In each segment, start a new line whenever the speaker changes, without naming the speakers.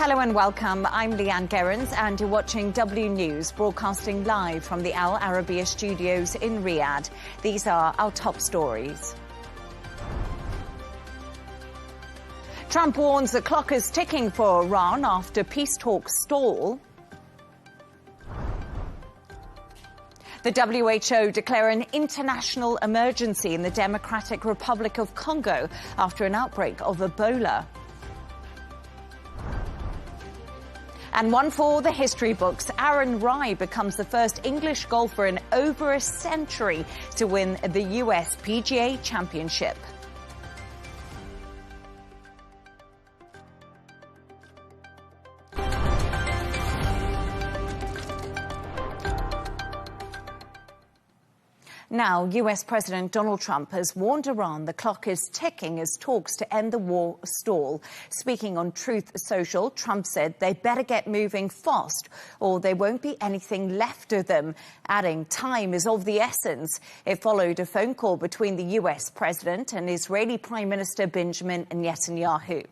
Hello and welcome. I'm Leigh Ann Gerrans and you're watching W News, broadcasting live from the Al Arabiya studios in Riyadh. These are our top stories. Trump warns the clock is ticking for Iran after peace talks stall. The WHO declare an international emergency in the Democratic Republic of Congo after an outbreak of Ebola. And one for the history books, Aaron Rai becomes the first English golfer in over a century to win the US PGA Championship. Now, US President Donald Trump has warned Iran the clock is ticking as talks to end the war stall. Speaking on Truth Social, Trump said they better get moving fast or there won't be anything left of them, adding time is of the essence. It followed a phone call between the US President and Israeli Prime Minister Benjamin Netanyahu.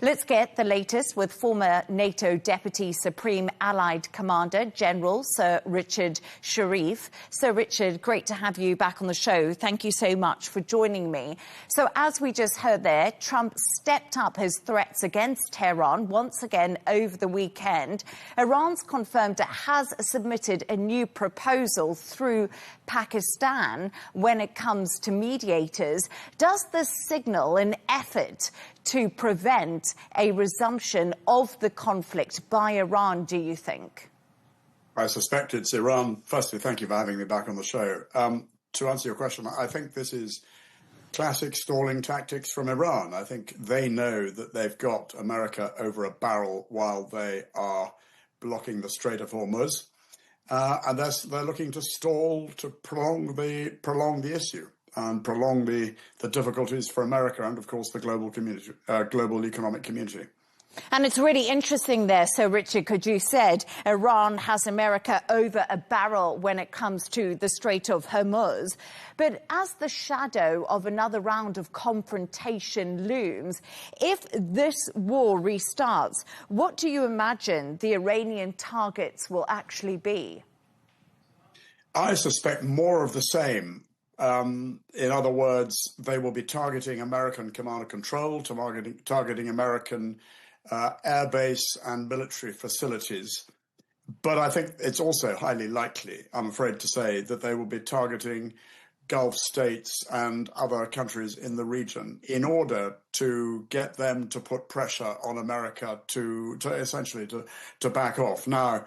Let's get the latest with former NATO Deputy Supreme Allied Commander General Sir Richard Sharif. Sir Richard, great to have you back on the show. Thank you so much for joining me. So as we just heard there, Trump stepped up his threats against Tehran once again over the weekend. Iran's confirmed it has submitted a new proposal through Pakistan when it comes to mediators. Does this signal an effort to prevent a resumption of the conflict by Iran, do you think?
I suspect it's Iran. Firstly, thank you for having me back on the show. To answer your question, I think this is classic stalling tactics from Iran. I think they know that they've got America over a barrel while they are blocking the Strait of Hormuz. And they're looking to stall, to prolong the issue and prolong the difficulties for America and, of course, the global community, global economic community.
And it's really interesting there, so Richard, because you said Iran has America over a barrel when it comes to the Strait of Hormuz. But as the shadow of another round of confrontation looms, if this war restarts, what do you imagine the Iranian targets will actually be?
I suspect more of the same. In other words, they will be targeting American command and control, targeting American airbase and military facilities. But I think it's also highly likely, I'm afraid to say, that they will be targeting Gulf states and other countries in the region in order to get them to put pressure on America to essentially back off. Now,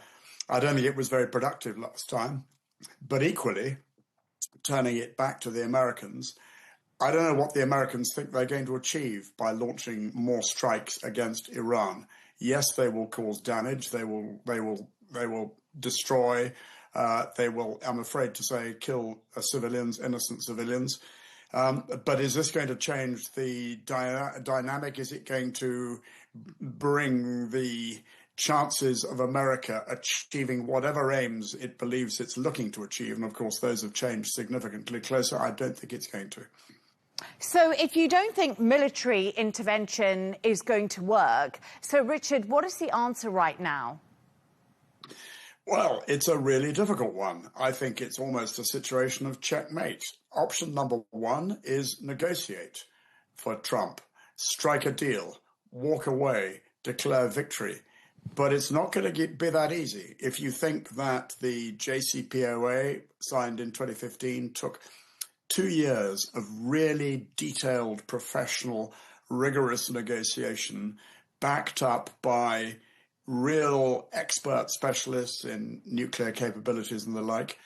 I don't think it was very productive last time, but equally, turning it back to the Americans, I don't know what the Americans think they're going to achieve by launching more strikes against Iran. Yes, they will cause damage. They will destroy. They will, I'm afraid to say, kill civilians, innocent civilians. But is this going to change the dynamic? Is it going to bring the chances of America achieving whatever aims it believes it's looking to achieve? And of course, those have changed significantly closer. I don't think it's going to.
So if you don't think military intervention is going to work, so Richard, what is the answer right now?
Well, it's a really difficult one. I think it's almost a situation of checkmate. Option number one is negotiate for Trump, strike a deal, walk away, declare victory. But it's not going to be that easy. If you think that the JCPOA, signed in 2015, took 2 years of really detailed, professional, rigorous negotiation, backed up by real expert specialists in nuclear capabilities and the like,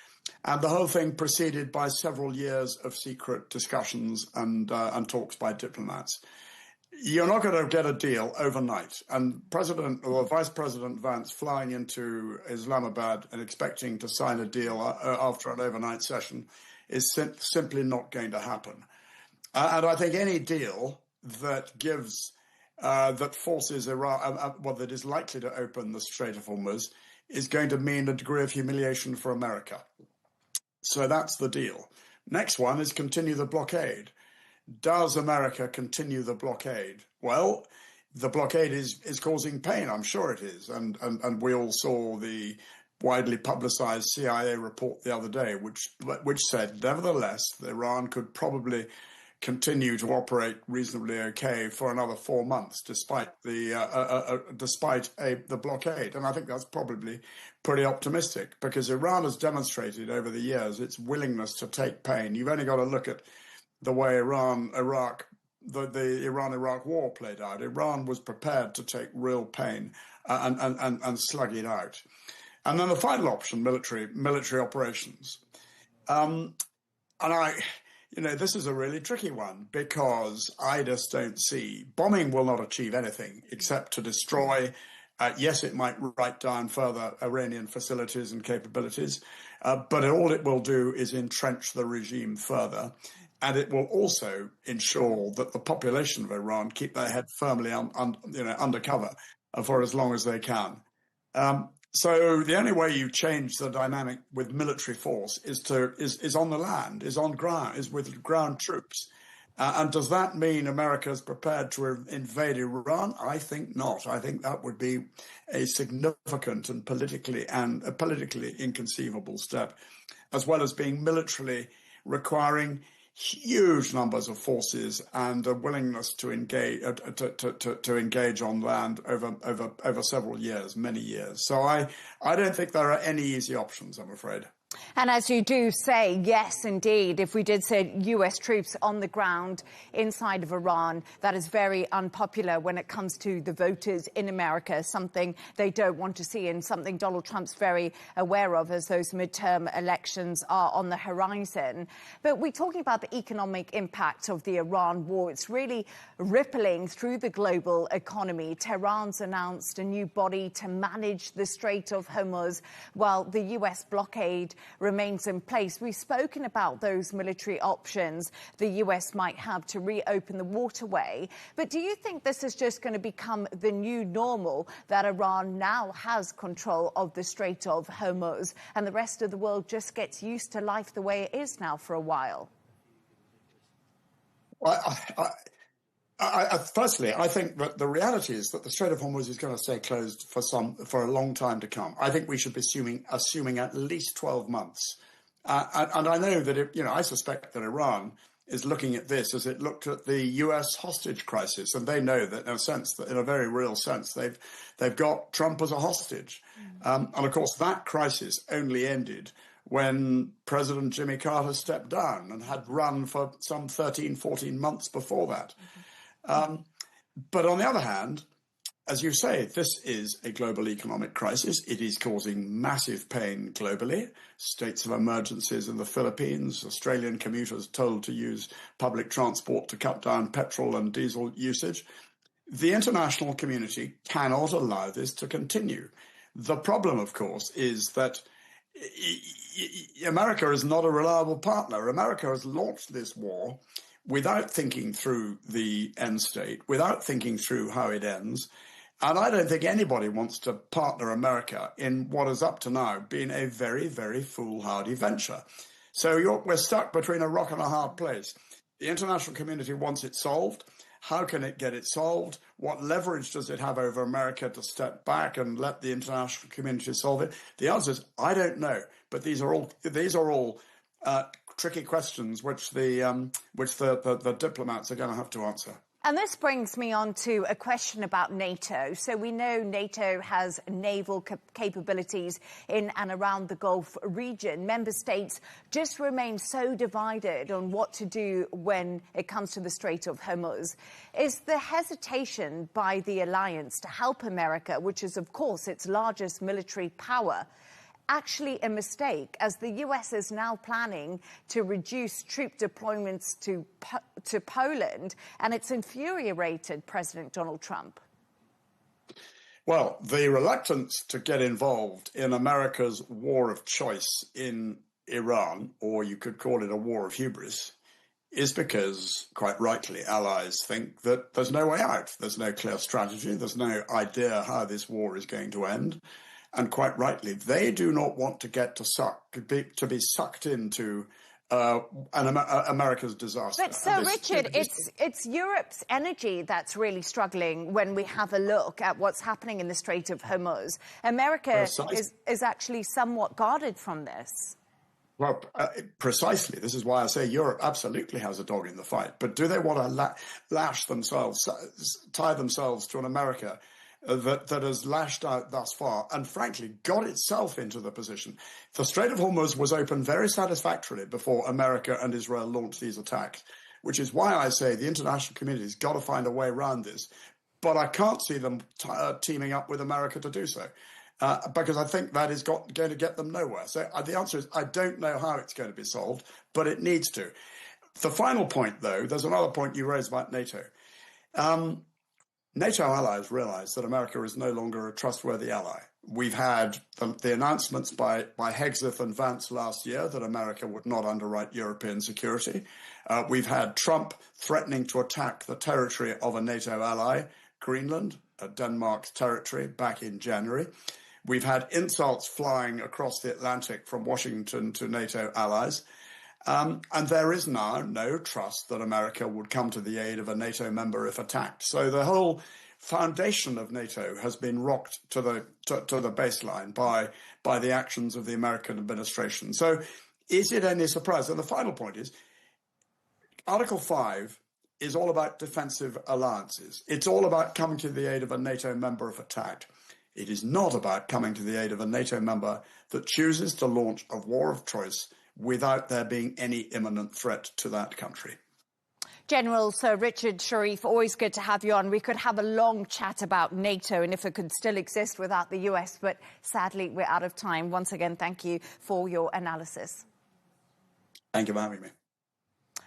and the whole thing preceded by several years of secret discussions and talks by diplomats, you're not going to get a deal overnight. And Vice President Vance flying into Islamabad and expecting to sign a deal after an overnight session is simply not going to happen. And I think any deal that that forces Iran, that is likely to open the Strait of Hormuz, is going to mean a degree of humiliation for America. So that's the deal. Next one is continue the blockade. Does America continue the blockade? Well, the blockade is causing pain. I'm sure it is. And we all saw the widely publicized CIA report the other day, which said, nevertheless, Iran could probably continue to operate reasonably okay for another 4 months, despite the blockade. And I think that's probably pretty optimistic, because Iran has demonstrated over the years its willingness to take pain. You've only got to look at the way the Iran-Iraq war played out. Iran was prepared to take real pain and slug it out. And then the final option, military operations. This is a really tricky one, because I just don't see, bombing will not achieve anything except to destroy. Yes, it might write down further Iranian facilities and capabilities, but all it will do is entrench the regime further. And it will also ensure that the population of Iran keep their head firmly under cover for as long as they can. So the only way you change the dynamic with military force is on the land, is on ground, is with ground troops. And does that mean America is prepared to invade Iran? I think not. I think that would be a significant and politically inconceivable step, as well as being militarily requiring huge numbers of forces and a willingness to engage on land over several years, many years. So I don't think there are any easy options, I'm afraid.
And as you do say, yes, indeed, if we did say US troops on the ground inside of Iran, that is very unpopular when it comes to the voters in America, something they don't want to see and something Donald Trump's very aware of as those midterm elections are on the horizon. But we're talking about the economic impact of the Iran war. It's really rippling through the global economy. Tehran's announced a new body to manage the Strait of Hormuz while the US blockade remains in place. We've spoken about those military options the US might have to reopen the waterway. But do you think this is just going to become the new normal, that Iran now has control of the Strait of Hormuz and the rest of the world just gets used to life the way it is now for a while?
Well, firstly, I think that the reality is that the Strait of Hormuz is going to stay closed for a long time to come. I think we should be assuming at least 12 months. And I know that I suspect that Iran is looking at this as it looked at the US hostage crisis, and they know that in a very real sense, they've got Trump as a hostage. And of course, that crisis only ended when President Jimmy Carter stepped down and had run for some 13, 14 months before that. But on the other hand, as you say, this is a global economic crisis. It is causing massive pain globally. States of emergencies in the Philippines, Australian commuters told to use public transport to cut down petrol and diesel usage. The international community cannot allow this to continue. The problem, of course, is that America is not a reliable partner. America has launched this war without thinking through the end state, without thinking through how it ends. And I don't think anybody wants to partner America in what has up to now been a very, very foolhardy venture. So we're stuck between a rock and a hard place. The international community wants it solved. How can it get it solved? What leverage does it have over America to step back and let the international community solve it? The answer is, I don't know. But these are all tricky questions which the diplomats are going to have to answer.
And this brings me on to a question about NATO. So we know NATO has naval capabilities in and around the Gulf region. Member states just remain so divided on what to do when it comes to the Strait of Hormuz. Is the hesitation by the alliance to help America, which is, of course, its largest military power, actually a mistake, as the US is now planning to reduce troop deployments to Poland, and it's infuriated President Donald Trump?
Well, the reluctance to get involved in America's war of choice in Iran, or you could call it a war of hubris, is because, quite rightly, allies think that there's no way out. There's no clear strategy. There's no idea how this war is going to end. And quite rightly, they do not want to get to be sucked into America's disaster.
But Sir Richard, it's Europe's energy that's really struggling when we have a look at what's happening in the Strait of Hormuz. America is actually somewhat guarded from this.
Well, precisely. This is why I say Europe absolutely has a dog in the fight. But do they want to lash themselves, tie themselves to an America that has lashed out thus far and, frankly, got itself into the position? The Strait of Hormuz was open very satisfactorily before America and Israel launched these attacks, which is why I say the international community has got to find a way around this. But I can't see them teaming up with America to do so. Because I think that is going to get them nowhere. So the answer is I don't know how it's going to be solved, but it needs to. The final point, though, there's another point you raised about NATO. NATO allies realize that America is no longer a trustworthy ally. We've had the announcements by Hegseth and Vance last year that America would not underwrite European security. We've had Trump threatening to attack the territory of a NATO ally, Greenland, Denmark's territory, back in January. We've had insults flying across the Atlantic from Washington to NATO allies. And there is now no trust that America would come to the aid of a NATO member if attacked. So the whole foundation of NATO has been rocked to the baseline by the actions of the American administration. So is it any surprise? And the final point is, Article 5 is all about defensive alliances. It's all about coming to the aid of a NATO member if attacked. It is not about coming to the aid of a NATO member that chooses to launch a war of choice without there being any imminent threat to that country.
General Sir Richard Sharif, always good to have you on. We could have a long chat about NATO and if it could still exist without the US, but sadly we're out of time. Once again, thank you for your analysis.
Thank you for having me.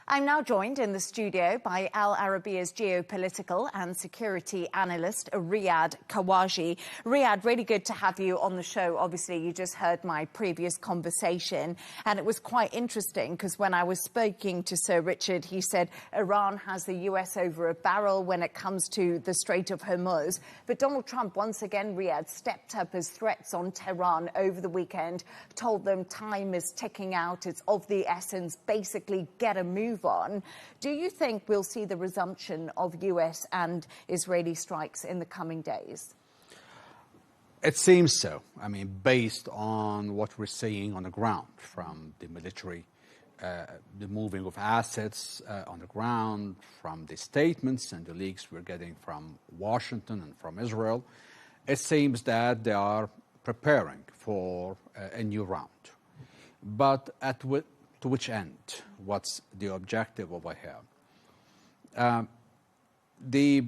I'm now joined in the studio by Al Arabiya's geopolitical and security analyst, Riyadh Kawaji. Riyadh, really good to have you on the show. Obviously, you just heard my previous conversation, and it was quite interesting because when I was speaking to Sir Richard, he said Iran has the US over a barrel when it comes to the Strait of Hormuz. But Donald Trump, once again, Riyadh, stepped up his threats on Tehran over the weekend, told them time is ticking out, it's of the essence, basically get a move on. Do you think we'll see the resumption of US and Israeli strikes in the coming days?
It seems so. I mean, based on what we're seeing on the ground from the military, the moving of assets on the ground, from the statements and the leaks we're getting from Washington and from Israel, it seems that they are preparing for a new round. But to which end? What's the objective over here? The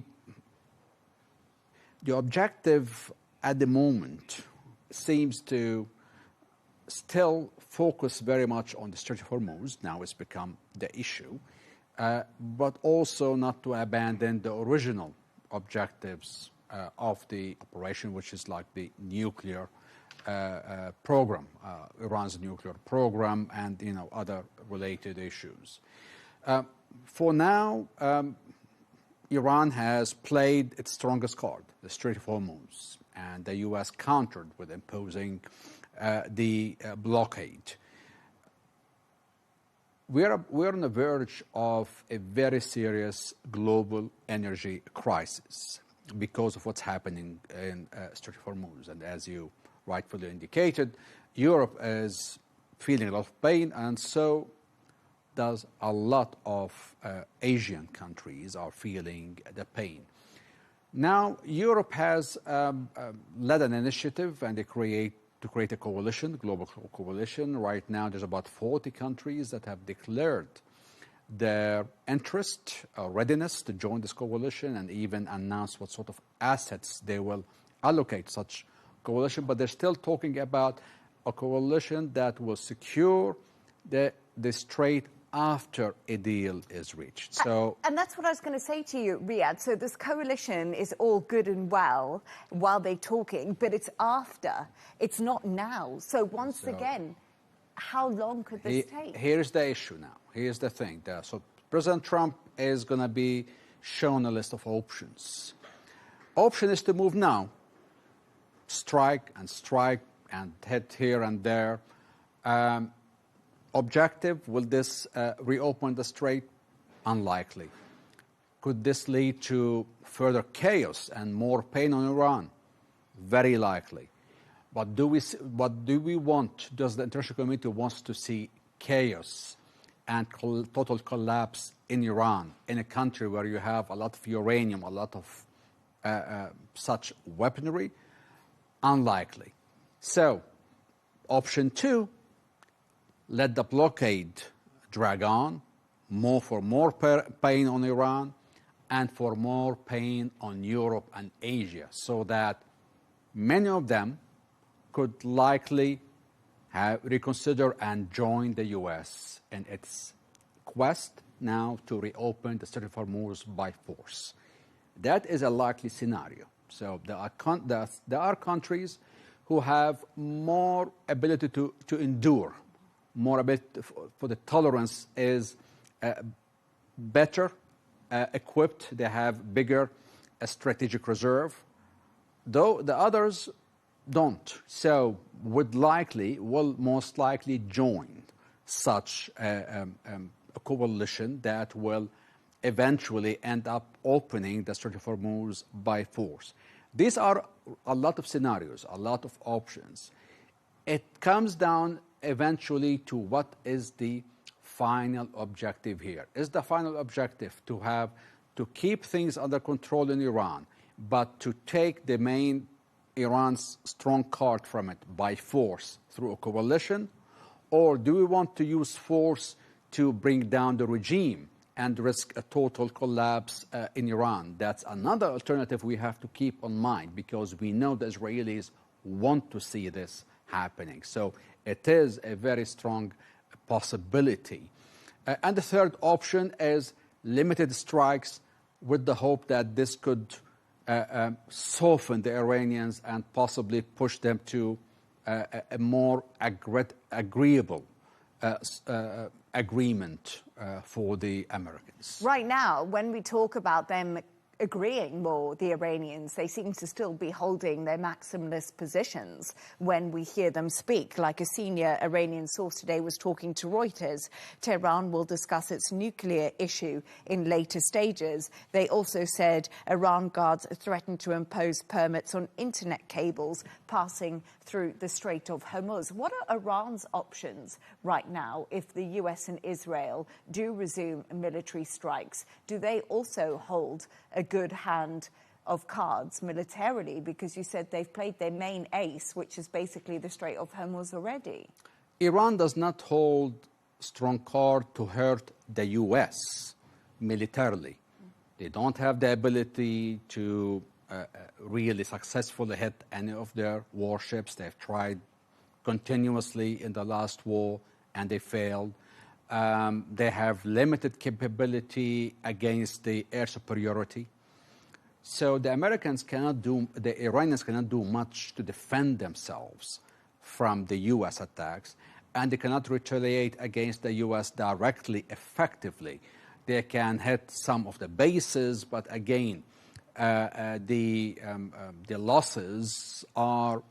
objective at the moment seems to still focus very much on the Strait of Hormuz. Now it's become the issue, but also not to abandon the original objectives of the operation, which is like the nuclear program, Iran's nuclear program, and other related issues. For now, Iran has played its strongest card, the Strait of Hormuz, and the U.S. countered with imposing the blockade. We're on the verge of a very serious global energy crisis because of what's happening in Strait of Hormuz, and as you rightfully indicated, Europe is feeling a lot of pain, and so does a lot of Asian countries are feeling the pain. Now, Europe has led an initiative and to create a coalition, global coalition. Right now, there's about 40 countries that have declared their interest, readiness to join this coalition, and even announced what sort of assets they will allocate such coalition, but they're still talking about a coalition that will secure the strait after a deal is reached. So,
and that's what I was going to say to you, Riyadh. So this coalition is all good and well while they're talking, but it's after. It's not now. So once again, how long could this take?
Here's the issue now. Here's the thing. So President Trump is going to be shown a list of options. Option is to move now. Strike and hit here and there. objective. Will this reopen the strait? Unlikely. Could this lead to further chaos and more pain on Iran? Very likely. But what do we want? Does the international community wants to see chaos and total collapse in Iran, in a country where you have a lot of uranium, a lot of such weaponry? Unlikely. So, option 2, let the blockade drag on, for more pain on Iran and for more pain on Europe and Asia, so that many of them could likely reconsider and join the U.S. in its quest now to reopen the Strait of Hormuz by force. That is a likely scenario. So there are countries who have more ability to endure, more ability for the tolerance is better equipped. They have bigger strategic reserve, though the others don't. So will most likely join such a coalition that will eventually end up opening the Strait of Hormuz by force. These are a lot of scenarios, a lot of options. It comes down eventually to what is the final objective here. Is the final objective to keep things under control in Iran, but to take the main Iran's strong card from it by force through a coalition? Or do we want to use force to bring down the regime and risk a total collapse in Iran? That's another alternative we have to keep in mind, because we know the Israelis want to see this happening. So it is a very strong possibility. And the third option is limited strikes, with the hope that this could soften the Iranians and possibly push them to a more agreeable agreement for the Americans.
Right now, when we talk about them agreeing more, the Iranians, they seem to still be holding their maximalist positions when we hear them speak. Like a senior Iranian source today was talking to Reuters, Tehran will discuss its nuclear issue in later stages. They also said Iran guards threatened to impose permits on internet cables passing through the Strait of Hormuz. What are Iran's options right now if the US and Israel do resume military strikes? Do they also hold a good hand of cards militarily, because you said they've played their main ace, which is basically the Strait of Hormuz already?
Iran does not hold strong card to hurt the U.S. militarily. They don't have the ability to really successfully hit any of their warships. They've tried continuously in the last war and they failed. They have limited capability against the air superiority. So the Iranians cannot do much to defend themselves from the U.S. attacks, and they cannot retaliate against the U.S. directly, effectively. They can hit some of the bases, but again, the losses are,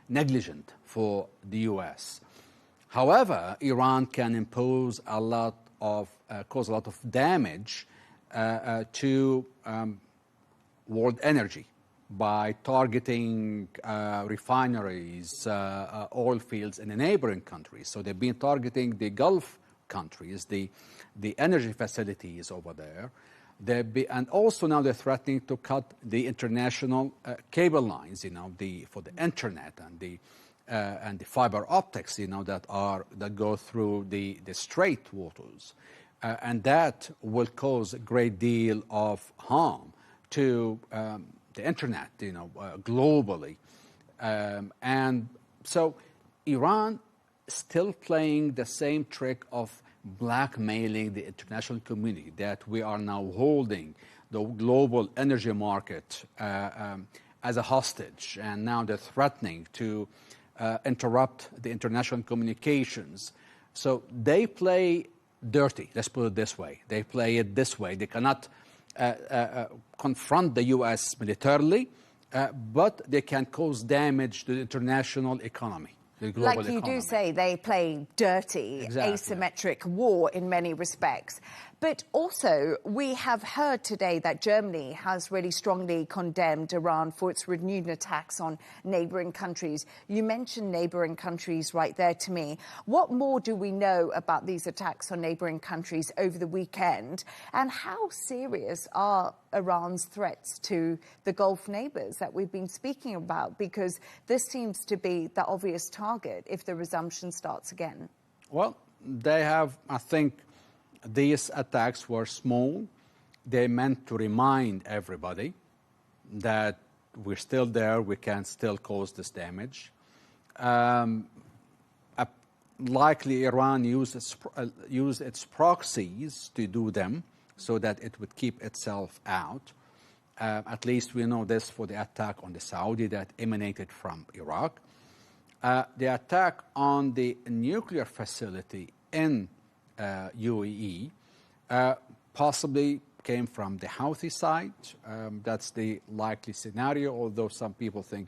negligent for the U.S. However, Iran can cause a lot of damage to world energy by targeting refineries, oil fields in the neighboring countries. So they've been targeting the Gulf countries, the energy facilities over there. And also now they're threatening to cut the international cable lines, for the internet and the fiber optics, that go through the strait waters. And that will cause a great deal of harm to the internet, globally. And so Iran is still playing the same trick of blackmailing the international community, that we are now holding the global energy market as a hostage. And now they're threatening to interrupt the international communications. So they play dirty, let's put it this way. They play it this way. They cannot confront the U.S. militarily, but they can cause damage to the international economy. the global
like you
economy.
do say, they play dirty,
Exactly.
asymmetric war in many respects. But also, we have heard today that Germany has really strongly condemned Iran for its renewed attacks on neighbouring countries. You mentioned neighbouring countries right there to me. What more do we know about these attacks on neighbouring countries over the weekend? And how serious are Iran's threats to the Gulf neighbours that we've been speaking about? Because this seems to be the obvious target if the resumption starts again.
Well, they have, I think, these attacks were small. They meant to remind everybody that we're still there, we can still cause this damage. Likely Iran used its proxies to do them so that it would keep itself out. At least we know this for the attack on the Saudi that emanated from Iraq. The attack on the nuclear facility in UAE possibly came from the Houthi side. That's the likely scenario, although some people think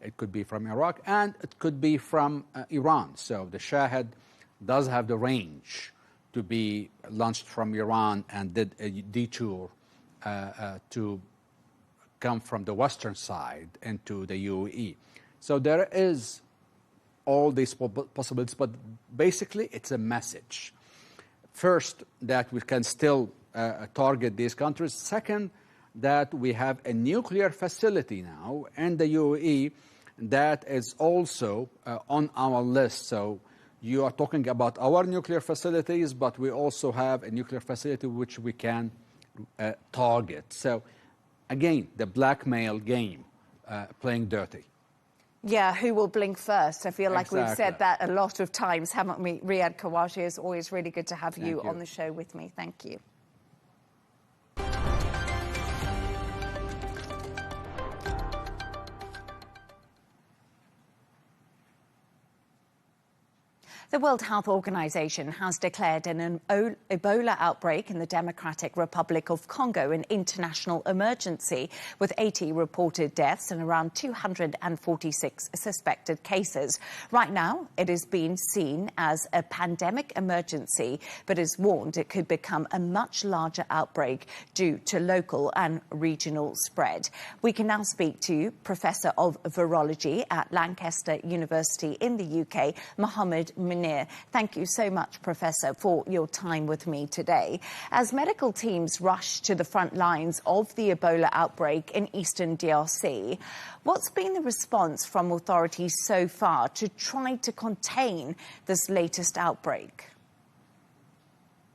it could be from Iraq and it could be from Iran. So the Shahid does have the range to be launched from Iran and did a detour to come from the western side into the UAE. So there is all these possibilities, but basically it's a message. First, that we can still target these countries. Second, that we have a nuclear facility now in the UAE that is also on our list. So you are talking about our nuclear facilities, but we also have a nuclear facility which we can target. So again, the blackmail game, playing dirty.
Yeah, who will blink first? I feel like
Exactly.
we've said that a lot of times, haven't we? Riyad Kawashi, it's always really good to have you on the show with me. Thank you. The World Health Organization has declared an Ebola outbreak in the Democratic Republic of Congo an international emergency, with 80 reported deaths and around 246 suspected cases. Right now, it is being seen as a pandemic emergency, but is warned it could become a much larger outbreak due to local and regional spread. We can now speak to Professor of Virology at Lancaster University in the UK, Mohammed Munir. Thank you so much, Professor, for your time with me today. As medical teams rush to the front lines of the Ebola outbreak in eastern DRC, what's been the response from authorities so far to try to contain this latest outbreak?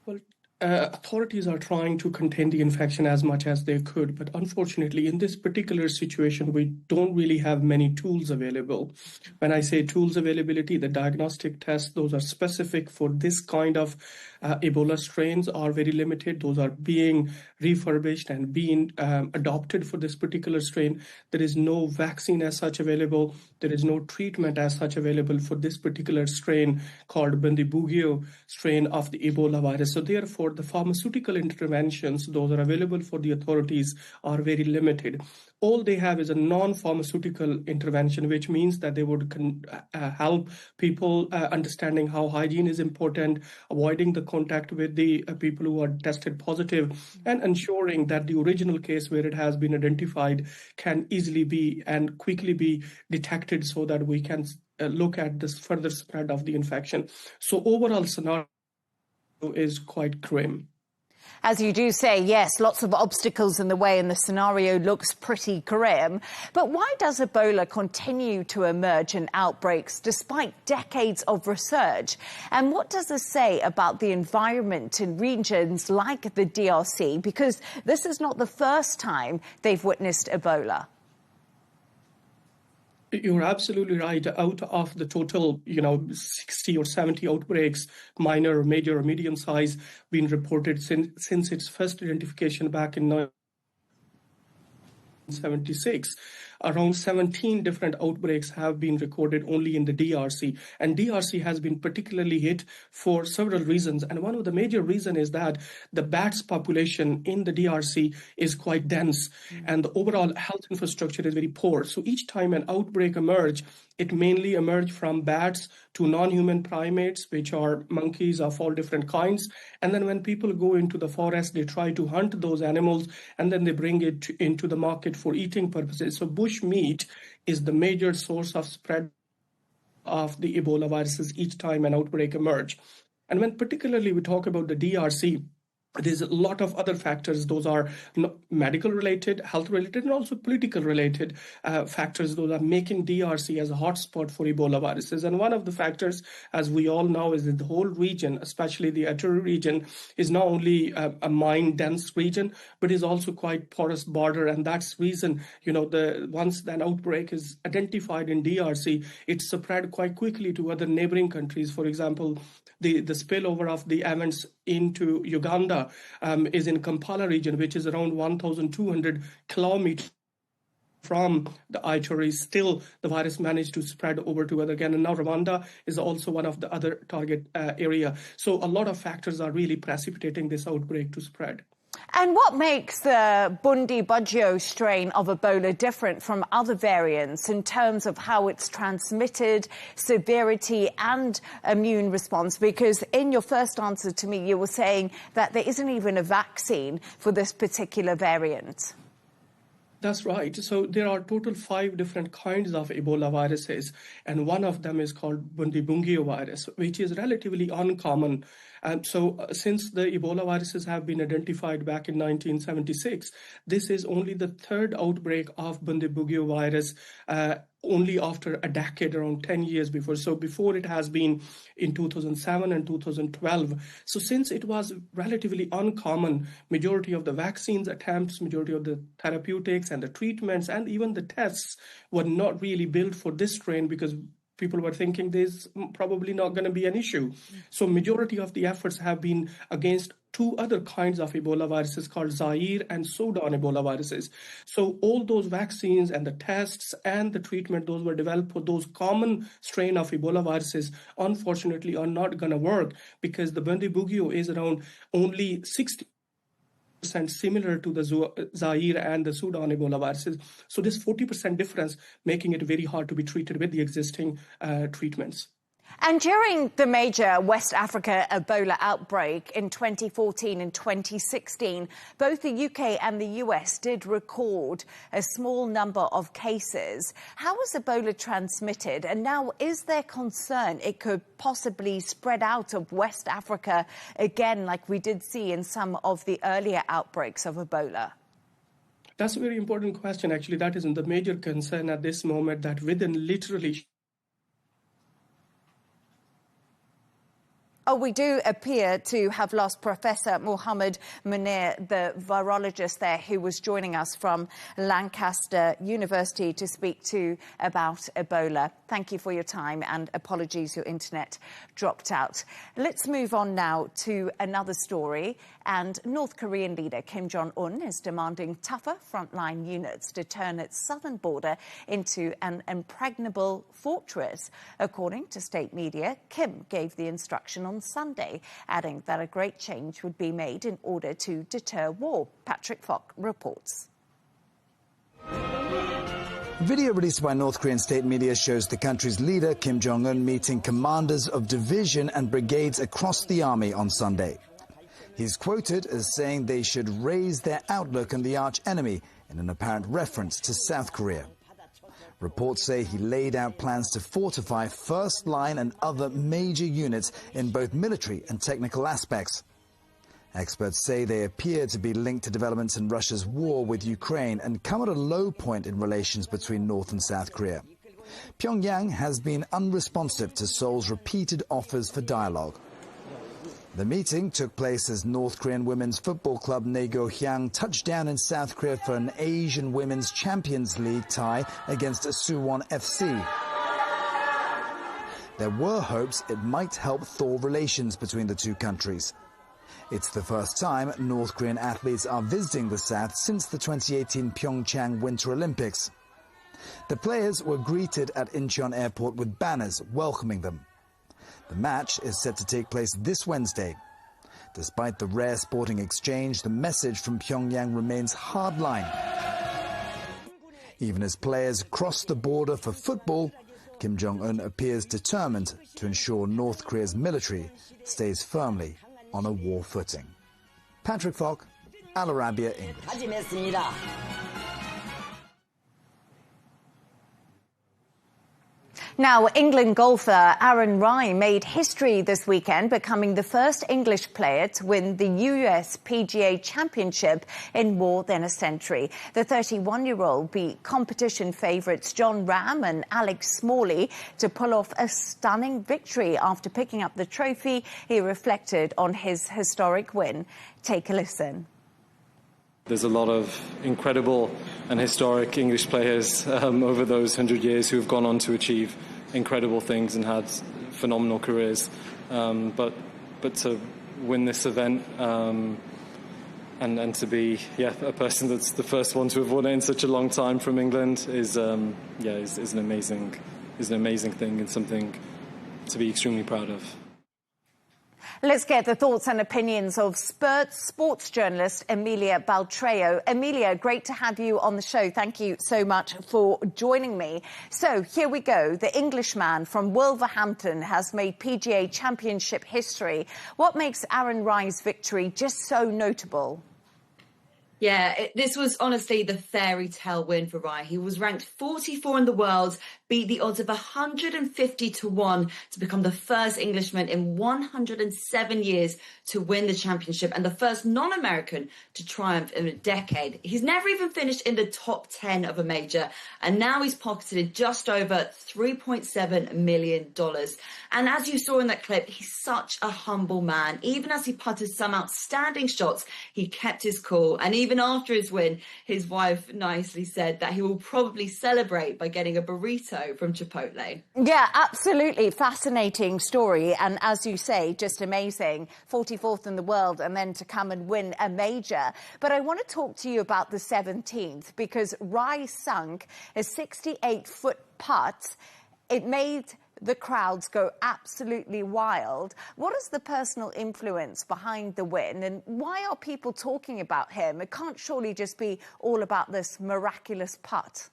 Well, authorities are trying to contain the infection as much as they could, but unfortunately, in this particular situation, we don't really have many tools available. When I say tools availability, the diagnostic tests, those are specific for this kind of Ebola strains are very limited. Those are being refurbished and being adopted for this particular strain. There is no vaccine as such available. There is no treatment as such available for this particular strain called Bundibugyo strain of the Ebola virus. So therefore, the pharmaceutical interventions, those are available for the authorities, are very limited. All they have is a non-pharmaceutical intervention, which means that they would help people understanding how hygiene is important, avoiding the contact with the people who are tested positive, and ensuring that the original case where it has been identified can easily be and quickly be detected so that we can look at this further spread of the infection. So overall scenario is quite grim.
As you do say, yes, lots of obstacles in the way and the scenario looks pretty grim. But why does Ebola continue to emerge in outbreaks despite decades of research? And what does this say about the environment in regions like the DRC? Because this is not the first time they've witnessed Ebola.
You're absolutely right. Out of the total, 60 or 70 outbreaks, minor, major, or medium size, been reported since its first identification back in 1976, around 17 different outbreaks have been recorded only in the DRC. And DRC has been particularly hit for several reasons. And one of the major reasons is that the bats population in the DRC is quite dense and the overall health infrastructure is very poor. So each time an outbreak emerges, it mainly emerged from bats to non-human primates, which are monkeys of all different kinds. And then when people go into the forest, they try to hunt those animals, and then they bring it into the market for eating purposes. So bush meat is the major source of spread of the Ebola viruses each time an outbreak emerges. And when particularly we talk about the DRC, there's a lot of other factors. Those are medical related, health related, and also political related factors. Those are making DRC as a hotspot for Ebola viruses. And one of the factors, as we all know, is that the whole region, especially the Ituri region, is not only a mine dense region, but is also quite porous border. And that's reason, once an outbreak is identified in DRC, it's spread quite quickly to other neighboring countries. For example, the spillover of the events into Uganda is in Kampala region, which is around 1,200 kilometers from the Ituri. Still, the virus managed to spread over to other again. And now Rwanda is also one of the other target area. So a lot of factors are really precipitating this outbreak to spread.
And what makes the Bundibugyo strain of Ebola different from other variants in terms of how it's transmitted, severity and immune response? Because in your first answer to me, you were saying that there isn't even a vaccine for this particular variant.
That's right. So there are total 5 different kinds of Ebola viruses, and one of them is called Bundibugyo virus, which is relatively uncommon. So since the Ebola viruses have been identified back in 1976, this is only the 3rd outbreak of Bundibugyo virus, only after a decade, around 10 years before. So before it has been in 2007 and 2012. So since it was relatively uncommon, majority of the vaccines attempts, majority of the therapeutics and the treatments and even the tests were not really built for this strain, because people were thinking there's probably not going to be an issue. So majority of the efforts have been against 2 other kinds of Ebola viruses called Zaire and Sudan Ebola viruses. So all those vaccines and the tests and the treatment, those were developed for those common strain of Ebola viruses, unfortunately are not going to work, because the Bundibugyo is around only 60% similar to the Zaire and the Sudan Ebola viruses. So this 40% difference making it very hard to be treated with the existing treatments.
And during the major West Africa Ebola outbreak in 2014 and 2016, both the UK and the US did record a small number of cases. How was Ebola transmitted? And now, is there concern it could possibly spread out of West Africa again, like we did see in some of the earlier outbreaks of Ebola?
That's a very important question. Actually, that is the major concern at this moment, that within literally...
Oh, we do appear to have lost Professor Mohammed Munir, the virologist there, who was joining us from Lancaster University to speak to about Ebola. Thank you for your time, and apologies your internet dropped out. Let's move on now to another story. And North Korean leader Kim Jong-un is demanding tougher frontline units to turn its southern border into an impregnable fortress. According to state media, Kim gave the instruction on Sunday, adding that a great change would be made in order to deter war. Patrick Falk reports.
A video released by North Korean state media shows the country's leader, Kim Jong-un, meeting commanders of division and brigades across the army on Sunday. He's quoted as saying they should raise their outlook on the arch-enemy in an apparent reference to South Korea. Reports say he laid out plans to fortify first line and other major units in both military and technical aspects. Experts say they appear to be linked to developments in Russia's war with Ukraine and come at a low point in relations between North and South Korea. Pyongyang has been unresponsive to Seoul's repeated offers for dialogue. The meeting took place as North Korean women's football club Naegohyang touched down in South Korea for an Asian Women's Champions League tie against Suwon FC. There were hopes it might help thaw relations between the two countries. It's the first time North Korean athletes are visiting the South since the 2018 Pyeongchang Winter Olympics. The players were greeted at Incheon Airport with banners welcoming them. The match is set to take place this Wednesday. Despite the rare sporting exchange, the message from Pyongyang remains hardline. Even as players cross the border for football, Kim Jong-un appears determined to ensure North Korea's military stays firmly on a war footing. Patrick Falk, Al Arabiya English.
Now, England golfer Aaron Rai made history this weekend, becoming the first English player to win the US PGA Championship in more than a century. The 31-year-old beat competition favourites Jon Rahm and Alex Smalley to pull off a stunning victory. After picking up the trophy, he reflected on his historic win. Take a listen.
There's a lot of incredible and historic English players over those 100 years who have gone on to achieve incredible things and had phenomenal careers. But to win this event and to be a person that's the first one to have won it in such a long time from England is an amazing thing and something to be extremely proud of.
Let's get the thoughts and opinions of sports journalist Emilia Baltreo. Emilia, great to have you on the show. Thank you so much for joining me. So here we go. The Englishman from Wolverhampton has made PGA Championship history. What makes Aaron Rai's victory just so notable?
Yeah, this was honestly the fairy tale win for Rai. He was ranked 44 in the world, beat the odds of 150 to 1 to become the first Englishman in 107 years to win the championship and the first non-American to triumph in a decade. He's never even finished in the top 10 of a major, and now he's pocketed just over $3.7 million. And as you saw in that clip, he's such a humble man. Even as he putted some outstanding shots, he kept his cool. And even after his win, his wife nicely said that he will probably celebrate by getting a burrito from Chipotle.
Yeah, absolutely. Fascinating story. And as you say, just amazing. 44th in the world and then to come and win a major. But I want to talk to you about the 17th because Rai sunk a 68-foot putt. It made the crowds go absolutely wild. What is the personal influence behind the win and why are people talking about him? It can't surely just be all about this miraculous putt.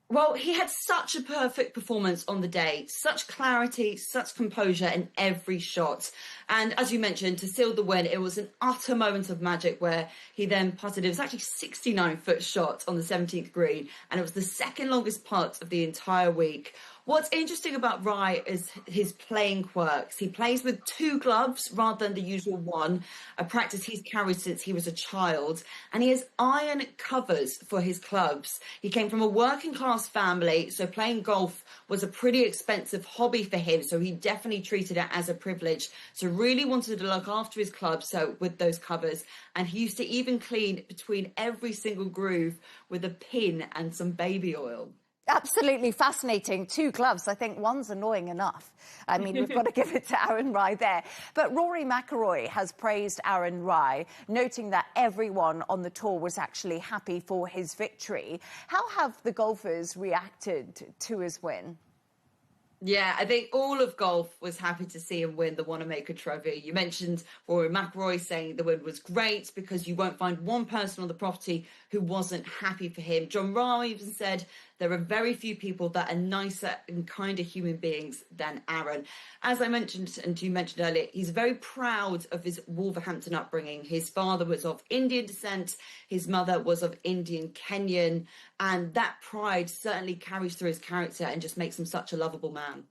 Well, he had such a perfect performance on the day, such clarity, such composure in every shot. And as you mentioned, to seal the win, it was an utter moment of magic where he then putted. It was actually 69-foot shot on the 17th green, and it was the second longest putt of the entire week. What's interesting about Rai is his playing quirks. He plays with 2 gloves rather than the usual one, a practice he's carried since he was a child. And he has iron covers for his clubs. He came from a working class family, so playing golf was a pretty expensive hobby for him. So he definitely treated it as a privilege. So really wanted to look after his clubs with those covers. And he used to even clean between every single groove with a pin and some baby oil.
Absolutely fascinating. 2 gloves. I think one's annoying enough. I mean, we've got to give it to Aaron Rai there. But Rory McIlroy has praised Aaron Rai, noting that everyone on the tour was actually happy for his victory. How have the golfers reacted to his win?
Yeah, I think all of golf was happy to see him win the Wanamaker Trophy. You mentioned Rory McIlroy saying the win was great because you won't find one person on the property who wasn't happy for him. Jon Rahm even said there are very few people that are nicer and kinder human beings than Aaron. As I mentioned, and you mentioned earlier, he's very proud of his Wolverhampton upbringing. His father was of Indian descent, his mother was of Indian Kenyan, and that pride certainly carries through his character and just makes him such a lovable man.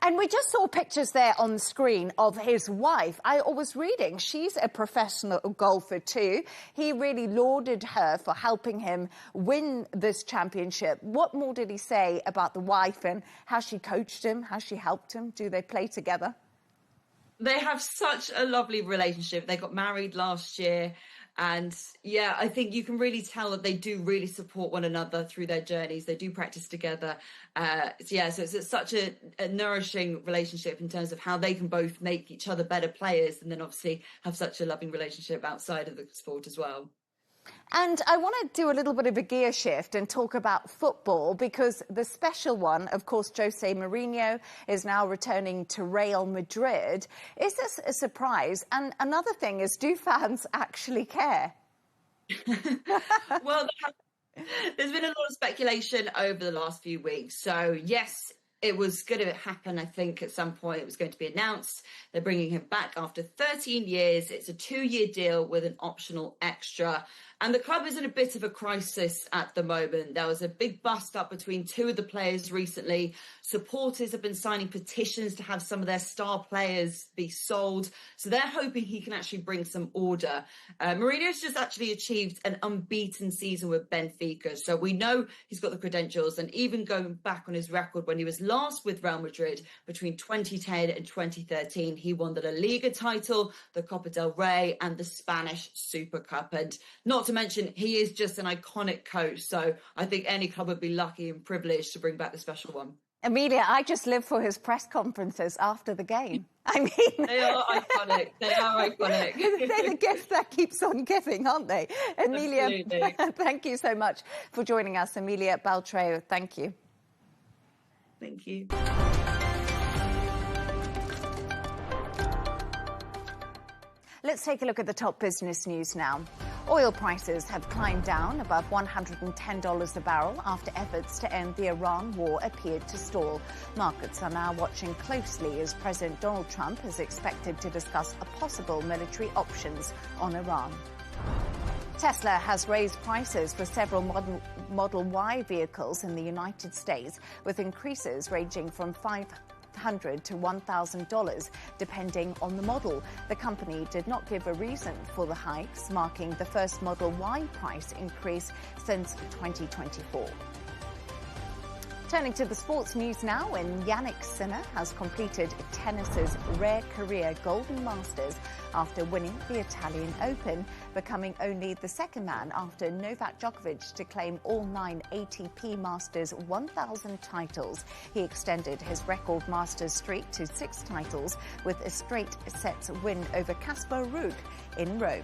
And we just saw pictures there on the screen of his wife. I was reading, she's a professional golfer too. He really lauded her for helping him win this championship. What more did he say about the wife and how she coached him, how she helped him? Do they play together?
They have such a lovely relationship. They got married last year. And yeah, I think you can really tell that they do really support one another through their journeys. They do practice together. So it's such a nourishing relationship in terms of how they can both make each other better players, and then obviously have such a loving relationship outside of the sport as well.
And I want to do a little bit of a gear shift and talk about football, because the special one, of course, Jose Mourinho is now returning to Real Madrid. Is this a surprise? And another thing is, do fans actually care?
Well, there's been a lot of speculation over the last few weeks. So, yes, it was going to happen, I think, at some point. It was going to be announced. They're bringing him back after 13 years. It's a 2-year deal with an optional extra. And the club is in a bit of a crisis at the moment. There was a big bust-up between two of the players recently. Supporters have been signing petitions to have some of their star players be sold. So they're hoping he can actually bring some order. Mourinho's just actually achieved an unbeaten season with Benfica. So we know he's got the credentials. And even going back on his record, when he was last with Real Madrid between 2010 and 2013, he won the La Liga title, the Copa del Rey, and the Spanish Super Cup. And not to mention, he is just an iconic coach. So I think any club would be lucky and privileged to bring back the special one.
Amelia, I just live for his press conferences after the game. I mean...
They are iconic. They are iconic.
They're the gift that keeps on giving, aren't they? Amelia, thank you so much for joining us. Amelia Baltreo, thank you.
Thank you.
Let's take a look at the top business news now. Oil prices have climbed down above $110 a barrel after efforts to end the Iran war appeared to stall. Markets are now watching closely as President Donald Trump is expected to discuss possible military options on Iran. Tesla has raised prices for several Model Y vehicles in the United States, with increases ranging from $500 to $1,000, depending on the model. The company did not give a reason for the hikes, marking the first Model Y price increase since 2024. Turning to the sports news now, and Jannik Sinner has completed tennis's rare career Golden Masters after winning the Italian Open, becoming only the second man after Novak Djokovic to claim all 9 ATP Masters 1000 titles. He extended his record Masters streak to 6 titles with a straight sets win over Casper Ruud in Rome.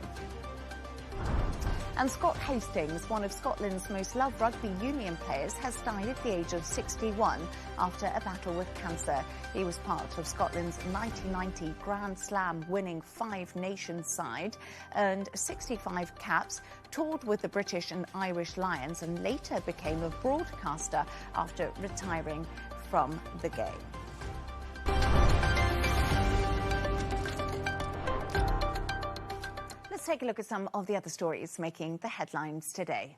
And Scott Hastings, one of Scotland's most loved rugby union players, has died at the age of 61 after a battle with cancer. He was part of Scotland's 1990 Grand Slam winning 5 Nations side, earned 65 caps, toured with the British and Irish Lions, and later became a broadcaster after retiring from the game. Let's take a look at some of the other stories making the headlines today.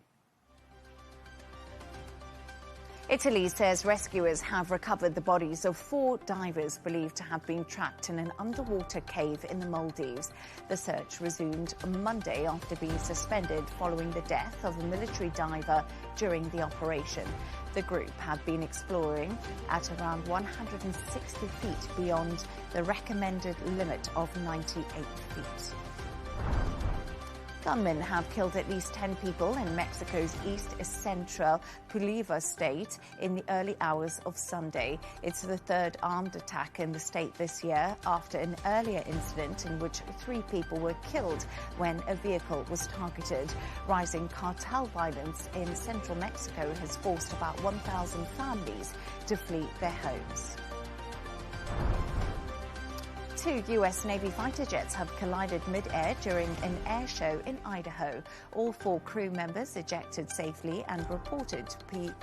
Italy says rescuers have recovered the bodies of 4 divers believed to have been trapped in an underwater cave in the Maldives. The search resumed on Monday after being suspended following the death of a military diver during the operation. The group had been exploring at around 160 feet beyond the recommended limit of 98 feet. Gunmen have killed at least 10 people in Mexico's East Central Puliva state in the early hours of Sunday. It's the 3rd armed attack in the state this year after an earlier incident in which 3 people were killed when a vehicle was targeted. Rising cartel violence in central Mexico has forced about 1,000 families to flee their homes. 2 U.S. Navy fighter jets have collided mid-air during an air show in Idaho. All 4 crew members ejected safely and reported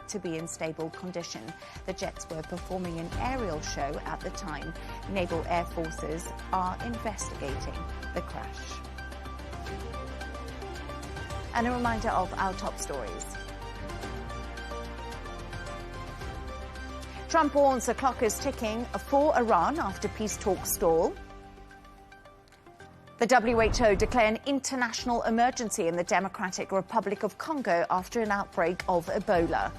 to be in stable condition. The jets were performing an aerial show at the time. Naval Air Forces are investigating the crash. And a reminder of our top stories. Trump warns the clock is ticking for Iran after peace talks stall. The WHO declare an international emergency in the Democratic Republic of Congo after an outbreak of Ebola.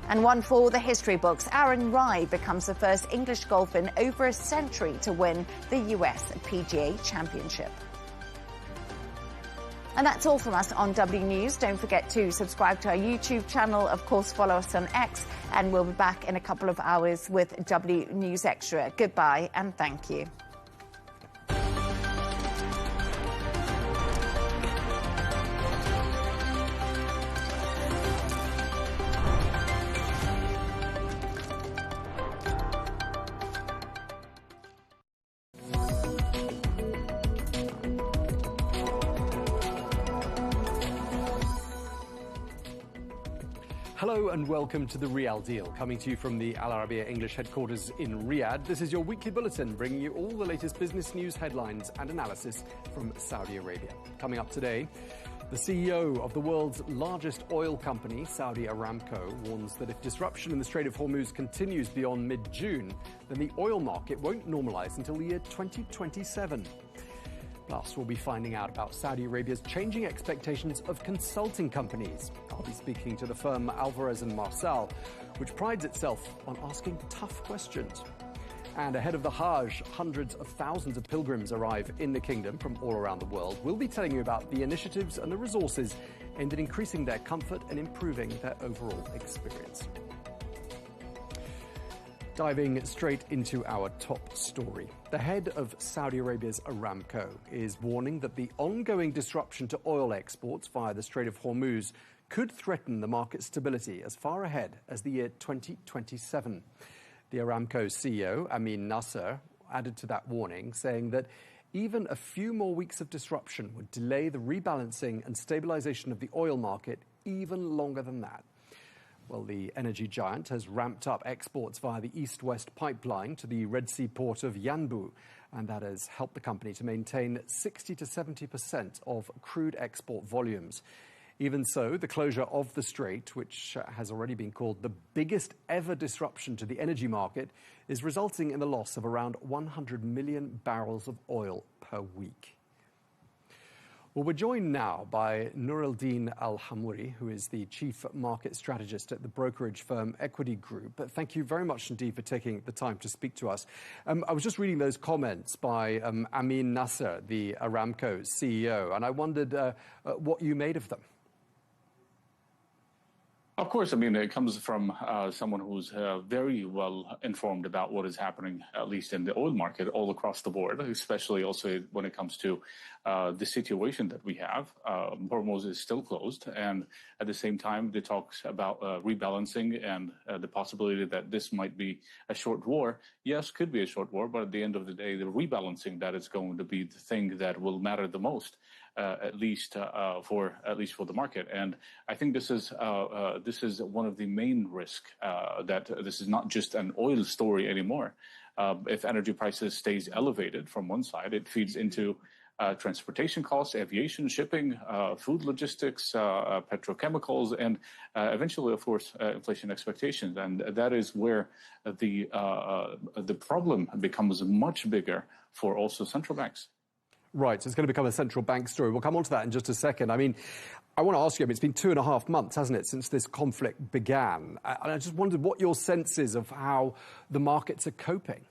And one for the history books, Aaron Rai becomes the first English golfer in over a century to win the US PGA Championship. And that's all from us on W News. Don't forget to subscribe to our YouTube channel. Of course, follow us on X, and we'll be back in a couple of hours with W News Extra. Goodbye and thank you.
Hello and welcome to The Real Deal, coming to you from the Al Arabiya English headquarters in Riyadh. This is your weekly bulletin, bringing you all the latest business news, headlines and analysis from Saudi Arabia. Coming up today, the CEO of the world's largest oil company, Saudi Aramco, warns that if disruption in the Strait of Hormuz continues beyond mid-June, then the oil market won't normalize until the year 2027. Plus, we'll be finding out about Saudi Arabia's changing expectations of consulting companies. I'll be speaking to the firm Alvarez & Marsal, which prides itself on asking tough questions. And ahead of the Hajj, hundreds of thousands of pilgrims arrive in the kingdom from all around the world. We'll be telling you about the initiatives and the resources aimed at increasing their comfort and improving their overall experience. Diving straight into our top story. The head of Saudi Arabia's Aramco is warning that the ongoing disruption to oil exports via the Strait of Hormuz could threaten the market stability as far ahead as the year 2027. The Aramco CEO, Amin Nasser, added to that warning, saying that even a few more weeks of disruption would delay the rebalancing and stabilization of the oil market even longer than that. Well, the energy giant has ramped up exports via the east-west pipeline to the Red Sea port of Yanbu, and that has helped the company to maintain 60 to 70% of crude export volumes. Even so, the closure of the strait, which has already been called the biggest ever disruption to the energy market, is resulting in the loss of around 100 million barrels of oil per week. Well, we're joined now by Nuruldin Al-Hamouri, who is the Chief Market Strategist at the brokerage firm Equity Group. But thank you very much indeed for taking the time to speak to us. I was just reading those comments by Amin Nasser, the Aramco CEO, and I wondered what you made of them.
Of course, I mean, it comes from someone who's very well informed about what is happening, at least in the oil market all across the board, especially also when it comes to the situation that we have. Hormuz is still closed, and at the same time, the talks about rebalancing and the possibility that this might be a short war. Yes, could be a short war, but at the end of the day, the rebalancing that is going to be the thing that will matter the most. At least for the market, and I think this is one of the main risks that this is not just an oil story anymore. If energy prices stays elevated from one side, it feeds into transportation costs, aviation, shipping, food logistics, petrochemicals, and eventually, of course, inflation expectations. And that is where the problem becomes much bigger for also central banks.
Right, so it's going to become a central bank story. We'll come on to that in just a second. I mean, I want to ask you, it's been 2.5 months, hasn't it, since this conflict began? And I just wondered what your sense is of how the markets are coping.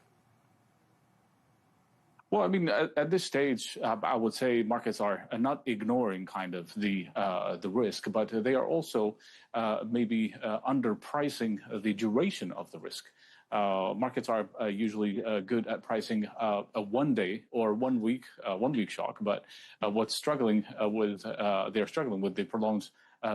Well, I mean, at this stage, I would say markets are not ignoring kind of the risk, but they are also maybe underpricing the duration of the risk. Markets are usually good at pricing a 1 day or 1 week shock, but what's struggling with they're struggling with the prolonged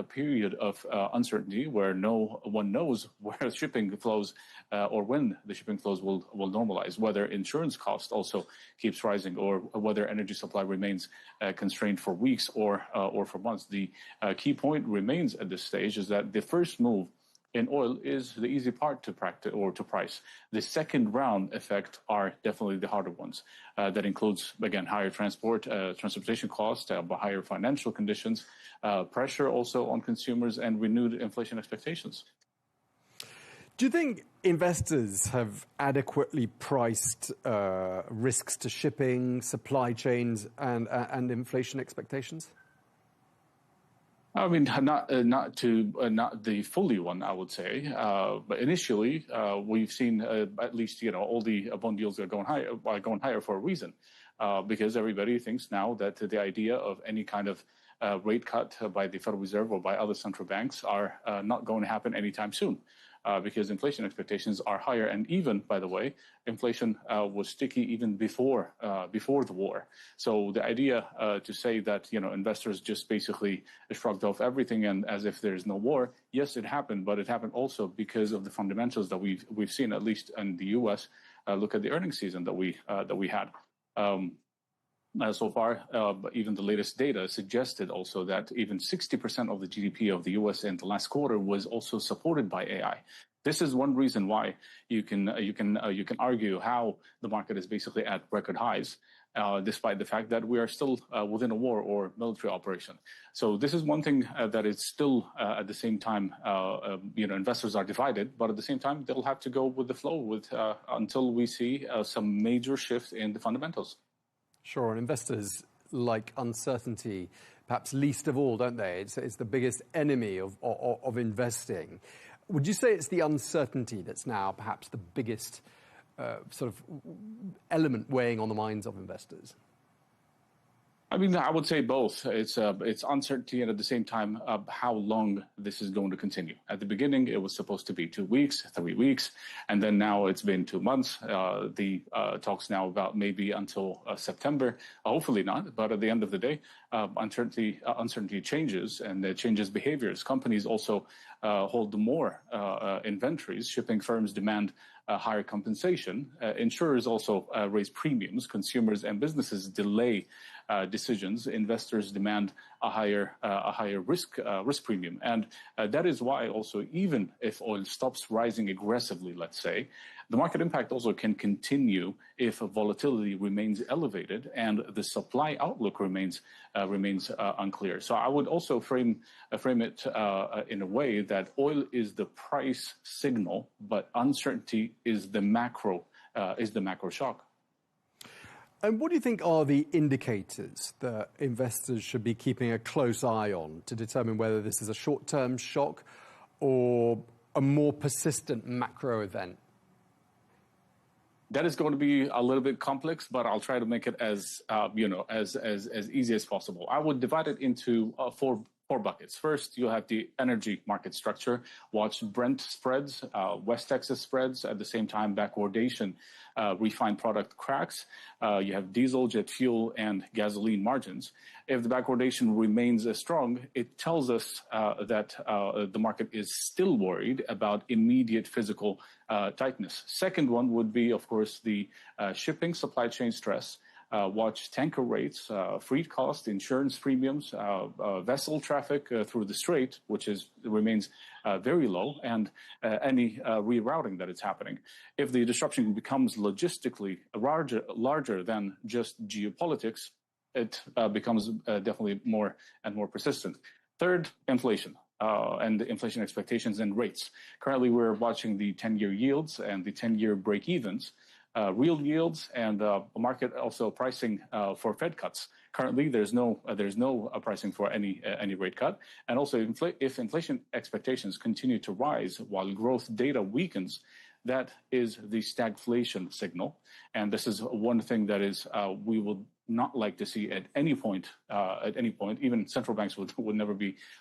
period of uncertainty where no one knows where shipping flows or when the shipping flows will normalize, whether insurance cost also keeps rising or whether energy supply remains constrained for weeks or for months. The key point remains at this stage is that the first move in oil is the easy part to practice or to price. The second round effect are definitely the harder ones. That includes, again, higher transportation costs, higher financial conditions, pressure also on consumers, and renewed inflation expectations.
Do you think investors have adequately priced risks to shipping, supply chains, and inflation expectations?
I mean, not the fully one, I would say. But initially, we've seen at least all the bond yields are going higher for a reason, because everybody thinks now that the idea of any kind of rate cut by the Federal Reserve or by other central banks are not going to happen anytime soon. Because inflation expectations are higher, and even, by the way, inflation was sticky even before the war. So the idea to say that investors just basically shrugged off everything and as if there's no war, yes, it happened, but it happened also because of the fundamentals that we've seen, at least in the U.S. Look at the earnings season that we had. So far, even the latest data suggested also that even 60% of the GDP of the U.S. in the last quarter was also supported by AI. This is one reason why you can argue how the market is basically at record highs, despite the fact that we are still within a war or military operation. So this is one thing that is still at the same time, investors are divided, but at the same time they'll have to go with the flow until we see some major shift in the fundamentals.
Sure, and investors like uncertainty, perhaps least of all, don't they? It's the biggest enemy of investing. Would you say it's the uncertainty that's now perhaps the biggest sort of element weighing on the minds of investors?
I mean, I would say both. It's uncertainty, and at the same time, how long this is going to continue. At the beginning, it was supposed to be 2 weeks, 3 weeks, and then now it's been 2 months. The talks now about maybe until September. Hopefully not, but at the end of the day, uncertainty changes, and it changes behaviors. Companies also hold more inventories. Shipping firms demand higher compensation. Insurers also raise premiums. Consumers and businesses delay decisions. Investors demand a higher risk premium, and that is why also, even if oil stops rising aggressively, let's say, the market impact also can continue if volatility remains elevated and the supply outlook remains unclear. So I would also frame it in a way that oil is the price signal, but uncertainty is the macro shock.
And what do you think are the indicators that investors should be keeping a close eye on to determine whether this is a short-term shock or a more persistent macro event?
That is going to be a little bit complex, but I'll try to make it as easy as possible. I would divide it into four buckets. First, you have the energy market structure. Watch Brent spreads, West Texas spreads, at the same time backwardation, refined product cracks. You have diesel, jet fuel, and gasoline margins. If the backwardation remains strong, it tells us that the market is still worried about immediate physical tightness. Second one would be, of course, the shipping supply chain stress. Watch tanker rates, freight cost, insurance premiums, vessel traffic through the strait, which remains very low, and any rerouting that is happening. If the disruption becomes logistically larger than just geopolitics, it becomes definitely more and more persistent. Third, inflation. And inflation expectations and rates. Currently, we're watching the 10-year yields and the 10-year break-evens. Real yields and market also pricing for Fed cuts. Currently, there's no pricing for any rate cut, and also if inflation expectations continue to rise while growth data weakens, that is the stagflation signal, and this is one thing that is we would not like to see at any point. Even central banks would never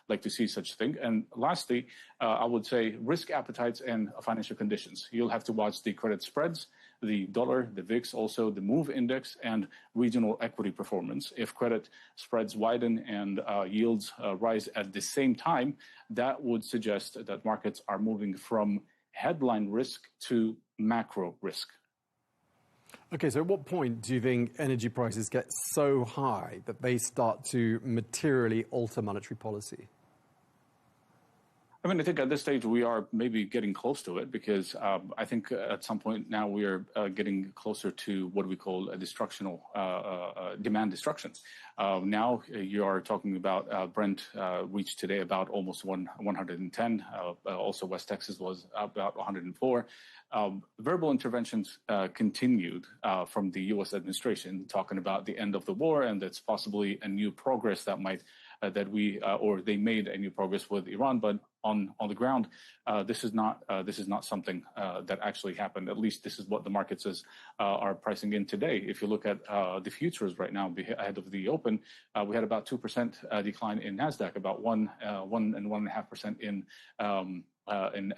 like to see such a thing. And lastly, I would say risk appetites and financial conditions. You'll have to watch the credit spreads, the dollar, the VIX, also the MOVE index, and regional equity performance. If credit spreads widen and yields rise at the same time, that would suggest that markets are moving from headline risk to macro risk.
Okay, so at what point do you think energy prices get so high that they start to materially alter monetary policy?
I mean, I think at this stage we are maybe getting close to it, because I think at some point now we are getting closer to what we call a demand destruction. Now you are talking about Brent reached today about almost 110. Also, West Texas was about 104. Verbal interventions continued from the U.S. administration, talking about the end of the war, and that's possibly a new progress that might that we or they made any progress with Iran, but on the ground, this is not something that actually happened. At least this is what the markets are pricing in today. If you look at the futures right now ahead of the open, we had about 2% decline in Nasdaq, about 1.5% in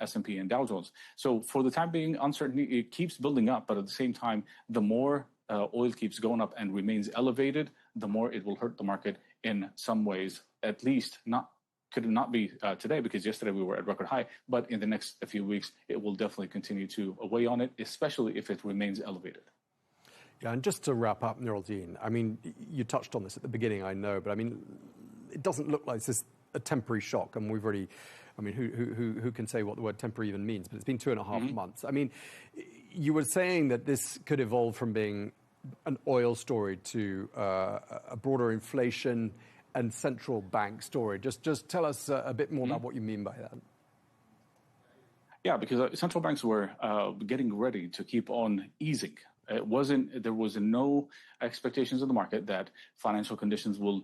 S&P and Dow Jones. So for the time being, uncertainty, it keeps building up, but at the same time, the more oil keeps going up and remains elevated, the more it will hurt the market in some ways. At least could not be today, because yesterday we were at record high, but in the next few weeks, it will definitely continue to weigh on it, especially if it remains elevated.
Yeah, and just to wrap up, Nuruddin, I mean, you touched on this at the beginning, I know, but I mean, it doesn't look like this is a temporary shock, and we've already, I mean, who can say what the word temporary even means, but it's been 2.5 months. I mean, you were saying that this could evolve from being an oil story to a broader inflation and central bank story. Just tell us a bit more about what you mean by that.
Yeah, because central banks were getting ready to keep on easing. There was no expectations in the market that financial conditions will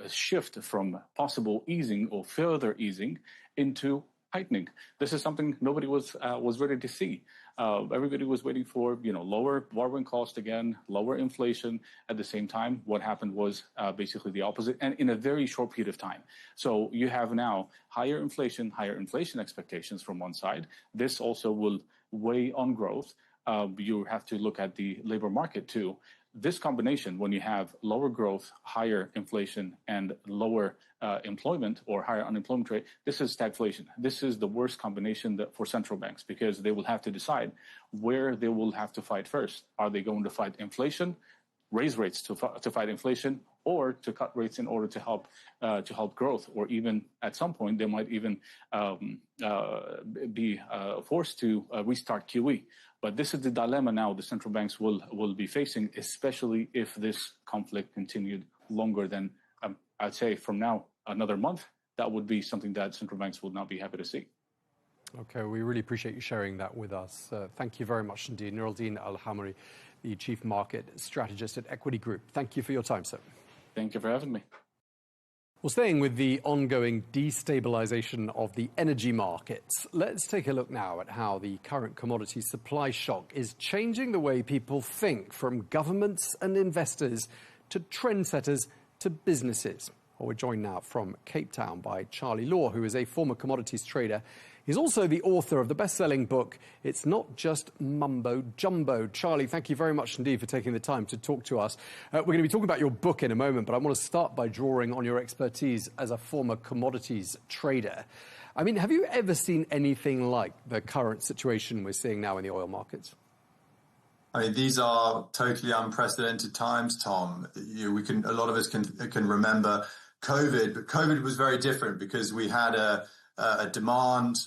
shift from possible easing or further easing into tightening. This is something nobody was ready to see. Everybody was waiting for, lower borrowing cost again, lower inflation. At the same time, what happened was basically the opposite, and in a very short period of time. So you have now higher inflation expectations from one side. This also will weigh on growth. You have to look at the labor market too. This combination, when you have lower growth, higher inflation, and lower employment or higher unemployment rate, this is stagflation. This is the worst combination for central banks, because they will have to decide where they will have to fight first. Are they going to fight inflation, raise rates to fight inflation, or to cut rates in order to help growth? Or even at some point, they might even be forced to restart QE. But this is the dilemma now the central banks will be facing, especially if this conflict continued longer than, I'd say, from now, another month. That would be something that central banks would not be happy to see.
Okay, we really appreciate you sharing that with us. Thank you very much indeed. Nuruddin Al-Hamari, the Chief Market Strategist at Equity Group. Thank you for your time, sir.
Thank you for having me.
Well, staying with the ongoing destabilization of the energy markets, let's take a look now at how the current commodity supply shock is changing the way people think, from governments and investors to trendsetters to businesses. Well, we're joined now from Cape Town by Charlie Law, who is a former commodities trader. He's also the author of the best-selling book, It's Not Just Mumbo Jumbo. Charlie, thank you very much indeed for taking the time to talk to us. We're going to be talking about your book in a moment, but I want to start by drawing on your expertise as a former commodities trader. I mean, have you ever seen anything like the current situation we're seeing now in the oil markets?
I mean, these are totally unprecedented times, Tom. A lot of us can remember COVID, but COVID was very different because we had a demand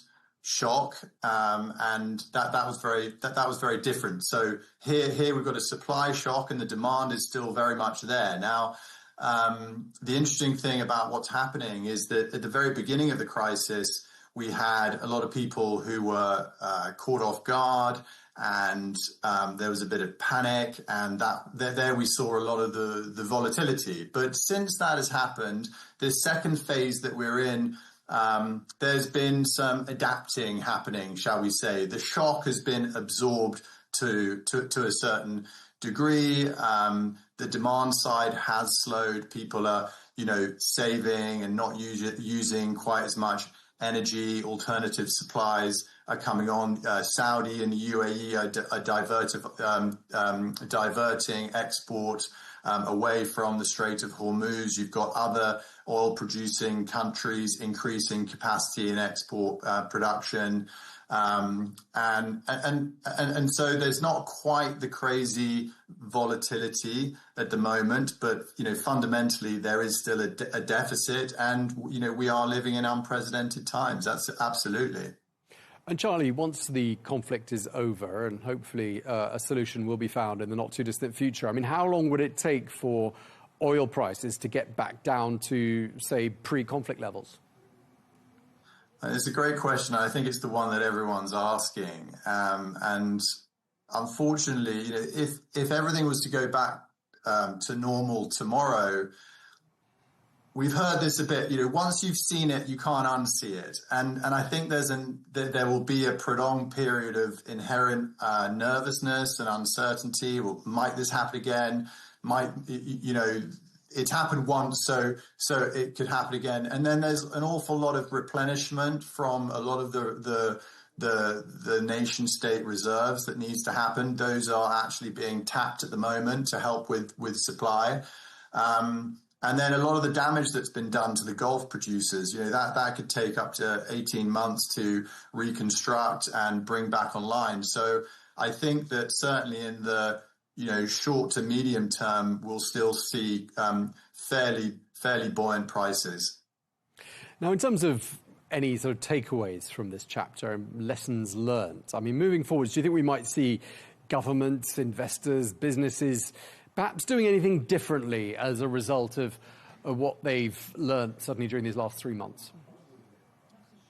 shock, and that was very different. So here we've got a supply shock, and the demand is still very much there. Now, the interesting thing about what's happening is that at the very beginning of the crisis, we had a lot of people who were caught off guard, and there was a bit of panic, and there we saw a lot of the volatility. But since that has happened, this second phase that we're in, there's been some adapting happening, shall we say. The shock has been absorbed to a certain degree. The demand side has slowed. People are, saving and not using quite as much energy. Alternative supplies are coming on. Saudi and the UAE are diverting export away from the Strait of Hormuz. You've got other oil-producing countries increasing capacity in export production, and so there's not quite the crazy volatility at the moment, but fundamentally there is still a deficit, and we are living in unprecedented times. That's absolutely.
And Charlie, once the conflict is over, and hopefully a solution will be found in the not too distant future, I mean, how long would it take for oil prices to get back down to, say, pre-conflict levels?
It's a great question. I think it's the one that everyone's asking. And unfortunately, if everything was to go back to normal tomorrow, we've heard this a bit, once you've seen it, you can't unsee it. And I think there will be a prolonged period of inherent nervousness and uncertainty. Well, might this happen again? It's happened once, so it could happen again. And then there's an awful lot of replenishment from a lot of the nation state reserves that needs to happen. Those are actually being tapped at the moment to help with supply. And then a lot of the damage that's been done to the Gulf producers, that could take up to 18 months to reconstruct and bring back online. So I think that certainly in the short to medium term, we'll still see fairly buoyant prices.
Now, in terms of any sort of takeaways from this chapter and lessons learned, I mean, moving forwards, do you think we might see governments, investors, businesses perhaps doing anything differently as a result of what they've learned suddenly during these last 3 months?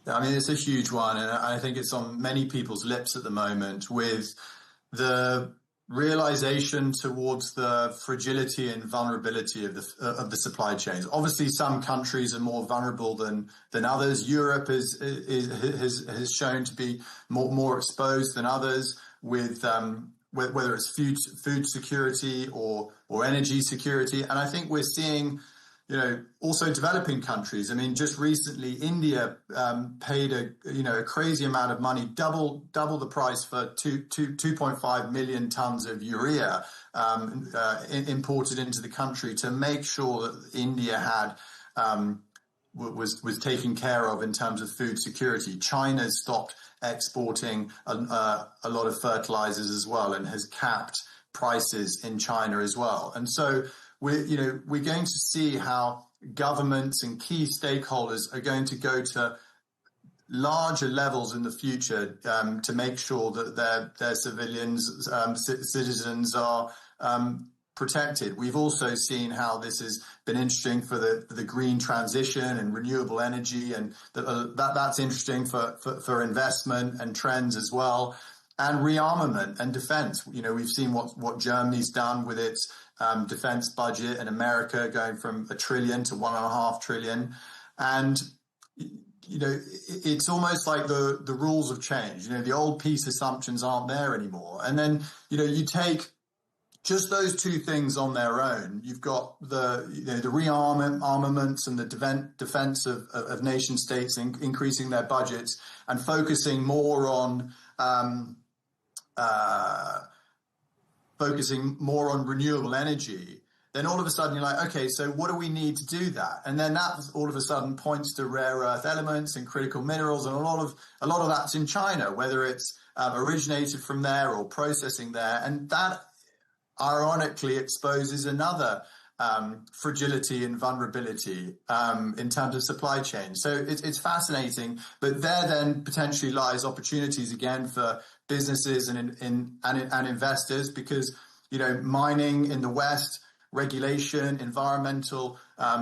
I mean, it's a huge one, and I think it's on many people's lips at the moment, with the realization towards the fragility and vulnerability of the supply chains. Obviously, some countries are more vulnerable than others. Europe has shown to be more exposed than others, with whether it's food security or energy security. And I think we're seeing, also developing countries. I mean, just recently, India paid a crazy amount of money, double the price for 2.5 million tons of urea imported into the country to make sure that India had was taken care of in terms of food security. China's stopped exporting a lot of fertilizers as well, and has capped prices in China as well. And so we're going to see how governments and key stakeholders are going to go to larger levels in the future to make sure that their citizens are protected. We've also seen how this has been interesting for the green transition and renewable energy, and that's interesting for investment and trends as well, and rearmament and defense. We've seen what Germany's done with its defense budget, and America going from $1 trillion to $1.5 trillion. And it's almost like the rules have changed. The old peace assumptions aren't there anymore. And then you take just those two things on their own. You've got the rearmaments and the defense of nation states increasing their budgets and focusing more on renewable energy. Then all of a sudden you're like, okay, so what do we need to do that? And then that all of a sudden points to rare earth elements and critical minerals, and a lot of that's in China, whether it's originated from there or processing there, and that ironically exposes another fragility and vulnerability in terms of supply chain. So it's fascinating, but there then potentially lies opportunities again for businesses and investors, because mining in the West, regulation, environmental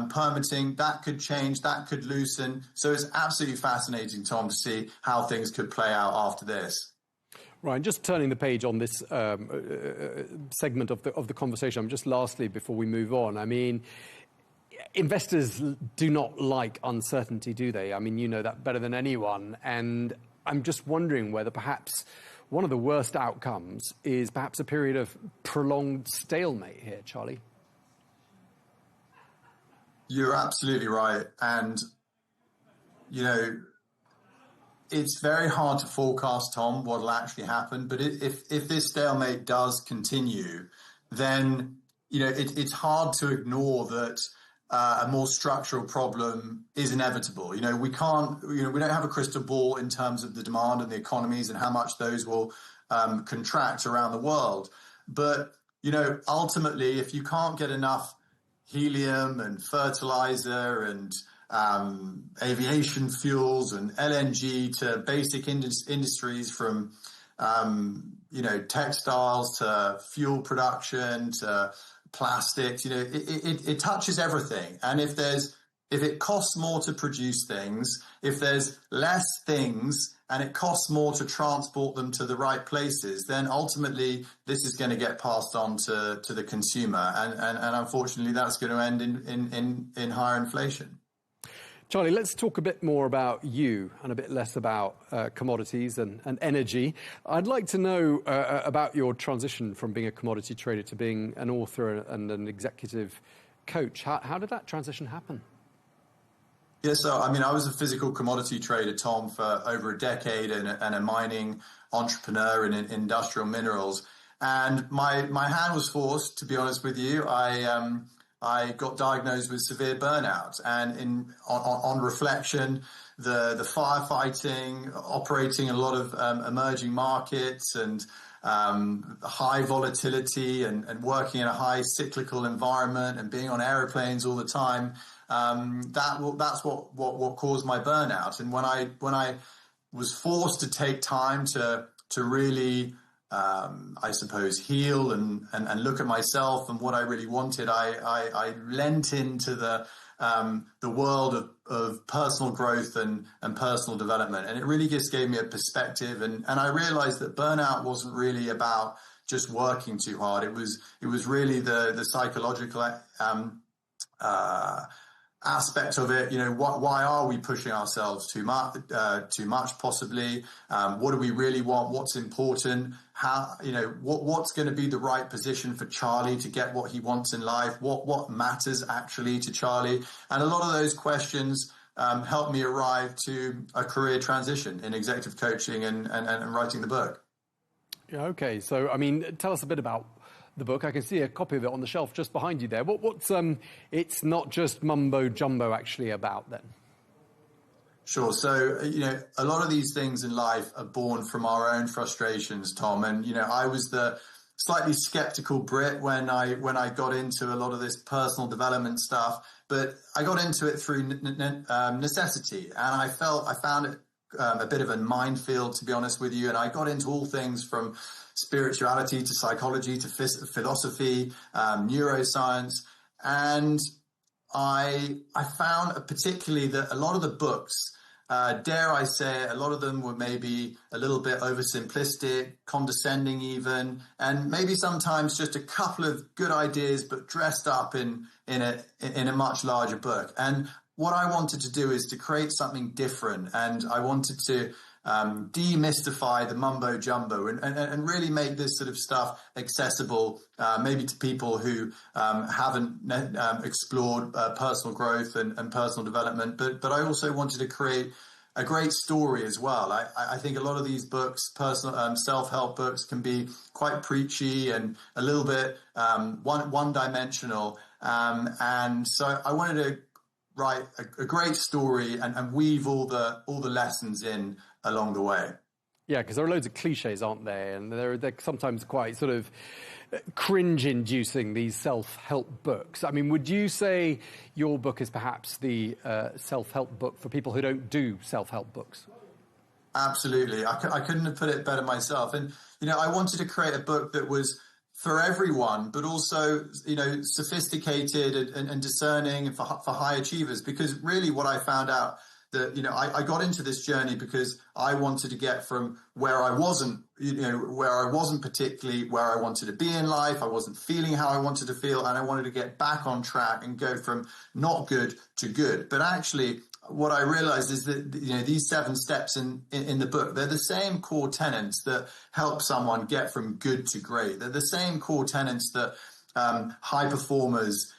permitting, that could change, that could loosen. So it's absolutely fascinating, Tom, to see how things could play out after this.
Right, just turning the page on this segment of the conversation, just lastly, before we move on, I mean, investors do not like uncertainty, do they? I mean, you know that better than anyone. And I'm just wondering whether perhaps one of the worst outcomes is perhaps a period of prolonged stalemate here, Charlie.
You're absolutely right. And, it's very hard to forecast, Tom, what will actually happen. But if this stalemate does continue, then, it's hard to ignore that a more structural problem is inevitable. We don't have a crystal ball in terms of the demand and the economies and how much those will contract around the world. But, ultimately, if you can't get enough helium and fertilizer and aviation fuels and LNG to basic industries, from textiles to fuel production to plastics, it touches everything. And if there's if it costs more to produce things, if there's less things and it costs more to transport them to the right places, then ultimately this is going to get passed on to the consumer. And unfortunately, that's going to end in higher inflation.
Charlie, let's talk a bit more about you and a bit less about commodities and energy. I'd like to know about your transition from being a commodity trader to being an author and an executive coach. How did that transition happen?
Yeah, so I mean, I was a physical commodity trader, Tom, for over a decade and a mining entrepreneur in industrial minerals. And my hand was forced, to be honest with you. I got diagnosed with severe burnout, and on reflection, the firefighting, operating in a lot of emerging markets and high volatility and working in a high cyclical environment and being on airplanes all the time, that's what caused my burnout. And when I was forced to take time to really I suppose heal and look at myself and what I really wanted, I lent into the world of personal growth and personal development, and it really just gave me a perspective, and I realized that burnout wasn't really about just working too hard. It was really the psychological aspect of it. You know, why are we pushing ourselves too much possibly? What do we really want? What's important? How, you know, what's going to be the right position for Charlie to get what he wants in life? What matters actually to Charlie? And a lot of those questions helped me arrive to a career transition in executive coaching and writing the book.
Yeah, okay. So, I mean, tell us a bit about the book. I can see a copy of it on the shelf just behind you there. What's it's not just mumbo jumbo actually about then?
Sure. So, you know, a lot of these things in life are born from our own frustrations, Tom. And, you know, I was the slightly skeptical Brit when I got into a lot of this personal development stuff, but I got into it through necessity. And I found it a bit of a minefield, to be honest with you. And I got into all things from spirituality to psychology to philosophy, neuroscience. And I found particularly that a lot of the books, dare I say, a lot of them were maybe a little bit oversimplistic, condescending even, and maybe sometimes just a couple of good ideas, but dressed up in a much larger book. And what I wanted to do is to create something different, and I wanted to demystify the mumbo jumbo and really make this sort of stuff accessible, maybe to people who haven't explored personal growth and personal development. But I also wanted to create a great story as well. I think a lot of these books, personal self-help books, can be quite preachy and a little bit one-dimensional. And so I wanted to write a great story and weave all the lessons in along the way.
Yeah, because there are loads of cliches, aren't there? And they're sometimes quite sort of cringe-inducing, these self-help books. I mean, would you say your book is perhaps the self-help book for people who don't do self-help books?
Absolutely. I couldn't have put it better myself. And, you know, I wanted to create a book that was for everyone, but also, you know, sophisticated and discerning for high achievers. Because really what I found out that, you know, I got into this journey because I wanted to get from where I wasn't particularly where I wanted to be in life. I wasn't feeling how I wanted to feel, and I wanted to get back on track and go from not good to good. But actually, what I realized is that, you know, these 7 steps in the book, they're the same core tenets that help someone get from good to great. They're the same core tenets that high performers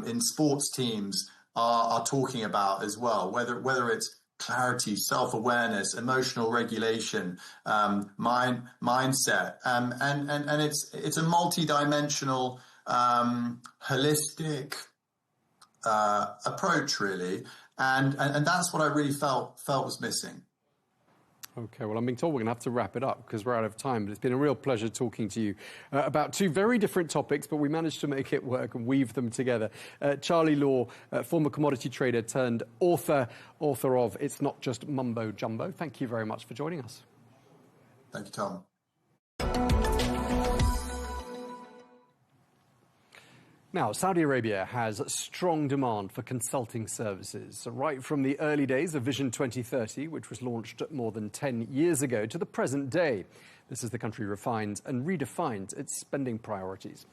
in sports teams are talking about as well, whether it's clarity, self-awareness, emotional regulation, mindset, and it's a multi-dimensional, holistic approach, really, and that's what I really felt was missing.
Okay, well, I'm being told we're going to have to wrap it up because we're out of time, but it's been a real pleasure talking to you about 2 very different topics, but we managed to make it work and weave them together. Charlie Law, former commodity trader turned author of It's Not Just Mumbo Jumbo. Thank you very much for joining us.
Thank you, Tom.
Now, Saudi Arabia has strong demand for consulting services, right from the early days of Vision 2030, which was launched more than 10 years ago, to the present day. This as the country refines and redefines its spending priorities.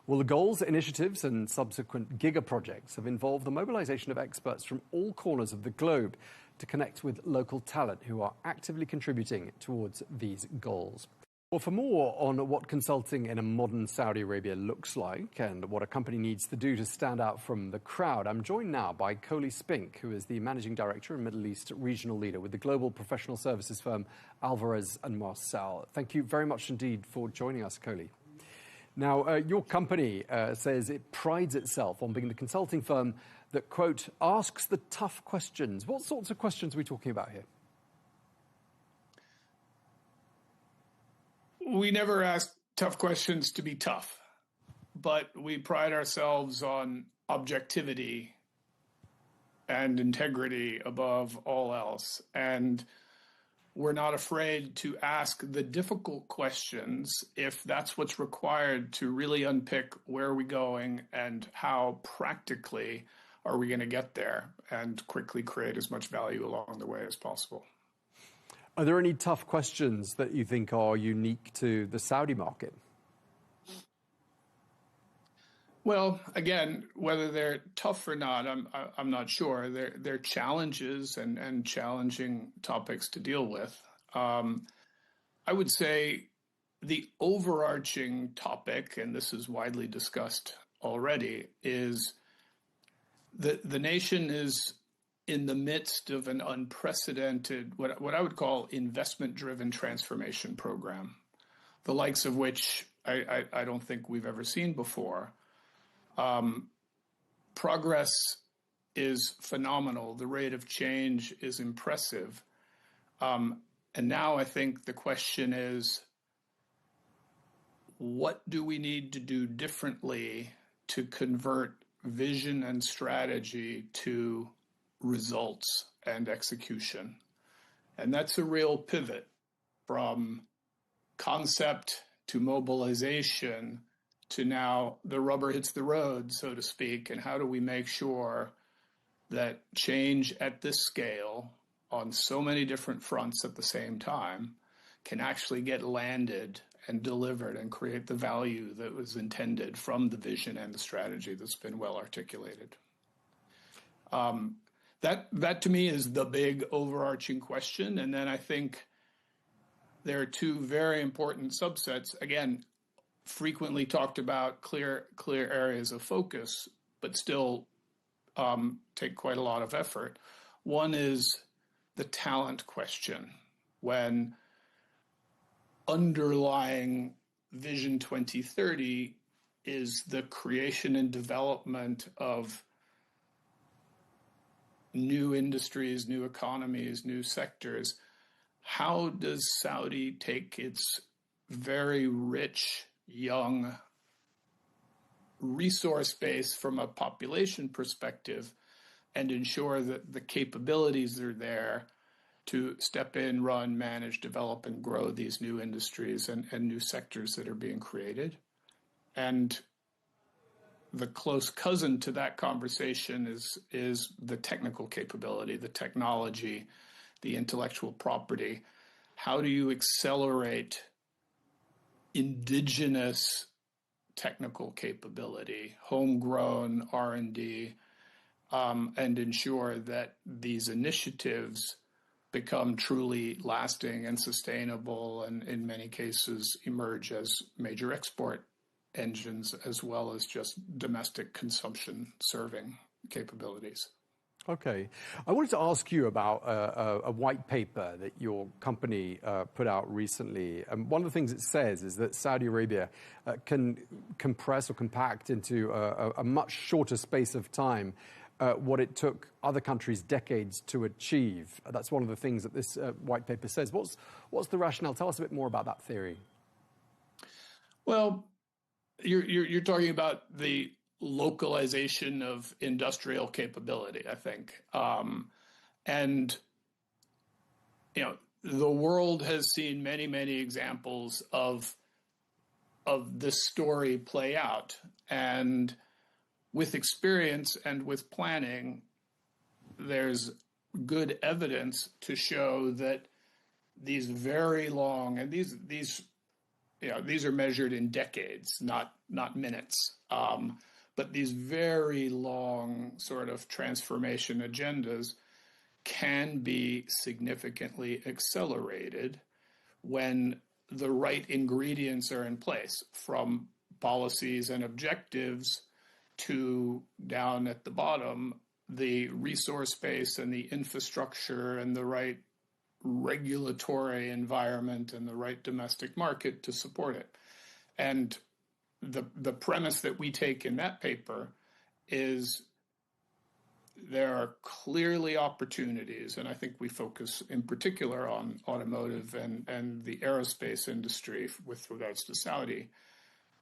Well, the goals, initiatives and subsequent giga projects have involved the mobilization of experts from all corners of the globe to connect with local talent who are actively contributing towards these goals. Well, for more on what consulting in a modern Saudi Arabia looks like and what a company needs to do to stand out from the crowd, I'm joined now by Coley Spink, who is the Managing Director and Middle East Regional Leader with the global professional services firm Alvarez & Marsal. Thank you very much indeed for joining us, Coley. Now, your company says it prides itself on being the consulting firm that, quote, asks the tough questions. What sorts of questions are we talking about here?
We never ask tough questions to be tough, but we pride ourselves on objectivity and integrity above all else. And we're not afraid to ask the difficult questions if that's what's required to really unpick where are we going and how practically are we going to get there and quickly create as much value along the way as possible.
Are there any tough questions that you think are unique to the Saudi market?
Well, again, whether they're tough or not, I'm not sure. They're challenges and challenging topics to deal with. I would say the overarching topic, and this is widely discussed already, is that the nation is in the midst of an unprecedented, what I would call investment-driven transformation program, the likes of which I don't think we've ever seen before. Progress is phenomenal. The rate of change is impressive. And now I think the question is, what do we need to do differently to convert vision and strategy to results and execution? And that's a real pivot from concept to mobilization to now the rubber hits the road, so to speak, and how do we make sure that change at this scale on so many different fronts at the same time can actually get landed and delivered and create the value that was intended from the vision and the strategy that's been well articulated. That to me is the big overarching question. And then I think there are two very important subsets, again, frequently talked about, clear areas of focus, but still take quite a lot of effort. One is the talent question, when underlying Vision 2030 is the creation and development of new industries, new economies, new sectors. How does Saudi take its very rich, young resource base from a population perspective and ensure that the capabilities are there to step in, run, manage, develop, and grow these new industries and new sectors that are being created? And the close cousin to that conversation is the technical capability, the technology, the intellectual property. How do you accelerate indigenous technical capability, homegrown R&D, and ensure that these initiatives become truly lasting and sustainable, and in many cases emerge as major export engines as well as just domestic consumption serving capabilities.
Okay. I wanted to ask you about a white paper that your company put out recently. One of the things it says is that Saudi Arabia can compress or compact into a much shorter space of time what it took other countries decades to achieve. That's one of the things that this white paper says. What's the rationale? Tell us a bit more about that theory.
Well, you're talking about the localization of industrial capability, I think. And, you know, the world has seen many, many examples of this story play out. And with experience and with planning, there's good evidence to show that these very long, and these are measured in decades, not minutes, but these very long sort of transformation agendas can be significantly accelerated when the right ingredients are in place, from policies and objectives to, down at the bottom, the resource base and the infrastructure and the right regulatory environment and the right domestic market to support it. And the premise that we take in that paper is there are clearly opportunities, and I think we focus in particular on automotive and the aerospace industry with regards to Saudi.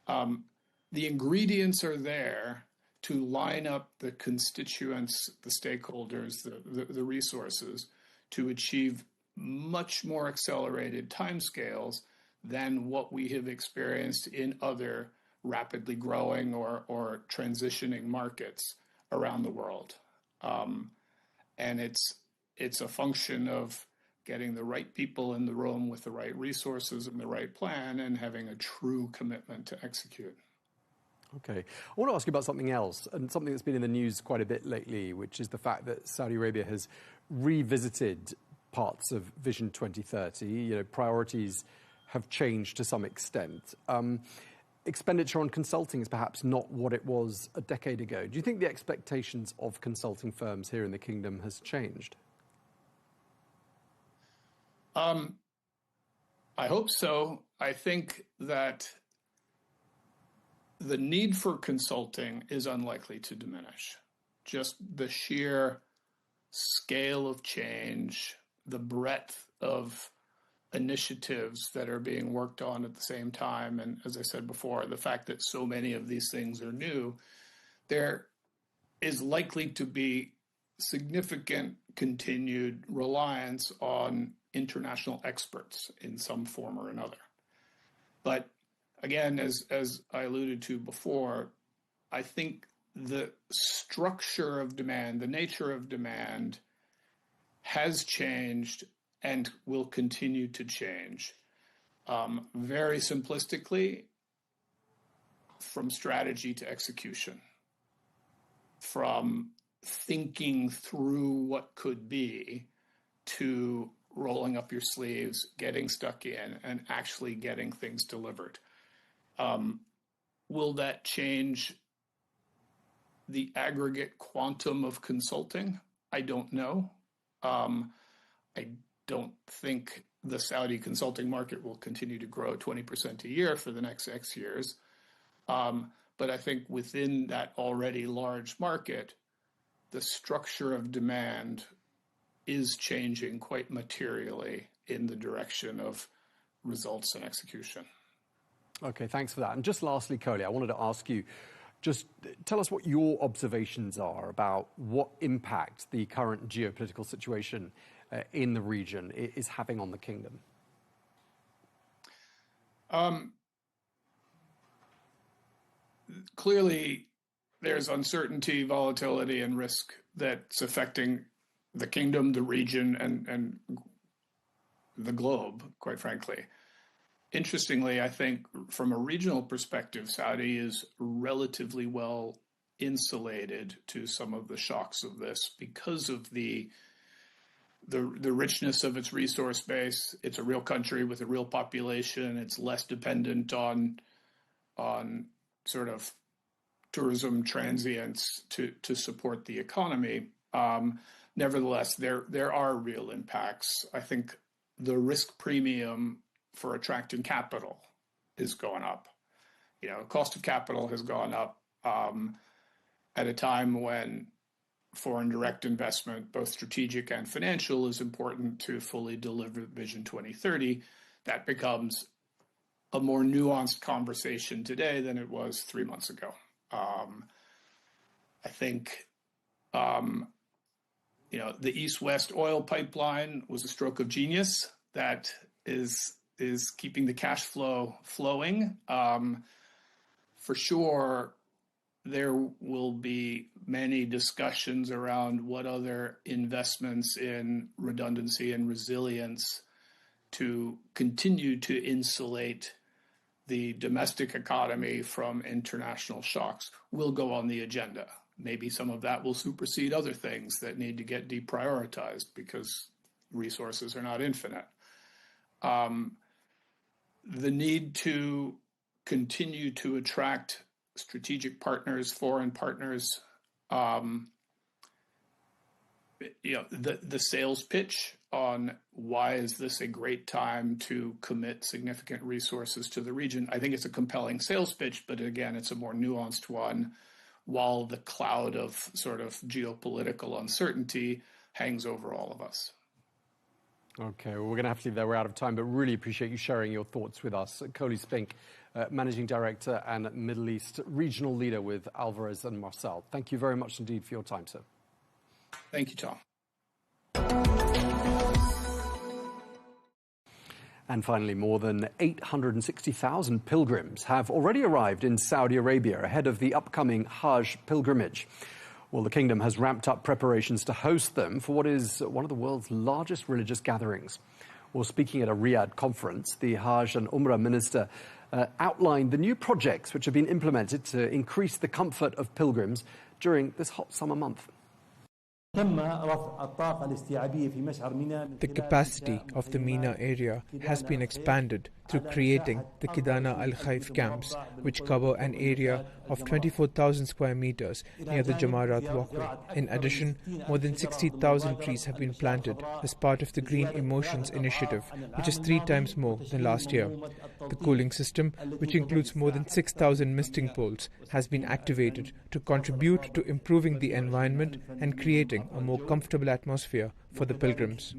The ingredients are there to line up the constituents, the stakeholders, the resources to achieve much more accelerated timescales than what we have experienced in other rapidly growing or transitioning markets around the world. And it's a function of getting the right people in the room with the right resources and the right plan and having a true commitment to execute.
Okay. I want to ask you about something else, and something that's been in the news quite a bit lately, which is the fact that Saudi Arabia has revisited parts of Vision 2030. Priorities have changed to some extent. Expenditure on consulting is perhaps not what it was a decade ago. Do you think the expectations of consulting firms here in the kingdom has changed?
I hope so. I think that the need for consulting is unlikely to diminish. Just the sheer scale of change, the breadth of initiatives that are being worked on at the same time, and as I said before, the fact that so many of these things are new, there is likely to be significant continued reliance on international experts in some form or another. But again, as I alluded to before, I think the structure of demand, the nature of demand has changed and will continue to change. Very simplistically, from strategy to execution, from thinking through what could be to rolling up your sleeves, getting stuck in, and actually getting things delivered. Will that change the aggregate quantum of consulting? I don't know. I don't think the Saudi consulting market will continue to grow 20% a year for the next X years. But I think within that already large market, the structure of demand is changing quite materially in the direction of results and execution.
Okay, thanks for that. And just lastly, Coley, I wanted to ask you, just tell us what your observations are about what impact the current geopolitical situation in the region is having on the kingdom.
Clearly, there's uncertainty, volatility, and risk that's affecting the kingdom, the region, and the globe, quite frankly. Interestingly, I think from a regional perspective, Saudi is relatively well insulated to some of the shocks of this because of the richness of its resource base. It's a real country with a real population. It's less dependent on sort of tourism transients to support the economy. Nevertheless, there are real impacts. I think the risk premium for attracting capital is going up. Cost of capital has gone up at a time when foreign direct investment, both strategic and financial, is important to fully deliver Vision 2030. That becomes a more nuanced conversation today than it was 3 months ago. I think, the East-West oil pipeline was a stroke of genius that is keeping the cash flow flowing. For sure, there will be many discussions around what other investments in redundancy and resilience to continue to insulate the domestic economy from international shocks will go on the agenda. Maybe some of that will supersede other things that need to get deprioritized because resources are not infinite. The need to continue to attract strategic partners, foreign partners, the sales pitch on why is this a great time to commit significant resources to the region. I think it's a compelling sales pitch, but again, it's a more nuanced one, while the cloud of sort of geopolitical uncertainty hangs over all of us.
Okay, well, we're going to have to leave there. We're out of time, but really appreciate you sharing your thoughts with us. Coley Spink, Managing Director and Middle East Regional Leader with Alvarez and Marsal. Thank you very much indeed for your time, sir.
Thank you, Tom.
And finally, more than 860,000 pilgrims have already arrived in Saudi Arabia ahead of the upcoming Hajj pilgrimage. Well, the kingdom has ramped up preparations to host them for what is one of the world's largest religious gatherings. Well, speaking at a Riyadh conference, the Hajj and Umrah minister outlined the new projects which have been implemented to increase the comfort of pilgrims during this hot summer month.
The capacity of the Mina area has been expanded through creating the Kidana Al Khaif camps, which cover an area of 24,000 square meters near the Jamarat walkway. In addition, more than 60,000 trees have been planted as part of the Green Emotions initiative, which is 3 times more than last year. The cooling system, which includes more than 6,000 misting poles, has been activated to contribute to improving the environment and creating a more comfortable atmosphere for the pilgrims.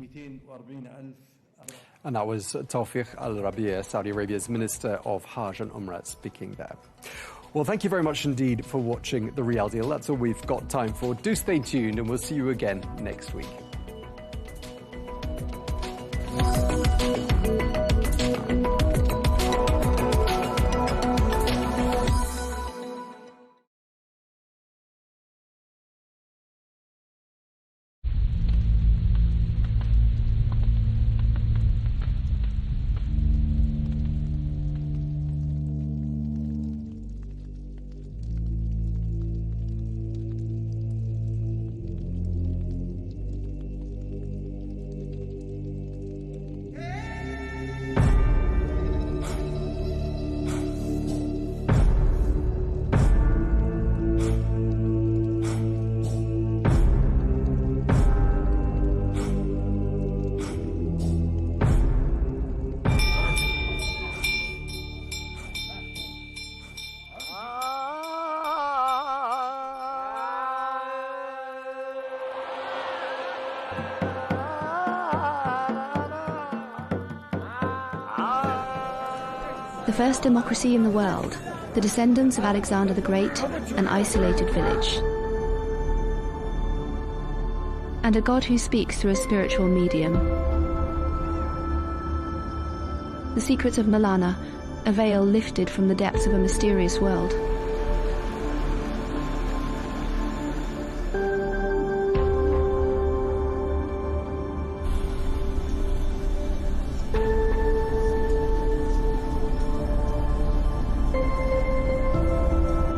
And that was Tawfiq Al-Rabi'a, Saudi Arabia's Minister of Hajj and Umrah, speaking there. Well, thank you very much indeed for watching The Real Deal. That's all we've got time for. Do stay tuned and we'll see you again next week.
The first democracy in the world, the descendants of Alexander the Great, an isolated village. And a God who speaks through a spiritual medium. The secrets of Malana, a veil lifted from the depths of a mysterious world.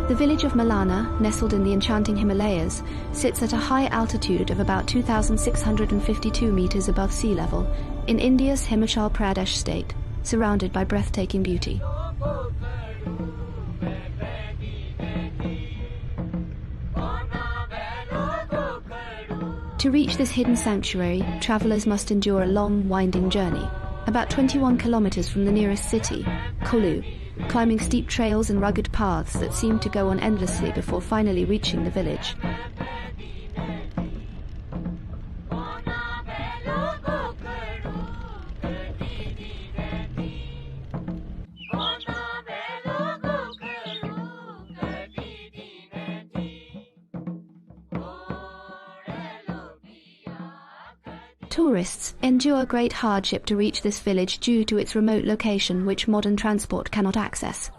The village of Malana, nestled in the enchanting Himalayas, sits at a high altitude of about 2,652 meters above sea level in India's Himachal Pradesh state, surrounded by breathtaking beauty. To reach this hidden sanctuary, travelers must endure a long, winding journey, about 21 kilometers from the nearest city, Kullu, climbing steep trails and rugged paths that seem to go on endlessly before finally reaching the village. Tourists endure great hardship to reach this village due to its remote location, which modern transport cannot access.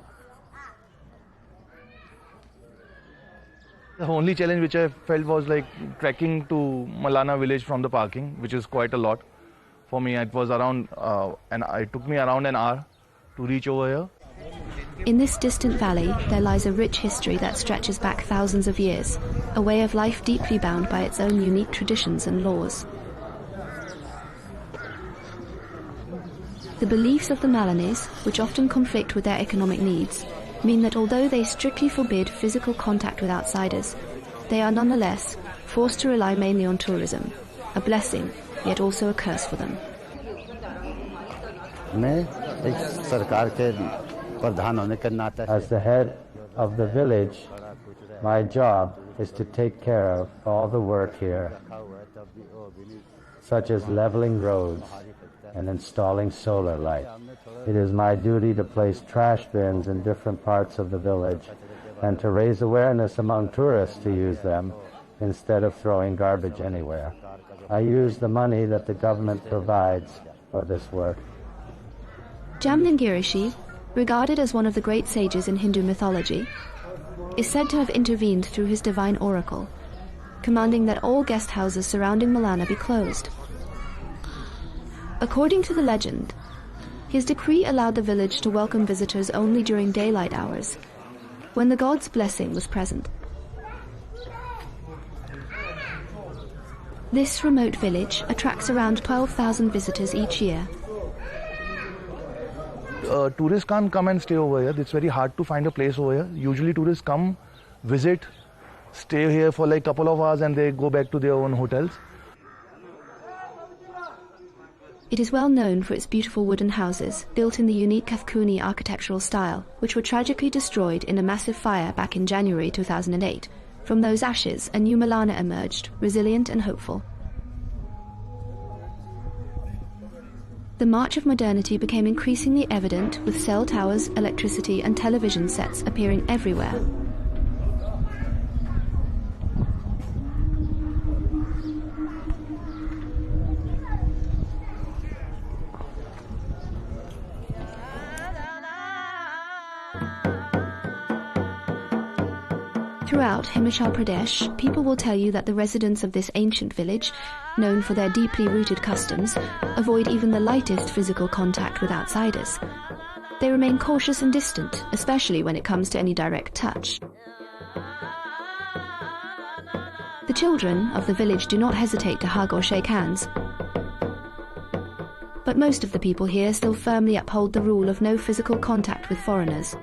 The only challenge which I felt was like trekking to Malana village from the parking, which is quite a lot. For me, it was around, it took me around an hour to reach over here.
In this distant valley, there lies a rich history that stretches back thousands of years, a way of life deeply bound by its own unique traditions and laws. The beliefs of the Malanese, which often conflict with their economic needs, mean that although they strictly forbid physical contact with outsiders, they are nonetheless forced to rely mainly on tourism, a blessing, yet also a curse for them.
As the head of the village, my job is to take care of all the work here, such as leveling roads and installing solar light. It is my duty to place trash bins in different parts of the village and to raise awareness among tourists to use them instead of throwing garbage anywhere. I use the money that the government provides for this work.
Jamlingirishi, regarded as one of the great sages in Hindu mythology, is said to have intervened through his divine oracle, commanding that all guest houses surrounding Malana be closed. According to the legend, his decree allowed the village to welcome visitors only during daylight hours, when the god's blessing was present. This remote village attracts around 12,000 visitors each year.
Tourists can't come and stay over here. It's very hard to find a place over here. Usually tourists come, visit, stay here for like a couple of hours and they go back to their own hotels.
It is well known for its beautiful wooden houses, built in the unique Kathkuni architectural style, which were tragically destroyed in a massive fire back in January 2008. From those ashes, a new Malana emerged, resilient and hopeful. The march of modernity became increasingly evident, with cell towers, electricity and television sets appearing everywhere. Throughout Himachal Pradesh, people will tell you that the residents of this ancient village, known for their deeply rooted customs, avoid even the lightest physical contact with outsiders. They remain cautious and distant, especially when it comes to any direct touch. The children of the village do not hesitate to hug or shake hands. But most of the people here still firmly uphold the rule of no physical contact with foreigners.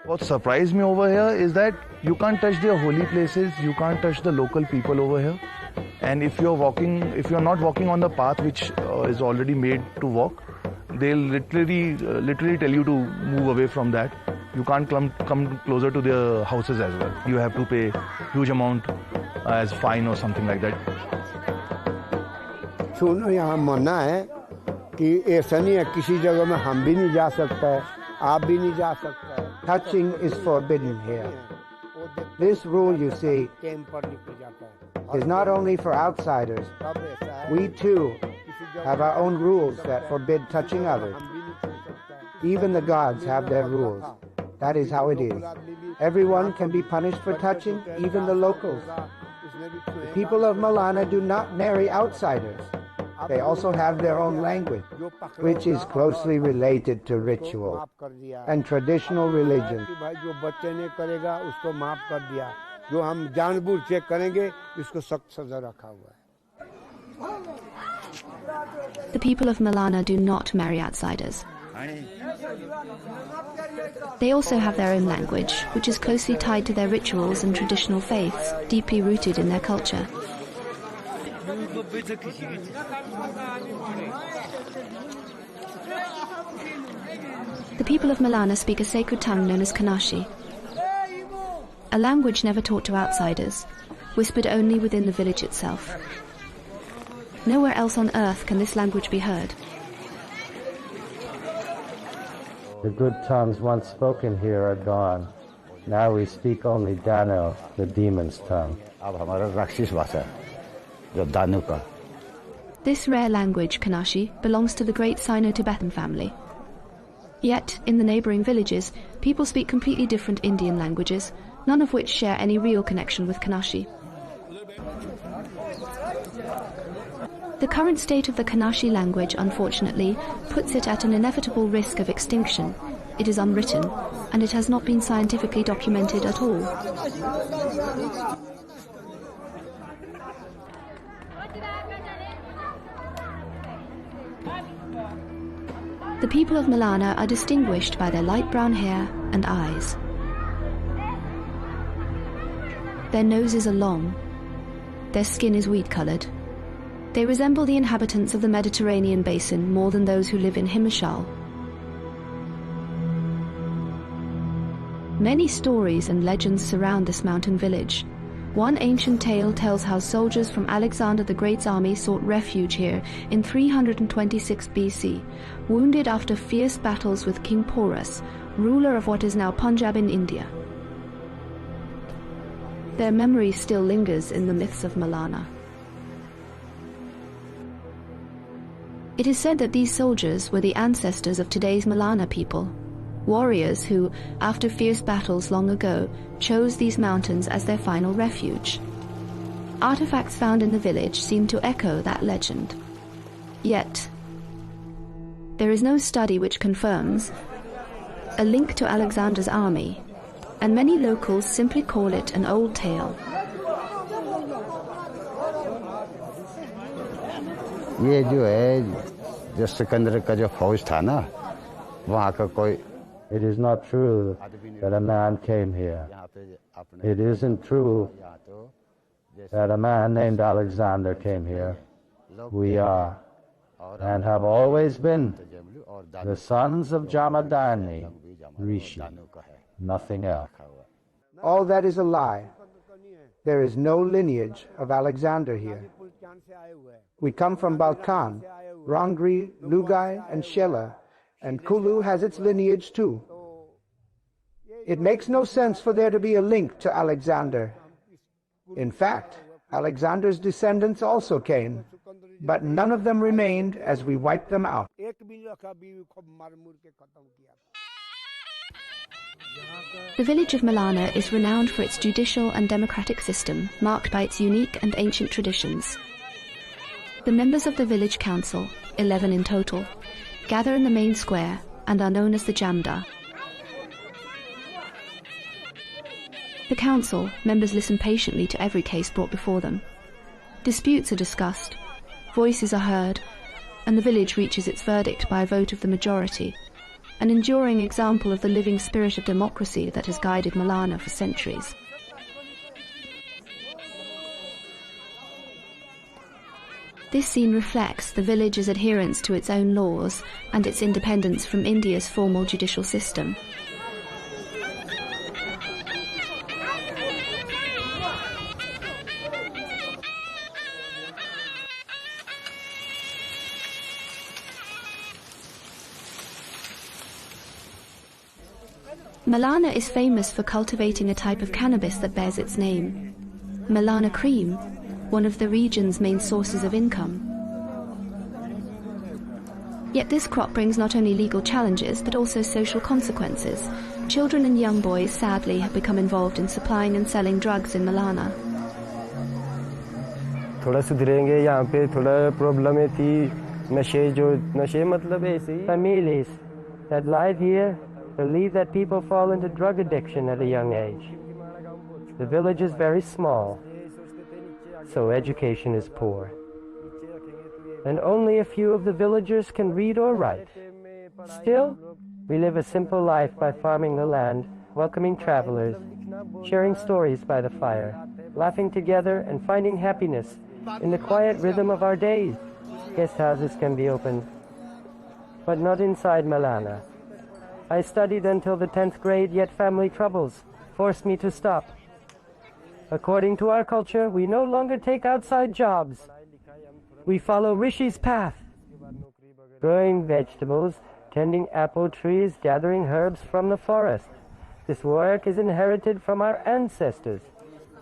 What surprised me over here is that you can't touch their holy places, you can't touch the local people over here. And if you're not walking on the path which is already made to walk, they'll literally tell you to move away from that. You can't come closer to their houses as well. You have to pay huge amount as fine or something like that.
सुनो यहाँ मना है कि ऐसा नहीं है किसी जगह में हम भी नहीं जा सकता है आप भी नहीं जा सकता है.
Touching is forbidden here. This rule, you see, is not only for outsiders. We too have our own rules that forbid touching others. Even the gods have their rules. That is how it is. Everyone can be punished for touching, even the locals. The people of Malana do not marry outsiders. They also have their own language, which is closely related to ritual and traditional religion.
The people of Malana do not marry outsiders. They also have their own language, which is closely tied to their rituals and traditional faiths, deeply rooted in their culture. The people of Malana speak a sacred tongue known as Kanashi, a language never taught to outsiders, whispered only within the village itself. Nowhere else on earth can this language be heard.
The good tongues once spoken here are gone. Now we speak only Dano, the demon's tongue.
This rare language, Kanashi, belongs to the great Sino-Tibetan family. Yet, in the neighbouring villages, people speak completely different Indian languages, none of which share any real connection with Kanashi. The current state of the Kanashi language, unfortunately, puts it at an inevitable risk of extinction. It is unwritten, and it has not been scientifically documented at all. The people of Malana are distinguished by their light brown hair and eyes. Their noses are long. Their skin is wheat-coloured. They resemble the inhabitants of the Mediterranean basin more than those who live in Himachal. Many stories and legends surround this mountain village. One ancient tale tells how soldiers from Alexander the Great's army sought refuge here in 326 BC, wounded after fierce battles with King Porus, ruler of what is now Punjab in India. Their memory still lingers in the myths of Malana. It is said that these soldiers were the ancestors of today's Malana people, warriors who, after fierce battles long ago, chose these mountains as their final refuge. Artifacts found in the village seem to echo that legend. Yet, there is no study which confirms a link to Alexander's army, and many locals simply call it an old tale.
ये जो है जो सिकंदर का जो फौज था ना वहाँ का कोई It is not true that a man came here. It isn't true that a man named Alexander came here. We are, and have always been, the sons of Jamadagni, Rishi, nothing else.
All that is a lie. There is no lineage of Alexander here. We come from Balkan, Rangri, Lugai, and Shela, and Kulu has its lineage too. It makes no sense for there to be a link to Alexander. In fact, Alexander's descendants also came, but none of them remained as we wiped them out.
The village of Malana is renowned for its judicial and democratic system, marked by its unique and ancient traditions. The members of the village council, 11 in total, gather in the main square and are known as the Jamda. The council members listen patiently to every case brought before them. Disputes are discussed, voices are heard, and the village reaches its verdict by a vote of the majority, an enduring example of the living spirit of democracy that has guided Malana for centuries. This scene reflects the village's adherence to its own laws and its independence from India's formal judicial system. Malana is famous for cultivating a type of cannabis that bears its name, Malana cream, one of the region's main sources of income. Yet this crop brings not only legal challenges but also social consequences. Children and young boys, sadly, have become involved in supplying and selling drugs in Malana.
थोड़ा सुधरेंगे यहाँ पे थोड़ा problem थी नशे मतलब ऐसे ही
Families that live here believe that people fall into drug addiction at a young age. The village is very small, so education is poor. And only a few of the villagers can read or write. Still, we live a simple life by farming the land, welcoming travelers, sharing stories by the fire, laughing together and finding happiness in the quiet rhythm of our days. Guest houses can be opened, but not inside Malana. I studied until the 10th grade, yet family troubles forced me to stop. According to our culture, we no longer take outside jobs. We follow Rishi's path, growing vegetables, tending apple trees, gathering herbs from the forest. This work is inherited from our ancestors.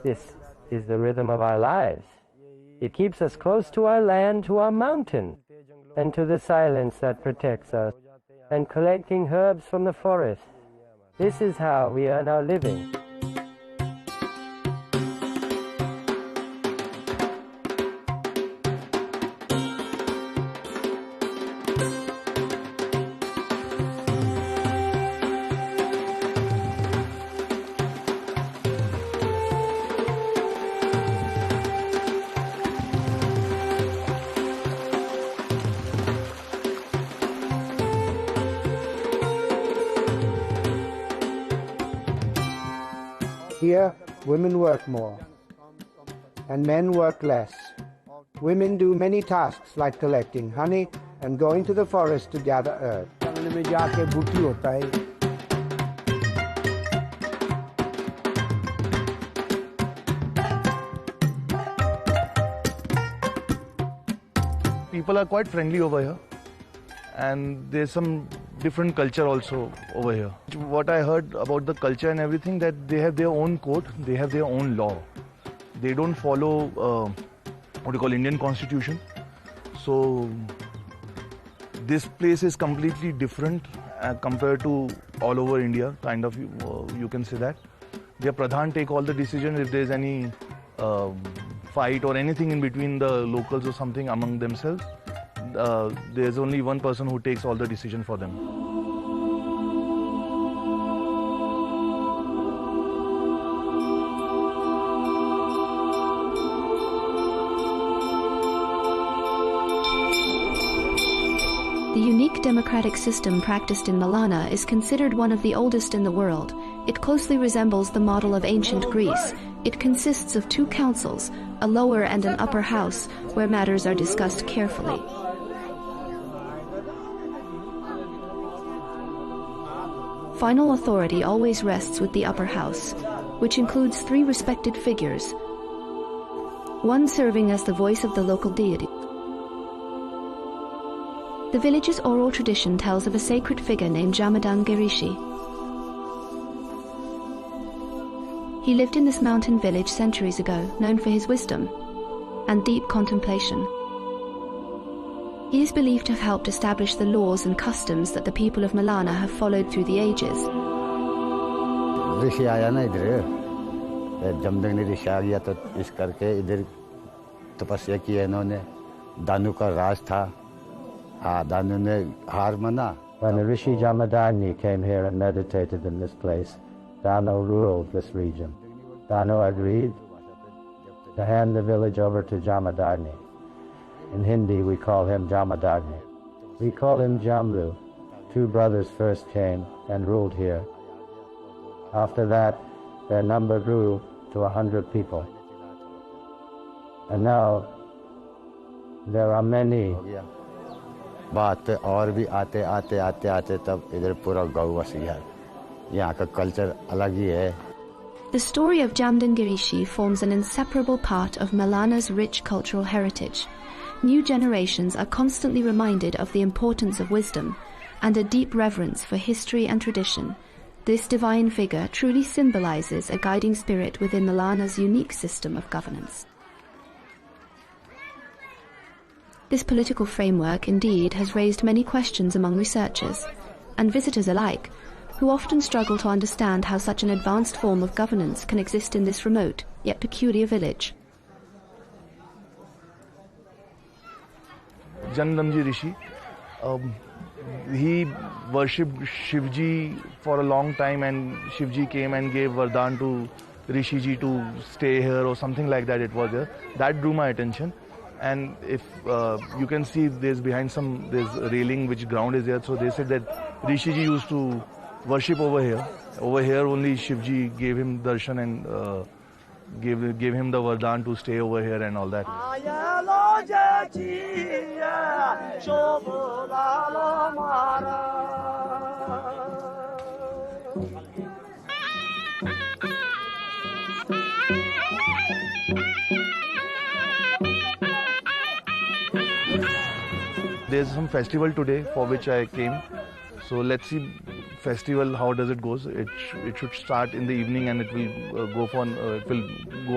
This is the rhythm of our lives.
It keeps us close to our land, to our mountain, and to the silence that protects us, and collecting herbs from the forest. This is how we earn our living.
Here, women work more, and men work less. Women do many tasks like collecting honey and going to the forest to gather herb.
People are quite friendly over here, and there's some different culture also over here. What I heard about the culture and everything, that they have their own code, they have their own law. They don't follow what you call Indian constitution. So this place is completely different compared to all over India, kind of, you can say that. Their Pradhan take all the decisions if there's any fight or anything in between the locals or something among themselves. There's only one person who takes all the decision for them.
The unique democratic system practiced in Malana is considered one of the oldest in the world. It closely resembles the model of ancient Greece. It consists of two councils, a lower and an upper house, where matters are discussed carefully. Final authority always rests with the upper house, which includes 3 respected figures, one serving as the voice of the local deity. The village's oral tradition tells of a sacred figure named Jamadan Girishi. He lived in this mountain village centuries ago, known for his wisdom and deep contemplation. He is believed to have helped establish the laws and customs that the people of Malana have followed through the ages.
ऋषि आया ना इधर, जमदग्नि ऋषि आ गया तो इस करके इधर तपस्या की है इन्होंने. दानु का राज था. हाँ, दानु ने हार माना. When Rishi Jamadagni came here and meditated in this place, Danu ruled this region. Danu agreed to hand the village over to Jamadagni. In Hindi, we call him Jamadagni. We call him Jamru. 2 brothers first came and ruled here. After that, their number grew to 100 people. And now, there are many. बात और भी आते तब इधर पूरा गाँव बस गया. यहाँ का कल्चर अलग ही है.
The story of Jamdan Girishi forms an inseparable part of Malana's rich cultural heritage. New generations are constantly reminded of the importance of wisdom and a deep reverence for history and tradition. This divine figure truly symbolizes a guiding spirit within Malana's unique system of governance. This political framework indeed has raised many questions among researchers and visitors alike, who often struggle to understand how such an advanced form of governance can exist in this remote yet peculiar village.
Jandamji Rishi, he worshipped Shivji for a long time, and Shivji came and gave Vardhan to Rishiji to stay here or something like that. It was there. That drew my attention. And if you can see, there's behind there's a railing which ground is there. So they said that Rishiji used to worship over here. Over here only Shivji gave him darshan and gave him the Vardhan to stay over here and all that. There's some festival today for which I came. So let's see festival, how does it goes. It should start in the evening and it will go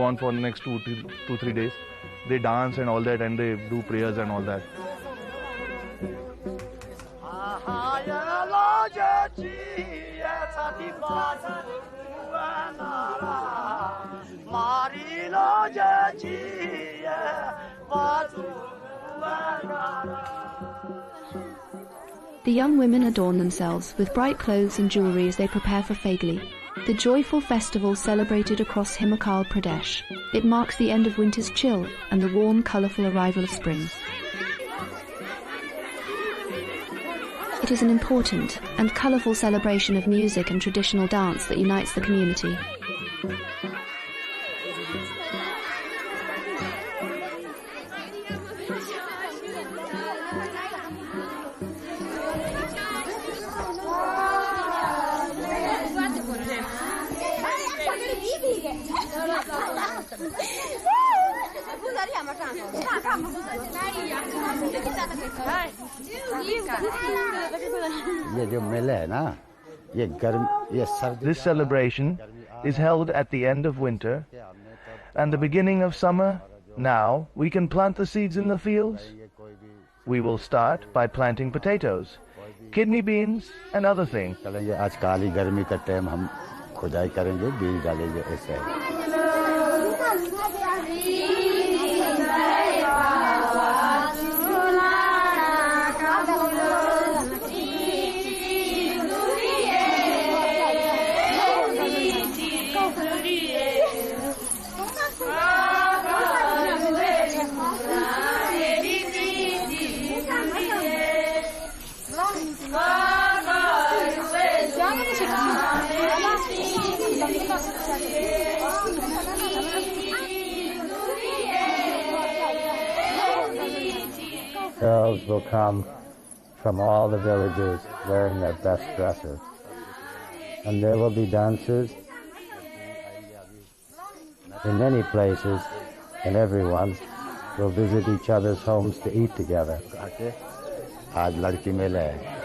on for the next 2-3 days. they dance and all that, and they do prayers and all that.
The young women adorn themselves with bright clothes and jewellery as they prepare for Fagli, the joyful festival celebrated across Himachal Pradesh. It marks the end of winter's chill and the warm, colourful arrival of spring. It is an important and colourful celebration of music and traditional dance that unites the community.
This celebration is held at the end of winter and the beginning of summer. Now we can plant the seeds in the fields. We will start by planting potatoes, kidney beans and other things.
Girls will come from all the villages wearing their best dresses. And there will be dances in many places, and everyone will visit each other's homes to eat together. Hajj ladki mela hai.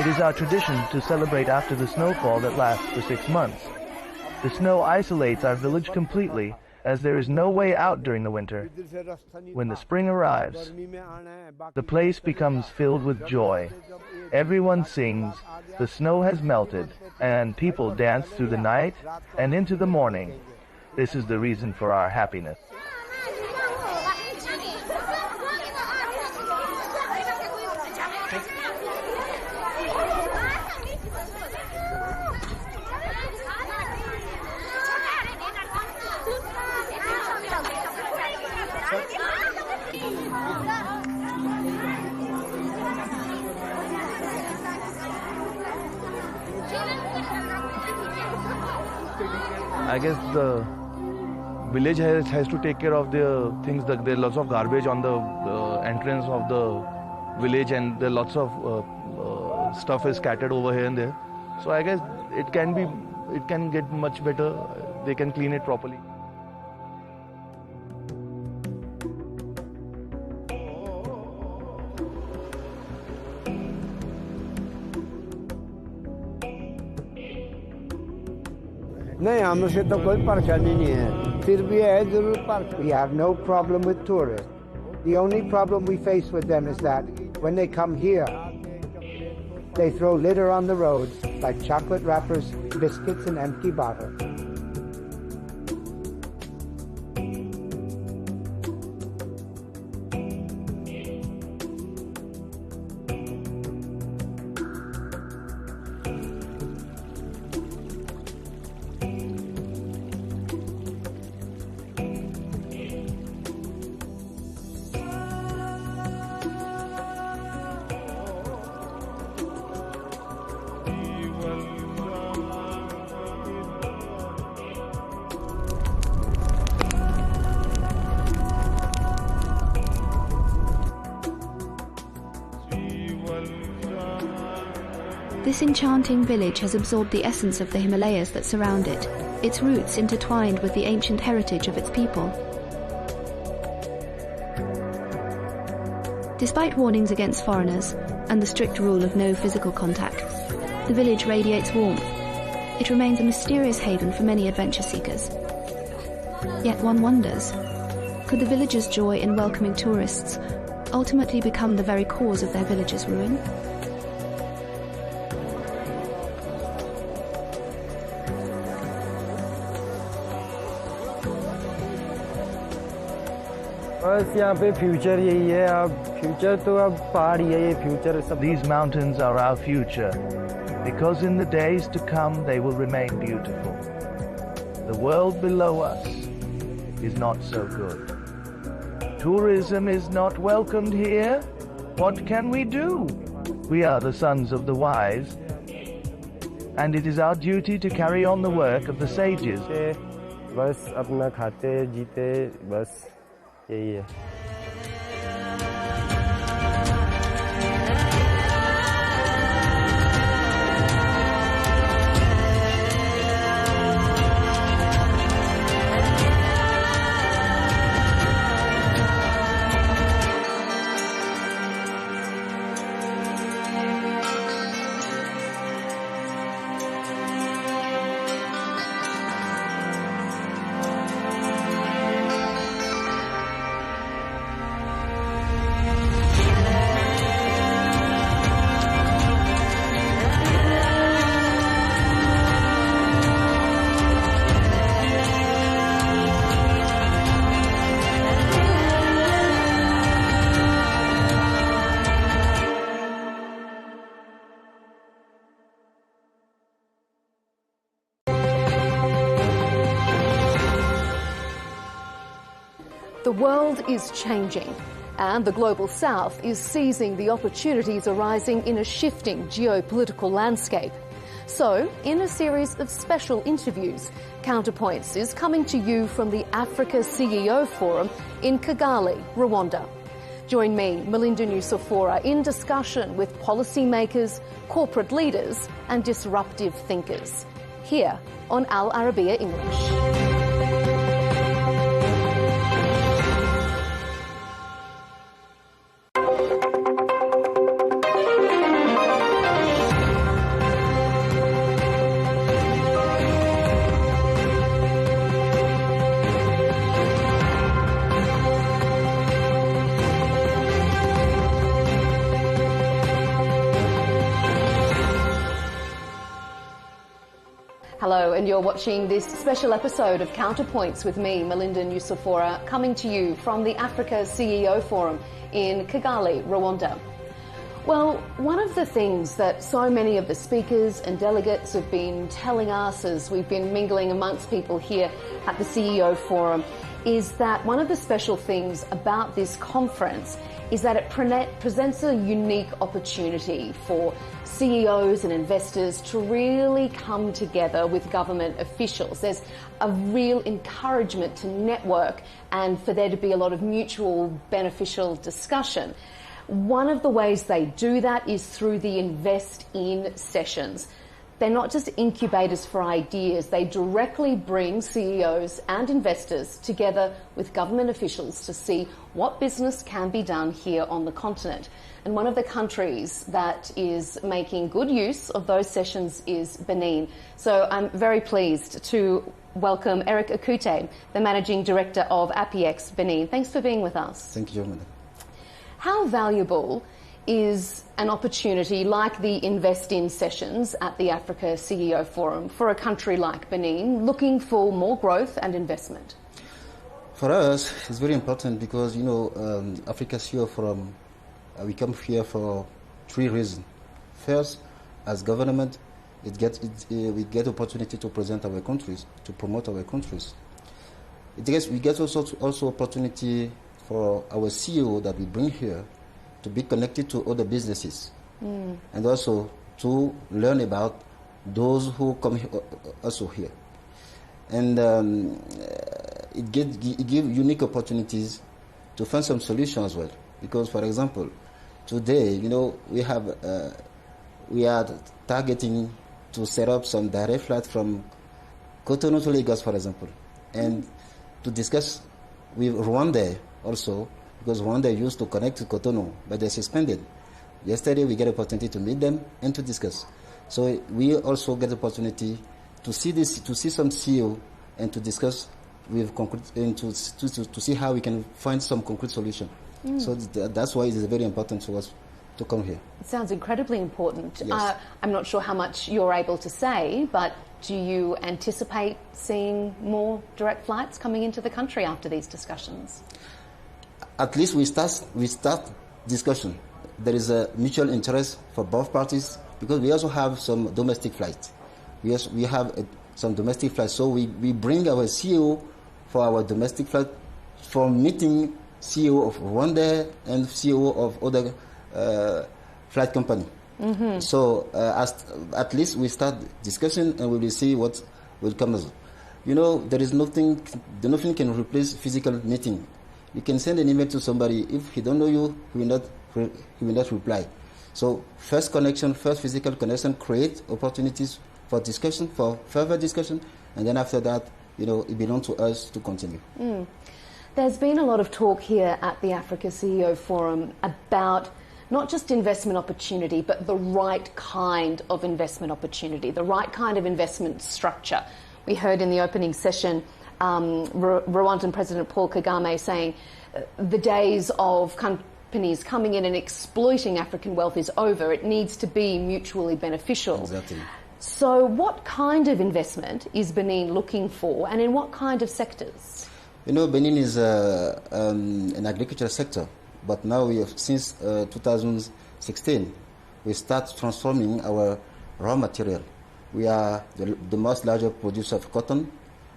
It is our tradition to celebrate after the snowfall that lasts for 6 months. The snow isolates our village completely, as there is no way out during the winter. When the spring arrives, the place becomes filled with joy. Everyone sings, the snow has melted, and people dance through the night and into the morning. This is the reason for our happiness. I guess the village has to take care of the things. There are lots of garbage on the entrance of the village, and there are lots of stuff is scattered over here and there. So I guess it can get much better. They can clean it properly.
नहीं हमसे तो कोई परेशानी नहीं है फिर भी है जरूर पर we have no problem with tourists. The only problem we face with them is that when they come here they throw litter on the roads like chocolate wrappers, biscuits and empty bottles.
This enchanting village has absorbed the essence of the Himalayas that surround it, its roots intertwined with the ancient heritage of its people. Despite warnings against foreigners and the strict rule of no physical contact, the village radiates warmth. It remains a mysterious haven for many adventure seekers. Yet one wonders, could the villagers' joy in welcoming tourists ultimately become the very cause of their village's ruin?
These mountains are our future, because in the days to come they will remain beautiful. The world below us is not so good. Tourism is not welcomed here. What can we do? We are the sons of the wise, and it is our duty to carry on the work of the sages.
The world is changing, and the Global South is seizing the opportunities arising in a shifting geopolitical landscape. So, in a series of special interviews, Counterpoints is coming to you from the Africa CEO Forum in Kigali, Rwanda. Join me, Melinda Nucifora, in discussion with policymakers, corporate leaders and disruptive thinkers, here on Al Arabiya English. Hello, and you're watching this special episode of Counterpoints with me, Melinda Nucifora, coming to you from the Africa CEO Forum in Kigali, Rwanda. Well, one of the things that so many of the speakers and delegates have been telling us as we've been mingling amongst people here at the CEO Forum is that one of the special things about this conference is that it presents a unique opportunity for CEOs and investors to really come together with government officials. There's a real encouragement to network and for there to be a lot of mutual beneficial discussion. One of the ways they do that is through the Invest In sessions. They're not just incubators for ideas, they directly bring CEOs and investors together with government officials to see what business can be done here on the continent. And one of the countries that is making good use of those sessions is Benin. So I'm very pleased to welcome Eric Akute, the Managing Director of APEX Benin. Thanks for being with us.
Thank you, Madam.
How valuable is an opportunity like the Invest In sessions at the Africa CEO Forum for a country like Benin looking for more growth and investment?
For us, it's very important because, Africa CEO Forum, we come here for three reasons. First, as government, we get opportunity to present our countries, to promote our countries. We get also opportunity for our CEO that we bring here to be connected to other businesses, and also to learn about those who come also here. And it gives unique opportunities to find some solutions as well. Because, for example, today, we have we are targeting to set up some direct flight from Cotonou to Lagos, for example, and to discuss with Rwanda also, because Rwanda used to connect to Cotonou, but they suspended. Yesterday we get an opportunity to meet them and to discuss. So we also get the opportunity to see some CEO and to discuss with concrete and to see how we can find some concrete solution. So that's why it is very important for us to come here.
It sounds incredibly important.
Yes.
I'm not sure how much you're able to say, but do you anticipate seeing more direct flights coming into the country after these discussions?
At least we start discussion. There is a mutual interest for both parties, because we also have some domestic flights. We have some domestic flights, so we bring our CEO for our domestic flight for meeting CEO of Rwanda and CEO of other flight company. So at least we start discussion and we will see what will come as. There is nothing can replace physical meeting. You can send an email to somebody. If he don't know you, he will not reply. So first connection, first physical connection, create opportunities for discussion, for further discussion, and then after that, it belongs to us to continue.
There's been a lot of talk here at the Africa CEO Forum about not just investment opportunity, but the right kind of investment opportunity, the right kind of investment structure. We heard in the opening session Rwandan President Paul Kagame saying the days of companies coming in and exploiting African wealth is over. It needs to be mutually beneficial.
Exactly.
So what kind of investment is Benin looking for, and in what kind of sectors?
Benin is an agricultural sector, but now since 2016, we start transforming our raw material. We are the most larger producer of cotton.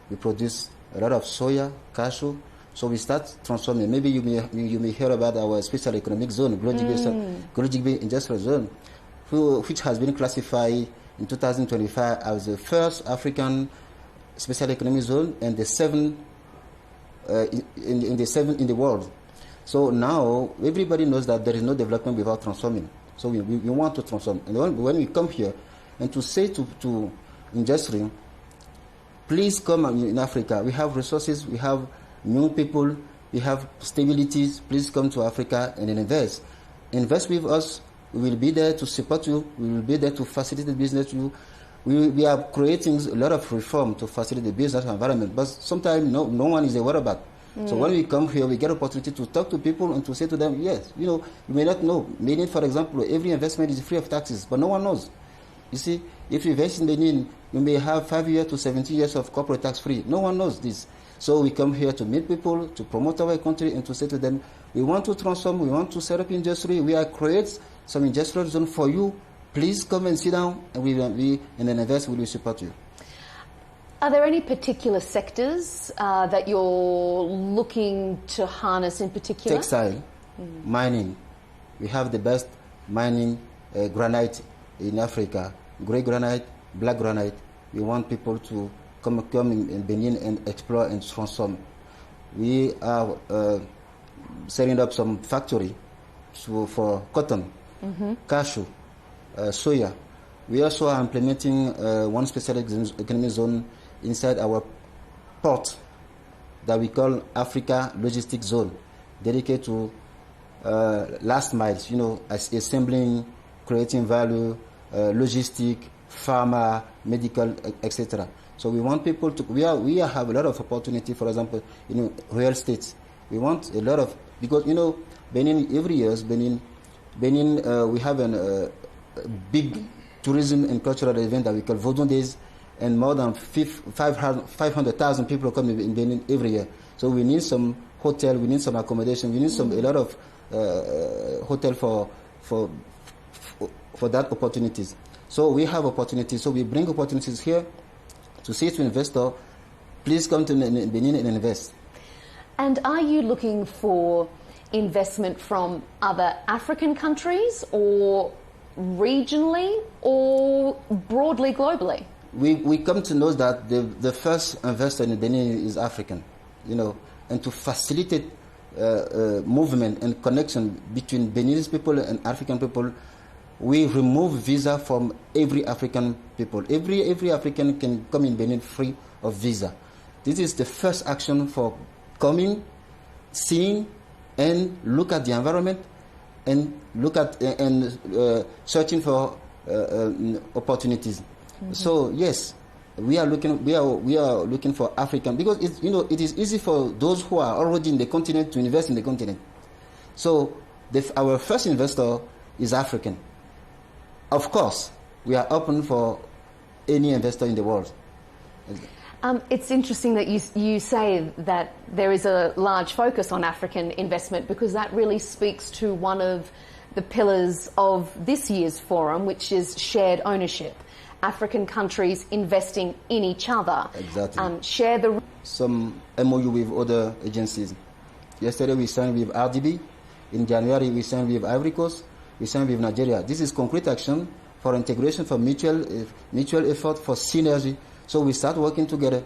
We produce a lot of soya, cashew. So we start transforming. Maybe you may hear about our special economic zone, Glojigbe Industrial Zone, which has been classified in 2025 as the first African special economic zone and the seventh in the world. So now everybody knows that there is no development without transforming. So we want to transform. And when we come here and to say to industry, please come in Africa. We have resources, we have young people, we have stabilities. Please come to Africa and invest. Invest with us. We will be there to support you. We will be there to facilitate business to you. We are creating a lot of reform to facilitate the business environment, but sometimes no one is aware about. So when we come here, we get opportunity to talk to people and to say to them, yes, you may not know. Benin, for example, every investment is free of taxes, but no one knows. You see, if you invest in Benin, you may have 5 years to 17 years of corporate tax free. No one knows this. So we come here to meet people, to promote our country, and to say to them, we want to transform, we want to set up industry, we are create some industrial zone for you. Please come and sit down, and we and then invest, we will support you.
Are there any particular sectors that you're looking to harness in particular?
Textile, mining. We have the best mining granite in Africa. Grey granite, black granite. We want people to come in Benin and explore and transform. We are setting up some factory for cotton, cashew, soya. We also are implementing one special economic zone inside our port that we call Africa Logistics Zone, dedicated to last miles, assembling, creating value, logistic, pharma, medical, etc. So we want people to, we have a lot of opportunity, for example, real estate. We want a lot of, because, Benin, every year, we have a big tourism and cultural event that we call Vodun Days, and more than 500,000 people come in Benin every year. So we need some hotel, we need some accommodation, we need a lot of hotel for that opportunities. So we have opportunities. So we bring opportunities here to say to investor, please come to Benin and invest.
And are you looking for investment from other African countries, or regionally, or broadly globally?
We come to know that the first investor in Benin is African, and to facilitate movement and connection between Beninese people and African people, we remove visa from every African people. Every African can come in Benin free of visa. This is the first action for coming, seeing, and look at the environment, and look at searching for opportunities. Mm-hmm. So yes, we are looking for African, because it is easy for those who are already in the continent to invest in the continent. So our first investor is African. Of course, we are open for any investor in the world.
It's interesting that you say that there is a large focus on African investment, because that really speaks to one of the pillars of this year's forum, which is shared ownership. African countries investing in each other.
Exactly. Some MOU with other agencies. Yesterday we signed with RDB. In January we signed with Ivory Coast. We signed with Nigeria. This is concrete action for integration, for mutual effort, for synergy. So we start working together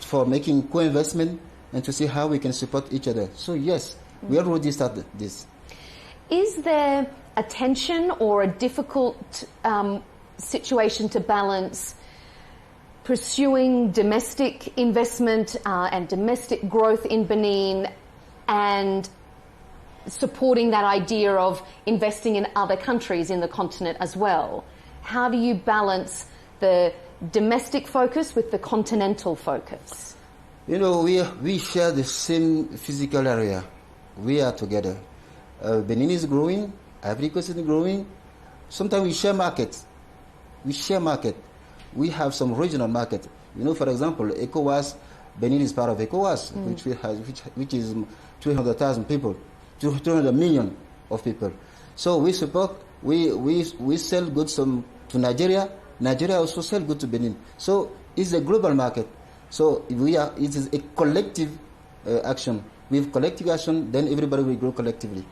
for making co-investment and to see how we can support each other. So yes, we already started this.
Is there a tension or a difficult situation to balance pursuing domestic investment and domestic growth in Benin and supporting that idea of investing in other countries in the continent as well? How do you balance the domestic focus with the continental focus?
We share the same physical area. We are together. Benin is growing, Ivory Coast is growing. Sometimes we share markets. We have some regional market. For example, ECOWAS, Benin is part of ECOWAS, which is 200,000 people. 200 million of people. So we support, we sell goods to Nigeria. Nigeria also sell goods to Benin. So it's a global market. So it is a collective action. With collective action, then everybody will grow collectively.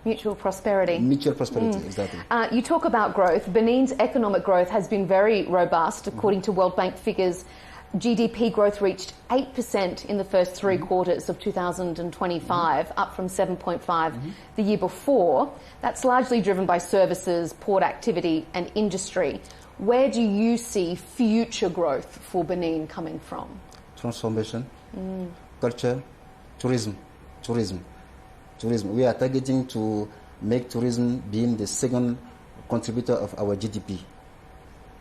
Mutual prosperity.
Mutual prosperity, exactly.
You talk about growth. Benin's economic growth has been very robust. According to World Bank figures, GDP growth reached 8% in the first three quarters of 2025, up from 7.5 the year before. That's largely driven by services, port activity and industry. Where do you see future growth for Benin coming from?
Transformation, culture, tourism. We are targeting to make tourism being the second contributor of our GDP.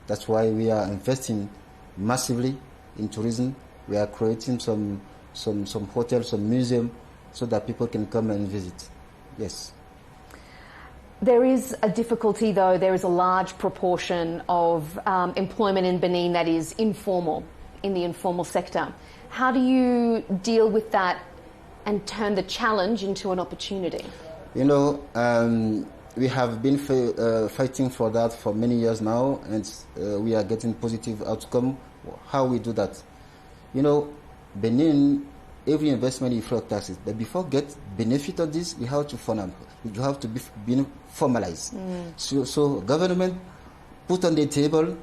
That's why we are investing massively in tourism. We are creating some hotels, some museums, so that people can come and visit. Yes.
There is a difficulty, though. There is a large proportion of employment in Benin that is informal, in the informal sector. How do you deal with that and turn the challenge into an opportunity?
We have been fighting for that for many years now, and we are getting positive outcome. How we do that? Benin, every investment is free of taxes, but before get benefit of this, you have to be formalized. So government put on the table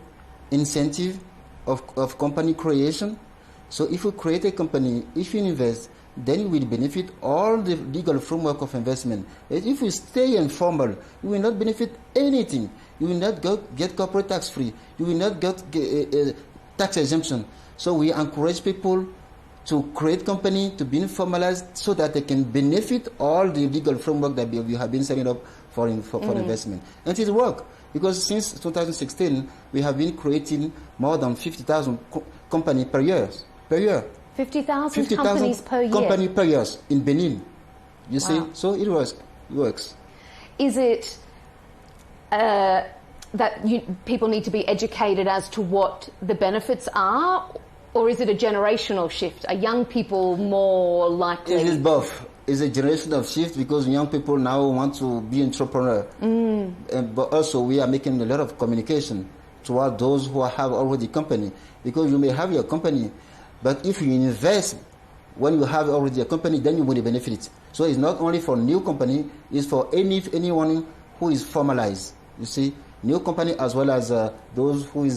incentive of company creation. So if you create a company, if you invest, then you will benefit all the legal framework of investment. If you stay informal, you will not benefit anything. You will not get corporate tax free. You will not get tax exemption. So we encourage people to create company, to be formalized, so that they can benefit all the legal framework that we have been setting up for investment. And it works, because since 2016, we have been creating more than 50,000 companies per year.
50,000 companies per year?
Company per year in Benin. You see? So it works.
Is it that people need to be educated as to what the benefits are, or is it a generational shift? Are young people more likely?
It is both. It's a generational shift, because young people now want to be entrepreneur. But also we are making a lot of communication toward those who have already company, because you may have your company, but if you invest when you have already a company, then you will benefit it. So it's not only for new company, it's for anyone who is formalized. You see, new company as well as those who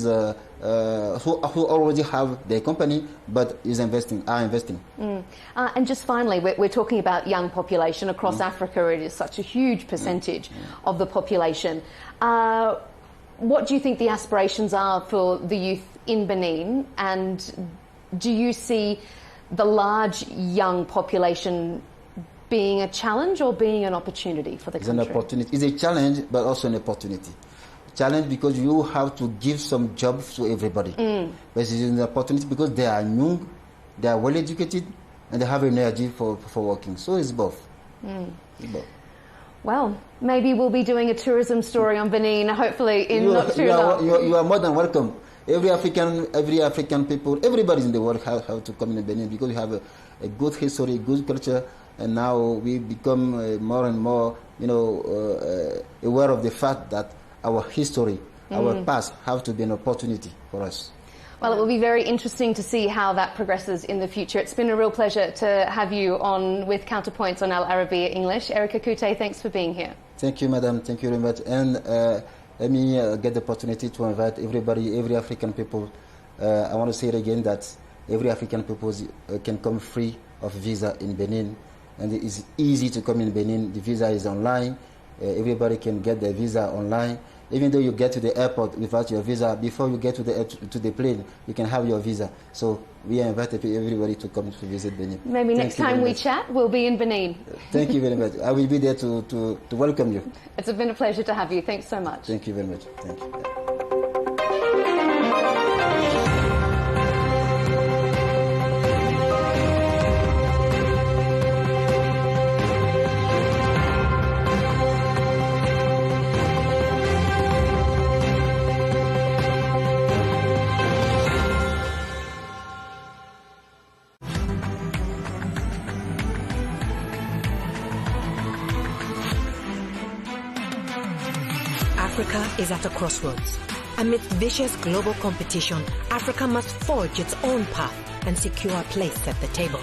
already have their company but are investing.
And just finally, we're talking about young population across Africa. It is such a huge percentage of the population. What do you think the aspirations are for the youth in Benin, and do you see the large young population being a challenge or being an opportunity for the country?
It's an opportunity. It's a challenge, but also an opportunity. Challenge because you have to give some jobs to everybody. But it's an opportunity because they are young, they are well educated, and they have energy for working. So it's both. It's both.
Well, maybe we'll be doing a tourism story on Benin, hopefully in not too long.
You are more than welcome. Every African people, everybody in the world have to come in Benin because we have a good history, good culture, and now we become more and more, aware of the fact that our history, our past, have to be an opportunity for us.
Well, it will be very interesting to see how that progresses in the future. It's been a real pleasure to have you on with Counterpoints on Al Arabiya English. Erika Kute, thanks for being here.
Thank you, madam. Thank you very much. And let me get the opportunity to invite everybody, every African people. I want to say it again that every African people can come free of visa in Benin. And it is easy to come in Benin. The visa is online. Everybody can get their visa online. Even though you get to the airport without your visa, before you get to the plane, you can have your visa. So we invite everybody to come to visit Benin.
Maybe next time we chat, we'll be in Benin.
Thank you very much. I will be there to welcome you.
It's been a pleasure to have you. Thanks so much.
Thank you very much. Thank you.
Africa is at a crossroads. Amidst vicious global competition, Africa must forge its own path and secure a place at the table.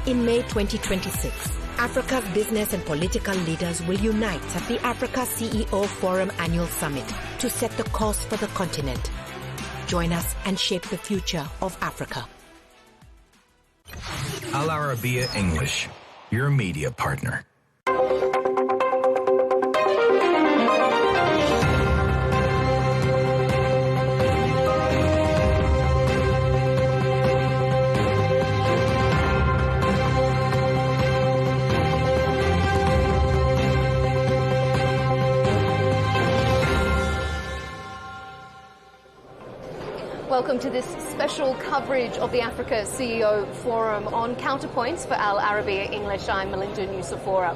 In May 2026, Africa's business and political leaders will unite at the Africa CEO Forum Annual Summit to set the course for the continent. Join us and shape the future of Africa.
Al Arabiya English, your media partner.
Welcome to this special coverage of the Africa CEO Forum on Counterpoints for Al Arabiya English. I'm Melinda Nucifora.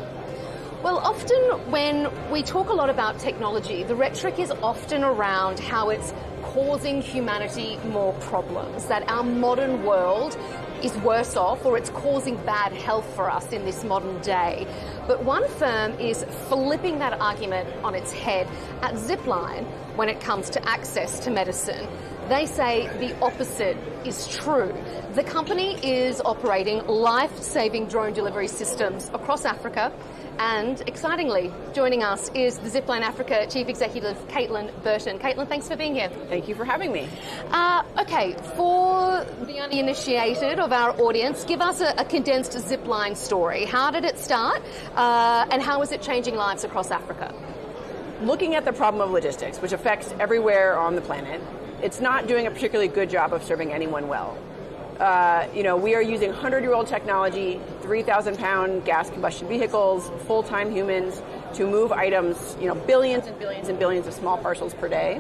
Well, often when we talk a lot about technology, the rhetoric is often around how it's causing humanity more problems, that our modern world is worse off or it's causing bad health for us in this modern day. But one firm is flipping that argument on its head at Zipline when it comes to access to medicine. They say the opposite is true. The company is operating life-saving drone delivery systems across Africa. And excitingly, joining us is the Zipline Africa Chief Executive, Caitlin Burton. Caitlin, thanks for being here.
Thank you for having me.
Okay, for the uninitiated of our audience, give us a condensed Zipline story. How did it start, and how is it changing lives across Africa?
Looking at the problem of logistics, which affects everywhere on the planet, it's not doing a particularly good job of serving anyone well. We are using 100-year-old technology, 3,000-pound gas combustion vehicles, full-time humans to move items, billions and billions and billions of small parcels per day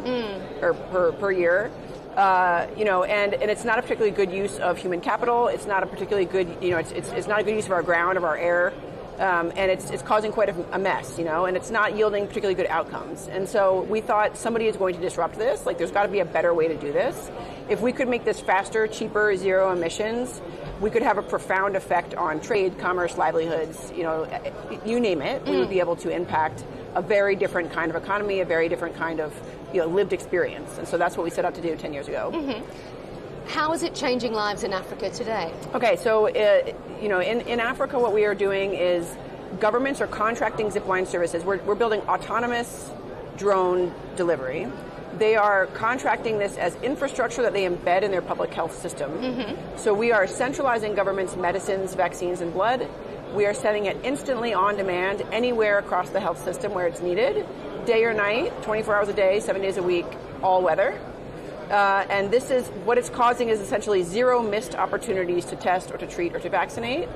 or per year. And it's not a particularly good use of human capital. It's not a particularly good, it's not a good use of our ground, of our air. And it's causing quite a mess, and it's not yielding particularly good outcomes. And so we thought somebody is going to disrupt this. Like, there's got to be a better way to do this. If we could make this faster, cheaper, zero emissions, we could have a profound effect on trade, commerce, livelihoods, you name it. We would be able to impact a very different kind of economy, a very different kind of lived experience. And so that's what we set out to do 10 years ago.
Mm-hmm. How is it changing lives in Africa today?
Okay, so, in Africa, what we are doing is governments are contracting zipline services. We're building autonomous drone delivery. They are contracting this as infrastructure that they embed in their public health system. So we are centralizing government's medicines, vaccines, and blood. We are sending it instantly on demand anywhere across the health system where it's needed, day or night, 24 hours a day, 7 days a week, all weather. And this is what it's causing is essentially zero missed opportunities to test or to treat or to vaccinate.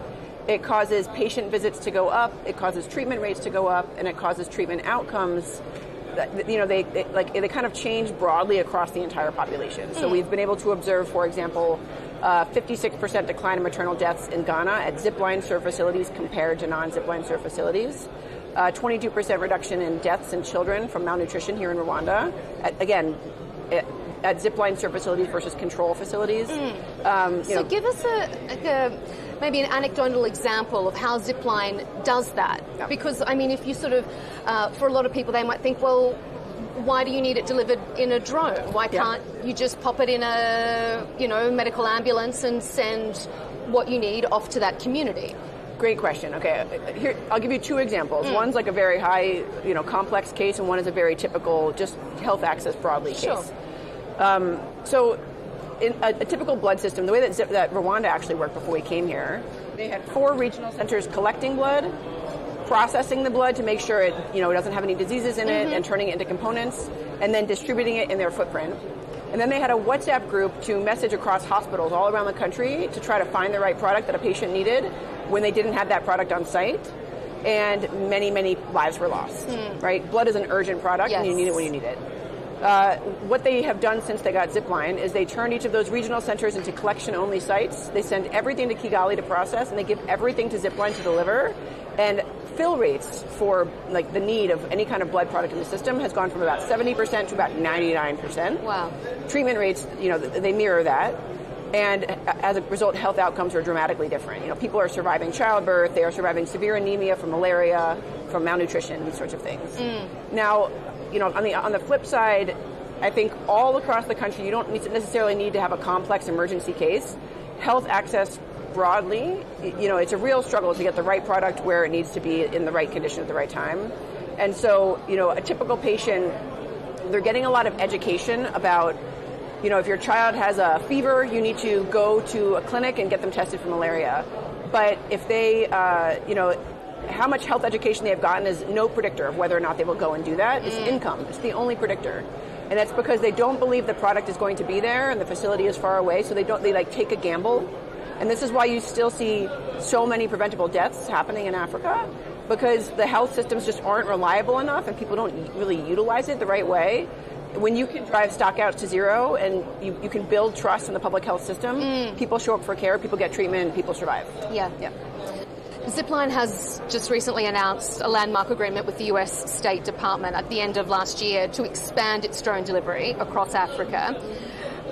It causes patient visits to go up, it causes treatment rates to go up, and it causes treatment outcomes. They kind of change broadly across the entire population. So we've been able to observe, for example, 56% decline in maternal deaths in Ghana at zipline serve facilities compared to non-zipline serve facilities. 22% reduction in deaths in children from malnutrition here in Rwanda. At zipline serve facilities versus control facilities.
So give us maybe an anecdotal example of how zipline does that. Yeah. Because, I mean, if you sort of, for a lot of people, they might think, well, why do you need it delivered in a drone? Why can't you just pop it in a, medical ambulance and send what you need off to that community?
Great question. Okay, here I'll give you two examples. One's like a very high, complex case, and one is a very typical, just health access broadly case. So in a typical blood system, the way that Rwanda actually worked before we came here, they had 4 regional centers collecting blood, processing the blood to make sure it, doesn't have any diseases in it, and turning it into components, and then distributing it in their footprint. And then they had a WhatsApp group to message across hospitals all around the country to try to find the right product that a patient needed when they didn't have that product on site. And many, many lives were lost, right? Blood is an urgent product, and you need it when you need it. What they have done since they got Zipline is they turned each of those regional centers into collection-only sites. They send everything to Kigali to process, and they give everything to Zipline to deliver. And fill rates for the need of any kind of blood product in the system has gone from about 70% to about 99%.
Wow.
Treatment rates, they mirror that. And as a result, health outcomes are dramatically different. People are surviving childbirth, they are surviving severe anemia from malaria, from malnutrition, these sorts of things. Now, on the flip side, I think all across the country, you don't necessarily need to have a complex emergency case. Health access broadly, it's a real struggle to get the right product where it needs to be in the right condition at the right time. And so, a typical patient, they're getting a lot of education about, if your child has a fever, you need to go to a clinic and get them tested for malaria. But if they, how much health education they have gotten is no predictor of whether or not they will go and do that. It's income. It's the only predictor. And that's because they don't believe the product is going to be there and the facility is far away, so they take a gamble. And this is why you still see so many preventable deaths happening in Africa, because the health systems just aren't reliable enough and people don't really utilize it the right way. When you can drive stockouts to zero and you can build trust in the public health system, people show up for care, people get treatment, people survive.
Yeah. Zipline has just recently announced a landmark agreement with the US State Department at the end of last year to expand its drone delivery across Africa.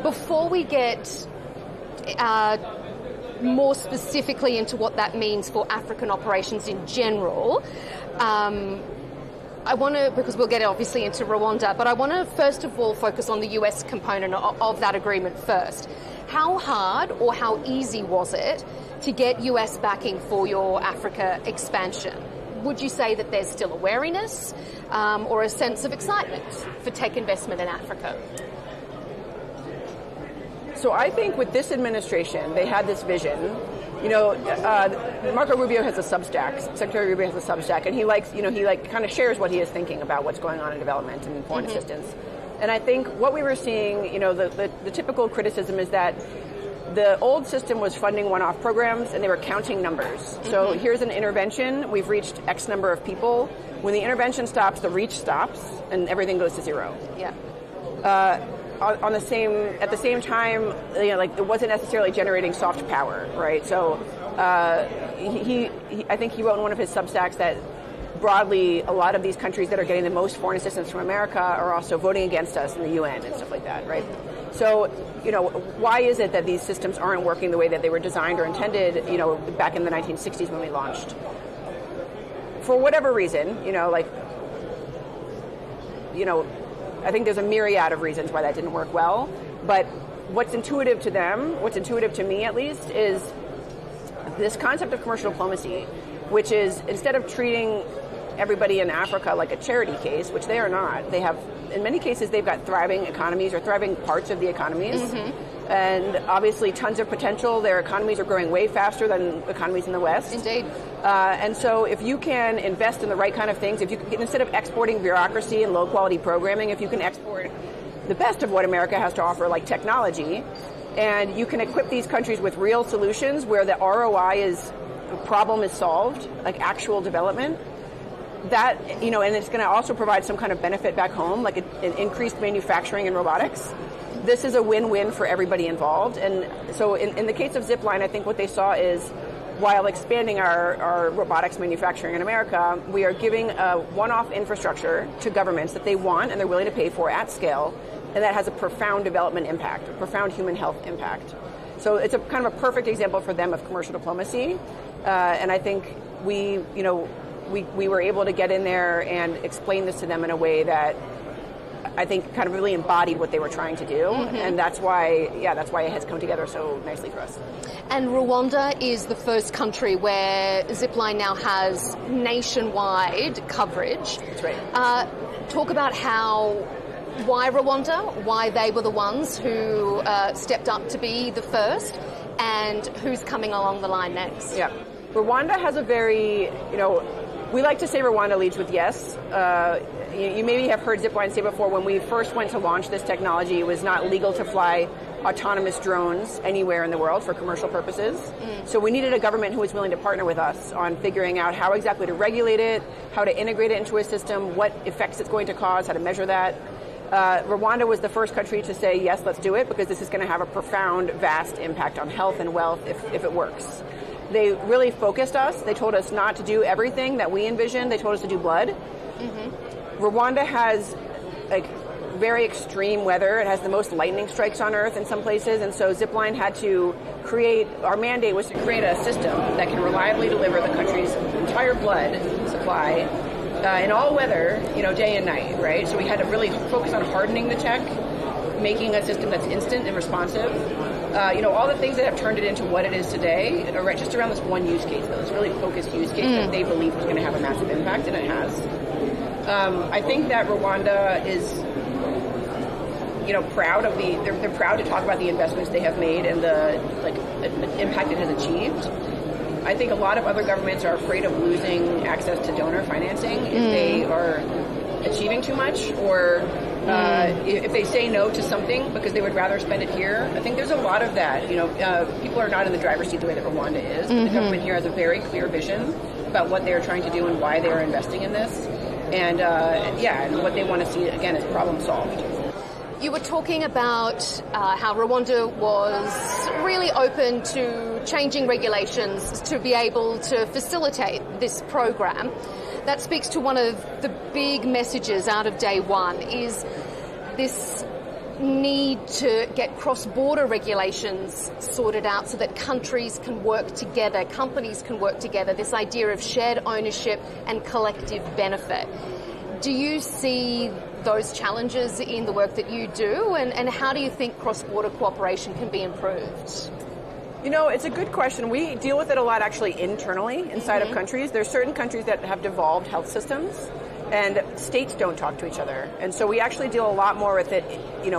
Before we get more specifically into what that means for African operations in general, I want to, because we'll get obviously into Rwanda, but I want to first of all focus on the US component of that agreement first. How hard or how easy was it to get US backing for your Africa expansion? Would you say that there's still a wariness or a sense of excitement for tech investment in Africa?
So I think with this administration, they had this vision. Marco Rubio has a Substack. Secretary Rubio has a Substack, and he kind of shares what he is thinking about what's going on in development and foreign assistance. And I think what we were seeing, the typical criticism is that the old system was funding one-off programs and they were counting numbers. So here's an intervention, we've reached X number of people. When the intervention stops, the reach stops, and everything goes to zero.
Yeah.
At the same time, it wasn't necessarily generating soft power, right? So I think he wrote in one of his Substacks that broadly, a lot of these countries that are getting the most foreign assistance from America are also voting against us in the UN and stuff like that, right? So, why is it that these systems aren't working the way that they were designed or intended, back in the 1960s when we launched? For whatever reason, I think there's a myriad of reasons why that didn't work well. But what's intuitive to them, what's intuitive to me at least, is this concept of commercial diplomacy, which is instead of treating everybody in Africa like a charity case, which they are not. They have, in many cases, they've got thriving economies or thriving parts of the economies. And obviously tons of potential. Their economies are growing way faster than economies in the West.
Indeed.
And so if you can invest in the right kind of things, if you can, instead of exporting bureaucracy and low quality programming, if you can export the best of what America has to offer, like technology, and you can equip these countries with real solutions where the ROI is, the problem is solved, like actual development, that, you know, and it's going to also provide some kind of benefit back home, like an increased manufacturing and robotics. This is a win-win for everybody involved. And so in the case of Zipline, I think what they saw is, while expanding our robotics manufacturing in America, we are giving a one-off infrastructure to governments that they want and they're willing to pay for at scale, and that has a profound development impact, a profound human health impact. So it's a kind of a perfect example for them of commercial diplomacy. And I think we were able to get in there and explain this to them in a way that I think kind of really embodied what they were trying to do. And that's why it has come together so nicely for us.
And Rwanda is the first country where Zipline now has nationwide coverage.
That's right.
Talk about why Rwanda, why they were the ones who stepped up to be the first, and who's coming along the line next.
Yeah. Rwanda has a very, we like to say Rwanda leads with yes. You maybe have heard Zipline say before, when we first went to launch this technology, it was not legal to fly autonomous drones anywhere in the world for commercial purposes. So we needed a government who was willing to partner with us on figuring out how exactly to regulate it, how to integrate it into a system, what effects it's going to cause, how to measure that. Rwanda was the first country to say, yes, let's do it, because this is going to have a profound, vast impact on health and wealth if it works. They really focused us. They told us not to do everything that we envisioned. They told us to do blood. Rwanda has very extreme weather. It has the most lightning strikes on Earth in some places, and so Zipline had to our mandate was to create a system that can reliably deliver the country's entire blood supply in all weather, day and night, right? So we had to really focus on hardening the tech, making a system that's instant and responsive. All the things that have turned it into what it is today are just around this one use case, though, this really focused use case that they believe was going to have a massive impact, and it has. I think that Rwanda is, proud of they're proud to talk about the investments they have made and the impact it has achieved. I think a lot of other governments are afraid of losing access to donor financing if they are achieving too much, or if they say no to something because they would rather spend it here. I think there's a lot of that. People are not in the driver's seat the way that Rwanda is. But the government here has a very clear vision about what they're trying to do and why they are investing in this. And and what they want to see, again, is problem solved.
You were talking about how Rwanda was really open to changing regulations to be able to facilitate this program. That speaks to one of the big messages out of day one, is this need to get cross-border regulations sorted out so that countries can work together, companies can work together, this idea of shared ownership and collective benefit. Do you see those challenges in the work that you do, and how do you think cross-border cooperation can be improved?
It's a good question. We deal with it a lot actually internally inside of countries. There's certain countries that have devolved health systems, and states don't talk to each other. And so we actually deal a lot more with it,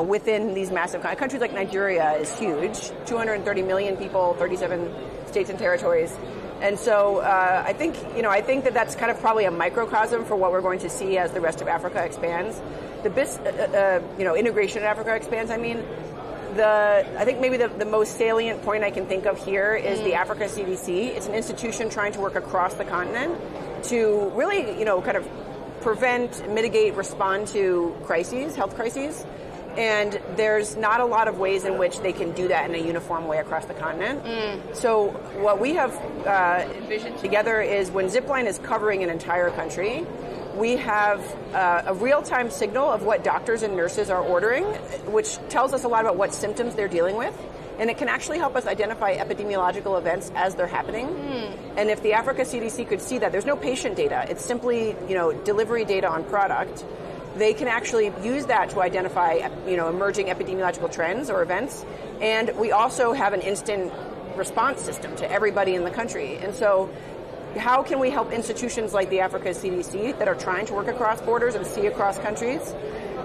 within these massive countries. Like Nigeria is huge, 230 million people, 37 states and territories. And so I think that that's kind of probably a microcosm for what we're going to see as the rest of Africa expands. Integration in Africa expands. I think maybe the most salient point I can think of here is the Africa CDC. It's an institution trying to work across the continent to really, kind of prevent, mitigate, respond to crises, health crises. And there's not a lot of ways in which they can do that in a uniform way across the continent. So what we have envisioned together is when Zipline is covering an entire country, we have a real-time signal of what doctors and nurses are ordering, which tells us a lot about what symptoms they're dealing with. And it can actually help us identify epidemiological events as they're happening. And if the Africa CDC could see that, there's no patient data. It's simply, delivery data on product. They can actually use that to identify, emerging epidemiological trends or events. And we also have an instant response system to everybody in the country. And so how can we help institutions like the Africa CDC that are trying to work across borders and see across countries,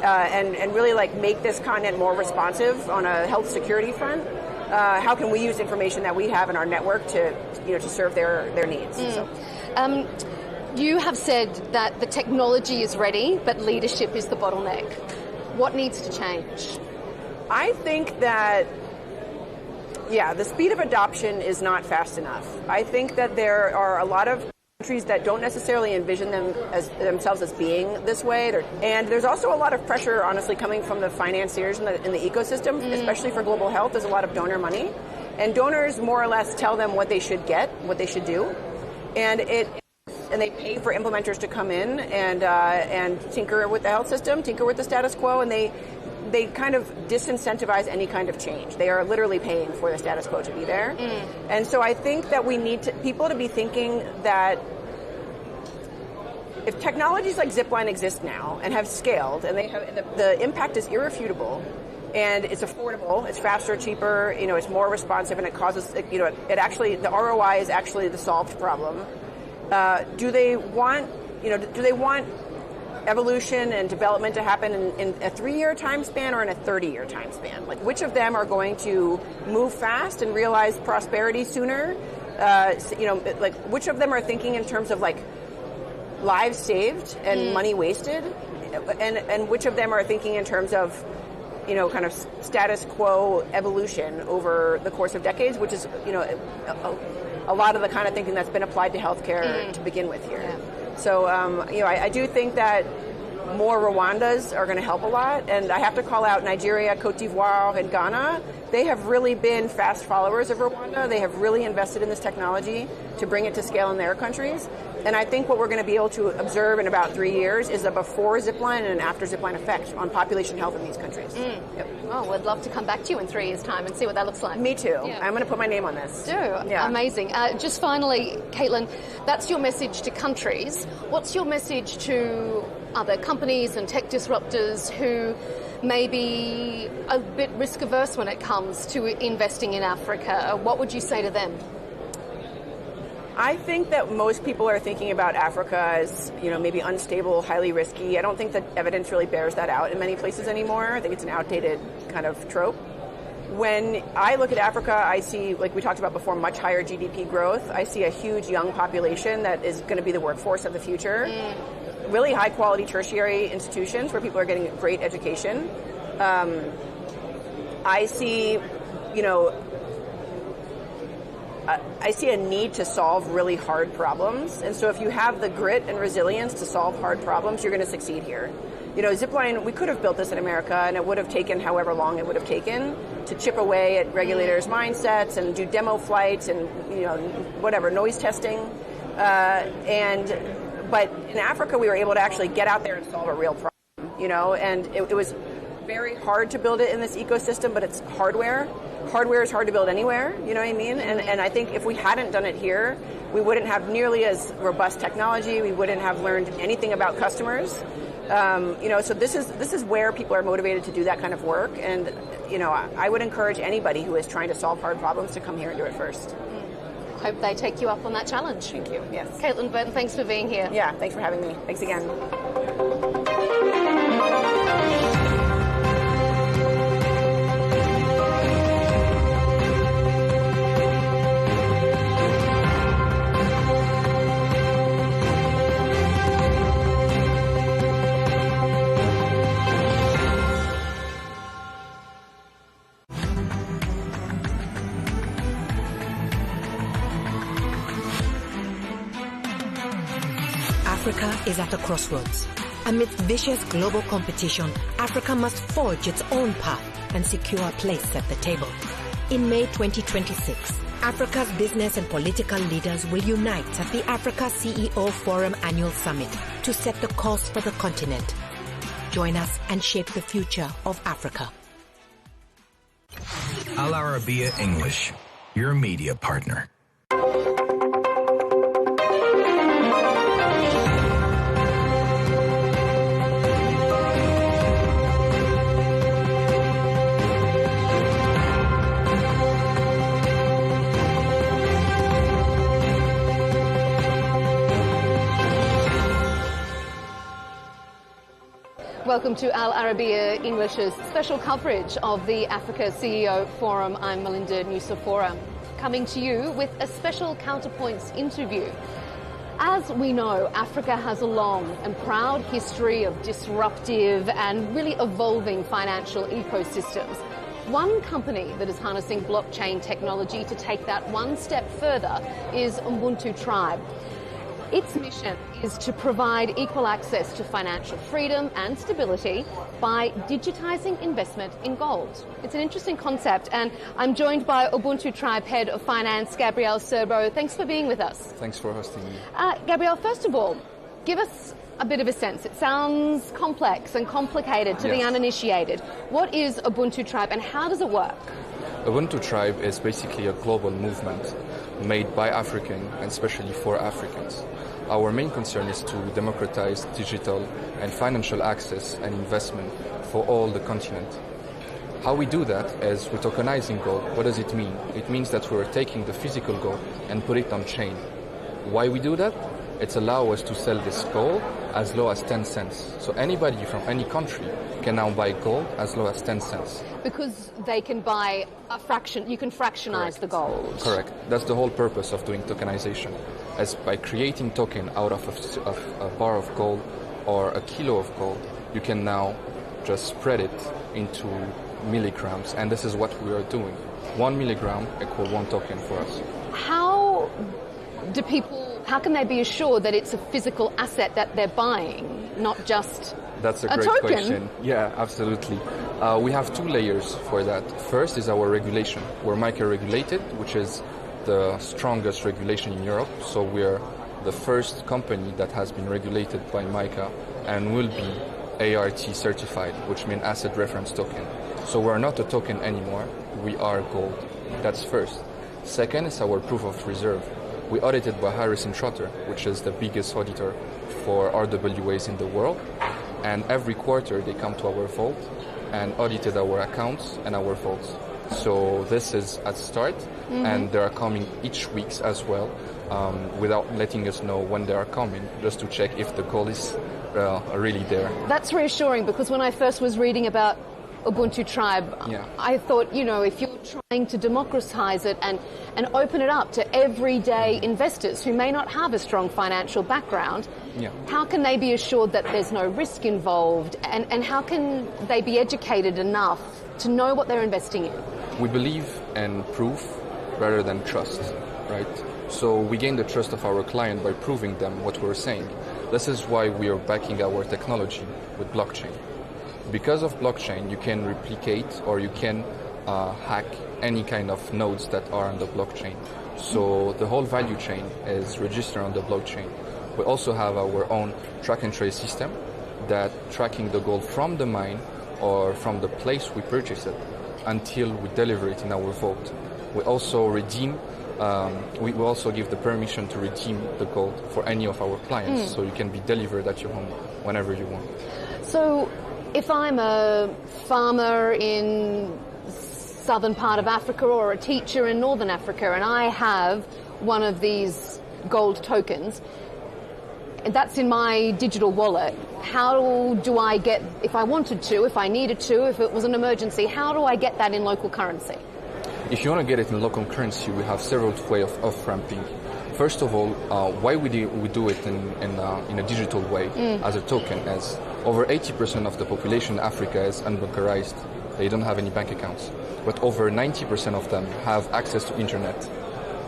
and really like make this continent more responsive on a health security front? How can we use information that we have in our network to serve their needs? So.
You have said that the technology is ready, but leadership is the bottleneck. What needs to change?
I think that, the speed of adoption is not fast enough. I think that there are a lot of countries that don't necessarily envision themselves as being this way. And there's also a lot of pressure, honestly, coming from the financiers in the ecosystem, especially for global health. There's a lot of donor money. And donors more or less tell them what they should get, what they should do. And they pay for implementers to come in and tinker with the health system, tinker with the status quo, and they kind of disincentivize any kind of change. They are literally paying for the status quo to be there. And so I think that we need people to be thinking that if technologies like Zipline exist now and have scaled, and the impact is irrefutable, and it's affordable, it's faster, cheaper, it's more responsive, and it causes, it actually, the ROI is actually the solved problem. Do they want evolution and development to happen in a 3-year time span or in a 30-year time span? Like, which of them are going to move fast and realize prosperity sooner? Like, which of them are thinking in terms of like lives saved and money wasted, and which of them are thinking in terms of kind of status quo evolution over the course of decades, which is a lot of the kind of thinking that's been applied to healthcare to begin with here. So, I do think that more Rwandas are going to help a lot. And I have to call out Nigeria, Cote d'Ivoire, and Ghana. They have really been fast followers of Rwanda. They have really invested in this technology to bring it to scale in their countries. And I think what we're going to be able to observe in about 3 years is a before Zipline and an after Zipline effect on population health in these countries. Yep.
Oh, we'd love to come back to you in 3 years' time and see what that looks like.
Me too. Yeah. I'm going to put my name on this.
Do. Yeah. Amazing. Just finally, Caitlin, that's your message to countries. What's your message to other companies and tech disruptors who may be a bit risk averse when it comes to investing in Africa? What would you say to them?
I think that most people are thinking about Africa as, maybe unstable, highly risky. I don't think that evidence really bears that out in many places anymore. I think it's an outdated kind of trope. When I look at Africa, I see, like we talked about before, much higher GDP growth. I see a huge young population that is going to be the workforce of the future. Really high quality tertiary institutions where people are getting great education. I see, I see a need to solve really hard problems. And so if you have the grit and resilience to solve hard problems, you're going to succeed here. Zipline, we could have built this in America, and it would have taken however long it would have taken to chip away at regulators' mindsets and do demo flights and, noise testing. But in Africa, we were able to actually get out there and solve a real problem, and it was very hard to build it in this ecosystem, but it's hardware. Hardware is hard to build anywhere, you know what I mean? And I think if we hadn't done it here, we wouldn't have nearly as robust technology. We wouldn't have learned anything about customers. So this is where people are motivated to do that kind of work. And, I would encourage anybody who is trying to solve hard problems to come here and do it first.
Hope they take you up on that challenge.
Thank you. Yes.
Caitlin Burton, thanks for being here.
Yeah, thanks for having me. Thanks again.
Africa is at a crossroads. Amidst vicious global competition, Africa must forge its own path and secure a place at the table. In May 2026, Africa's business and political leaders will unite at the Africa CEO Forum Annual Summit to set the course for the continent. Join us and shape the future of Africa.
Arabiya English, your media partner.
Welcome to Al Arabiya English's special coverage of the Africa CEO Forum. I'm Melinda Nucifora, coming to you with a special Counterpoints interview. As we know, Africa has a long and proud history of disruptive and really evolving financial ecosystems. One company that is harnessing blockchain technology to take that one step further is Ubuntu Tribe. Its mission is to provide equal access to financial freedom and stability by digitizing investment in gold. It's an interesting concept, and I'm joined by Ubuntu Tribe Head of Finance, Gabrielle Serbo. Thanks for being with us.
Thanks for hosting me.
Gabrielle, first of all, give us a bit of a sense. It sounds complex and complicated to the uninitiated. What is Ubuntu Tribe and how does it work?
Ubuntu Tribe is basically a global movement made by Africans and especially for Africans. Our main concern is to democratize digital and financial access and investment for all the continent. How we do that is with tokenizing gold. What does it mean? It means that we're taking the physical gold and put it on chain. Why we do that? It allows us to sell this gold as low as 10 cents. So anybody from any country can now buy gold as low as 10 cents.
Because they can buy a fraction, you can fractionize the gold.
Correct. That's the whole purpose of doing tokenization. As by creating token out of a bar of gold or a kilo of gold, you can now just spread it into milligrams. And this is what we are doing. 1 milligram equal 1 token for us.
How can they be assured that it's a physical asset that they're buying, not just
That's a great
token?
question. Yeah, absolutely. We have 2 layers for that. First is our regulation. We're MiCA regulated, which is the strongest regulation in Europe. So we're the first company that has been regulated by MiCA and will be ART certified, which means Asset Reference Token. So we're not a token anymore. We are gold. That's first. Second is our proof of reserve. We audited by Harrison Trotter, which is the biggest auditor for RWAs in the world. And every quarter they come to our vault and audited our accounts and our vaults. So this is at start, and they are coming each week as well, without letting us know when they are coming, just to check if the gold is really there.
That's reassuring, because when I first was reading about Ubuntu Tribe, I thought, if you're trying to democratize it and open it up to everyday investors who may not have a strong financial background, how can they be assured that there's no risk involved, and how can they be educated enough to know what they're investing in?
We believe in proof rather than trust, right? So we gain the trust of our client by proving them what we're saying. This is why we are backing our technology with blockchain. Because of blockchain, you can replicate or you can hack any kind of nodes that are on the blockchain. So the whole value chain is registered on the blockchain. We also have our own track and trace system that tracking the gold from the mine or from the place we purchase it until we deliver it in our vault. We also redeem, we will also give the permission to redeem the gold for any of our clients, so you can be delivered at your home whenever you want.
So if I'm a farmer in southern part of Africa or a teacher in northern Africa and I have one of these gold tokens, that's in my digital wallet, how do I get, if I wanted to, if I needed to, if it was an emergency, how do I get that in local currency?
If you want to get it in local currency, we have several ways of off-ramping. First of all, why we do it in a digital way as a token, as over 80% of the population in Africa is unbankerized. They don't have any bank accounts. But over 90% of them have access to internet.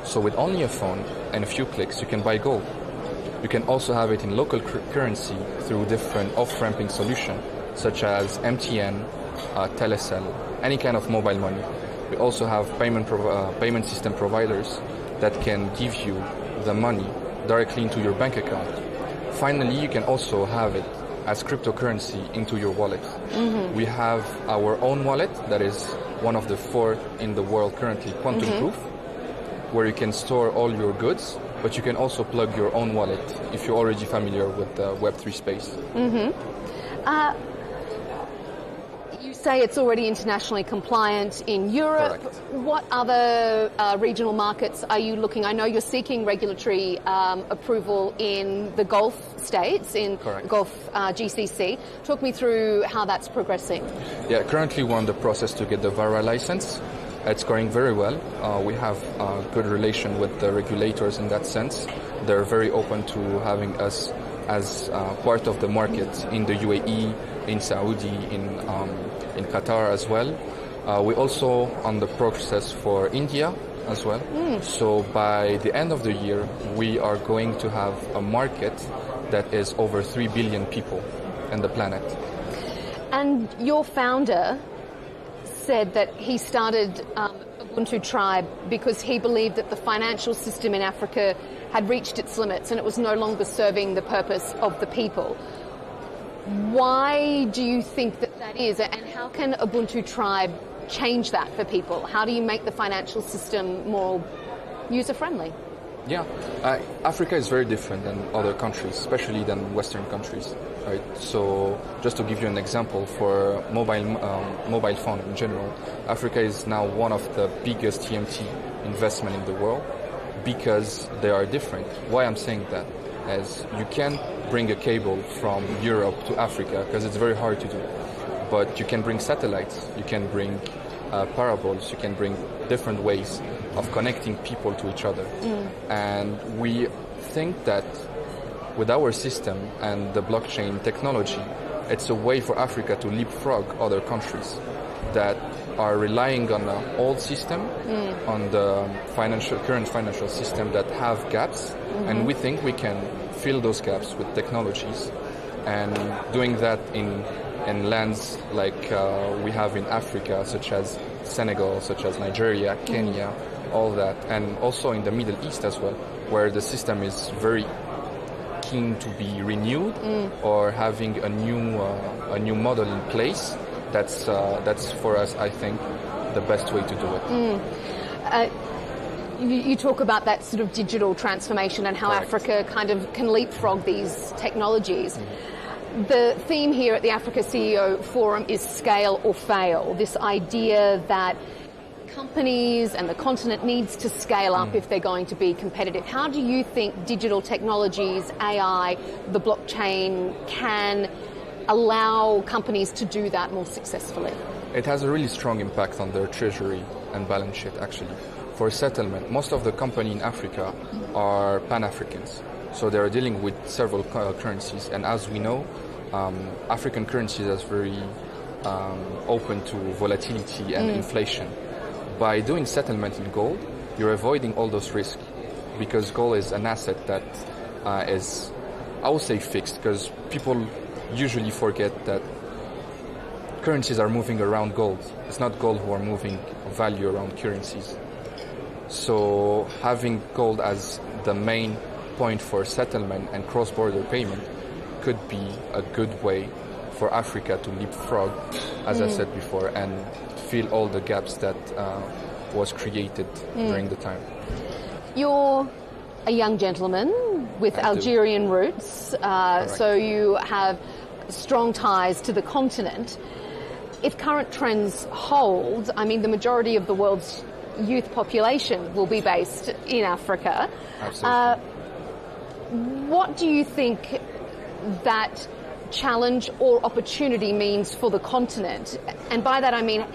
So with only a phone and a few clicks, you can buy gold. You can also have it in local currency through different off-ramping solutions, such as MTN, Telecel, any kind of mobile money. We also have payment system providers that can give you the money directly into your bank account. Finally, you can also have it as cryptocurrency into your wallet. We have our own wallet that is one of the 4 in the world currently, quantum proof, where you can store all your goods, but you can also plug your own wallet if you're already familiar with the Web3 space.
You say it's already internationally compliant in Europe.
Correct.
What other regional markets are you looking? I know you're seeking regulatory approval in the Gulf states, in
Correct.
Gulf GCC. Talk me through how that's progressing.
Yeah, currently we're in the process to get the VARA license. It's going very well. We have a good relation with the regulators in that sense. They're very open to having us as part of the market in the UAE, in Saudi, in Qatar as well. We're also on the process for India as well. So by the end of the year, we are going to have a market that is over 3 billion people on the planet.
And your founder said that he started Ubuntu Tribe because he believed that the financial system in Africa had reached its limits and it was no longer serving the purpose of the people. Why do you think that that is, and how can Ubuntu Tribe change that for people? How do you make the financial system more user-friendly?
Yeah, Africa is very different than other countries, especially than Western countries, right? So just to give you an example, for mobile phone in general, Africa is now one of the biggest TMT investment in the world because they are different. Why I'm saying that is you can bring a cable from Europe to Africa because it's very hard to do, but you can bring satellites, you can bring parables, you can bring different ways of connecting people to each other. And we think that with our system and the blockchain technology, it's a way for Africa to leapfrog other countries that are relying on an old system, on the current financial system that have gaps. And we think we can fill those gaps with technologies, and doing that in lands like we have in Africa, such as Senegal, such as Nigeria, Kenya, all that, and also in the Middle East as well, where the system is very keen to be renewed or having a new model in place. That's for us, I think, the best way to do it.
You talk about that sort of digital transformation and how Africa kind of can leapfrog these technologies. The theme here at the Africa CEO Forum is scale or fail, this idea that companies and the continent needs to scale up if they're going to be competitive. How do you think digital technologies, AI, the blockchain can allow companies to do that more successfully?
It has a really strong impact on their treasury and balance sheet, actually. For settlement, most of the companies in Africa are Pan-Africans, so they're dealing with several currencies, and as we know, African currencies are very open to volatility and inflation. By doing settlement in gold, you're avoiding all those risks, because gold is an asset that is, I would say, fixed, because people usually forget that currencies are moving around gold. It's not gold who are moving value around currencies. So having gold as the main point for settlement and cross-border payment could be a good way for Africa to leapfrog, as I said before, and fill all the gaps that was created during the time.
You're a young gentleman with Algerian roots, so you have strong ties to the continent. If current trends hold, I mean, the majority of the world's youth population will be based in Africa.
Absolutely.
What do you think that challenge or opportunity means for the continent? And by that I mean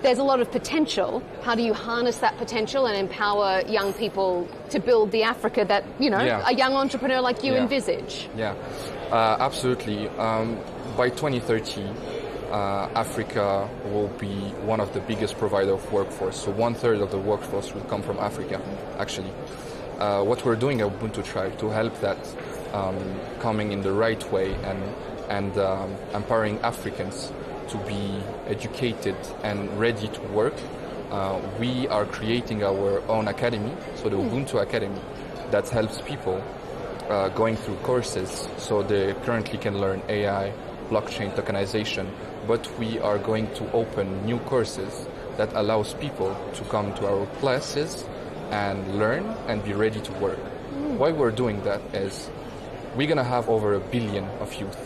there's a lot of potential. How do you harness that potential and empower young people to build the Africa that, you know, a young entrepreneur like you envisage?
Yeah, absolutely. By 2030, Africa will be one of the biggest provider of workforce. So 1/3 of the workforce will come from Africa, actually. What we're doing at Ubuntu Tribe to help that coming in the right way and empowering Africans to be educated and ready to work, we are creating our own academy, so the Ubuntu Academy, that helps people going through courses, so they currently can learn AI, blockchain, tokenization, but we are going to open new courses that allows people to come to our classes and learn and be ready to work. Why we're doing that is we're going to have over 1 billion of youth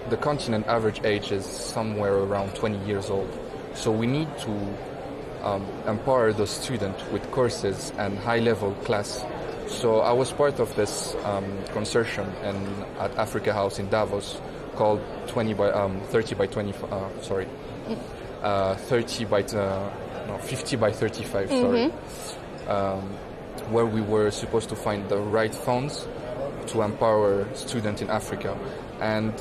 the continent average age is somewhere around 20 years old. So we need to empower those students with courses and high-level class. So I was part of this consortium at Africa House in Davos called 50 by 35, where we were supposed to find the right funds to empower students in Africa. And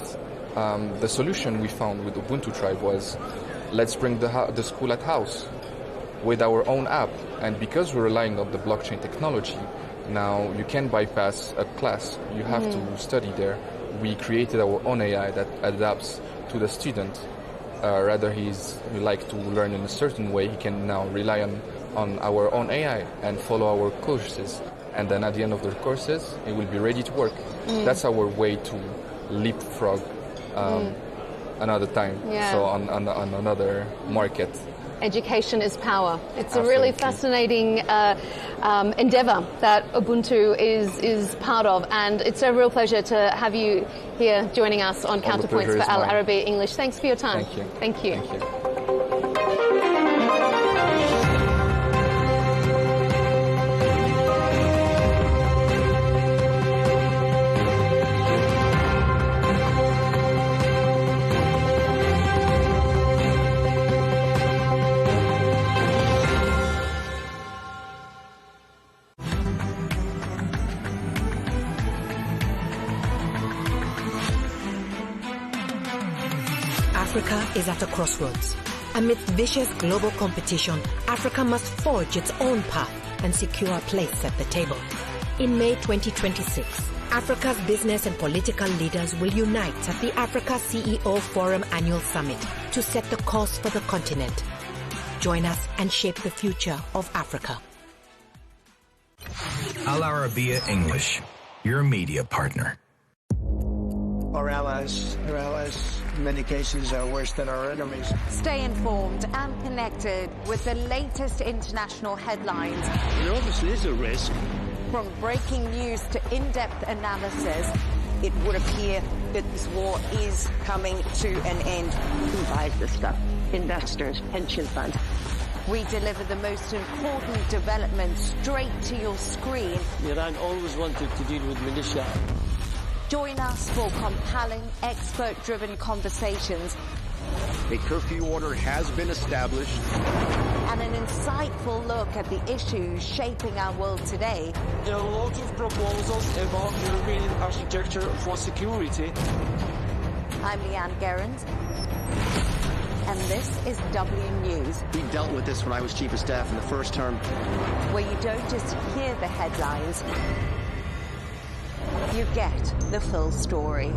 the solution we found with Ubuntu Tribe was, let's bring the school at house with our own app. And because we're relying on the blockchain technology, now you can bypass a class. You have to study there. We created our own AI that adapts to the student. Rather he like to learn in a certain way, he can now rely on our own AI and follow our courses. And then at the end of the courses, it will be ready to work. That's our way to leapfrog another time, so on another market.
Education is power. It's
Absolutely.
a really fascinating endeavour that Ubuntu is part of, and it's a real pleasure to have you here joining us on Counterpoints for Al Arabiya English. Thanks for your time.
Thank you.
Thank you.
Thank you.
Africa is at a crossroads. Amidst vicious global competition, Africa must forge its own path and secure a place at the table. In May 2026, Africa's business and political leaders will unite at the Africa CEO Forum Annual Summit to set the course for the continent. Join us and shape the future of Africa.
Al Arabiya English, your media partner.
Our allies, in many cases, are worse than our enemies.
Stay informed and connected with the latest international headlines.
There obviously is a risk.
From breaking news to in-depth analysis,
it would appear that this war is coming to an end.
Who buys this stuff? Investors, pension funds.
We deliver the most important developments straight to your screen.
Iran always wanted to deal with militia.
Join us for compelling, expert-driven conversations.
A curfew order has been established.
And an insightful look at the issues shaping our world today.
There are a lot of proposals about European architecture for security.
I'm Leigh Ann Gerrans, and this is W News.
We dealt with this when I was Chief of Staff in the first term.
Where you don't just hear the headlines, you get the full story.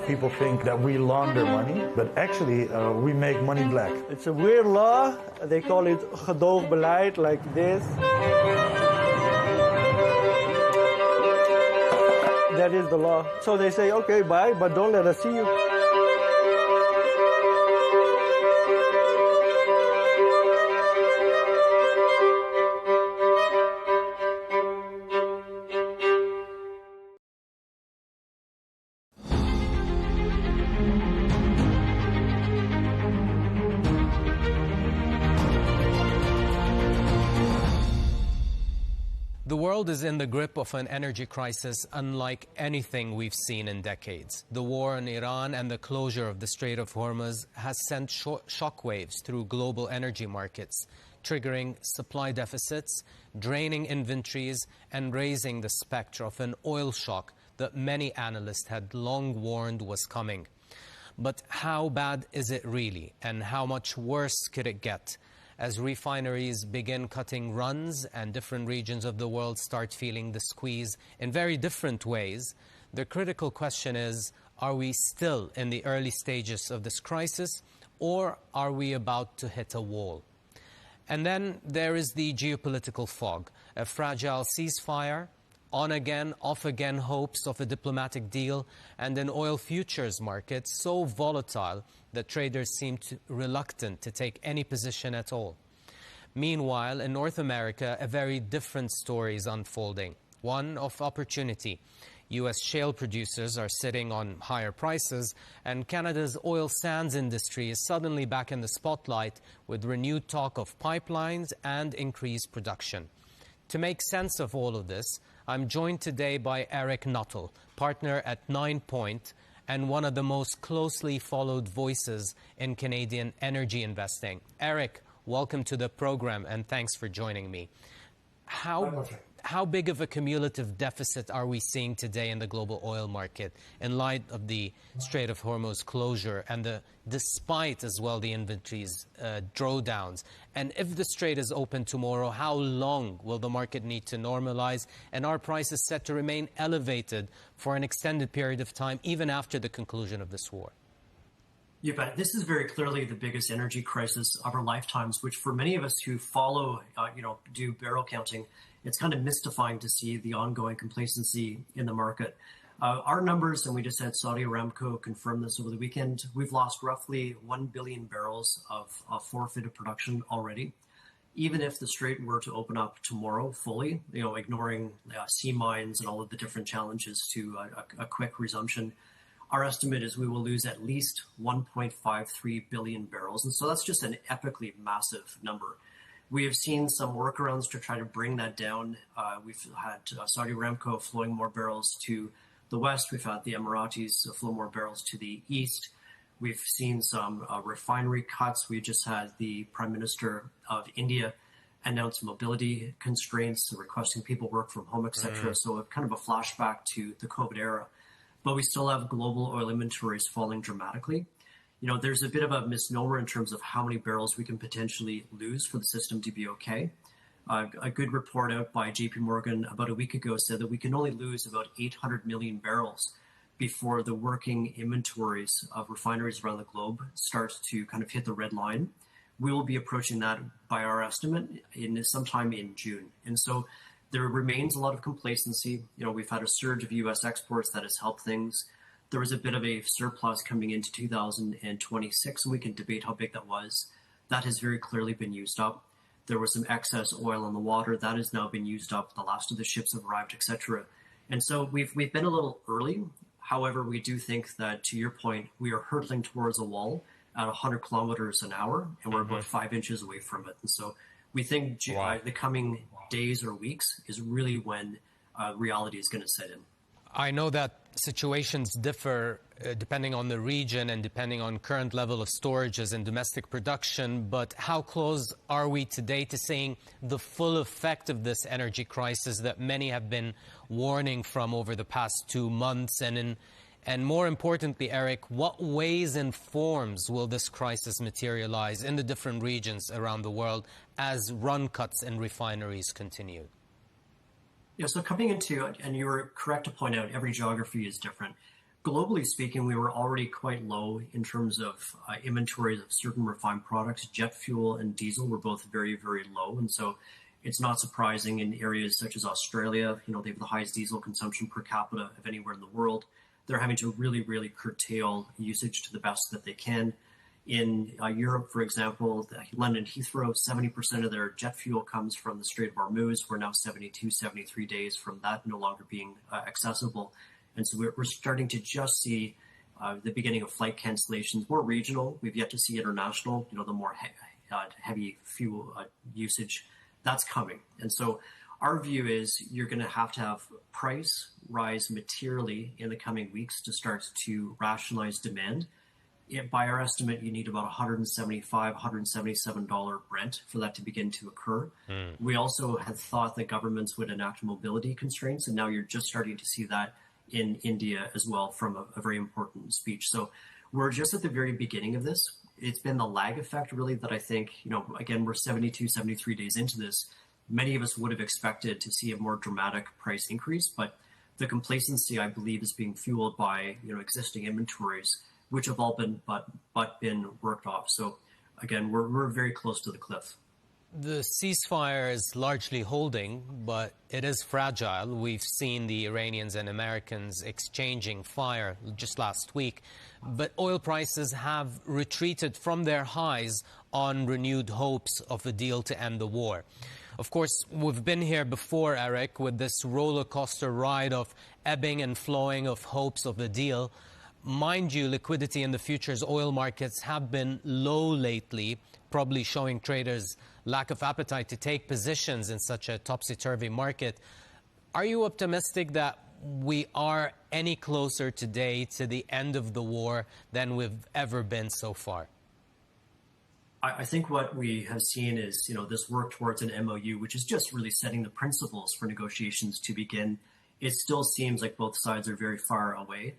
People think that we launder money, but actually we make money black.
It's a weird law. They call it gedoogbeleid, like this. That is the law. So they say, okay, bye, but don't let us see you.
The world is in the grip of an energy crisis unlike anything we've seen in decades. The war in Iran and the closure of the Strait of Hormuz has sent shockwaves through global energy markets, triggering supply deficits, draining inventories, and raising the specter of an oil shock that many analysts had long warned was coming. But how bad is it really, and how much worse could it get? As refineries begin cutting runs and different regions of the world start feeling the squeeze in very different ways, the critical question is, are we still in the early stages of this crisis, or are we about to hit a wall? And then there is the geopolitical fog, a fragile ceasefire, on again, off again hopes of a diplomatic deal, and an oil futures market so volatile that traders seem reluctant to take any position at all. Meanwhile, in North America, a very different story is unfolding, one of opportunity. U.S. shale producers are sitting on higher prices, and Canada's oil sands industry is suddenly back in the spotlight with renewed talk of pipelines and increased production. To make sense of all of this, I'm joined today by Eric Nuttall, partner at 9 Point and one of the most closely followed voices in Canadian energy investing. Eric, welcome to the program and thanks for joining me. How big of a cumulative deficit are we seeing today in the global oil market in light of the Strait of Hormuz closure and despite as well the inventories drawdowns? And if the Strait is open tomorrow, how long will the market need to normalize? And are prices set to remain elevated for an extended period of time, even after the conclusion of this war?
You bet. This is very clearly the biggest energy crisis of our lifetimes, which for many of us who follow, do barrel counting, it's kind of mystifying to see the ongoing complacency in the market. Our numbers, and we just had Saudi Aramco confirm this over the weekend, we've lost roughly 1 billion barrels of forfeited production already. Even if the Strait were to open up tomorrow fully, ignoring sea mines and all of the different challenges to a quick resumption, our estimate is we will lose at least 1.53 billion barrels. And so that's just an epically massive number. We have seen some workarounds to try to bring that down. We've had Saudi Aramco flowing more barrels to the west. We've had the Emiratis flow more barrels to the east. We've seen some refinery cuts. We just had the Prime Minister of India announce mobility constraints, requesting people work from home, etc. So kind of a flashback to the COVID era. But we still have global oil inventories falling dramatically. There's a bit of a misnomer in terms of how many barrels we can potentially lose for the system to be okay. A good report out by JP Morgan about a week ago said that we can only lose about 800 million barrels before the working inventories of refineries around the globe starts to kind of hit the red line. We will be approaching that by our estimate sometime in June. And so there remains a lot of complacency. We've had a surge of U.S. exports that has helped things. There was a bit of a surplus coming into 2026, and we can debate how big that was. That has very clearly been used up. There was some excess oil on the water. That has now been used up. The last of the ships have arrived, etc. And so we've been a little early. However, we do think that, to your point, we are hurtling towards a wall at 100 kilometers an hour, and we're about 5 inches away from it. And so we think the coming days or weeks is really when reality is going to set in.
I know that situations differ depending on the region and depending on current level of storages and domestic production, but how close are we today to seeing the full effect of this energy crisis that many have been warning from over the past 2 months? And more importantly, Eric, what ways and forms will this crisis materialize in the different regions around the world as run cuts in refineries continue?
Yeah, so coming into, and you were correct to point out, every geography is different. Globally speaking, we were already quite low in terms of inventories of certain refined products. Jet fuel and diesel were both very, very low. And so it's not surprising in areas such as Australia, they have the highest diesel consumption per capita of anywhere in the world. They're having to really, really curtail usage to the best that they can. In Europe, for example, London Heathrow, 70% of their jet fuel comes from the Strait of Hormuz. We're now 72, 73 days from that no longer being accessible. And so we're starting to just see the beginning of flight cancellations, more regional. We've yet to see international, the more heavy fuel usage. That's coming. And so our view is you're going to have price rise materially in the coming weeks to start to rationalize demand. By our estimate, you need about $175, $177 Brent for that to begin to occur. We also had thought that governments would enact mobility constraints, and now you're just starting to see that in India as well from a very important speech. So we're just at the very beginning of this. It's been the lag effect really that I think, again, we're 72, 73 days into this. Many of us would have expected to see a more dramatic price increase, but the complacency, I believe, is being fueled by existing inventories, which have all been but been worked off. So again, we're very close to the cliff.
The ceasefire is largely holding, but it is fragile. We've seen the Iranians and Americans exchanging fire just last week. But oil prices have retreated from their highs on renewed hopes of a deal to end the war. Of course, we've been here before, Eric, with this roller coaster ride of ebbing and flowing of hopes of a deal. Mind you, liquidity in the futures oil markets have been low lately, probably showing traders lack of appetite to take positions in such a topsy-turvy market. Are you optimistic that we are any closer today to the end of the war than we've ever been so far?
I think what we have seen is, this work towards an MOU, which is just really setting the principles for negotiations to begin. It still seems like both sides are very far away.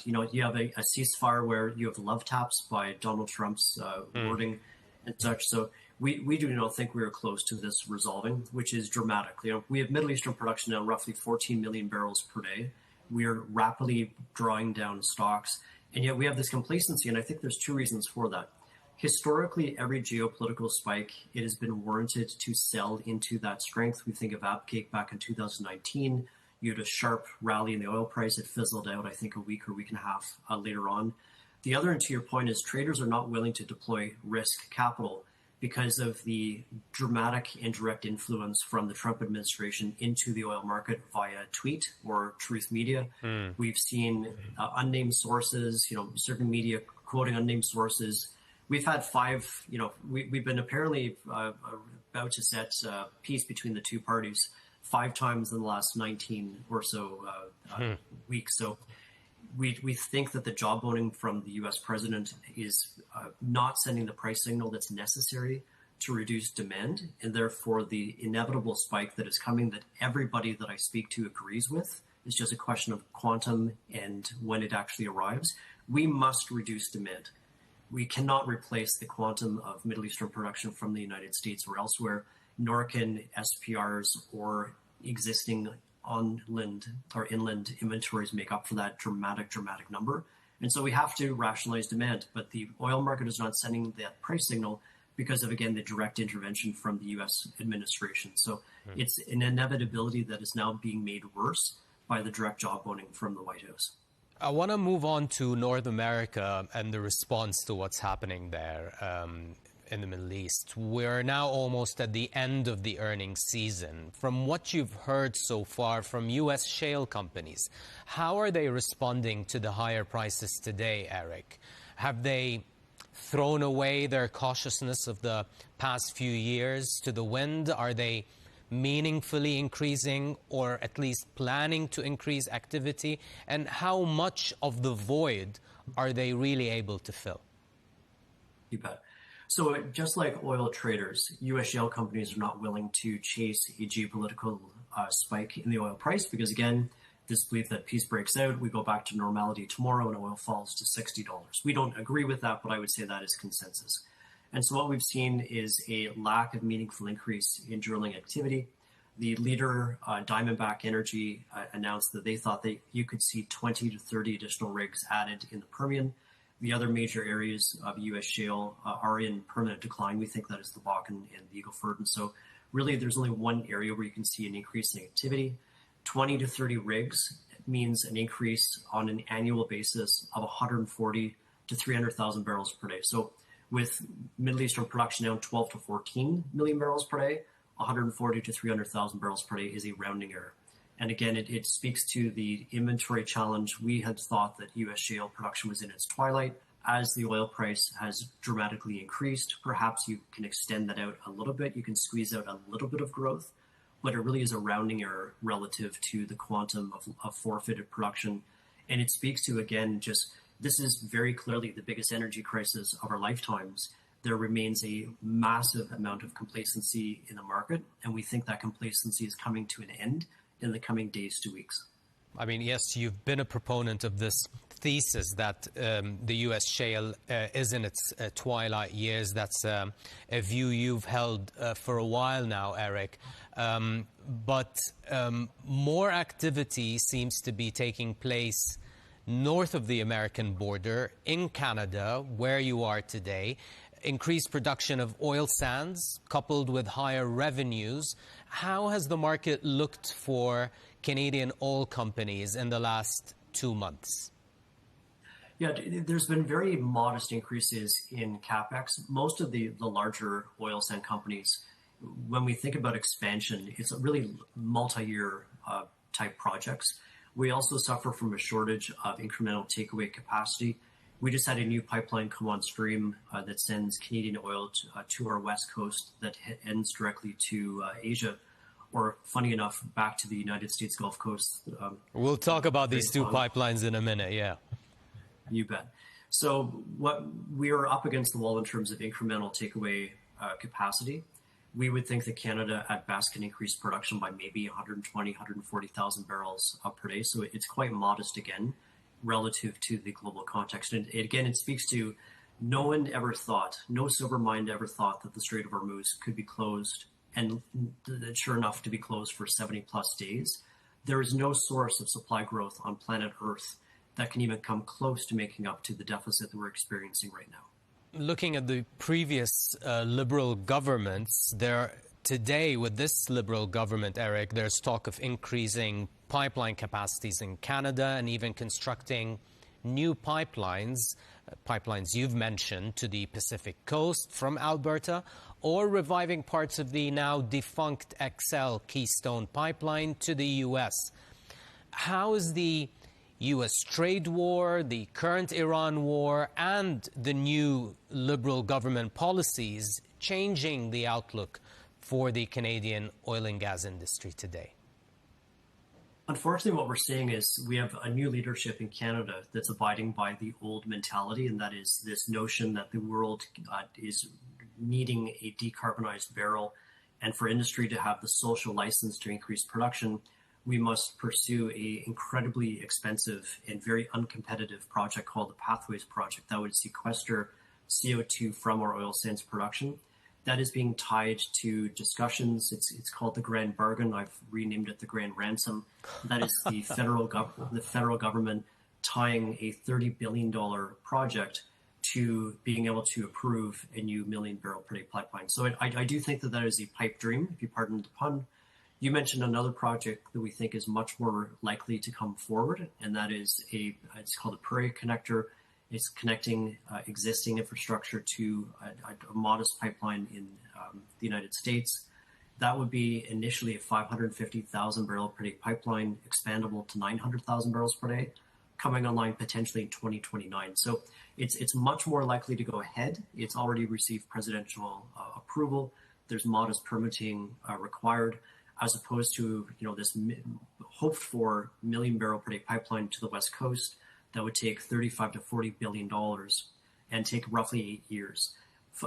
You have a ceasefire where you have love taps by Donald Trump's wording and such. So we do not think we are close to this resolving, which is dramatic. We have Middle Eastern production now roughly 14 million barrels per day. We are rapidly drawing down stocks, and yet we have this complacency. And I think there's two reasons for that. Historically, every geopolitical spike, it has been warranted to sell into that strength. We think of outbreak back in 2019. You had a sharp rally in the oil price. It fizzled out, I think, a week or week and a half later on. The other, and to your point, is traders are not willing to deploy risk capital because of the dramatic indirect influence from the Trump administration into the oil market via tweet or truth media. We've seen unnamed sources, certain media quoting unnamed sources. We've had five, we've been apparently about to set peace between the two parties 5 times in the last 19 or so weeks. So we think that the jawboning from the U.S. president is not sending the price signal that's necessary to reduce demand, and therefore the inevitable spike that is coming that everybody that I speak to agrees with is just a question of quantum and when it actually arrives. We must reduce demand. We cannot replace the quantum of Middle Eastern production from the United States or elsewhere, nor can SPRs or existing on-land or inland inventories make up for that dramatic number. And so we have to rationalize demand, but the oil market is not sending that price signal because of, again, the direct intervention from the U.S. administration. So it's an inevitability that is now being made worse by the direct jawboning from the White House.
I want to move on to North America and the response to what's happening there in the Middle East. We're now almost at the end of the earnings season. From what you've heard so far from U.S. shale companies, how are they responding to the higher prices today, Eric? Have they thrown away their cautiousness of the past few years to the wind? Are they meaningfully increasing or at least planning to increase activity? And how much of the void are they really able to fill?
You bet. So just like oil traders, U.S. shale companies are not willing to chase a geopolitical spike in the oil price because, again, this belief that peace breaks out, we go back to normality tomorrow and oil falls to $60. We don't agree with that, but I would say that is consensus. And so what we've seen is a lack of meaningful increase in drilling activity. The leader, Diamondback Energy, announced that they thought that you could see 20 to 30 additional rigs added in the Permian. The other major areas of U.S. shale are in permanent decline. We think that is the Bakken and the Eagle Ford. And so really there's only one area where you can see an increase in activity. 20 to 30 rigs means an increase on an annual basis of 140 to 300,000 barrels per day. So with Middle Eastern production now 12 to 14 million barrels per day, 140 to 300,000 barrels per day is a rounding error. And again, it speaks to the inventory challenge. We had thought that U.S. shale production was in its twilight. As the oil price has dramatically increased, perhaps you can extend that out a little bit. You can squeeze out a little bit of growth, but it really is a rounding error relative to the quantum of forfeited production. And it speaks to, again, just this is very clearly the biggest energy crisis of our lifetimes. There remains a massive amount of complacency in the market, and we think that complacency is coming to an end in the coming days to weeks.
I mean, yes, you've been a proponent of this thesis that the U.S. shale is in its twilight years. That's a view you've held for a while now, Eric. But more activity seems to be taking place north of the American border, in Canada, where you are today. increased production of oil sands coupled with higher revenues. How has the market looked for Canadian oil companies in the last 2 months?
Yeah, there's been very modest increases in CapEx. Most of the larger oil sand companies, when we think about expansion, it's a really multi-year type projects. We also suffer from a shortage of incremental takeaway capacity. We just had a new pipeline come on stream that sends Canadian oil to our west coast that ends directly to Asia, or funny enough, back to the United States Gulf Coast.
We'll talk about these two pipelines in a minute, yeah.
You bet. So what we are up against the wall in terms of incremental takeaway capacity. We would think that Canada at best can increase production by maybe 120, 140,000 barrels per day. So it's quite modest again, relative to the global context. And again, it speaks to no one ever thought, no sober mind ever thought that the Strait of Hormuz could be closed, and sure enough to be closed for 70 plus days. There is no source of supply growth on planet Earth that can even come close to making up to the deficit that we're experiencing right now.
Looking at the previous Liberal governments, today with this Liberal government, Eric, there's talk of increasing pipeline capacities in Canada and even constructing new pipelines you've mentioned, to the Pacific coast from Alberta, or reviving parts of the now defunct XL Keystone pipeline to the U.S. How is the U.S. trade war, the current Iran war, and the new Liberal government policies changing the outlook for the Canadian oil and gas industry today?
Unfortunately, what we're seeing is we have a new leadership in Canada that's abiding by the old mentality, and that is this notion that the world is needing a decarbonized barrel, and for industry to have the social license to increase production, we must pursue an incredibly expensive and very uncompetitive project called the Pathways Project that would sequester CO2 from our oil sands production. That is being tied to discussions. It's called the Grand Bargain. I've renamed it the Grand Ransom. That is the federal government tying a $30 billion project to being able to approve a new 1 million barrel per day pipeline. So I do think that is a pipe dream, if you pardon the pun. You mentioned another project that we think is much more likely to come forward, and that is it's called the Prairie Connector. It's connecting existing infrastructure to a modest pipeline in the United States. That would be initially a 550,000 barrel per day pipeline, expandable to 900,000 barrels per day, coming online potentially in 2029. So it's much more likely to go ahead. It's already received presidential approval. There's modest permitting required, as opposed to this hoped for 1 million barrel per day pipeline to the West Coast that would take $35 to $40 billion and take roughly 8 years.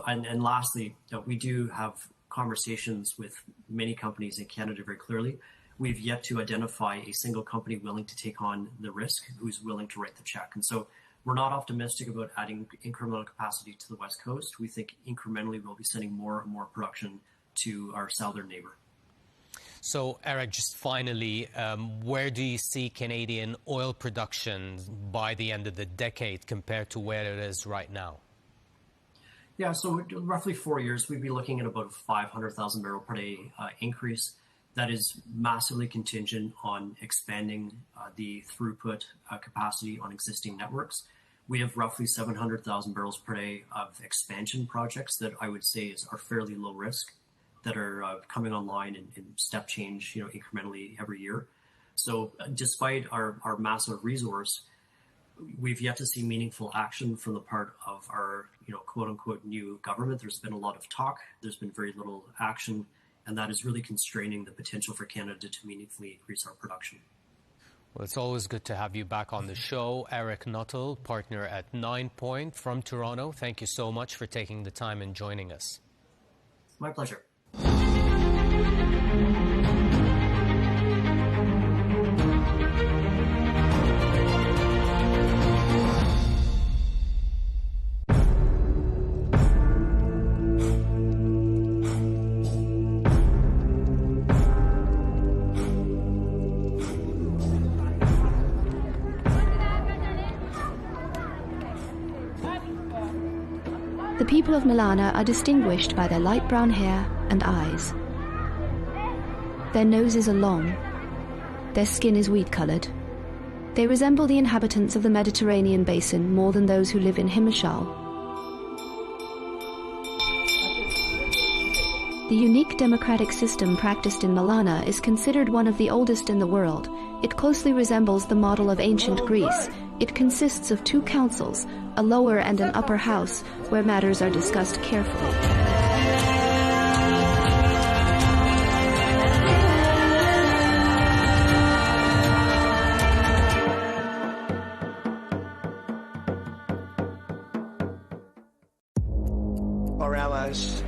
And lastly, we do have conversations with many companies in Canada very clearly. We've yet to identify a single company willing to take on the risk, who's willing to write the check. And so we're not optimistic about adding incremental capacity to the West Coast. We think incrementally we'll be sending more and more production to our southern neighbor.
So, Eric, just finally, where do you see Canadian oil production by the end of the decade compared to where it is right now?
Yeah, so roughly 4 years, we'd be looking at about a 500,000 barrel per day increase. That is massively contingent on expanding the throughput capacity on existing networks. We have roughly 700,000 barrels per day of expansion projects that I would say are fairly low risk, that are coming online in step change, incrementally every year. So despite our massive resource, we've yet to see meaningful action from the part of our, quote unquote, new government. There's been a lot of talk. There's been very little action, and that is really constraining the potential for Canada to meaningfully increase our production.
Well, it's always good to have you back on the show. Eric Nuttall, partner at 9 Point from Toronto. Thank you so much for taking the time and joining us.
My pleasure.
The people of Malana are distinguished by their light brown hair and eyes. Their noses are long. Their skin is wheat-coloured. They resemble the inhabitants of the Mediterranean basin more than those who live in Himachal. The unique democratic system practiced in Malana is considered one of the oldest in the world. It closely resembles the model of ancient Greece. It consists of two councils, a lower and an upper house, where matters are discussed carefully.
Our allies,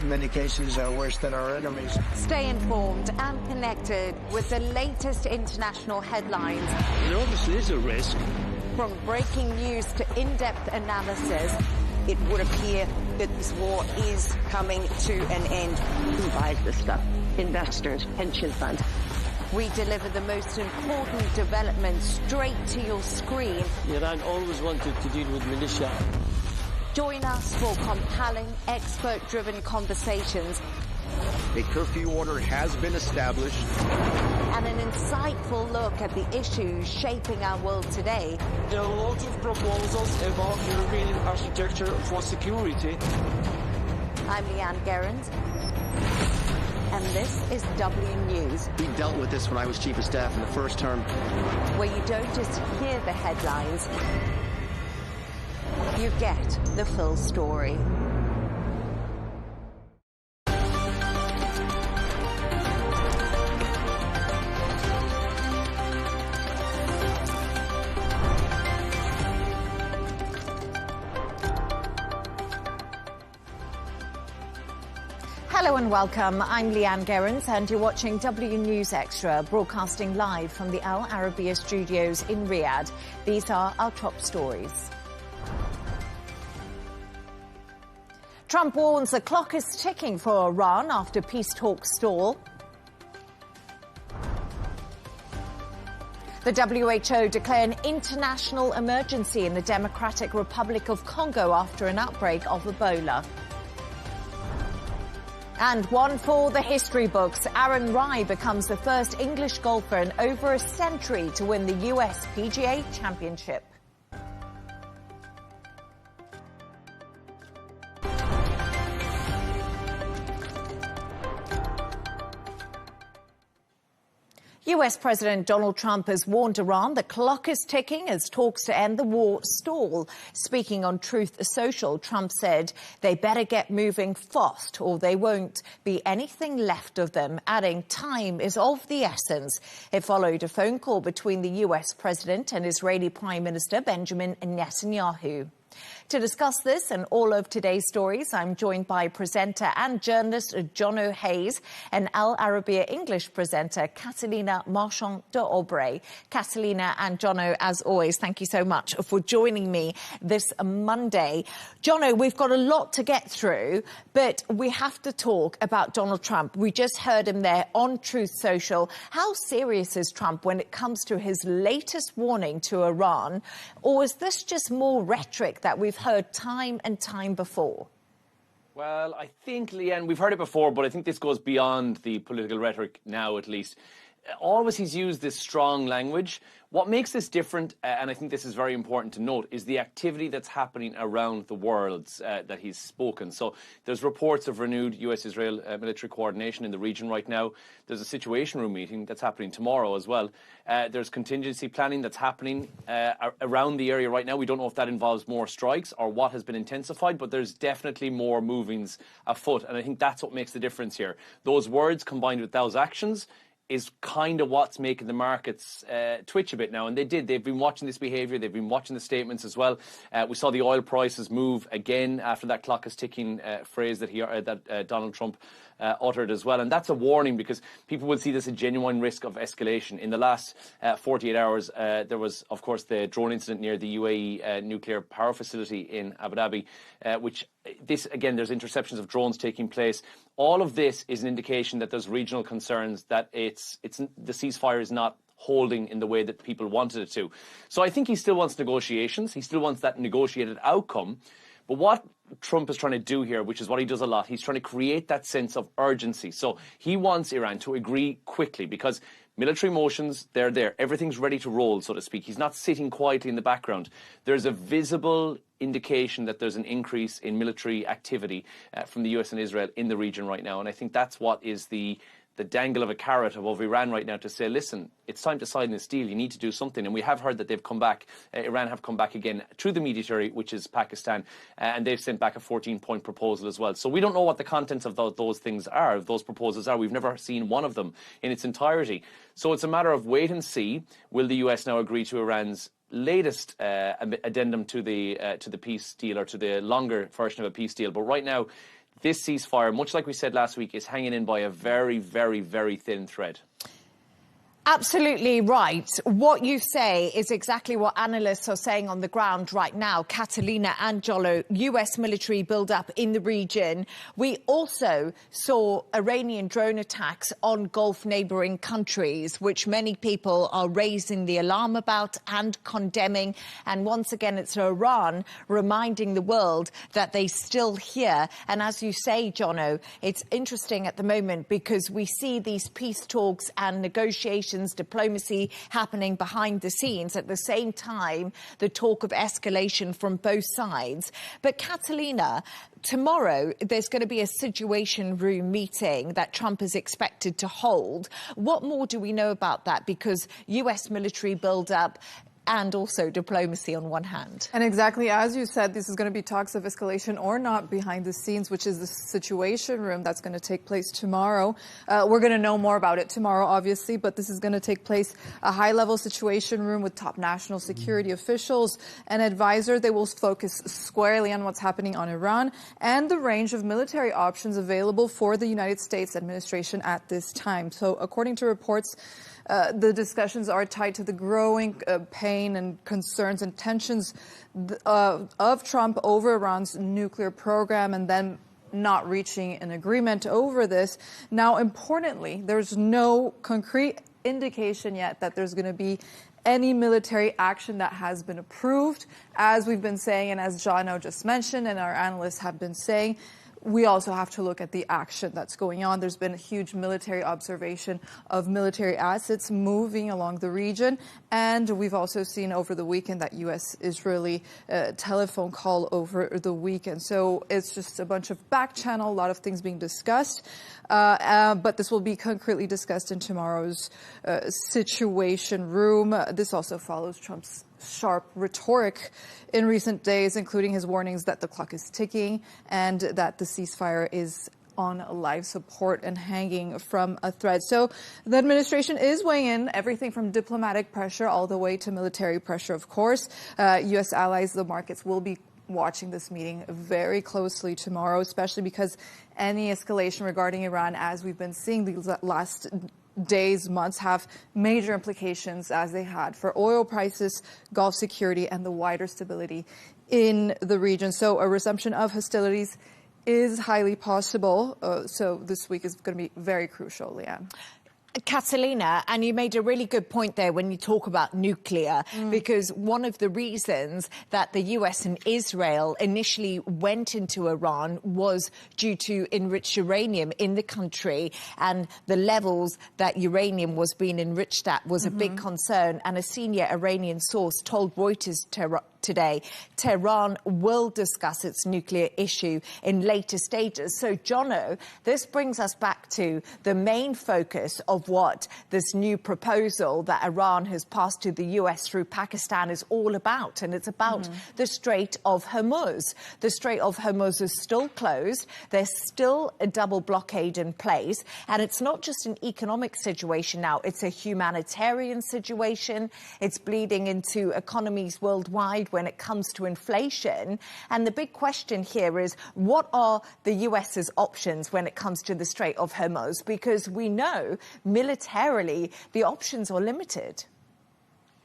in many cases, are worse than our enemies.
Stay informed and connected with the latest international headlines.
There obviously is a risk.
From breaking news to in-depth analysis,
it would appear that this war is coming to an end.
Who buys this stuff? Investors, pension funds.
we deliver the most important developments straight to your screen.
Iran always wanted to deal with militia.
Join us for compelling, expert-driven conversations.
A curfew order has been established.
And an insightful look at the issues shaping our world today.
There are lots of proposals about European architecture for security.
I'm Leigh Ann Gerrans, and this is W News.
We dealt with this when I was Chief of Staff in the first term.
Where you don't just hear the headlines, you get the full story. Hello and welcome. I'm Leigh Ann Gerrans and you're watching W News Extra, broadcasting live from the Al Arabiya studios in Riyadh. These are our top stories. Trump warns the clock is ticking for Iran after peace talks stall. The WHO declare an international emergency in the Democratic Republic of Congo after an outbreak of Ebola. And one for the history books. Aaron Rai becomes the first English golfer in over a century to win the US PGA Championship. US President Donald Trump has warned Iran the clock is ticking as talks to end the war stall. Speaking on Truth Social, Trump said they better get moving fast or there won't be anything left of them, adding time is of the essence. It followed a phone call between the US President and Israeli Prime Minister Benjamin Netanyahu. To discuss this and all of today's stories, I'm joined by presenter and journalist Jono Hayes and Al Arabiya English presenter Catalina Marchand de Aubray. Catalina and Jono, as always, thank you so much for joining me this Monday. Jono, we've got a lot to get through, but we have to talk about Donald Trump. We just heard him there on Truth Social. How serious is Trump when it comes to his latest warning to Iran? Or is this just more rhetoric that we've heard time and time before?
Well, I think, Leigh Ann, we've heard it before, but I think this goes beyond the political rhetoric now, at least. Always he's used this strong language. What makes this different, and I think this is very important to note, is the activity that's happening around the world that he's spoken. So there's reports of renewed US-Israel military coordination in the region right now. There's a Situation Room meeting that's happening tomorrow as well. There's contingency planning that's happening around the area right now. We don't know if that involves more strikes or what has been intensified, but there's definitely more movings afoot. And I think that's what makes the difference here. Those words combined with those actions is kind of what's making the markets twitch a bit now. And they've been watching this behaviour, they've been watching the statements as well. We saw the oil prices move again after that clock is ticking phrase that Donald Trump uttered as well. And that's a warning because people will see this as a genuine risk of escalation. In the last 48 hours, there was, of course, the drone incident near the UAE nuclear power facility in Abu Dhabi, there's interceptions of drones taking place. All of this is an indication that there's regional concerns, that the ceasefire is not holding in the way that people wanted it to. So I think he still wants negotiations. He still wants that negotiated outcome. But what Trump is trying to do here, which is what he does a lot, he's trying to create that sense of urgency. So he wants Iran to agree quickly because military motions, they're there. Everything's ready to roll, so to speak. He's not sitting quietly in the background. There's a visible indication that there's an increase in military activity from the US and Israel in the region right now. And I think that's what is the dangle of a carrot above Iran right now to say, listen, it's time to sign this deal. You need to do something. And we have heard that they've come back. Iran have come back again through the mediator, which is Pakistan, and they've sent back a 14-point proposal as well. So we don't know what the contents of those things are, those proposals are. We've never seen one of them in its entirety. So it's a matter of wait and see. Will the US now agree to Iran's latest addendum to the peace deal, or to the longer version of a peace deal? But right now, this ceasefire, much like we said last week, is hanging in by a very, very, very thin thread.
Absolutely right. What you say is exactly what analysts are saying on the ground right now. Catalina and Jolo, US military build-up in the region. We also saw Iranian drone attacks on Gulf neighbouring countries, which many people are raising the alarm about and condemning. And once again, it's Iran reminding the world that they still here. And as you say, Jono, it's interesting at the moment because we see these peace talks and negotiations, diplomacy happening behind the scenes. At the same time, the talk of escalation from both sides. But Catalina, tomorrow there's going to be a Situation Room meeting that Trump is expected to hold. What more do we know about that? Because US military build-up and also diplomacy on one hand.
And exactly as you said, this is going to be talks of escalation or not behind the scenes, which is the Situation Room that's going to take place tomorrow. We're going to know more about it tomorrow, obviously, but this is going to take place a high-level Situation Room with top national security officials and advisors. They will focus squarely on what's happening on Iran and the range of military options available for the United States administration at this time. So according to reports, the discussions are tied to the growing pain and concerns and tensions of Trump over Iran's nuclear program and then not reaching an agreement over this. Now, importantly, there's no concrete indication yet that there's going to be any military action that has been approved. As we've been saying, and as Jono just mentioned and our analysts have been saying, we also have to look at the action that's going on. There's been a huge military observation of military assets moving along the region. And we've also seen over the weekend that U.S.-Israeli telephone call over the weekend. So it's just a bunch of back channel, a lot of things being discussed. But this will be concretely discussed in tomorrow's Situation Room. This also follows Trump's sharp rhetoric in recent days, including his warnings that the clock is ticking and that the ceasefire is on life support and hanging from a thread. So the administration is weighing in everything from diplomatic pressure all the way to military pressure, of course. U.S. allies, the markets will be watching this meeting very closely tomorrow, especially because any escalation regarding Iran, as we've been seeing these last days, months, have major implications as they had for oil prices, Gulf security, and the wider stability in the region. So a resumption of hostilities is highly possible. So this week is going to be very crucial, Leigh Ann.
Catalina, and you made a really good point there when you talk about nuclear, because one of the reasons that the US and Israel initially went into Iran was due to enriched uranium in the country, and the levels that uranium was being enriched at was a big concern. And a senior Iranian source told Reuters today, Tehran will discuss its nuclear issue in later stages. So, Jono, this brings us back to the main focus of what this new proposal that Iran has passed to the US through Pakistan is all about. And it's about the Strait of Hormuz. The Strait of Hormuz is still closed. There's still a double blockade in place. And it's not just an economic situation now. It's a humanitarian situation. It's bleeding into economies worldwide when it comes to inflation. And the big question here is, what are the US's options when it comes to the Strait of Hormuz? Because we know militarily the options are limited.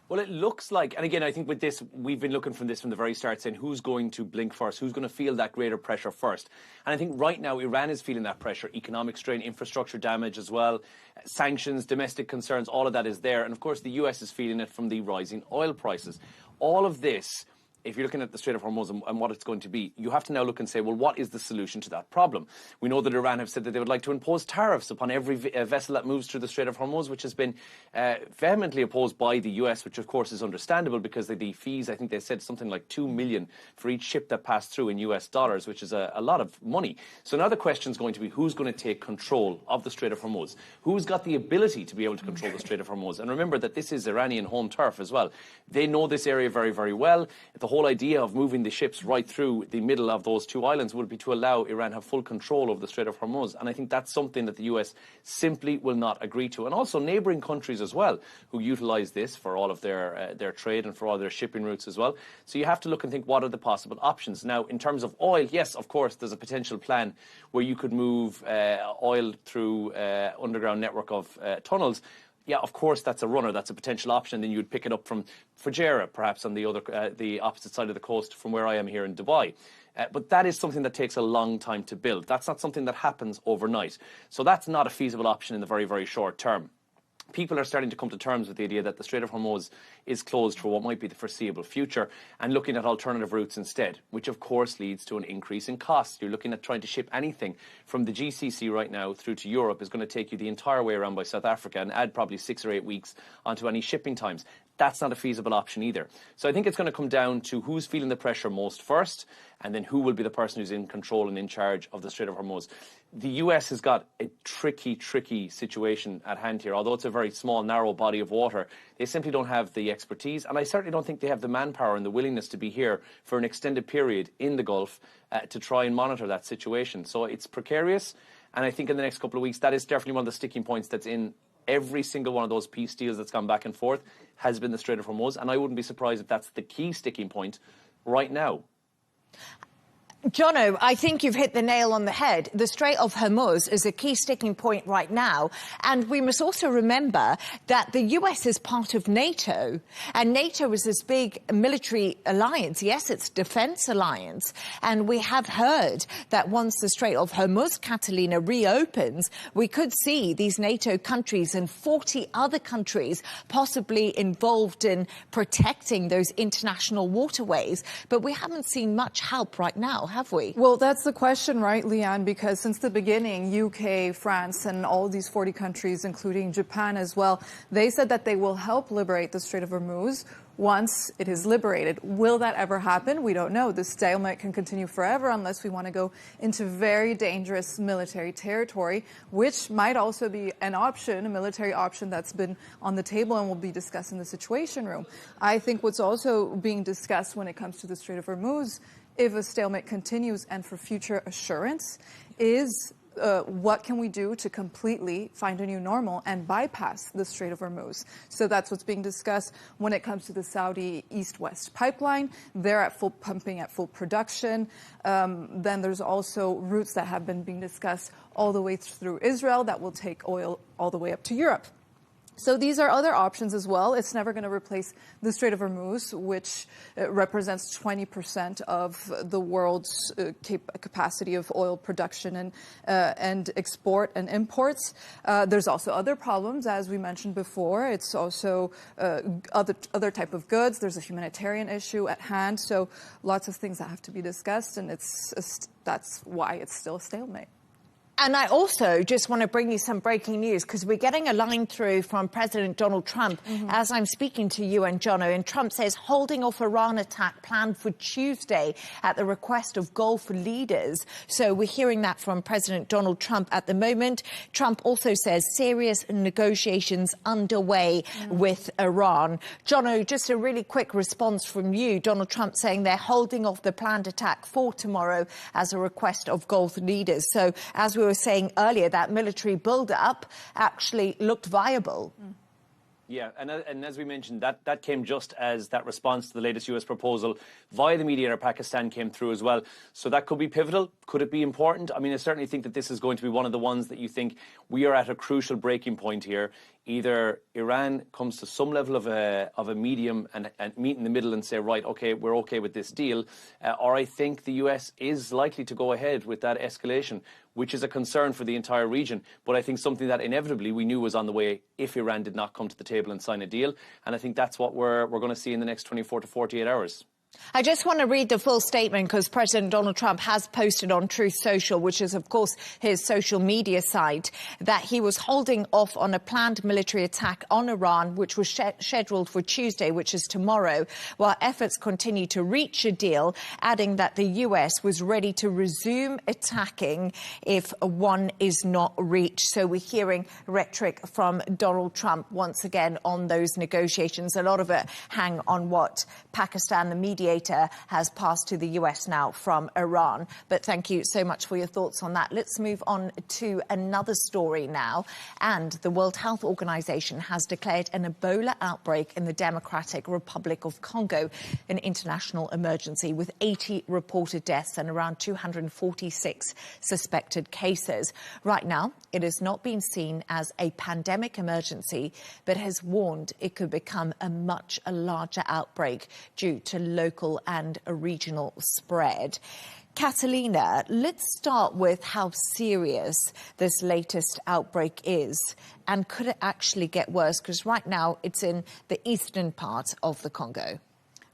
Well, it looks like, and again, I think with this, we've been looking from the very start, saying who's going to blink first, who's going to feel that greater pressure first. And I think right now Iran is feeling that pressure, economic strain, infrastructure damage as well, sanctions, domestic concerns, all of that is there. And of course, the US is feeling it from the rising oil prices. All of this if you're looking at the Strait of Hormuz and what it's going to be, you have to now look and say, well, what is the solution to that problem? We know that Iran have said that they would like to impose tariffs upon every vessel that moves through the Strait of Hormuz, which has been vehemently opposed by the US, which of course is understandable because the fees, I think they said something like $2 million for each ship that passed through in US dollars, which is a lot of money. So now the question is going to be, who's going to take control of the Strait of Hormuz? Who's got the ability to be able to control the Strait of Hormuz? And remember that this is Iranian home turf as well. They know this area very, very well. The whole idea of moving the ships right through the middle of those two islands would be to allow Iran to have full control over the Strait of Hormuz. And I think that's something that the US simply will not agree to. And also neighbouring countries as well, who utilise this for all of their trade and for all their shipping routes as well. So you have to look and think, what are the possible options? Now, in terms of oil, yes, of course, there's a potential plan where you could move oil through underground network of tunnels. Yeah, of course, that's a runner. That's a potential option. Then you'd pick it up from Fujairah, perhaps on the opposite side of the coast from where I am here in Dubai. But that is something that takes a long time to build. That's not something that happens overnight. So that's not a feasible option in the very, very short term. People are starting to come to terms with the idea that the Strait of Hormuz is closed for what might be the foreseeable future and looking at alternative routes instead, which of course leads to an increase in costs. You're looking at trying to ship anything from the GCC right now through to Europe is going to take you the entire way around by South Africa and add probably 6 or 8 weeks onto any shipping times. That's not a feasible option either. So I think it's going to come down to who's feeling the pressure most first, and then who will be the person who's in control and in charge of the Strait of Hormuz. The US has got a tricky situation at hand here. Although it's a very small, narrow body of water, they simply don't have the expertise, and I certainly don't think they have the manpower and the willingness to be here for an extended period in the Gulf to try and monitor that situation. So it's precarious, and I think in the next couple of weeks, that is definitely one of the sticking points that's in every single one of those peace deals that's gone back and forth has been the Strait of Hormuz, and I wouldn't be surprised if that's the key sticking point right now.
Jono, I think you've hit the nail on the head. The Strait of Hormuz is a key sticking point right now. And we must also remember that the US is part of NATO. And NATO is this big military alliance. Yes, it's defense alliance. And we have heard that once the Strait of Hormuz, Catalina, reopens, we could see these NATO countries and 40 other countries possibly involved in protecting those international waterways. But we haven't seen much help right now, have we?
Well, that's the question, right, Leigh Ann? Because since the beginning, UK, France, and all these 40 countries, including Japan as well, they said that they will help liberate the Strait of Hormuz once it is liberated. Will that ever happen? We don't know. The stalemate can continue forever unless we want to go into very dangerous military territory, which might also be an option, a military option that's been on the table and will be discussed in the Situation Room. I think what's also being discussed when it comes to the Strait of Hormuz, if a stalemate continues and for future assurance, is what can we do to completely find a new normal and bypass the Strait of Hormuz? So that's what's being discussed when it comes to the Saudi East-West pipeline. They're at full pumping, at full production. Then there's also routes that have been being discussed all the way through Israel that will take oil all the way up to Europe. So these are other options as well. It's never going to replace the Strait of Hormuz, which represents 20% of the world's capacity of oil production and export and imports. There's also other problems, as we mentioned before. It's also other type of goods. There's a humanitarian issue at hand. So lots of things that have to be discussed, and that's why it's still a stalemate.
And I also just want to bring you some breaking news, because we're getting a line through from President Donald Trump as I'm speaking to you and Jono. And Trump says holding off Iran attack planned for Tuesday at the request of Gulf leaders. So we're hearing that from President Donald Trump at the moment. Trump also says serious negotiations underway with Iran. Jono, just a really quick response from you. Donald Trump saying they're holding off the planned attack for tomorrow as a request of Gulf leaders. So as we were saying earlier, that military build-up actually looked viable.
Yeah, and as we mentioned, that came just as that response to the latest US proposal via the mediator Pakistan came through as well. So that could be pivotal. Could it be important? I mean, I certainly think that this is going to be one of the ones that you think we are at a crucial breaking point here. Either Iran comes to some level of a medium and meet in the middle and say, right, okay, we're okay with this deal, or I think the US is likely to go ahead with that escalation, which is a concern for the entire region. But I think something that inevitably we knew was on the way if Iran did not come to the table and sign a deal. And I think that's what we're going to see in the next 24 to 48 hours.
I just want to read the full statement because President Donald Trump has posted on Truth Social, which is, of course, his social media site, that he was holding off on a planned military attack on Iran, which was scheduled for Tuesday, which is tomorrow, while efforts continue to reach a deal, adding that the US was ready to resume attacking if one is not reached. So we're hearing rhetoric from Donald Trump once again on those negotiations. A lot of it hang on what Pakistan, the mediator, has passed to the US now from Iran. But thank you so much for your thoughts on that. Let's move on to another story now. And the World Health Organization has declared an Ebola outbreak in the Democratic Republic of Congo an international emergency, with 80 reported deaths and around 246 suspected cases. Right now, it has not been seen as a pandemic emergency, but has warned it could become a much larger outbreak due to local and a regional spread. Catalina, let's start with how serious this latest outbreak is, and could it actually get worse? Because right now it's in the eastern part of the Congo.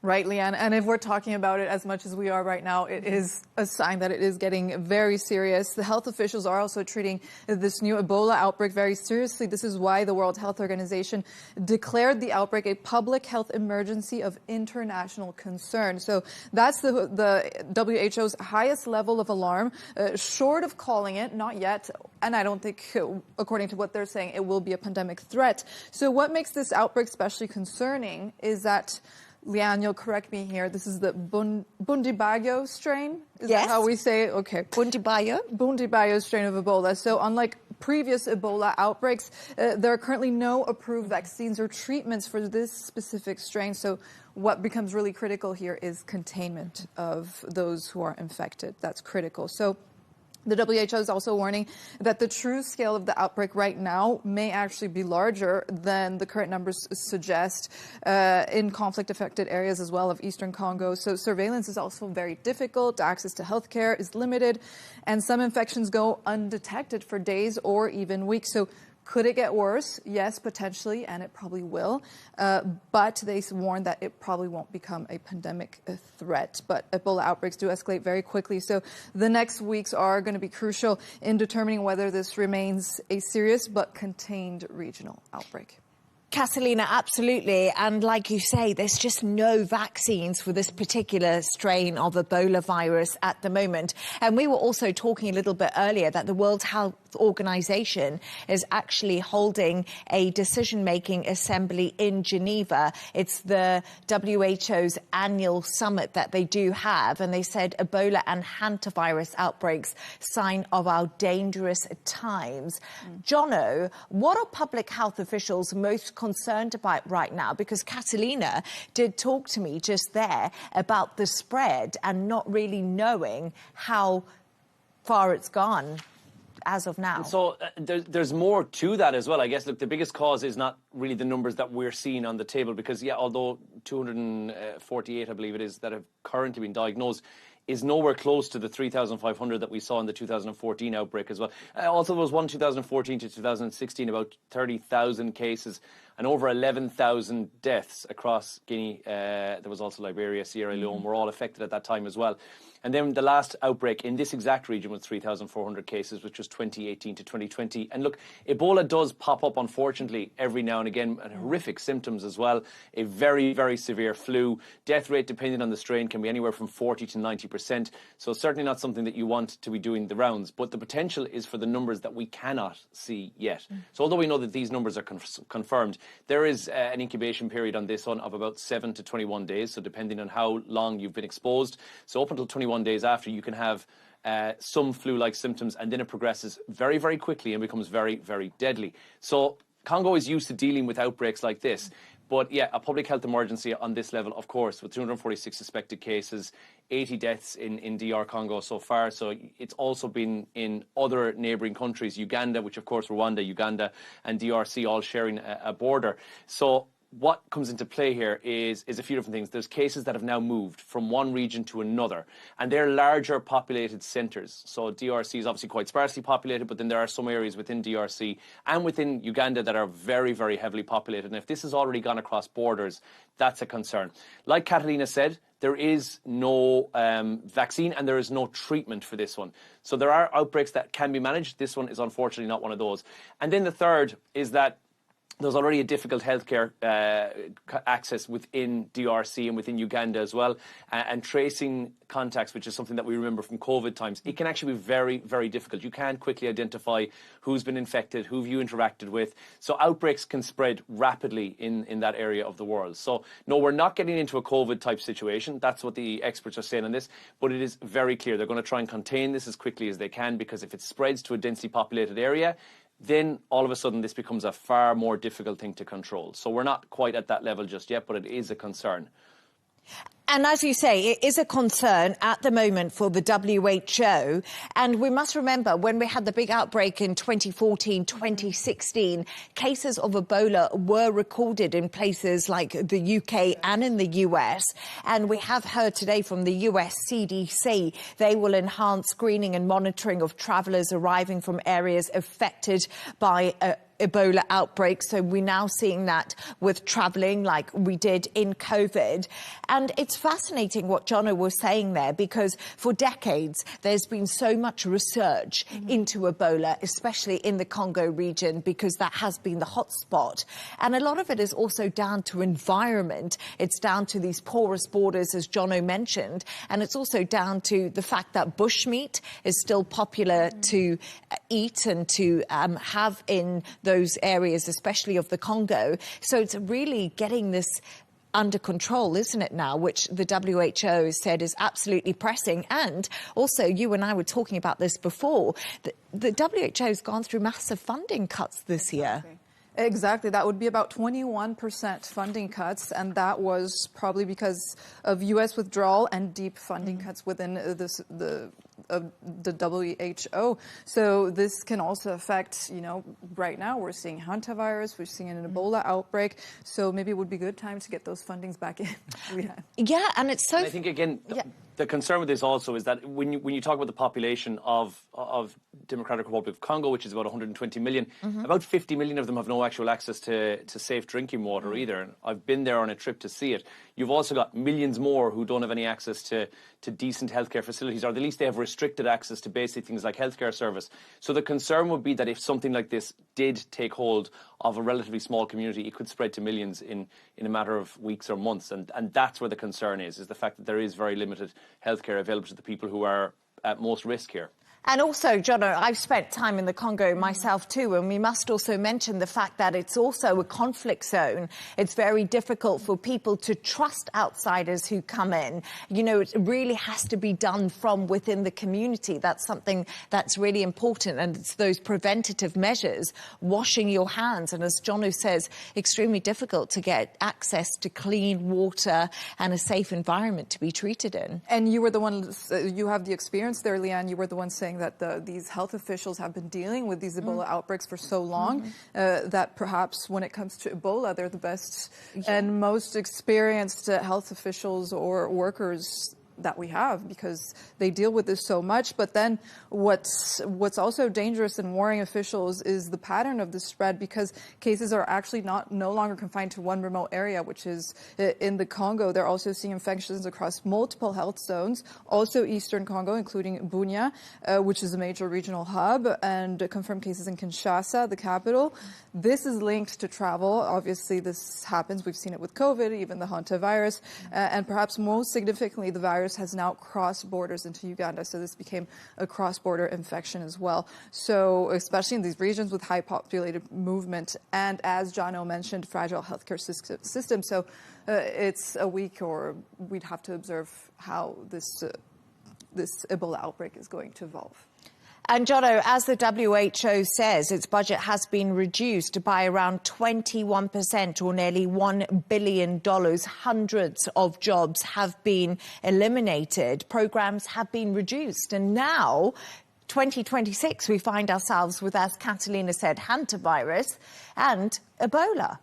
Right, Leigh Ann. And if we're talking about it as much as we are right now, it is a sign that it is getting very serious. The health officials are also treating this new Ebola outbreak very seriously. This is why the World Health Organization declared the outbreak a public health emergency of international concern. So that's the WHO's highest level of alarm, short of calling it, not yet, and I don't think, according to what they're saying, it will be a pandemic threat. So what makes this outbreak especially concerning is that, Leigh Ann, you'll correct me here, this is the Bundibugyo strain? Is that how we say it? Okay. Bundibugyo strain of Ebola. So unlike previous Ebola outbreaks, there are currently no approved vaccines or treatments for this specific strain. So what becomes really critical here is containment of those who are infected. That's critical. So the WHO is also warning that the true scale of the outbreak right now may actually be larger than the current numbers suggest in conflict-affected areas as well of eastern Congo. So surveillance is also very difficult. Access to healthcare is limited, and some infections go undetected for days or even weeks. So could it get worse? Yes, potentially, and it probably will. But they warn that it probably won't become a pandemic threat. But Ebola outbreaks do escalate very quickly. So the next weeks are going to be crucial in determining whether this remains a serious but contained regional outbreak.
Catalina, absolutely. And like you say, there's just no vaccines for this particular strain of Ebola virus at the moment. And we were also talking a little bit earlier that the World Health Organization is actually holding a decision-making assembly in Geneva. It's the WHO's annual summit that they do have. And they said Ebola and hantavirus outbreaks, sign of our dangerous times. Jono, what are public health officials most concerned about right now? Because Catalina did talk to me just there about the spread and not really knowing how far it's gone as of now.
So there's more to that as well, I guess. Look, the biggest cause is not really the numbers that we're seeing on the table, because, yeah, although 248, I believe it is, that have currently been diagnosed, is nowhere close to the 3,500 that we saw in the 2014 outbreak as well. Also, there was one 2014 to 2016, about 30,000 cases and over 11,000 deaths across Guinea. There was also Liberia, Sierra Leone were all affected at that time as well. And then the last outbreak in this exact region was 3,400 cases, which was 2018 to 2020. And look, Ebola does pop up, unfortunately, every now and again, and horrific symptoms as well. A very, very severe flu. Death rate, depending on the strain, can be anywhere from 40 to 90%. So certainly not something that you want to be doing the rounds. But the potential is for the numbers that we cannot see yet. So although we know that these numbers are confirmed, there is an incubation period on this one of about 7 to 21 days. So depending on how long you've been exposed. So up until 21 days after, you can have some flu-like symptoms, and then it progresses very, very quickly and becomes very, very deadly. So Congo is used to dealing with outbreaks like this. But yeah, a public health emergency on this level, of course, with 246 suspected cases, 80 deaths in DR Congo so far. So it's also been in other neighbouring countries, Uganda, which of course Rwanda, Uganda and DRC all sharing a border. So what comes into play here is a few different things. There's cases that have now moved from one region to another, and they're larger populated centres. So DRC is obviously quite sparsely populated, but then there are some areas within DRC and within Uganda that are very, very heavily populated. And if this has already gone across borders, that's a concern. Like Catalina said, there is no vaccine and there is no treatment for this one. So there are outbreaks that can be managed. This one is unfortunately not one of those. And then the third is that there's already a difficult healthcare access within DRC and within Uganda as well. And tracing contacts, which is something that we remember from COVID times, it can actually be very, very difficult. You can't quickly identify who's been infected, who you interacted with. So outbreaks can spread rapidly in that area of the world. So no, we're not getting into a COVID type situation. That's what the experts are saying on this. But it is very clear they're going to try and contain this as quickly as they can, because if it spreads to a densely populated area, then all of a sudden this becomes a far more difficult thing to control. So we're not quite at that level just yet, but it is a concern.
And as you say, it is a concern at the moment for the WHO. And we must remember, when we had the big outbreak in 2014, 2016, cases of Ebola were recorded in places like the UK and in the US. And we have heard today from the US CDC, they will enhance screening and monitoring of travellers arriving from areas affected by Ebola outbreak. So we're now seeing that with travelling like we did in COVID. And it's fascinating what Jono was saying there, because for decades there's been so much research into Ebola, especially in the Congo region, because that has been the hotspot. And a lot of it is also down to environment. It's down to these porous borders, as Jono mentioned. And it's also down to the fact that bushmeat is still popular to eat and to have in those areas, especially of the Congo. So it's really getting this under control, isn't it now, which the WHO has said is absolutely pressing. And also, you and I were talking about this before, the WHO has gone through massive funding cuts this year.
Exactly. That would be about 21% funding cuts, and that was probably because of U.S. withdrawal and deep funding cuts within the WHO. So this can also affect, right now we're seeing hantavirus, we're seeing an Ebola outbreak, so maybe it would be a good time to get those fundings back in.
Yeah, and it's so...
And I think, again, the concern with this also is that when you talk about the population of Democratic Republic of Congo, which is about 120 million, about 50 million of them have no actual access to safe drinking water either. And I've been there on a trip to see it. You've also got millions more who don't have any access to decent healthcare facilities, or at least they have restricted access to basic things like healthcare service. So the concern would be that if something like this did take hold of a relatively small community, it could spread to millions in a matter of weeks or months. And that's where the concern is the fact that there is very limited healthcare available to the people who are at most risk here.
And also, Jono, I've spent time in the Congo myself too, and we must also mention the fact that it's also a conflict zone. It's very difficult for people to trust outsiders who come in. It really has to be done from within the community. That's something that's really important, and it's those preventative measures, washing your hands, and as Jono says, extremely difficult to get access to clean water and a safe environment to be treated in.
And you were the one, you have the experience there, Leigh Ann, you were the one saying that these health officials have been dealing with these Ebola outbreaks for so long that perhaps when it comes to Ebola, they're the best and most experienced health officials or workers that we have, because they deal with this so much. But then what's also dangerous and worrying officials is the pattern of the spread, because cases are actually no longer confined to one remote area, which is in the Congo. They're also seeing infections across multiple health zones, also Eastern Congo, including Bunia, which is a major regional hub, and confirmed cases in Kinshasa, the capital. This is linked to travel. Obviously, this happens. We've seen it with COVID, even the hantavirus, and perhaps most significantly, the virus has now crossed borders into Uganda. So this became a cross-border infection as well. So especially in these regions with high populated movement and, as Jono mentioned, fragile healthcare system. So it's a week, or we'd have to observe how this Ebola outbreak is going to evolve.
And Jono, as the WHO says, its budget has been reduced by around 21%, or nearly $1 billion. Hundreds of jobs have been eliminated. Programs have been reduced. And now, 2026, we find ourselves with, as Catalina said, hantavirus and Ebola.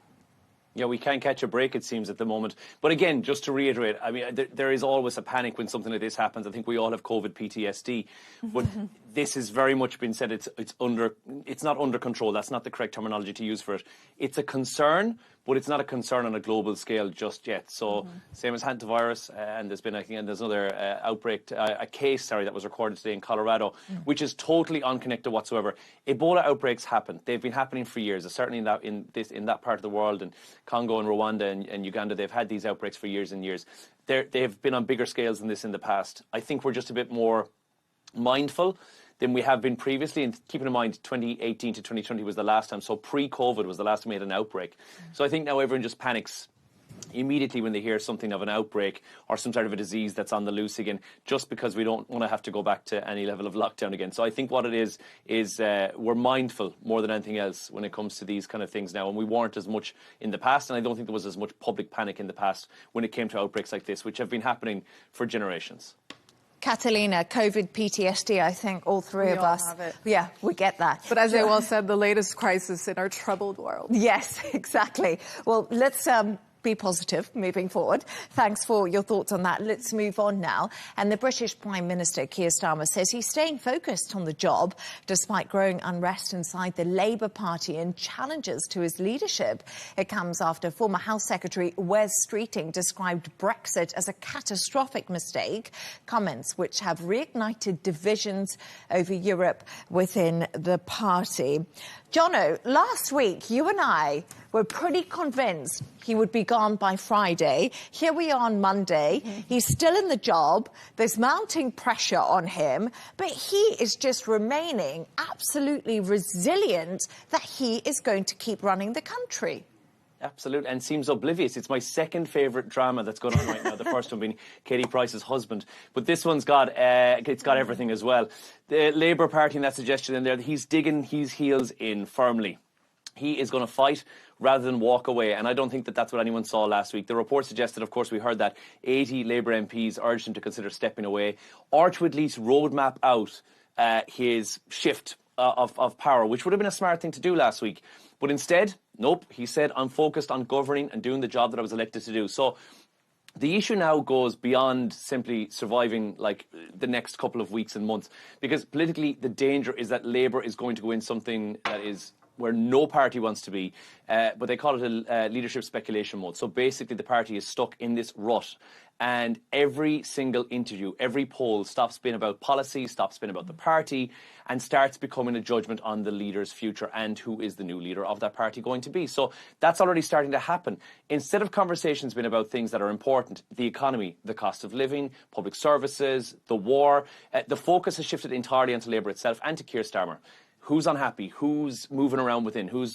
Yeah, we can't catch a break, it seems, at the moment. But again, just to reiterate, I mean, there is always a panic when something like this happens. I think we all have COVID PTSD. But this has very much been said it's not under control. That's not the correct terminology to use for it. It's a concern, but it's not a concern on a global scale just yet. So same as hantavirus, and there's been, I think, and there's another outbreak, a case, that was recorded today in Colorado, which is totally unconnected whatsoever. Ebola outbreaks happen. They've been happening for years. Certainly in that part of the world, in Congo and Rwanda and Uganda, they've had these outbreaks for years and years. They've been on bigger scales than this in the past. I think we're just a bit more mindful than we have been previously. And keeping in mind, 2018 to 2020 was the last time. So pre-COVID was the last time we had an outbreak. So I think now everyone just panics immediately when they hear something of an outbreak or some sort of a disease that's on the loose again, just because we don't want to have to go back to any level of lockdown again. So I think what it is we're mindful more than anything else when it comes to these kind of things now. And we weren't as much in the past, and I don't think there was as much public panic in the past when it came to outbreaks like this, which have been happening for generations.
Catalina, COVID PTSD, I think all three of us.
Have it.
Yeah, we get that.
But as they well said, the latest crisis in our troubled world.
Yes, exactly. Well, let's be positive moving forward. Thanks for your thoughts on that. Let's move on now. And the British Prime Minister, Keir Starmer, says he's staying focused on the job despite growing unrest inside the Labour Party and challenges to his leadership. It comes after former House Secretary Wes Streeting described Brexit as a catastrophic mistake, comments which have reignited divisions over Europe within the party. Jono, last week you and I were pretty convinced he would be gone by Friday. Here we are on Monday. He's still in the job. There's mounting pressure on him, but he is just remaining absolutely resilient that he is going to keep running the country.
Absolutely, and seems oblivious. It's my second favourite drama that's going on right now. The first one being Katie Price's husband, but this one's got everything as well. The Labour Party, and that suggestion in there, he's digging his heels in firmly. He is going to fight rather than walk away, and I don't think that that's what anyone saw last week. The report suggested, of course, we heard that 80 Labour MPs urged him to consider stepping away, or to at least roadmap out his shift of power, which would have been a smart thing to do last week. But instead, nope, he said, I'm focused on governing and doing the job that I was elected to do. So the issue now goes beyond simply surviving like the next couple of weeks and months, because politically the danger is that Labour is going to go in something that is where no party wants to be, but they call it a leadership speculation mode. So basically the party is stuck in this rut, and every single interview, every poll stops being about policy, stops being about the party, and starts becoming a judgment on the leader's future and who is the new leader of that party going to be. So that's already starting to happen. Instead of conversations being about things that are important, the economy, the cost of living, public services, the war, the focus has shifted entirely onto Labour itself and to Keir Starmer. Who's unhappy? Who's moving around within? Who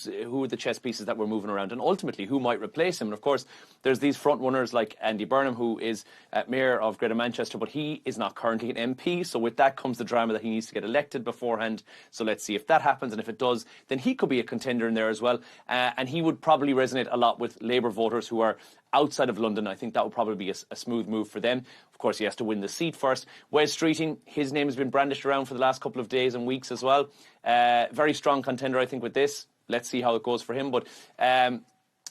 are the chess pieces that we're moving around? And ultimately, who might replace him? And of course, there's these front runners like Andy Burnham, who is Mayor of Greater Manchester, but he is not currently an MP. So with that comes the drama that he needs to get elected beforehand. So let's see if that happens. And if it does, then he could be a contender in there as well. And he would probably resonate a lot with Labour voters who are outside of London. I think that would probably be a smooth move for them. Of course, he has to win the seat first. Wes Streeting, his name has been brandished around for the last couple of days and weeks as well. Very strong contender, I think, with this. Let's see how it goes for him. But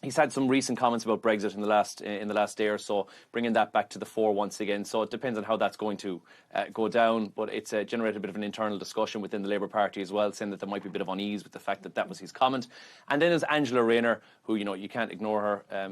he's had some recent comments about Brexit in the last day or so, bringing that back to the fore once again. So it depends on how that's going to go down. But it's generated a bit of an internal discussion within the Labour Party as well, saying that there might be a bit of unease with the fact that that was his comment. And then there's Angela Rayner, who, you know, you can't ignore her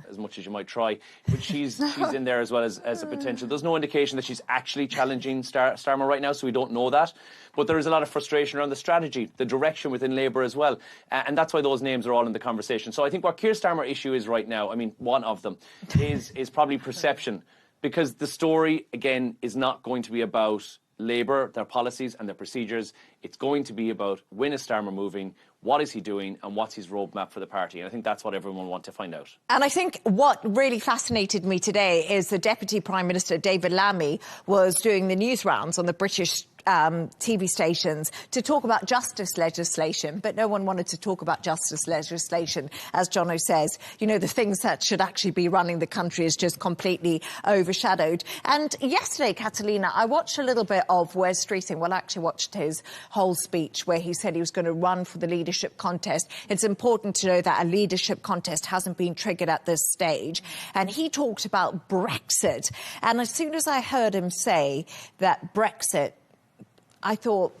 as much as you might try. But she's in there as well as a potential. There's no indication that she's actually challenging Starmer right now, so we don't know that. But there is a lot of frustration around the strategy, the direction within Labour as well. And that's why those names are all in the conversation. So I think what Keir Starmer issue is right now, I mean, one of them, is probably perception. Because the story, again, is not going to be about Labour, their policies and their procedures. It's going to be about when is Starmer moving, what is he doing, and what's his roadmap for the party. And I think that's what everyone wants to find out.
And I think what really fascinated me today is the Deputy Prime Minister, David Lammy, was doing the news rounds on the British TV stations to talk about justice legislation, but no one wanted to talk about justice legislation. As Jono says, you know, the things that should actually be running the country is just completely overshadowed. And yesterday, Catalina, I watched a little bit of Wes Streeting. Well, I actually watched his whole speech where he said he was going to run for the leadership contest. It's important to know that a leadership contest hasn't been triggered at this stage. And he talked about Brexit. And as soon as I heard him say that Brexit, I thought,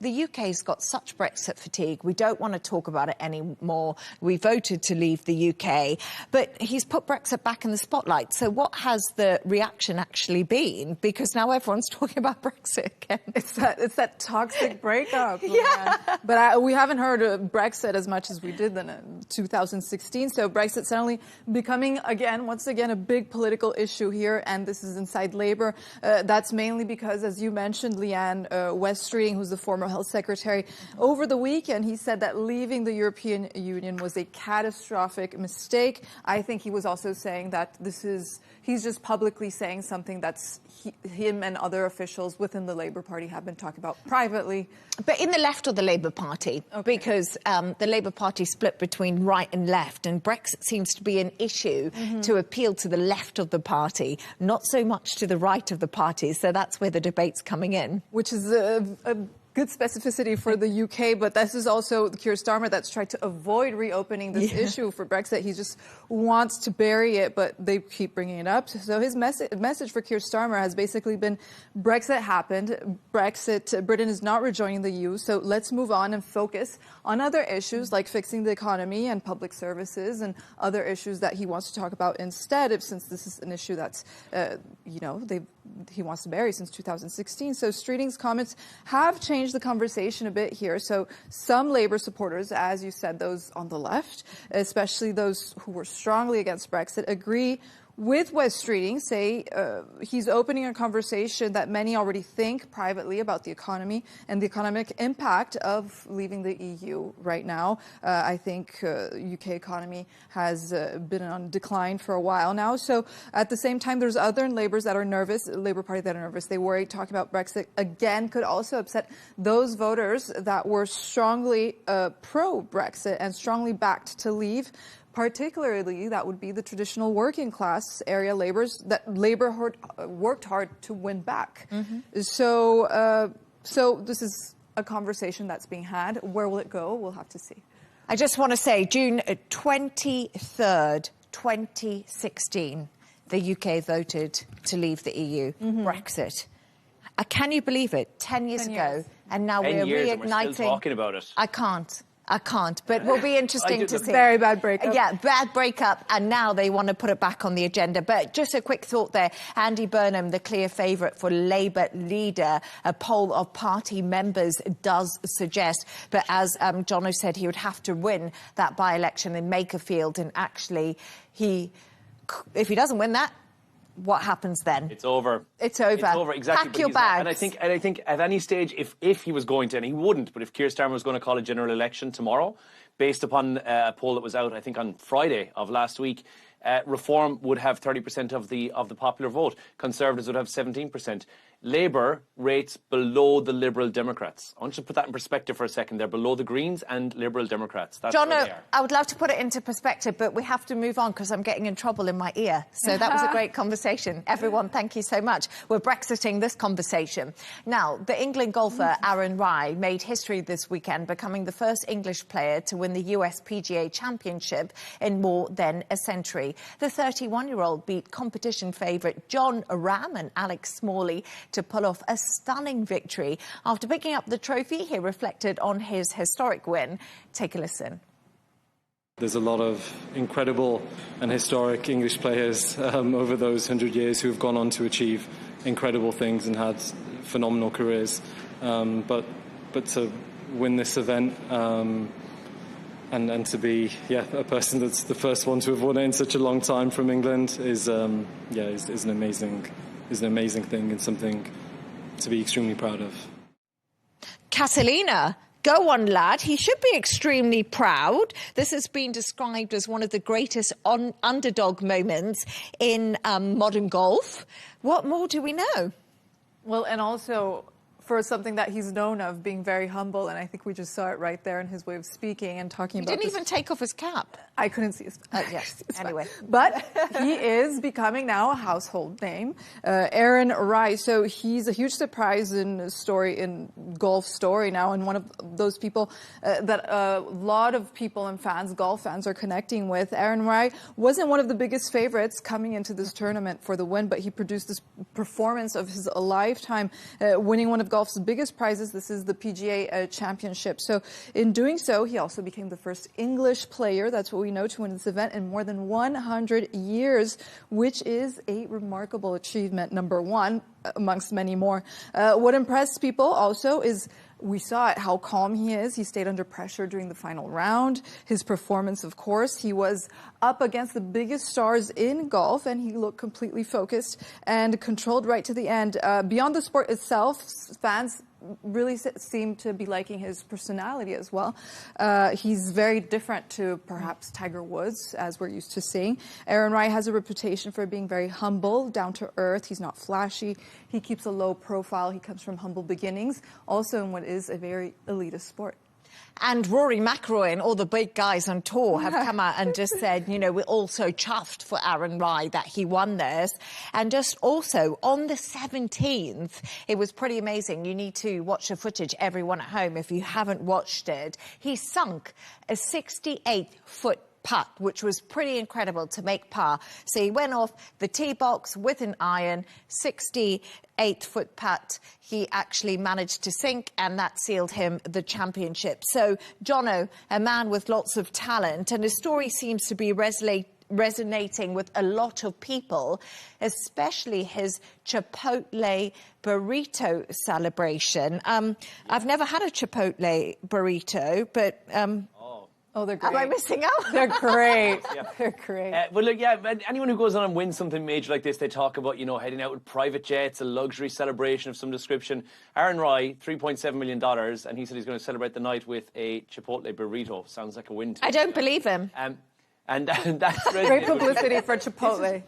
the UK's got such Brexit fatigue. We don't want to talk about it anymore. We voted to leave the UK. But he's put Brexit back in the spotlight. So what has the reaction actually been? Because now everyone's talking about Brexit again.
It's that toxic breakup. Yeah. But we haven't heard of Brexit as much as we did in 2016. So Brexit suddenly becoming, once again, a big political issue here. And this is inside Labour. That's mainly because, as you mentioned, Leigh Ann Gerrans, who's the former health secretary, over the weekend, he said that leaving the European Union was a catastrophic mistake. I think he was also saying that he's just publicly saying something that's him and other officials within the Labour Party have been talking about privately.
But in the left of the Labour Party, because the Labour Party split between right and left, and Brexit seems to be an issue to appeal to the left of the party, not so much to the right of the party. So that's where the debate's coming in.
Which is a good specificity for the UK, but this is also Keir Starmer that's tried to avoid reopening this issue for Brexit. He just wants to bury it, but they keep bringing it up. So his message for Keir Starmer has basically been, Brexit happened. Britain is not rejoining the EU, so let's move on and focus on other issues like fixing the economy and public services and other issues that he wants to talk about instead, since this is an issue that's, he wants to bury since 2016. So Streeting's comments have changed the conversation a bit here. So some Labour supporters, as you said, those on the left, especially those who were strongly against Brexit, agree with Wes Streeting, say he's opening a conversation that many already think privately about the economy and the economic impact of leaving the EU right now. I think UK economy has been on decline for a while now. So at the same time, there's other Labour that are nervous, Labour Party that are nervous. They worry talking about Brexit again could also upset those voters that were strongly pro-Brexit and strongly backed to leave. Particularly, that would be the traditional working class area Labours that Labour worked hard to win back. So this is a conversation that's being had. Where will it go? We'll have to see.
I just want to say, June 23rd, 2016, the UK voted to leave the EU, Brexit. Can you believe it? 10 years ago. And now we're reigniting.
And we're still talking about it.
I can't, but it will be interesting to see.
Very bad breakup.
Yeah, bad breakup, and now they want to put it back on the agenda. But just a quick thought there. Andy Burnham, the clear favourite for Labour leader, a poll of party members does suggest. But as Jono said, he would have to win that by-election in Makerfield, and actually, if he doesn't win that, what happens then?
It's over.
It's over.
It's over, exactly.
Pack your bags.
And I think at any stage, if he was going to, and he wouldn't, but if Keir Starmer was going to call a general election tomorrow, based upon a poll that was out, I think on Friday of last week, Reform would have 30% of the popular vote. Conservatives would have 17%. Labour rates below the Liberal Democrats. I want you to put that in perspective for a second. They're below the Greens and Liberal Democrats. That's
John,
where they are.
I would love to put it into perspective, but we have to move on because I'm getting in trouble in my ear. So that was a great conversation. Everyone, thank you so much. We're Brexiting this conversation. Now, the England golfer Aaron Rai made history this weekend, becoming the first English player to win the US PGA Championship in more than a century. The 31-year-old beat competition favourite John Ram and Alex Smalley to pull off a stunning victory. After picking up the trophy, he reflected on his historic win. Take a listen.
There's a lot of incredible and historic English players over those 100 years who have gone on to achieve incredible things and had phenomenal careers. But to win this event and to be a person that's the first one to have won it in such a long time from England is an amazing thing and something to be extremely proud of.
Catalina, go on, lad. He should be extremely proud. This has been described as one of the greatest underdog moments in modern golf. What more do we know?
Well, and also for something that he's known of, being very humble, and I think we just saw it right there in his way of speaking and talking about.
He didn't even take off his cap.
I couldn't see his.
Yes. Anyway,
but he is becoming now a household name, Aaron Rai. So he's a huge surprise in golf story now, and one of those people that a lot of people and golf fans, are connecting with. Aaron Rai wasn't one of the biggest favorites coming into this tournament for the win, but he produced this performance of his lifetime, winning one of golf's biggest prizes. This is the PGA Championship. So in doing so, he also became the first English player, that's what we know, to win this event in more than 100 years, which is a remarkable achievement, number one, amongst many more. What impressed people also is we saw it, how calm he is. He stayed under pressure during the final round. His performance, of course, he was up against the biggest stars in golf, and he looked completely focused and controlled right to the end. Beyond the sport itself, fans really seem to be liking his personality as well. He's very different to perhaps Tiger Woods, as we're used to seeing. Aaron Rai has a reputation for being very humble, down to earth. He's not flashy. He keeps a low profile. He comes from humble beginnings, also in what is a very elitist sport.
And Rory McIlroy and all the big guys on tour have come out and just said, you know, we're all so chuffed for Aaron Rai that he won this. And just also on the 17th, it was pretty amazing. You need to watch the footage, everyone at home, if you haven't watched it. He sunk a 68-foot putt, which was pretty incredible to make par. So he went off the tee box with an iron, 68-foot putt. He actually managed to sink, and that sealed him the championship. So Jono, a man with lots of talent, and his story seems to be resonating with a lot of people, especially his Chipotle burrito celebration. I've never had a Chipotle burrito, but
oh, they're great.
Am I missing out?
They're great.
Yeah.
They're great.
Well, look, yeah, anyone who goes on and wins something major like this, they talk about, you know, heading out with private jets, a luxury celebration of some description. Aaron Rai, $3.7 million, and he said he's going to celebrate the night with a Chipotle burrito. Sounds like a win to me.
I don't believe him.
And that's
great publicity for Chipotle.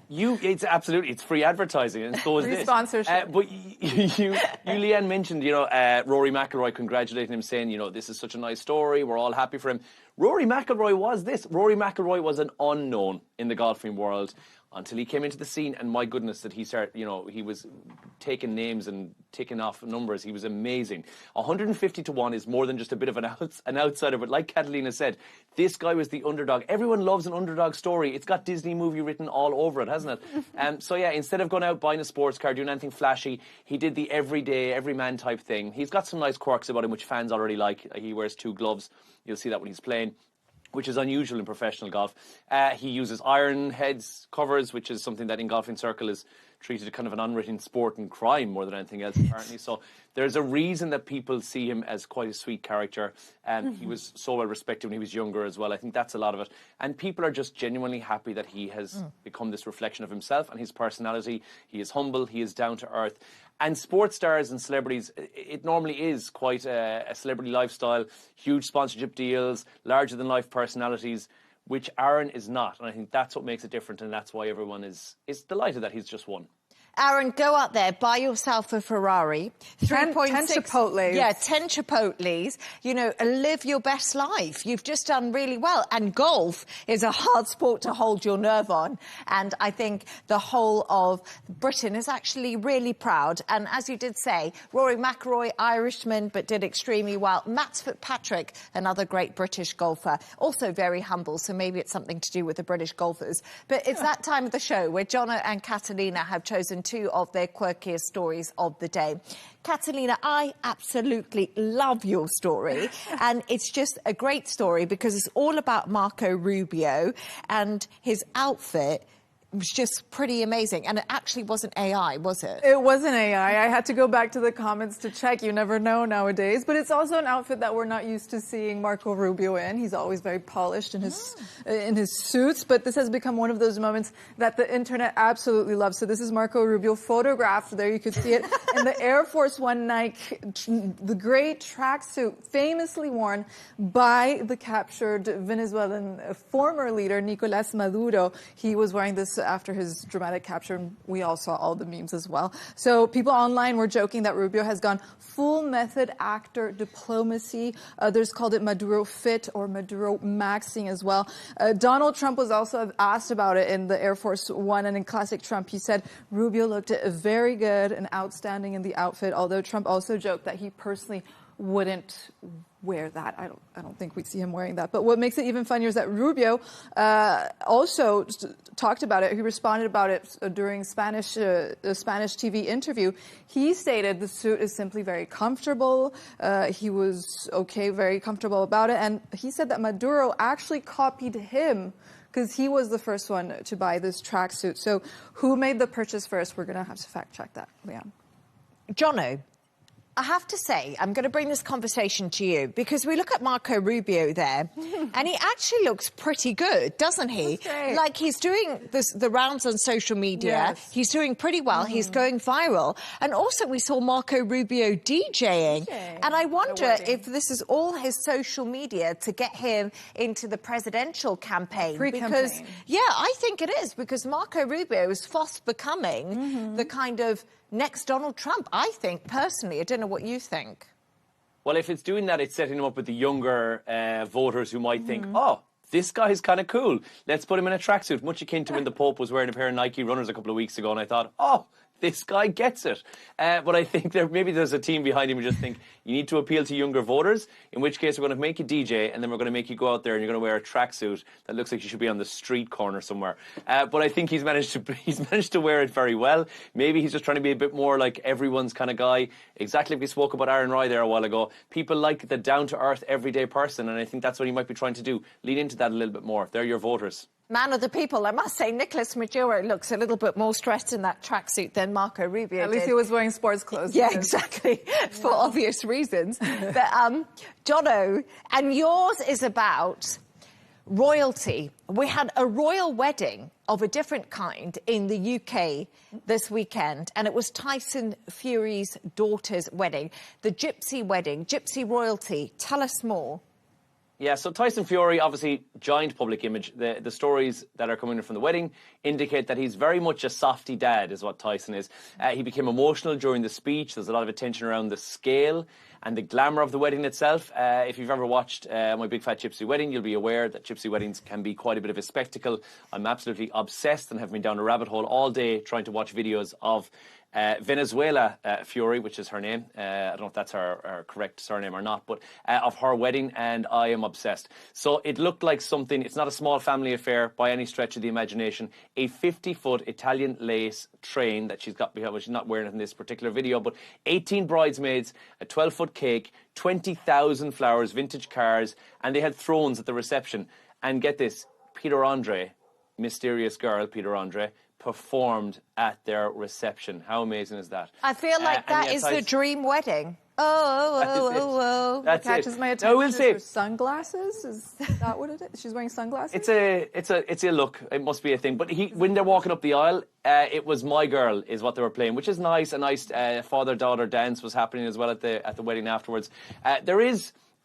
It's absolutely, it's free advertising, and so is
free
this.
Sponsorship.
But you, Leigh Ann mentioned, you know, Rory McIlroy congratulating him, saying, you know, this is such a nice story, we're all happy for him. Rory McIlroy was an unknown in the golfing world until he came into the scene, and my goodness, that he started, you know, he was taking names and ticking off numbers. He was amazing. 150 to 1 is more than just a bit of an outsider, but like Catalina said, this guy was the underdog. Everyone loves an underdog story. It's got Disney movie written all over it, hasn't it? So yeah, instead of going out buying a sports car, doing anything flashy, he did the everyday, everyman type thing. He's got some nice quirks about him, which fans already like. He wears 2 gloves. You'll see that when he's playing, which is unusual in professional golf. He uses iron heads covers, which is something that in golfing circle is treated as kind of an unwritten sport and crime more than anything else, apparently. So there's a reason that people see him as quite a sweet character. He was so well respected when he was younger as well. I think that's a lot of it. And people are just genuinely happy that he has become this reflection of himself and his personality. He is humble, he is down to earth. And sports stars and celebrities, it normally is quite a celebrity lifestyle, huge sponsorship deals, larger-than-life personalities, which Aaron is not. And I think that's what makes it different, and that's why everyone is delighted that he's just won.
Aaron, go out there, buy yourself a Ferrari.
10 Chipotles.
Yeah, 10 Chipotles. You know, live your best life. You've just done really well. And golf is a hard sport to hold your nerve on. And I think the whole of Britain is actually really proud. And as you did say, Rory McIlroy, Irishman, but did extremely well. Matt Fitzpatrick, another great British golfer, also very humble. So maybe it's something to do with the British golfers. But it's that time of the show where Jono and Catalina have chosen 2 of their quirkiest stories of the day. Catalina, I absolutely love your story, and it's just a great story because it's all about Marco Rubio and his outfit. It was just pretty amazing. And it actually wasn't AI, was it?
It wasn't AI. I had to go back to the comments to check. You never know nowadays. But it's also an outfit that we're not used to seeing Marco Rubio in. He's always very polished in his suits. But this has become one of those moments that the internet absolutely loves. So this is Marco Rubio photographed. There you could see it in the Air Force One Nike, the gray tracksuit famously worn by the captured Venezuelan former leader, Nicolás Maduro. He was wearing this after his dramatic capture, and we all saw all the memes as well. So people online were joking that Rubio has gone full method actor diplomacy. Others called it Maduro fit or Maduro maxing as well. Donald Trump was also asked about it in the Air Force One, and in classic Trump, he said Rubio looked very good and outstanding in the outfit, although Trump also joked that he personally wouldn't wear that. I don't think we'd see him wearing that. But what makes it even funnier is that Rubio also talked about it. He responded about it during a Spanish TV interview. He stated the suit is simply very comfortable. He was very comfortable about it. And he said that Maduro actually copied him because he was the first one to buy this tracksuit. So who made the purchase first? We're going to have to fact check that, Leigh Ann.
Jono, I have to say, I'm going to bring this conversation to you because we look at Marco Rubio there and he actually looks pretty good, doesn't he? Like he's doing the rounds on social media. Yes. He's doing pretty well. He's going viral. And also we saw Marco Rubio DJing. And I wonder if this is all his social media to get him into the presidential campaign. Because, yeah, I think it is because Marco Rubio is fast becoming the kind of next Donald Trump, I think, personally. I don't know what you think.
Well, if it's doing that, it's setting him up with the younger voters who might think, oh, this guy's kind of cool. Let's put him in a tracksuit. Much akin to when the Pope was wearing a pair of Nike runners a couple of weeks ago, and I thought, oh, this guy gets it. But I think maybe there's a team behind him who just think you need to appeal to younger voters, in which case we're going to make you DJ and then we're going to make you go out there and you're going to wear a tracksuit that looks like you should be on the street corner somewhere. But I think he's managed to wear it very well. Maybe he's just trying to be a bit more like everyone's kind of guy. Exactly like we spoke about Aaron Roy there a while ago. People like the down-to-earth, everyday person, and I think that's what he might be trying to do. Lean into that a little bit more. They're your voters.
Man of the people, I must say, Nicolas Maduro looks a little bit more stressed in that tracksuit than Marco Rubio did.
At least he was wearing sports clothes.
Yeah, exactly, for obvious reasons. But, Jono, and yours is about royalty. We had a royal wedding of a different kind in the UK this weekend, and it was Tyson Fury's daughter's wedding, the Gypsy wedding, Gypsy royalty. Tell us more.
Yeah, so Tyson Fury, obviously, giant public image. The stories that are coming in from the wedding indicate that he's very much a softy dad, is what Tyson is. He became emotional during the speech. There's a lot of attention around the scale and the glamour of the wedding itself. If you've ever watched My Big Fat Gypsy Wedding, you'll be aware that gypsy weddings can be quite a bit of a spectacle. I'm absolutely obsessed and have been down a rabbit hole all day trying to watch videos of Venezuela Fury, which is her name. I don't know if that's her correct surname or not, but of her wedding, and I am obsessed. So it looked like something, it's not a small family affair by any stretch of the imagination. A 50-foot Italian lace train that she's got behind, well, she's not wearing it in this particular video, but 18 bridesmaids, a 12-foot cake, 20,000 flowers, vintage cars, and they had thrones at the reception. And get this, Peter Andre, mysterious girl, Peter Andre, performed at their reception. How amazing is that?
I feel like that is the dream wedding. Oh.
That's
catches my attention.
No, we'll see.
Sunglasses? Is that what it is? She's wearing sunglasses?
It's a look. It must be a thing. But when they're walking up the aisle, it was My Girl is what they were playing, which is nice. A nice father-daughter dance was happening as well at the wedding afterwards.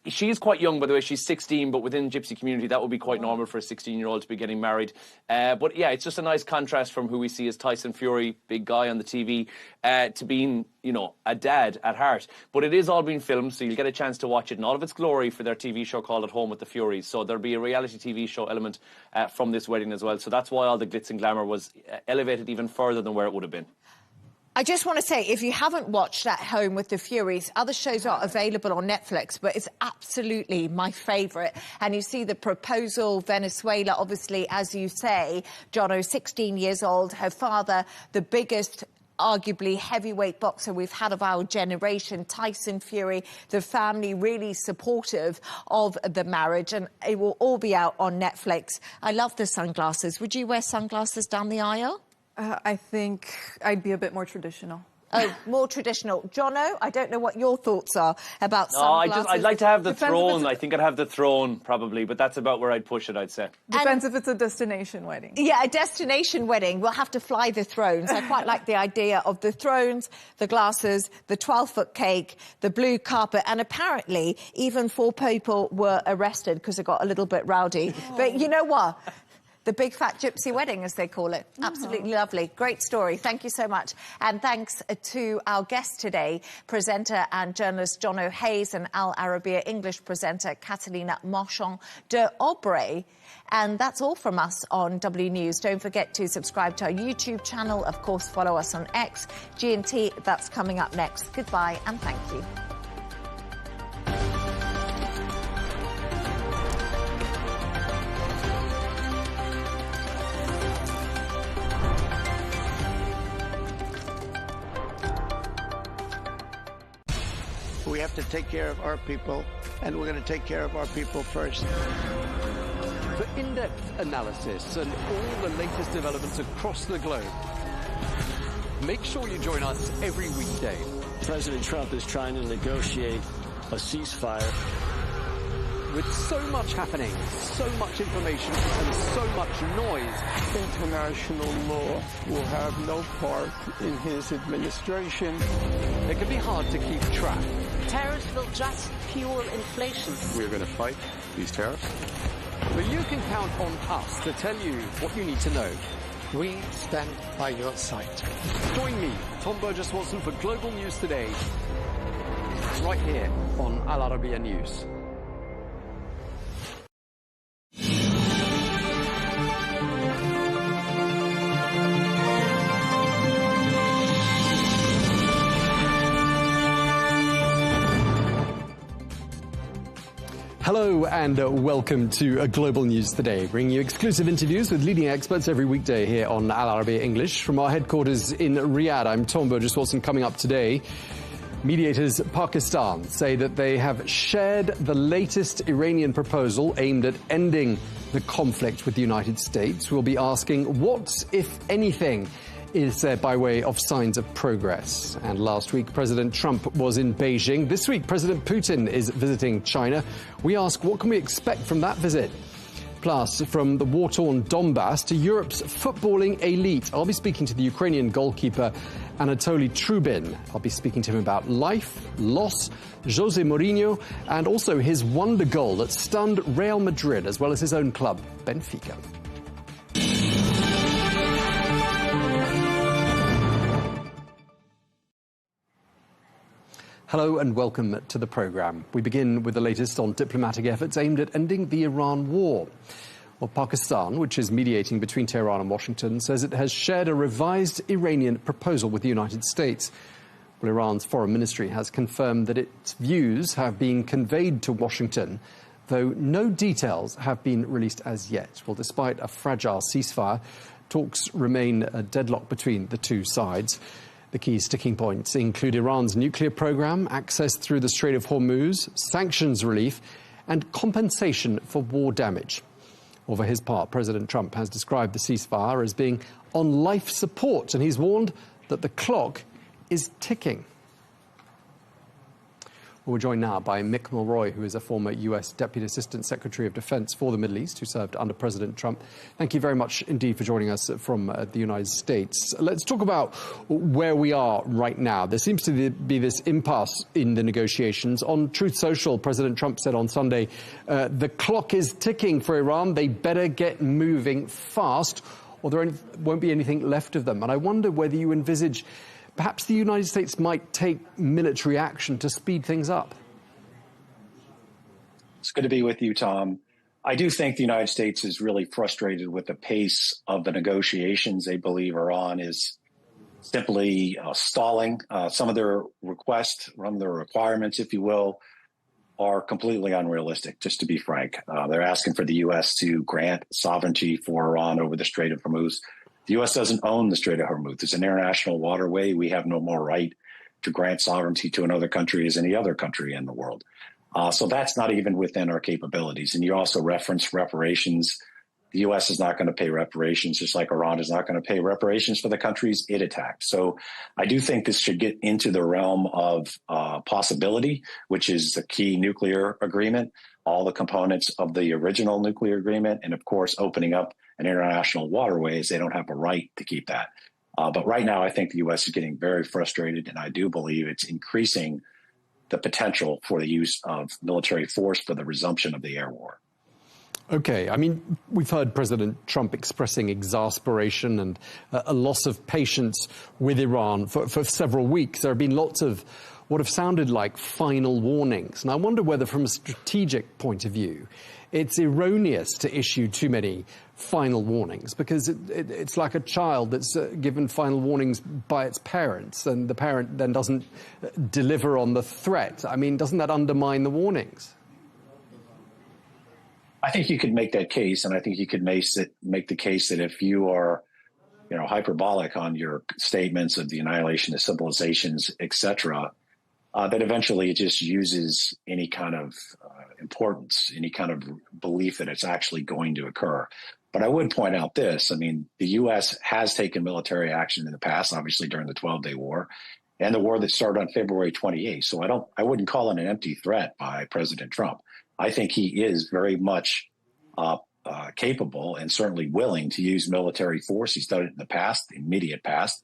She's quite young, by the way. She's 16, but within the gypsy community, that would be quite normal for a 16-year-old to be getting married. But yeah, it's just a nice contrast from who we see as Tyson Fury, big guy on the TV, to being, a dad at heart. But it is all being filmed, so you'll get a chance to watch it in all of its glory for their TV show called At Home with the Furies. So there'll be a reality TV show element from this wedding as well. So that's why all the glitz and glamour was elevated even further than where it would have been.
I just want to say, if you haven't watched At Home with the Furies, other shows are available on Netflix, but it's absolutely my favourite. And you see the proposal, Venezuela, obviously, as you say, Jono, 16 years old, her father, the biggest, arguably heavyweight boxer we've had of our generation, Tyson Fury, the family really supportive of the marriage, and it will all be out on Netflix. I love the sunglasses. Would you wear sunglasses down the aisle?
I think I'd be a bit more traditional.
Oh, more traditional. Jono, I don't know what your thoughts are about sunglasses.
I'd like to have the throne. I think I'd have the throne, probably, but that's about where I'd push it, I'd say.
Depends if it's a destination wedding.
Yeah, a destination wedding. We'll have to fly the thrones. I quite like the idea of the thrones, the glasses, the 12-foot cake, the blue carpet, and apparently even 4 people were arrested because it got a little bit rowdy. But you know what? The Big Fat Gypsy Wedding, as they call it. Absolutely lovely. Great story. Thank you so much. And thanks to our guest today, presenter and journalist Jono Hayes and Al Arabiya English presenter Catalina Marchand de Aubray. And that's all from us on W News. Don't forget to subscribe to our YouTube channel. Of course, follow us on X. G&T, that's coming up next. Goodbye and thank you.
We have to take care of our people, and we're going to take care of our people first.
For in-depth analysis and all the latest developments across the globe, make sure you join us every weekday.
President Trump is trying to negotiate a ceasefire.
With so much happening, so much information, and so much noise,
International law will have no part in his administration.
It can be hard to keep track.
Tariffs will just fuel inflation.
We're going to fight these tariffs.
But you can count on us to tell you what you need to know.
We stand by your side.
Join me, Tom Burges Watson, for Global News Today, right here on Al Arabiya News. Hello and welcome to Global News Today, bringing you exclusive interviews with leading experts every weekday here on Al Arabiya English. From our headquarters in Riyadh, I'm Tom Burges Watson. Coming up today, mediators Pakistan say that they have shared the latest Iranian proposal aimed at ending the conflict with the United States. We'll be asking what, if anything, is there by way of signs of progress. And last week, President Trump was in Beijing. This week, President Putin is visiting China. We ask, what can we expect from that visit? Plus, from the war-torn Donbass to Europe's footballing elite, I'll be speaking to the Ukrainian goalkeeper Anatoli Troubin. I'll be speaking to him about life, loss, Jose Mourinho, and also his wonder goal that stunned Real Madrid, as well as his own club, Benfica. Hello and welcome to the programme. We begin with the latest on diplomatic efforts aimed at ending the Iran war. Well, Pakistan, which is mediating between Tehran and Washington, says it has shared a revised Iranian proposal with the United States. Well, Iran's foreign ministry has confirmed that its views have been conveyed to Washington, though no details have been released as yet. Well, despite a fragile ceasefire, talks remain a deadlock between the two sides. The key sticking points include Iran's nuclear program, access through the Strait of Hormuz, sanctions relief, and compensation for war damage. Well, for his part, President Trump has described the ceasefire as being on life support, and he's warned that the clock is ticking. We're joined now by Mick Mulroy, who is a former US Deputy Assistant Secretary of Defense for the Middle East, who served under President Trump. Thank you very much indeed for joining us from the United States. Let's talk about where we are right now. There seems to be this impasse in the negotiations. On Truth Social, President Trump said on Sunday, the clock is ticking for Iran. They better get moving fast, or there won't be anything left of them. And I wonder whether you envisage perhaps the United States might take military action to speed things up.
It's good to be with you, Tom. I do think the United States is really frustrated with the pace of the negotiations. They believe Iran is simply stalling. Some of their requests, some of their requirements, if you will, are completely unrealistic, just to be frank. They're asking for the U.S. to grant sovereignty for Iran over the Strait of Hormuz. The U.S. doesn't own the Strait of Hormuz. It's an international waterway. We have no more right to grant sovereignty to another country as any other country in the world. So that's not even within our capabilities. And you also referenced reparations. The U.S. is not going to pay reparations, just like Iran is not going to pay reparations for the countries it attacked. So I do think this should get into the realm of possibility, which is the key nuclear agreement, all the components of the original nuclear agreement, and, of course, opening up an international waterways. They don't have a right to keep that. But right now, I think the U.S. is getting very frustrated, and I do believe it's increasing the potential for the use of military force for the resumption of the air war.
Okay. I mean, we've heard President Trump expressing exasperation and a loss of patience with Iran for several weeks. There have been lots of what have sounded like final warnings. And I wonder whether, from a strategic point of view, it's erroneous to issue too many final warnings, because it's like a child that's given final warnings by its parents, and the parent then doesn't deliver on the threat. I mean, doesn't that undermine the warnings?
I think you could make that case, and I think you could make the case that if you are, hyperbolic on your statements of the annihilation of civilizations, etc., that eventually it just uses any kind of importance, any kind of belief that it's actually going to occur. But I would point out this. I mean, the U.S. has taken military action in the past, obviously during the 12-day war, and the war that started on February 28th. So I wouldn't call it an empty threat by President Trump. I think he is very much capable and certainly willing to use military force. He's done it in the past, the immediate past.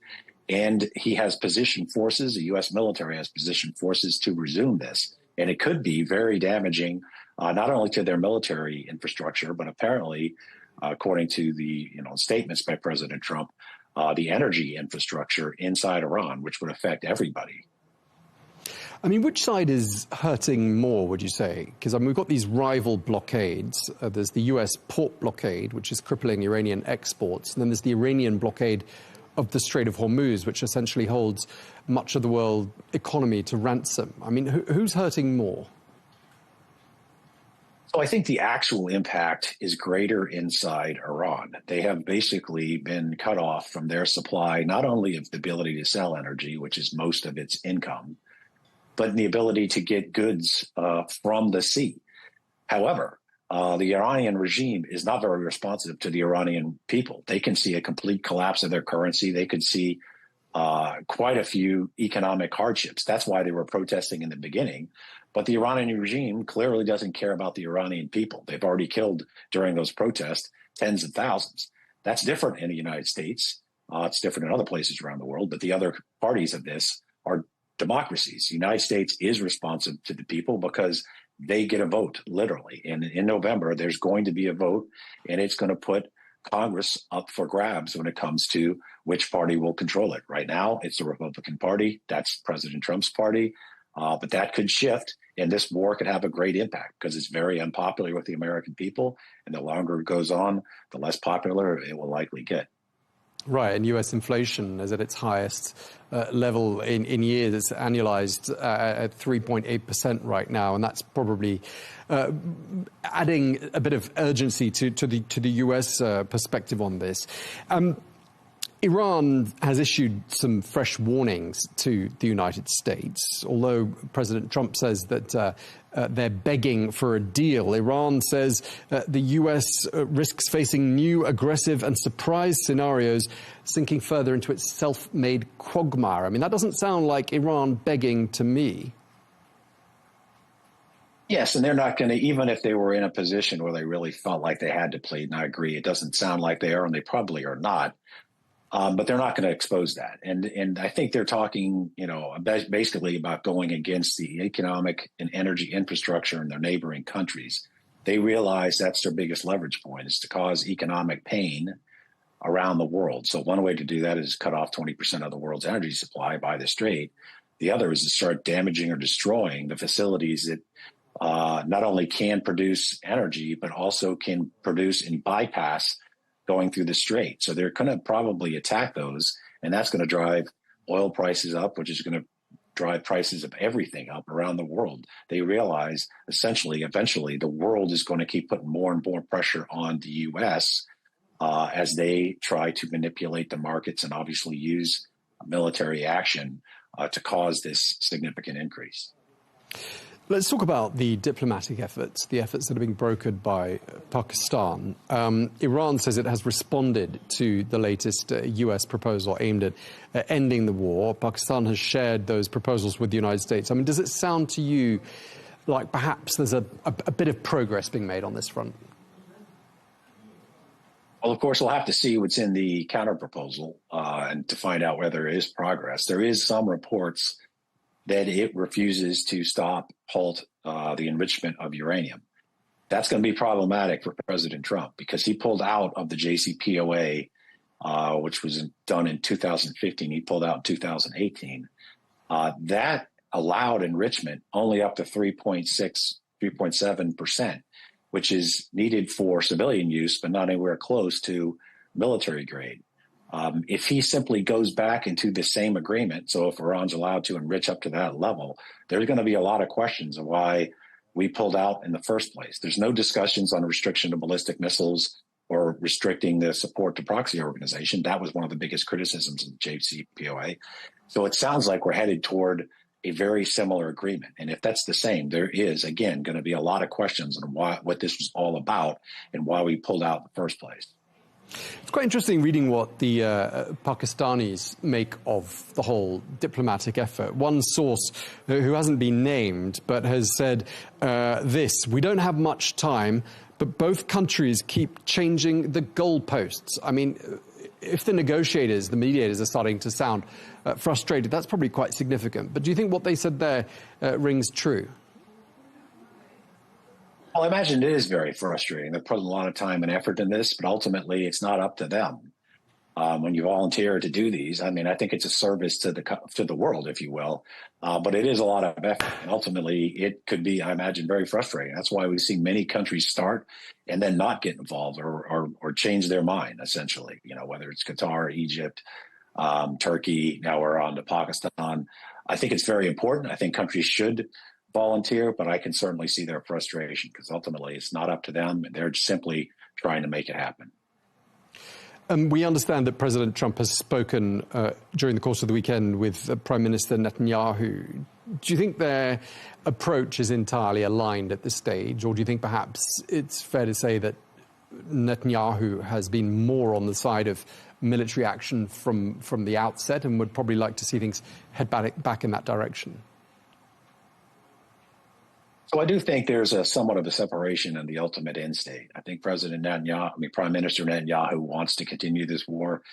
And he has positioned forces, the U.S. military has positioned forces to resume this. And it could be very damaging, not only to their military infrastructure, but apparently, according to the statements by President Trump, the energy infrastructure inside Iran, which would affect everybody.
I mean, which side is hurting more, would you say? Because we've got these rival blockades. There's the U.S. port blockade, which is crippling Iranian exports. And then there's the Iranian blockade of the Strait of Hormuz, which essentially holds much of the world economy to ransom. I mean, who's hurting more?
So I think the actual impact is greater inside Iran. They have basically been cut off from their supply, not only of the ability to sell energy, which is most of its income, but the ability to get goods from the sea. However, the Iranian regime is not very responsive to the Iranian people. They can see a complete collapse of their currency. They could see quite a few economic hardships. That's why they were protesting in the beginning. But the Iranian regime clearly doesn't care about the Iranian people. They've already killed during those protests tens of thousands. That's different in the United States. It's different in other places around the world. But the other parties of this are democracies. The United States is responsive to the people because they get a vote, literally. And in November, there's going to be a vote, and it's going to put Congress up for grabs when it comes to which party will control it. Right now, it's the Republican Party. That's President Trump's party. But that could shift, and this war could have a great impact because it's very unpopular with the American people. And the longer it goes on, the less popular it will likely get.
Right, and U.S. inflation is at its highest level in years, annualized at 3.8% right now, and that's probably adding a bit of urgency to the U.S. Perspective on this. Iran has issued some fresh warnings to the United States. Although President Trump says that they're begging for a deal, Iran says the U.S. risks facing new aggressive and surprise scenarios, sinking further into its self-made quagmire. I mean, that doesn't sound like Iran begging to me.
Yes, and they're not going to, even if they were in a position where they really felt like they had to plead, and I agree, it doesn't sound like they are, and they probably are not. But they're not going to expose that. And I think they're talking, basically about going against the economic and energy infrastructure in their neighboring countries. They realize that's their biggest leverage point, is to cause economic pain around the world. So one way to do that is cut off 20% of the world's energy supply by the strait. The other is to start damaging or destroying the facilities that not only can produce energy, but also can produce and bypass going through the strait. So they're going to probably attack those, and that's going to drive oil prices up, which is going to drive prices of everything up around the world. They realize eventually, the world is going to keep putting more and more pressure on the U.S. As they try to manipulate the markets and obviously use military action to cause this significant increase.
Let's talk about the diplomatic efforts, the efforts that are being brokered by Pakistan. Iran says it has responded to the latest U.S. proposal aimed at ending the war. Pakistan has shared those proposals with the United States. I mean, does it sound to you like perhaps there's a bit of progress being made on this front?
Well, of course, we'll have to see what's in the counterproposal and to find out whether there is progress. There is some reports that it refuses to halt the enrichment of uranium. That's going to be problematic for President Trump because he pulled out of the JCPOA, which was done in 2015. He pulled out in 2018. That allowed enrichment only up to 3.7%, which is needed for civilian use, but not anywhere close to military grade. If he simply goes back into the same agreement, so if Iran's allowed to enrich up to that level, there's going to be a lot of questions of why we pulled out in the first place. There's no discussions on restriction of ballistic missiles or restricting the support to proxy organization. That was one of the biggest criticisms of the JCPOA. So it sounds like we're headed toward a very similar agreement. And if that's the same, there is, again, going to be a lot of questions on what this was all about and why we pulled out in the first place.
It's quite interesting reading what the Pakistanis make of the whole diplomatic effort. One source who hasn't been named but has said this: we don't have much time, but both countries keep changing the goalposts. I mean, if the negotiators, the mediators are starting to sound frustrated, that's probably quite significant. But do you think what they said there rings true?
Well, I imagine it is very frustrating. They're putting a lot of time and effort in this, but ultimately it's not up to them. When you volunteer to do these, I mean, I think it's a service to the world, if you will. But it is a lot of effort. And ultimately, it could be, I imagine, very frustrating. That's why we see many countries start and then not get involved or change their mind, essentially, you know, whether it's Qatar, Egypt, Turkey, now we're on to Pakistan. I think it's very important. I think countries should volunteer, but I can certainly see their frustration because ultimately it's not up to them. They're simply trying to make it happen.
We understand that President Trump has spoken during the course of the weekend with Prime Minister Netanyahu. Do you think their approach is entirely aligned at this stage, or do you think perhaps it's fair to say that Netanyahu has been more on the side of military action from the outset and would probably like to see things head back in that direction?
So I do think there's somewhat of a separation in the ultimate end state. I think Prime Minister Netanyahu wants to continue this war.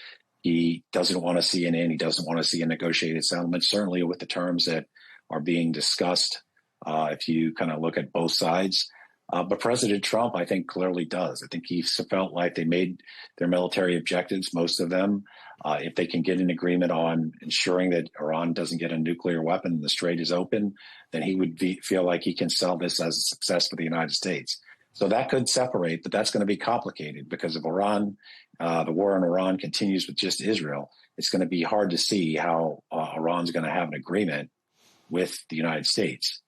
He doesn't want to see an end. He doesn't want to see a negotiated settlement, certainly with the terms that are being discussed, if you kind of look at both sides. But President Trump, I think, clearly does. I think he felt like they made their military objectives, most of them. If they can get an agreement on ensuring that Iran doesn't get a nuclear weapon and the Strait is open, then he would feel like he can sell this as a success for the United States. So that could separate, but that's going to be complicated because if Iran, the war in Iran continues with just Israel, it's going to be hard to see how Iran's going to have an agreement with the United States.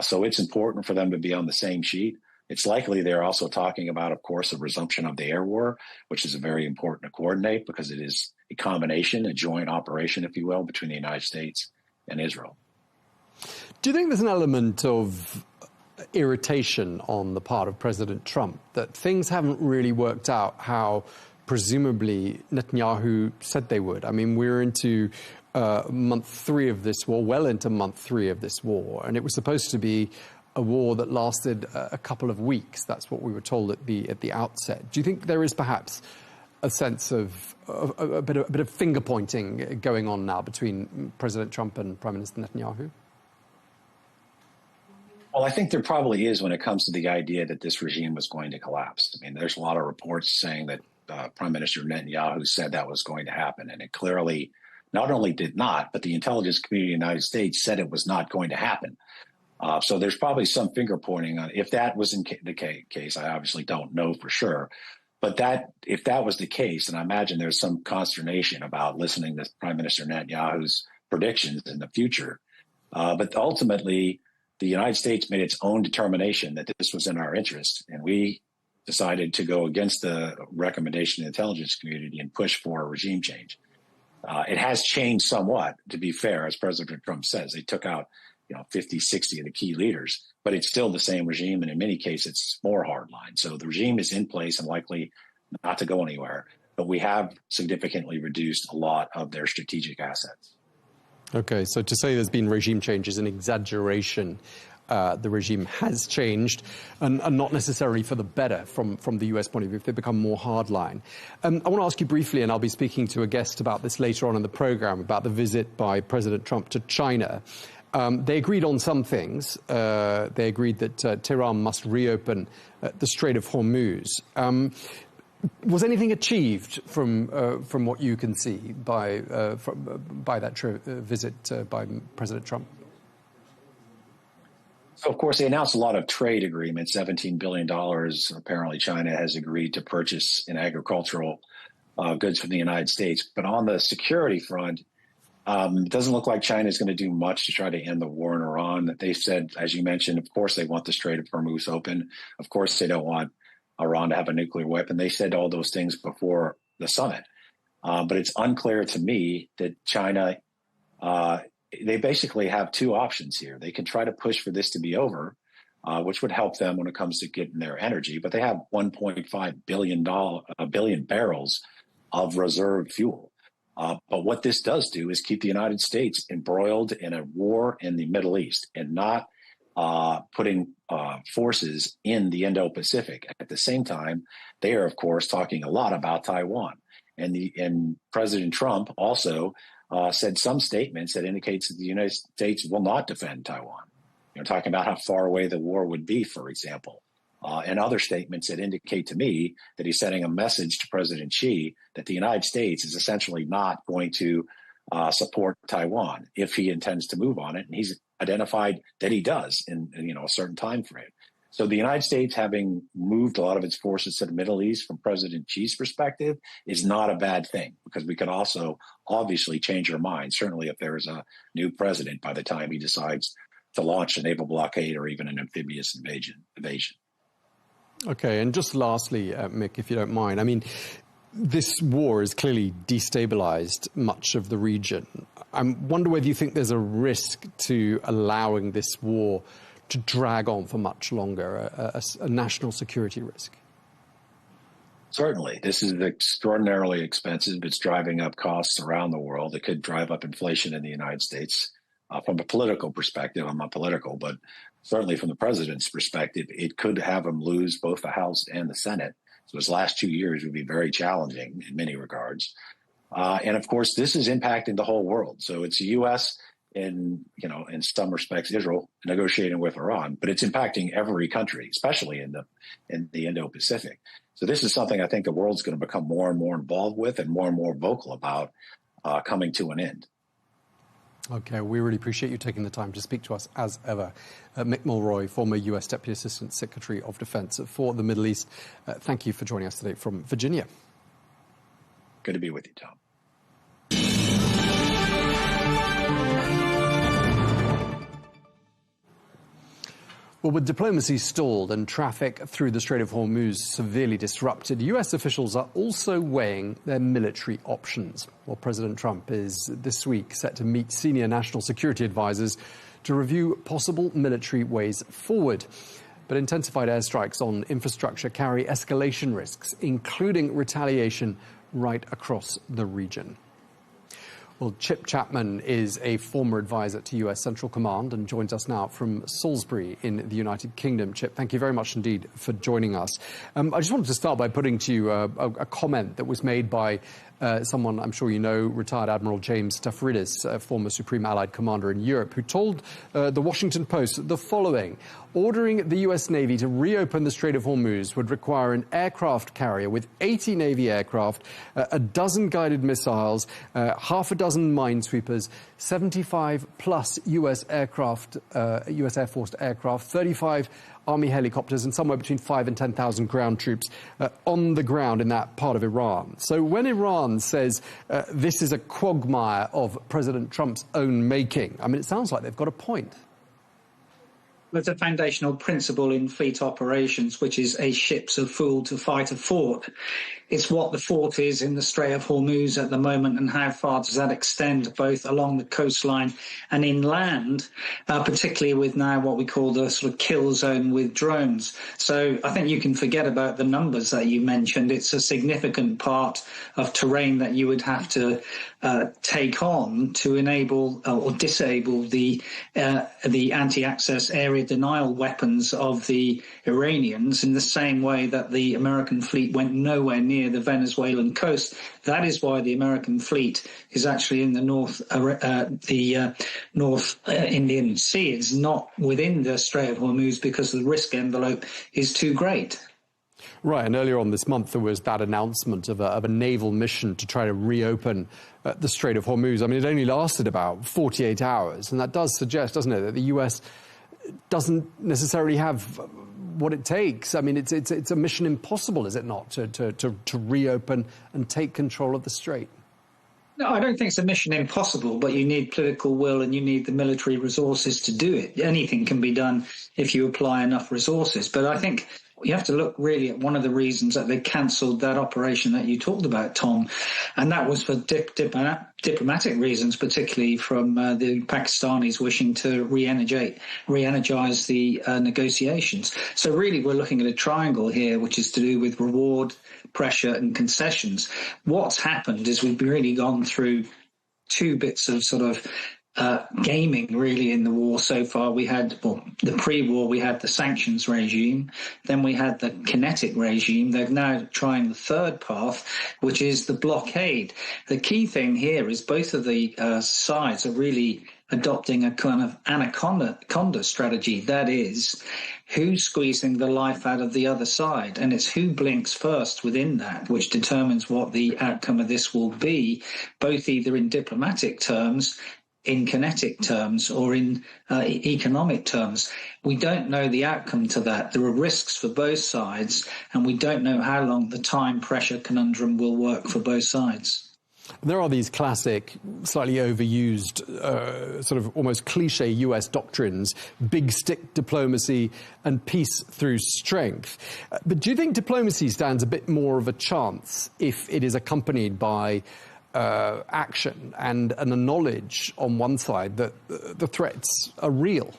So it's important for them to be on the same sheet. It's likely they're also talking about, of course, a resumption of the air war, which is very important to coordinate because it is a combination, a joint operation, if you will, between the United States and Israel.
Do you think there's an element of irritation on the part of President Trump that things haven't really worked out how presumably Netanyahu said they would? I mean, we're into month 3 of this war, well into month 3 of this war, and it was supposed to be a war that lasted a couple of weeks. That's what we were told at the outset. Do you think there is perhaps a sense of a bit of finger pointing going on now between President Trump and Prime Minister Netanyahu?
Well, I think there probably is when it comes to the idea that this regime was going to collapse. I mean, there's a lot of reports saying that Prime Minister Netanyahu said that was going to happen, and it clearly not only did not, but the intelligence community of the United States said it was not going to happen. So there's probably some finger pointing on if that was the case. I obviously don't know for sure, but if that was the case, then I imagine there's some consternation about listening to Prime Minister Netanyahu's predictions in the future. But ultimately, the United States made its own determination that this was in our interest, and we decided to go against the recommendation of the intelligence community and push for a regime change. It has changed somewhat, to be fair, as President Trump says. They took out 50, 60 of the key leaders, but it's still the same regime, and in many cases, it's more hardline. So the regime is in place and likely not to go anywhere, but we have significantly reduced a lot of their strategic assets.
Okay, so to say there's been regime change is an exaggeration. The regime has changed, and not necessarily for the better from the US point of view, if they become more hardline. I want to ask you briefly, and I'll be speaking to a guest about this later on in the program, about the visit by President Trump to China. They agreed on some things. They agreed that Tehran must reopen the Strait of Hormuz. Was anything achieved from what you can see by that visit by President Trump?
So, of course, they announced a lot of trade agreements. $17 billion, apparently, China has agreed to purchase in agricultural goods from the United States. But on the security front, it doesn't look like China is going to do much to try to end the war in Iran. They said, as you mentioned, of course, they want the Strait of Hormuz open. Of course, they don't want Iran to have a nuclear weapon. They said all those things before the summit. But it's unclear to me that China they basically have two options here. They can try to push for this to be over, which would help them when it comes to getting their energy. But they have 1.5 billion barrels of reserve fuel. But what this does do is keep the United States embroiled in a war in the Middle East and not putting forces in the Indo-Pacific. At the same time, they are, of course, talking a lot about Taiwan. And President Trump also said some statements that indicates that the United States will not defend Taiwan. Talking about how far away the war would be, for example. And other statements that indicate to me that he's sending a message to President Xi that the United States is essentially not going to support Taiwan if he intends to move on it. And he's identified that he does in a certain time frame. So the United States, having moved a lot of its forces to the Middle East from President Xi's perspective, is not a bad thing, because we could also obviously change our mind, certainly if there is a new president by the time he decides to launch a naval blockade or even an amphibious invasion.
Okay, and just lastly, Mick, if you don't mind, I mean, this war has clearly destabilized much of the region. I wonder whether you think there's a risk to allowing this war to drag on for much longer, a national security risk.
Certainly. This is extraordinarily expensive. It's driving up costs around the world. It could drive up inflation in the United States. From a political perspective, I'm not political, but certainly from the president's perspective, it could have him lose both the House and the Senate. So his last 2 years would be very challenging in many regards. And of course, this is impacting the whole world. So it's the U.S. and, in some respects, Israel negotiating with Iran, but it's impacting every country, especially in the Indo-Pacific. So this is something I think the world's going to become more and more involved with and more vocal about coming to an end.
Okay, we really appreciate you taking the time to speak to us, as ever. Mick Mulroy, former U.S. Deputy Assistant Secretary of Defense for the Middle East. Thank you for joining us today from Virginia.
Good to be with you, Tom.
Well, with diplomacy stalled and traffic through the Strait of Hormuz severely disrupted, U.S. officials are also weighing their military options. Well, President Trump is this week set to meet senior national security advisors to review possible military ways forward. But intensified airstrikes on infrastructure carry escalation risks, including retaliation right across the region. Well, Chip Chapman is a former advisor to U.S. Central Command and joins us now from Salisbury in the United Kingdom. Chip, thank you very much indeed for joining us. I just wanted to start by putting to you a comment that was made by someone I'm sure you know, retired Admiral James Stavridis, former Supreme Allied Commander in Europe, who told the Washington Post the following: ordering the U.S. Navy to reopen the Strait of Hormuz would require an aircraft carrier with 80 Navy aircraft, a dozen guided missiles, half a dozen minesweepers, 75 plus U.S. aircraft, U.S. Air Force aircraft, 35 Army helicopters, and somewhere between 5,000 and 10,000 ground troops on the ground in that part of Iran. So when Iran says this is a quagmire of President Trump's own making, I mean, it sounds like they've got a point.
There's a foundational principle in fleet operations, which is a ship's a fool to fight a fort. It's what the fort is in the Strait of Hormuz at the moment, and how far does that extend both along the coastline and inland, particularly with now what we call the sort of kill zone with drones. So I think you can forget about the numbers that you mentioned. It's a significant part of terrain that you would have to take on to enable or disable the anti-access area denial weapons of the Iranians, in the same way that the American fleet went nowhere near the Venezuelan coast. That is why the American fleet is actually in the North Indian Sea. It's not within the Strait of Hormuz because the risk envelope is too great.
Right, and earlier on this month there was that announcement of a naval mission to try to reopen the Strait of Hormuz. I mean, it only lasted about 48 hours, and that does suggest, doesn't it, that the U.S. doesn't necessarily have what it takes. I mean, it's a mission impossible, is it not, to reopen and take control of the strait?
No, I don't think it's a mission impossible, but you need political will and you need the military resources to do it. Anything can be done if you apply enough resources. But I think you have to look really at one of the reasons that they cancelled that operation that you talked about, Tom, and that was for diplomatic reasons, particularly from the Pakistanis wishing to re-energize the negotiations. So really we're looking at a triangle here, which is to do with reward, pressure and concessions. What's happened is we've really gone through two bits of sort of gaming really in the war so far. We had, well, the pre-war, we had the sanctions regime, then we had the kinetic regime. They're now trying the third path, which is the blockade. The key thing here is both of the sides are really adopting a kind of anaconda strategy. That is, who's squeezing the life out of the other side, and it's who blinks first within that, which determines what the outcome of this will be, both either in diplomatic terms, in kinetic terms, or in economic terms. We don't know the outcome to that. There are risks for both sides, and we don't know how long the time pressure conundrum will work for both sides.
There are these classic, slightly overused, sort of almost cliche US doctrines, big stick diplomacy and peace through strength. But do you think diplomacy stands a bit more of a chance if it is accompanied by action and a knowledge on one side that the threats are real?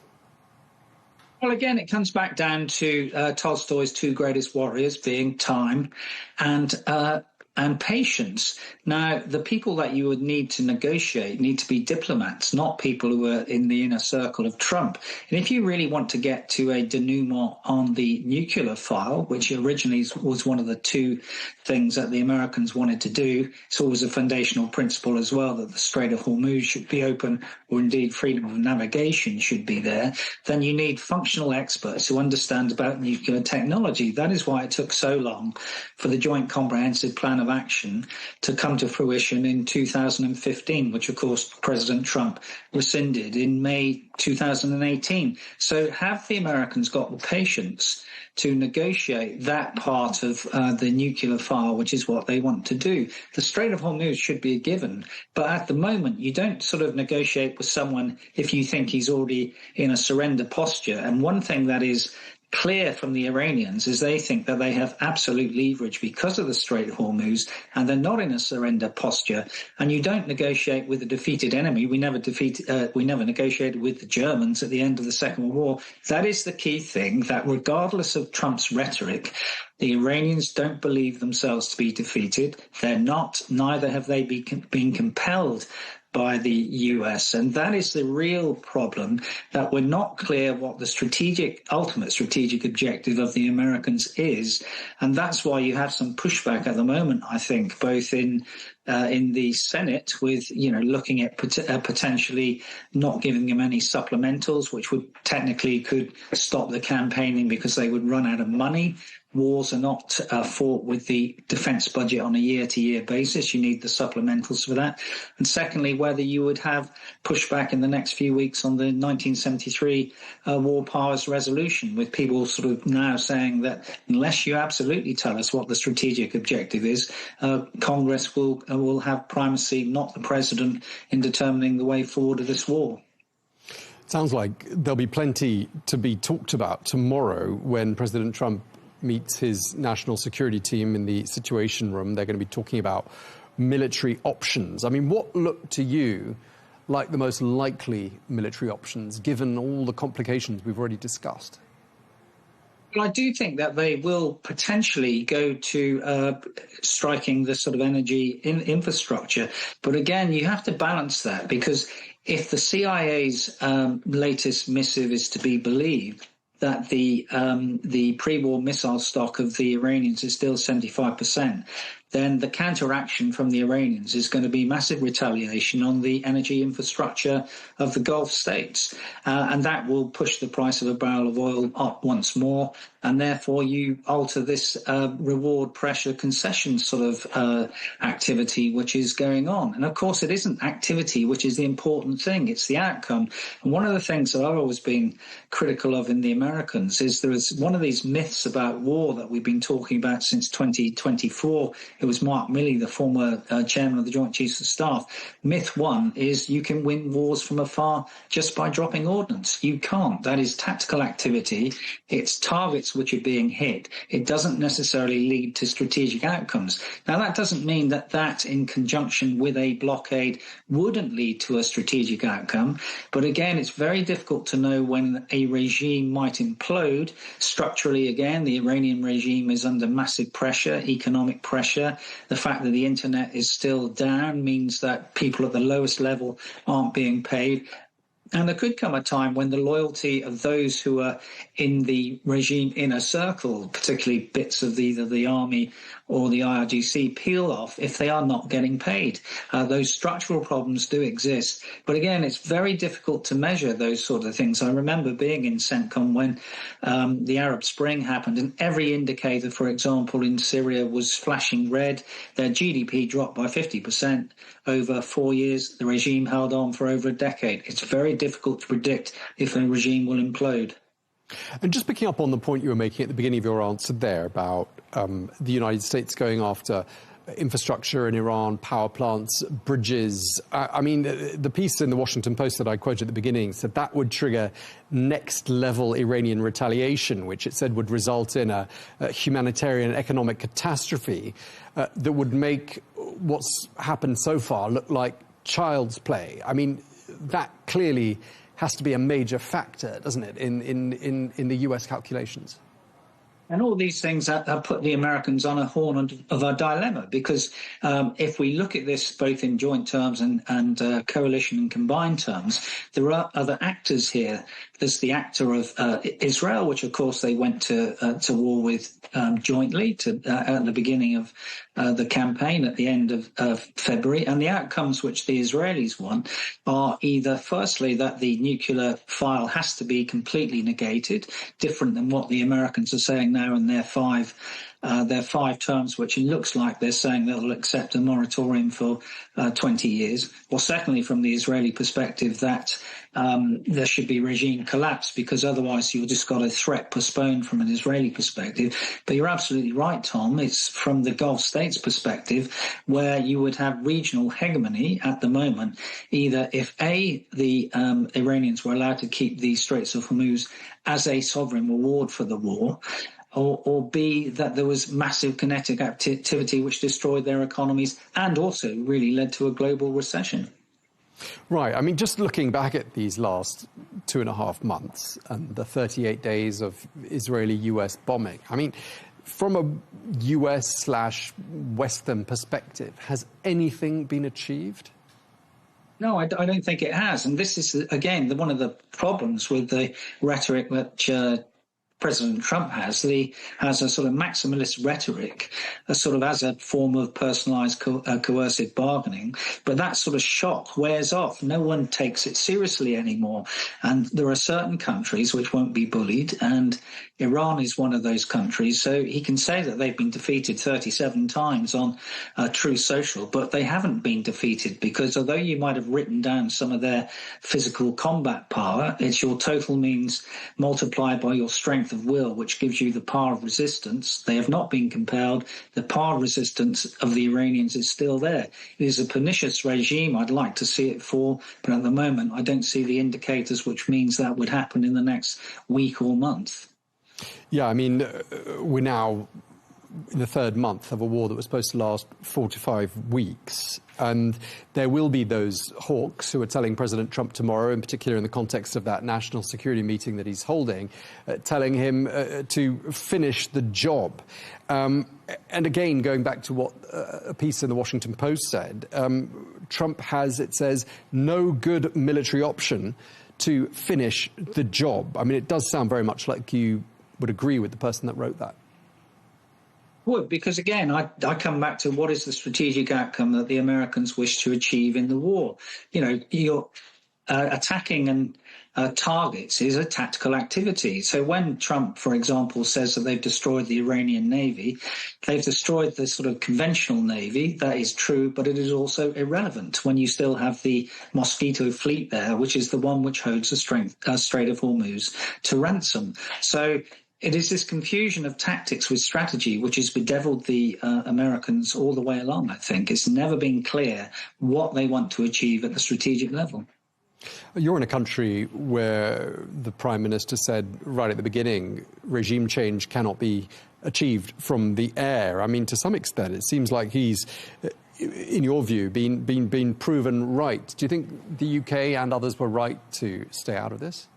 Well, again, it comes back down to Tolstoy's two greatest warriors being time and patience. Now, the people that you would need to negotiate need to be diplomats, not people who are in the inner circle of Trump. And if you really want to get to a denouement on the nuclear file, which originally was one of the two things that the Americans wanted to do, it's always a foundational principle as well that the Strait of Hormuz should be open, or indeed freedom of navigation should be there, then you need functional experts who understand about nuclear technology. That is why it took so long for the Joint Comprehensive Plan of Action to come to fruition in 2015, which of course President Trump rescinded in May 2018. So have the Americans got the patience to negotiate that part of the nuclear file, which is what they want to do? The Strait of Hormuz should be a given, but at the moment you don't sort of negotiate with someone if you think he's already in a surrender posture. And one thing that is clear from the Iranians is they think that they have absolute leverage because of the Strait of Hormuz, and they're not in a surrender posture. And you don't negotiate with a defeated enemy. We never negotiated with the Germans at the end of the Second World War. That is the key thing, that regardless of Trump's rhetoric, the Iranians don't believe themselves to be defeated. They're not. Neither have they been compelled by the US. And that is the real problem, that we're not clear what the ultimate strategic objective of the Americans is. And that's why you have some pushback at the moment, I think, both in the Senate with, looking at potentially not giving them any supplementals, which would technically could stop the campaigning because they would run out of money. Wars are not fought with the defence budget on a year-to-year basis. You need the supplementals for that. And secondly, whether you would have pushback in the next few weeks on the 1973 War Powers Resolution, with people sort of now saying that unless you absolutely tell us what the strategic objective is, Congress will have primacy, not the president, in determining the way forward of this war.
Sounds like there'll be plenty to be talked about tomorrow when President Trump meets his national security team in the Situation Room. They're going to be talking about military options. I mean, what look to you like the most likely military options, given all the complications we've already discussed?
Well, I do think that they will potentially go to striking the sort of energy infrastructure. But again, you have to balance that, because if the CIA's latest missive is to be believed, that the pre-war missile stock of the Iranians is still 75%, then the counteraction from the Iranians is going to be massive retaliation on the energy infrastructure of the Gulf states. And that will push the price of a barrel of oil up once more. And therefore you alter this reward pressure concession sort of activity which is going on. And of course it isn't activity which is the important thing, it's the outcome. And one of the things that I've always been critical of in the Americans is there is one of these myths about war that we've been talking about since 2024. It was Mark Milley, the former chairman of the Joint Chiefs of Staff. Myth one is you can win wars from afar just by dropping ordnance. You can't. That is tactical activity. It's targets points which are being hit, it doesn't necessarily lead to strategic outcomes. Now, that doesn't mean that that, in conjunction with a blockade, wouldn't lead to a strategic outcome. But again, it's very difficult to know when a regime might implode. Structurally, again, the Iranian regime is under massive pressure, economic pressure. The fact that the internet is still down means that people at the lowest level aren't being paid. And there could come a time when the loyalty of those who are in the regime inner circle, particularly bits of either the army or the IRGC, peel off if they are not getting paid. Those structural problems do exist. But again, it's very difficult to measure those sort of things. I remember being in CENTCOM when the Arab Spring happened, and every indicator, for example, in Syria was flashing red. Their GDP dropped by 50% over 4 years. The regime held on for over a decade. It's very difficult to predict if a regime will implode.
And just picking up on the point you were making at the beginning of your answer there about the United States going after infrastructure in Iran, power plants, bridges. I mean, the piece in the Washington Post that I quoted at the beginning said that would trigger next-level Iranian retaliation, which it said would result in a humanitarian economic catastrophe that would make what's happened so far look like child's play. I mean, that clearly has to be a major factor, doesn't it, in the US calculations?
And all these things have put the Americans on a horn of a dilemma, because if we look at this both in joint terms and coalition and combined terms, there are other actors here. There's the actor of Israel, which, of course, they went to war with jointly at the beginning of the campaign at the end of February. And the outcomes which the Israelis want are either, firstly, that the nuclear file has to be completely negated, different than what the Americans are saying now in their five terms, which it looks like they're saying they'll accept a moratorium for 20 years. Or secondly, from the Israeli perspective, that there should be regime collapse, because otherwise you've just got a threat postponed from an Israeli perspective. But you're absolutely right, Tom. It's from the Gulf states perspective, where you would have regional hegemony at the moment, either if the Iranians were allowed to keep the Straits of Hormuz as a sovereign reward for the war, or B, that there was massive kinetic activity which destroyed their economies and also really led to a global recession.
Right. I mean, just looking back at these last 2.5 months and the 38 days of Israeli-US bombing, I mean, from a US/Western perspective, has anything been achieved?
No, I don't think it has. And this is, again, one of the problems with the rhetoric that President Trump has, that he has a sort of maximalist rhetoric, sort of as a form of personalised coercive bargaining. But that sort of shock wears off. No one takes it seriously anymore. And there are certain countries which won't be bullied, and Iran is one of those countries. So he can say that they've been defeated 37 times on Truth Social, but they haven't been defeated, because although you might have written down some of their physical combat power, it's your total means multiplied by your strength of will, which gives you the power of resistance. They have not been compelled. The power of resistance of the Iranians is still there. It is a pernicious regime. I'd like to see it fall, but at the moment I don't see the indicators which means that would happen in the next week or month.
Yeah, I mean, we're now in the third month of a war that was supposed to last 4 to 5 weeks. And there will be those hawks who are telling President Trump tomorrow, in particular in the context of that national security meeting that he's holding, telling him to finish the job. And again, going back to what a piece in the Washington Post said, Trump has, it says, no good military option to finish the job. I mean, it does sound very much like you would agree with the person that wrote that.
Would, because again, I come back to what is the strategic outcome that the Americans wish to achieve in the war. You know, you're attacking and targets is a tactical activity. So when Trump, for example, says that they've destroyed the Iranian Navy, they've destroyed the sort of conventional Navy. That is true, but it is also irrelevant when you still have the Mosquito fleet there, which is the one which holds the Strait of Hormuz to ransom. So it is this confusion of tactics with strategy which has bedeviled the Americans all the way along, I think. It's never been clear what they want to achieve at the strategic level.
You're in a country where the Prime Minister said right at the beginning, regime change cannot be achieved from the air. I mean, to some extent, it seems like he's, in your view, been proven right. Do you think the UK and others were right to stay out of this?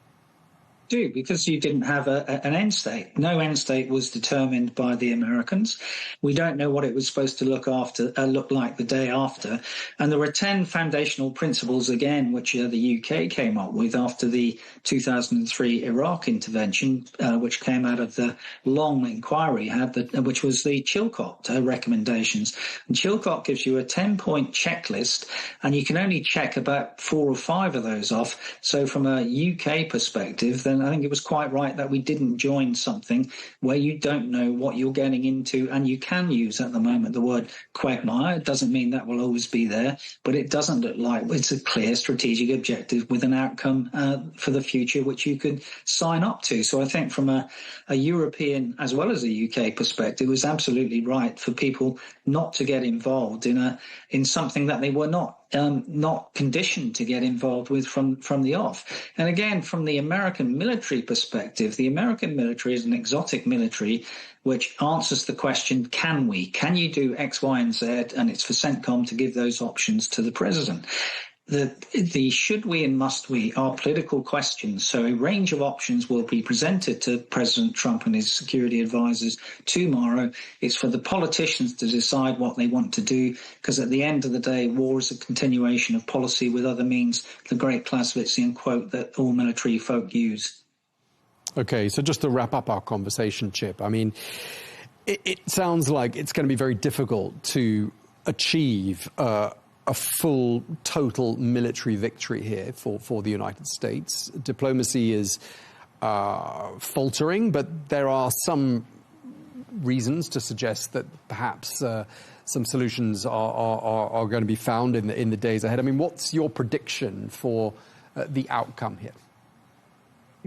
Do, because you didn't have an end state. No end state was determined by the Americans. We don't know what it was supposed to look like the day after. And there were 10 foundational principles, again, which the UK came up with after the 2003 Iraq intervention, which came out of the long inquiry, which was the Chilcot recommendations. And Chilcot gives you a 10-point checklist, and you can only check about 4 or 5 of those off. So from a UK perspective, then I think it was quite right that we didn't join something where you don't know what you're getting into, and you can use at the moment the word quagmire. It doesn't mean that will always be there, but it doesn't look like it's a clear strategic objective with an outcome for the future which you could sign up to. So I think from a European as well as a UK perspective, it was absolutely right for people not to get involved in something that they were not conditioned to get involved with from the off. And again, from the American military perspective, the American military is an exotic military which answers the question, can you do X, Y, and Z? And it's for CENTCOM to give those options to the president. The should we and must we are political questions. So a range of options will be presented to President Trump and his security advisors tomorrow. It's for the politicians to decide what they want to do, because at the end of the day, war is a continuation of policy with other means, the great Clausewitzian quote that all military folk use. OK, so just to wrap up our conversation, Chip, I mean, it sounds like it's going to be very difficult to achieve a full, total military victory here for the United States. Diplomacy is faltering, but there are some reasons to suggest that perhaps some solutions are going to be found in the days ahead. I mean, what's your prediction for the outcome here?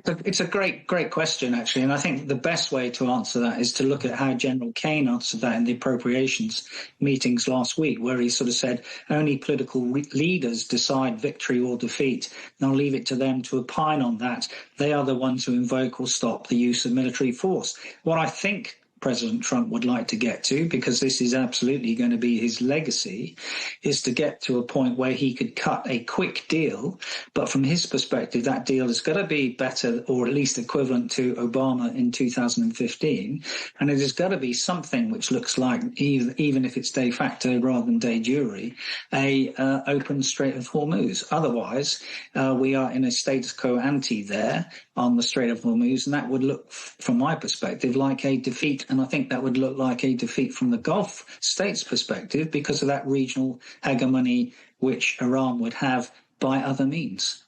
It's a great question, actually, and I think the best way to answer that is to look at how General Kane answered that in the appropriations meetings last week, where he sort of said only political leaders decide victory or defeat, and I'll leave it to them to opine on that. They are the ones who invoke or stop the use of military force. What I think President Trump would like to get to, because this is absolutely going to be his legacy, is to get to a point where he could cut a quick deal. But from his perspective, that deal has got to be better, or at least equivalent to Obama in 2015. And it has got to be something which looks like, even if it's de facto rather than de jure, a open Strait of Hormuz. Otherwise, we are in a status quo ante there on the Strait of Hormuz, and that would look, from my perspective, like a defeat. And I think that would look like a defeat from the Gulf states' perspective because of that regional hegemony which Iran would have by other means.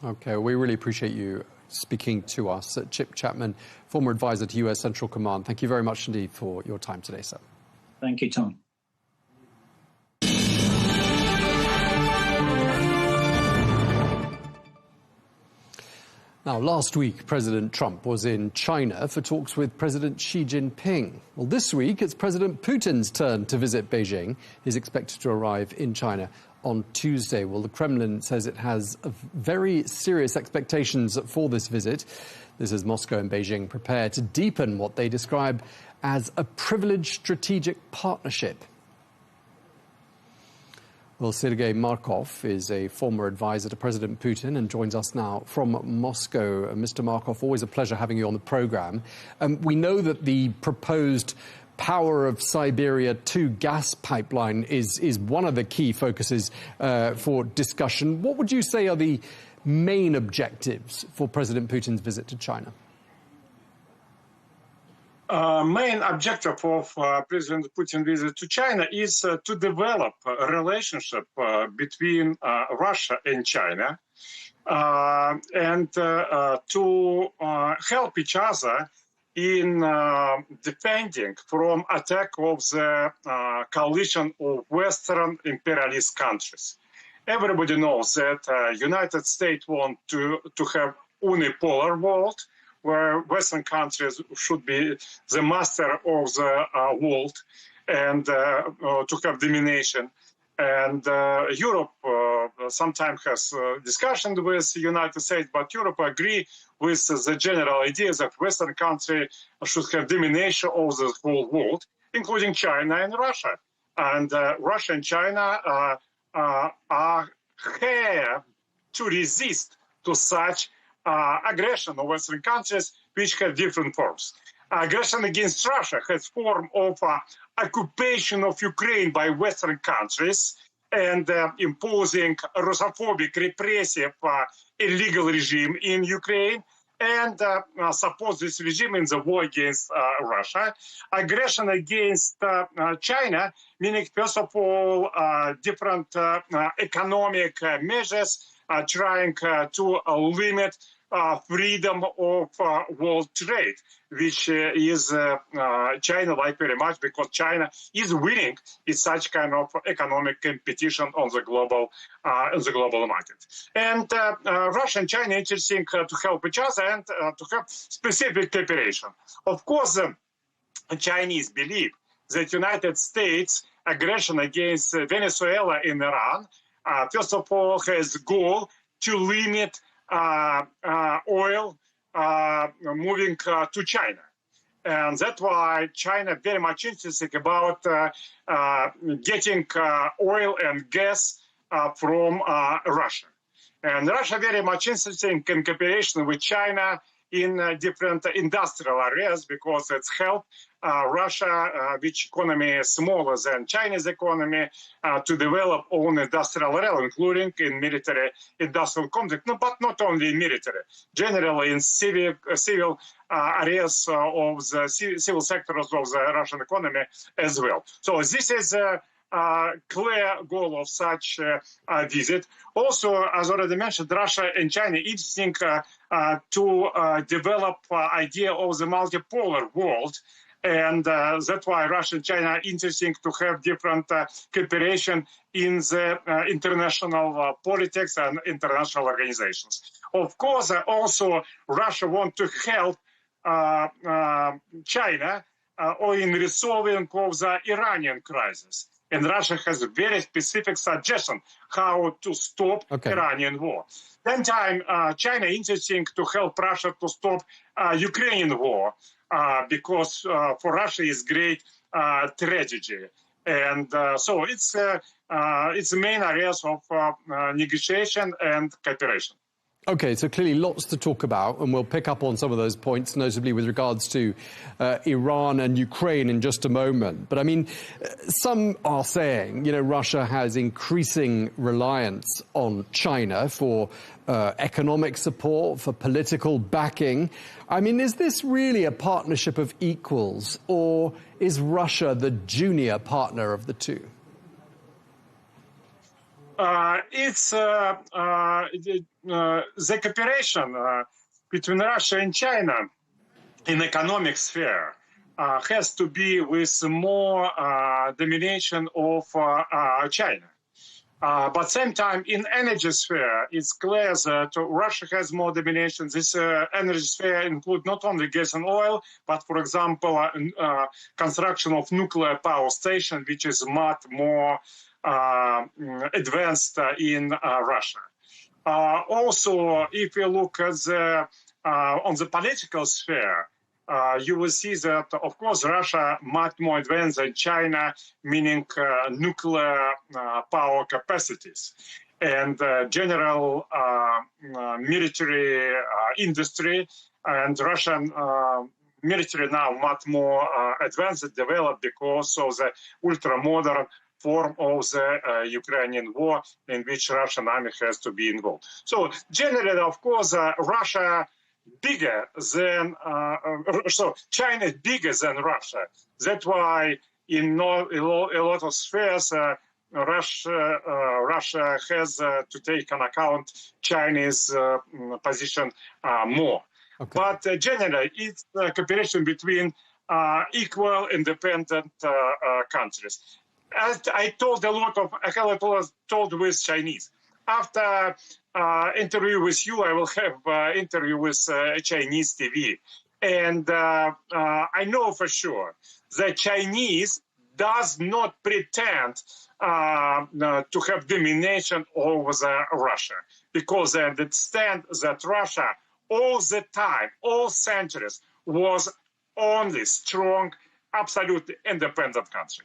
OK, we really appreciate you speaking to us. Chip Chapman, former advisor to US Central Command. Thank you very much indeed for your time today, sir. Thank you, Tom.
Now, last week, President Trump was in China for talks with President Xi Jinping. Well, this week, it's President Putin's turn to visit Beijing. He's expected to arrive in China on Tuesday. Well, the Kremlin says it has very serious expectations for this visit. This is Moscow and Beijing prepare to deepen what they describe as a privileged strategic partnership. Well, Sergei Markov is a former advisor to President Putin and joins us now from Moscow. Mr. Markov, always a pleasure having you on the program. We know that the proposed Power of Siberia 2 gas pipeline is one of the key focuses for discussion. What would you say are the main objectives for President Putin's visit to China?
Main objective of President Putin's visit to China is to develop a relationship between Russia and China and to help each other in defending from attack of the coalition of Western imperialist countries. Everybody knows that United States want to have unipolar world, where Western countries should be the master of the world and to have domination. And Europe sometimes has discussions with the United States, but Europe agree with the general idea that Western countries should have domination of the whole world, including China and Russia. And Russia and China have to resist to such aggression of Western countries, which have different forms. Aggression against Russia has form of occupation of Ukraine by Western countries and imposing Russophobic, repressive, illegal regime in Ukraine and support this regime in the war against Russia. Aggression against China, meaning, first of all, different economic measures trying to limit freedom of world trade, which is China like very much because China is winning in such kind of economic competition on the global market. And Russia and China interesting to help each other and to have specific cooperation. Of course, Chinese believe that United States aggression against Venezuela and Iran, first of all, has goal to limit oil moving to China. And that's why China very much interested about getting oil and gas from Russia. And Russia very much interested in cooperation with China in different industrial areas because it's helped Russia, which economy is smaller than China's economy, to develop own industrial area, including in military industrial conflict, but not only in military, generally in civil areas of the civil sectors of the Russian economy as well. So this is a clear goal of such a visit. Also, as already mentioned, Russia and China interesting to develop idea of the multipolar world. And that's why Russia and China are interesting to have different cooperation in the international politics and international organizations. Of course, also Russia wants to help China in resolving of the Iranian crisis. And Russia has a very specific suggestion how to stop Iranian war. Then time, China interesting to help Russia to stop Ukrainian war. Because for Russia is great tragedy, and so it's the main areas of negotiation and cooperation.
Okay, so clearly lots to talk about, and we'll pick up on some of those points, notably with regards to Iran and Ukraine in just a moment. But I mean, some are saying, you know, Russia has increasing reliance on China for economic support, for political backing. I mean, is this really a partnership of equals, or is Russia the junior partner of the two?
It's the cooperation between Russia and China in economic sphere has to be with more domination of China. But same time, in energy sphere, it's clear that Russia has more domination. This energy sphere includes not only gas and oil, but, for example, construction of nuclear power station, which is much more advanced in Russia. Also, if you look at on the political sphere, you will see that, of course, Russia much more advanced than China, meaning nuclear power capacities. And general military industry and Russian military now much more advanced and developed because of the ultra-modern form of the Ukrainian war in which Russian army has to be involved. So generally, of course, Russia bigger than, so China is bigger than Russia. That's why in a lot of spheres, Russia has to take on account Chinese position more. Okay. But generally, it's cooperation between equal, independent countries. As I told a lot told with Chinese. After interview with you, I will have interview with Chinese TV. And I know for sure the Chinese does not pretend to have domination over Russia, because they understand that Russia all the time, all centuries, was only strong, absolutely independent country.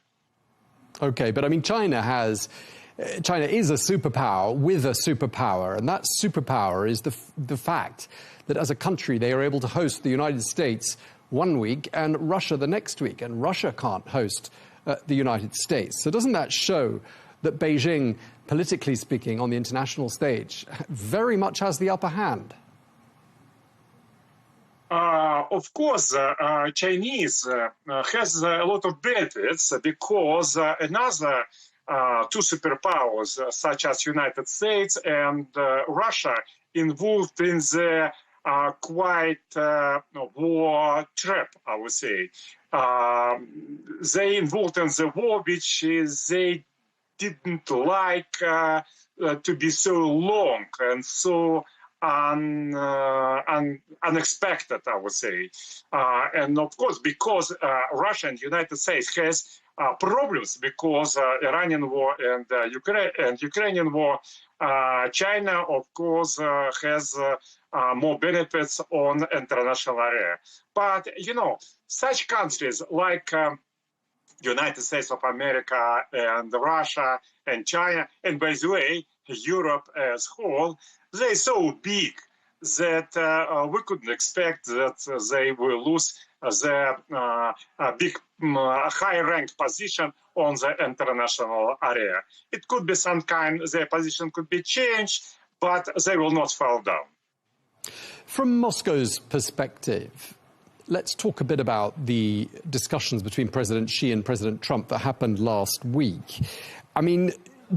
Okay, but I mean, China is a superpower with a superpower, and that superpower is the fact that as a country they are able to host the United States one week and Russia the next week, and Russia can't host the United States. So doesn't that show that Beijing, politically speaking, on the international stage, very much has the upper hand?
Of course, Chinese has a lot of benefits because another two superpowers, such as United States and Russia, involved in the quite war trap, I would say. They involved in the war which they didn't like to be so long and so unexpected, I would say. And of course, because Russia and United States has problems because Iranian war and Ukrainian war, China, of course, has more benefits on international area. But, you know, such countries like United States of America and Russia and China, and by the way, Europe as whole, they're so big that we couldn't expect that they will lose their big, high-ranked position on the international area. It could be some kind, their position could be changed, but they will not fall down.
From Moscow's perspective, let's talk a bit about the discussions between President Xi and President Trump that happened last week. I mean,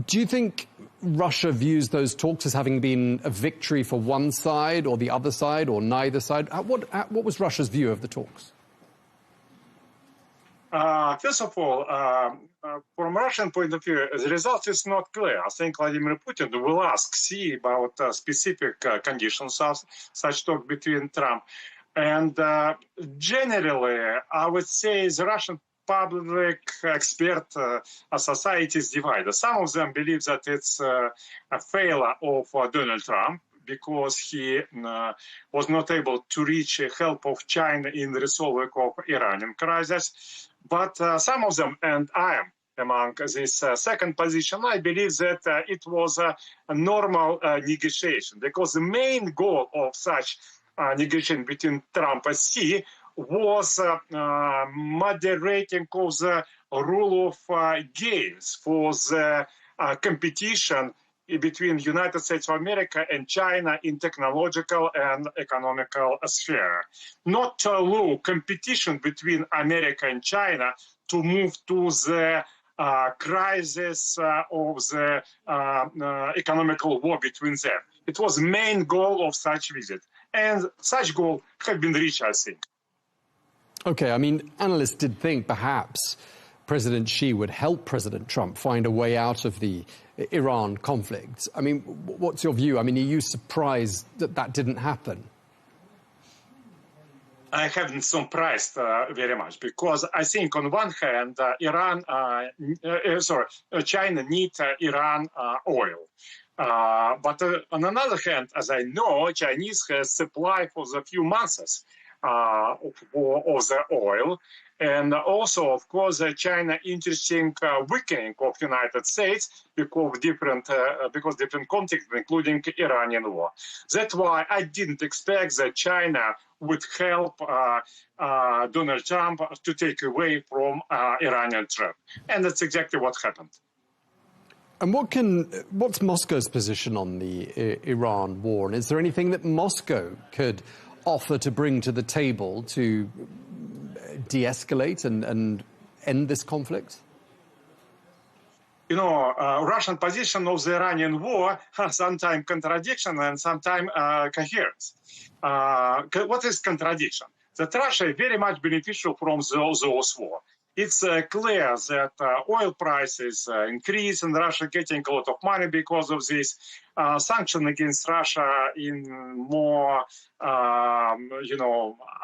do you think Russia views those talks as having been a victory for one side or the other side or neither side? What was Russia's view of the talks?
First of all, from Russian point of view, the result is not clear. I think Vladimir Putin will ask Xi about specific conditions of such talk between Trump. And generally, I would say the Russian public expert society is divided. Some of them believe that it's a failure of Donald Trump because he was not able to reach help of China in resolving of Iranian crisis. But some of them, and I am among this second position, I believe that it was a normal negotiation, because the main goal of such negotiation between Trump and Xi was moderating of the rule of games for the competition between United States of America and China in technological and economical sphere. Not to allow competition between America and China to move to the crisis of the economical war between them. It was the main goal of such visit. And such goal have been reached, I think.
Okay, I mean, analysts did think perhaps President Xi would help President Trump find a way out of the Iran conflict. I mean, what's your view? I mean, are you surprised that that didn't happen?
I haven't surprised very much, because I think on one hand, China needs Iran oil. But on another hand, as I know, Chinese has supply for the few months of the oil. And also, of course, China interesting weakening of United States because different conflicts, including Iranian war. That's why I didn't expect that China would help Donald Trump to take away from Iranian trap. And that's exactly what happened.
And what's Moscow's position on the Iran war? And is there anything that Moscow could offer to bring to the table to de-escalate and end this conflict?
You know, Russian position of the Iranian war has sometimes contradiction and sometimes coherence. What is contradiction? That Russia is very much beneficial from those war. it's clear that oil prices increase and Russia getting a lot of money because of this. Sanction against Russia in more,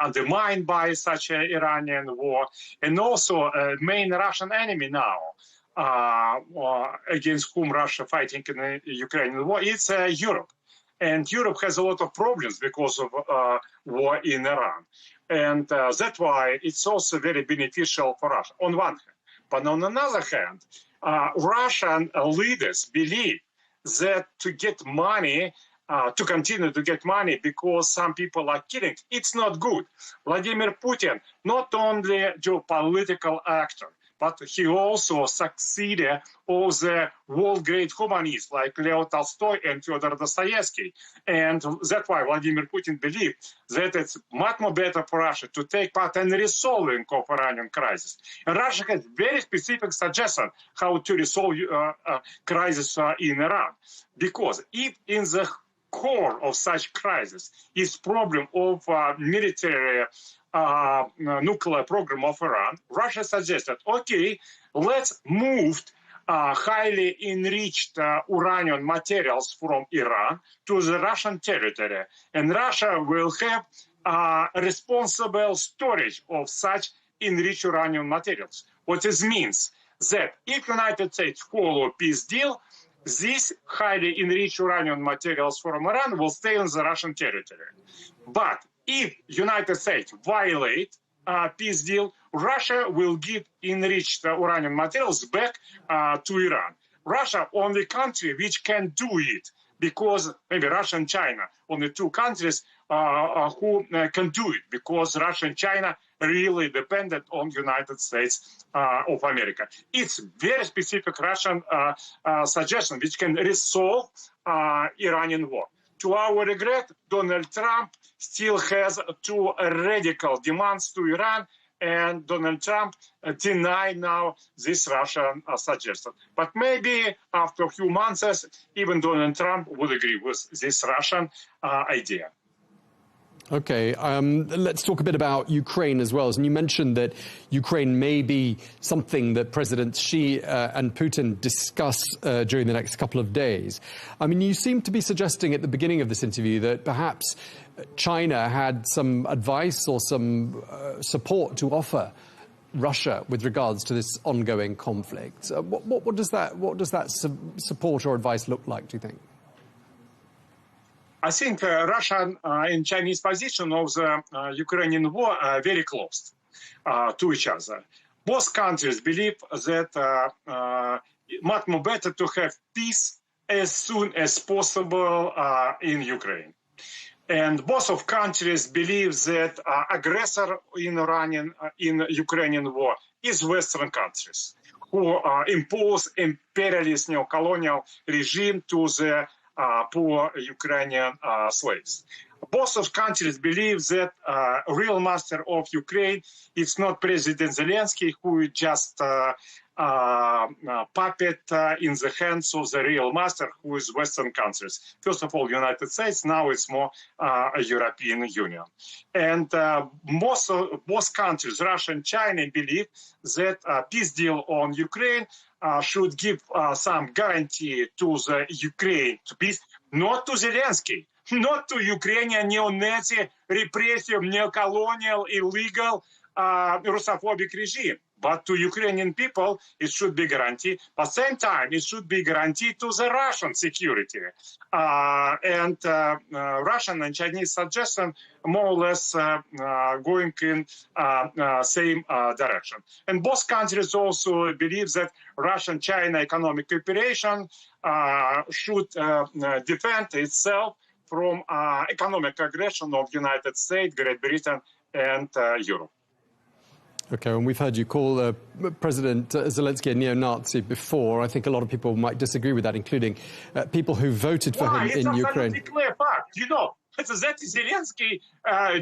undermined by such an Iranian war. And also main Russian enemy now against whom Russia fighting in the Ukrainian war, it's Europe. And Europe has a lot of problems because of war in Iran. And that's why it's also very beneficial for Russia on one hand. But on another hand, Russian leaders believe that to get money, to continue to get money because some people are killing, it's not good. Vladimir Putin, not only a geopolitical actor, but he also succeeded all the world-great humanists like Leo Tolstoy and Fyodor Dostoevsky. And that's why Vladimir Putin believed that it's much more better for Russia to take part in resolving of Iranian crisis. And Russia has very specific suggestion how to resolve crisis in Iran. Because if in the core of such crisis is problem of military nuclear program of Iran, Russia suggested, okay, let's move highly enriched uranium materials from Iran to the Russian territory. And Russia will have responsible storage of such enriched uranium materials. What this means that if United States follow peace deal, these highly enriched uranium materials from Iran will stay on the Russian territory. But if United States violate peace deal, Russia will give enriched uranium materials back to Iran. Russia only country which can do it, because maybe Russia and China, only two countries who can do it, because Russia and China really dependent on United States of America. It's very specific Russian suggestion which can resolve Iranian war. To our regret, Donald Trump still has two radical demands to Iran, and Donald Trump denied now this Russian suggestion. But maybe after a few months, even Donald Trump would agree with this Russian idea.
Okay, let's talk a bit about Ukraine as well. And you mentioned that Ukraine may be something that Presidents Xi and Putin discuss during the next couple of days. I mean, you seem to be suggesting at the beginning of this interview that perhaps China had some advice or some support to offer Russia with regards to this ongoing conflict. What does that support or advice look like, do you think?
I think Russian and Chinese position of the Ukrainian war are very close to each other. Both countries believe that much more better to have peace as soon as possible in Ukraine. And both of countries believe that aggressor in Ukrainian war is Western countries who impose imperialist neo-colonial regime to the poor Ukrainian slaves. Both of countries believe that real master of Ukraine is not President Zelensky, who is just puppet in the hands of the real master, who is Western countries. First of all, United States, now it's more European Union. And both countries, Russia and China, believe that peace deal on Ukraine should give some guarantee to the Ukraine to peace, not to Zelensky, not to Ukrainian neo-Nazi, repressive, neo-colonial, illegal, Russophobic regime, but to Ukrainian people, it should be guaranteed. At the same time, it should be guaranteed to the Russian security. And Russian and Chinese suggestion more or less going in same direction. And both countries also believe that Russian-China economic cooperation should defend itself from economic aggression of United States, Great Britain, and Europe.
Okay, and we've heard you call President Zelensky a neo-Nazi before. I think a lot of people might disagree with that, including people who voted for him in Ukraine.
It's clear fact. You know, that Zelensky,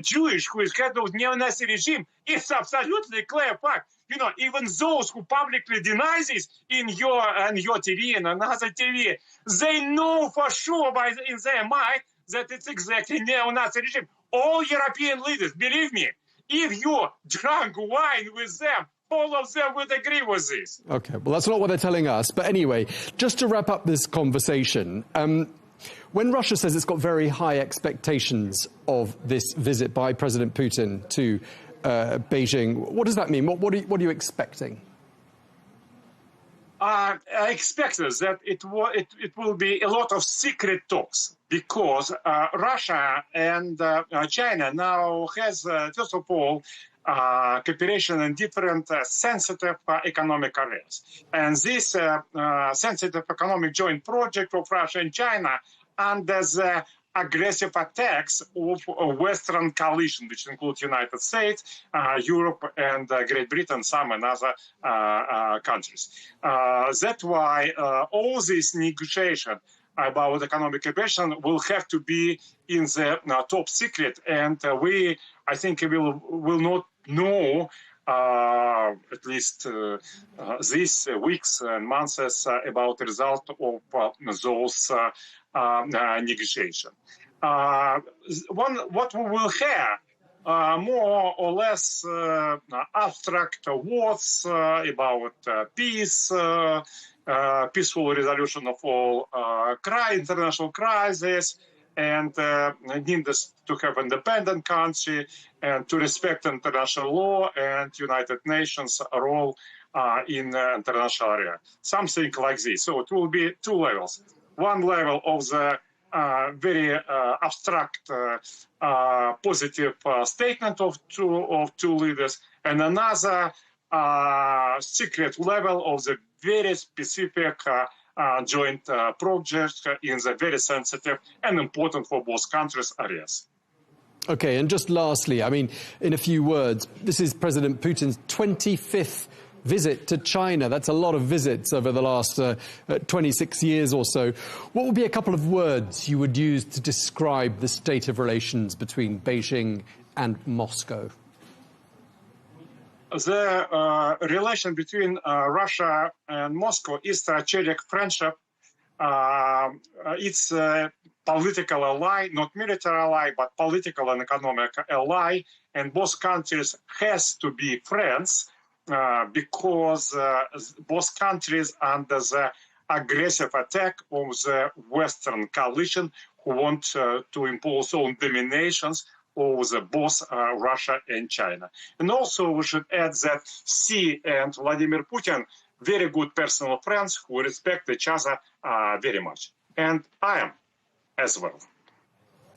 Jewish, who is head of neo-Nazi regime, it's absolutely clear fact. You know, even those who publicly deny this in your TV and another TV, they know for sure in their mind that it's exactly neo-Nazi regime. All European leaders, believe me, if you drank wine with them all of them would agree with this.
Okay, well, that's not what they're telling us. But anyway, just to wrap up this conversation, when Russia says it's got very high expectations of this visit by President Putin to Beijing, what does that mean? What are you expecting?
I expect that it will be a lot of secret talks because Russia and China now has, first of all, cooperation in different sensitive economic areas. And this sensitive economic joint project of Russia and China under the aggressive attacks of a Western coalition, which includes United States, Europe, and Great Britain, some and other countries. That's why all this negotiation about economic cooperation will have to be in the top secret, and I think, will not know at least these weeks and months about the result of those negotiations. What we will have more or less abstract words about peace, peaceful resolution of all international crises, and needs to have independent country and to respect international law and United Nations role in the international area. Something like this. So it will be two levels. One level of the very abstract, positive statement of two leaders, and another secret level of the very specific joint project in the very sensitive and important for both countries areas.
Okay, and just lastly, I mean, in a few words, this is President Putin's 25th visit to China. That's a lot of visits over the last 26 years or so. What would be a couple of words you would use to describe the state of relations between Beijing and Moscow?
The relation between Russia and Moscow is strategic friendship. It's a political ally, not military ally, but political and economic ally. And both countries has to be friends because both countries under the aggressive attack of the Western coalition who want to impose own dominations over both Russia and China. And also we should add that Xi and Vladimir Putin, very good personal friends who respect each other very much. And I am as well.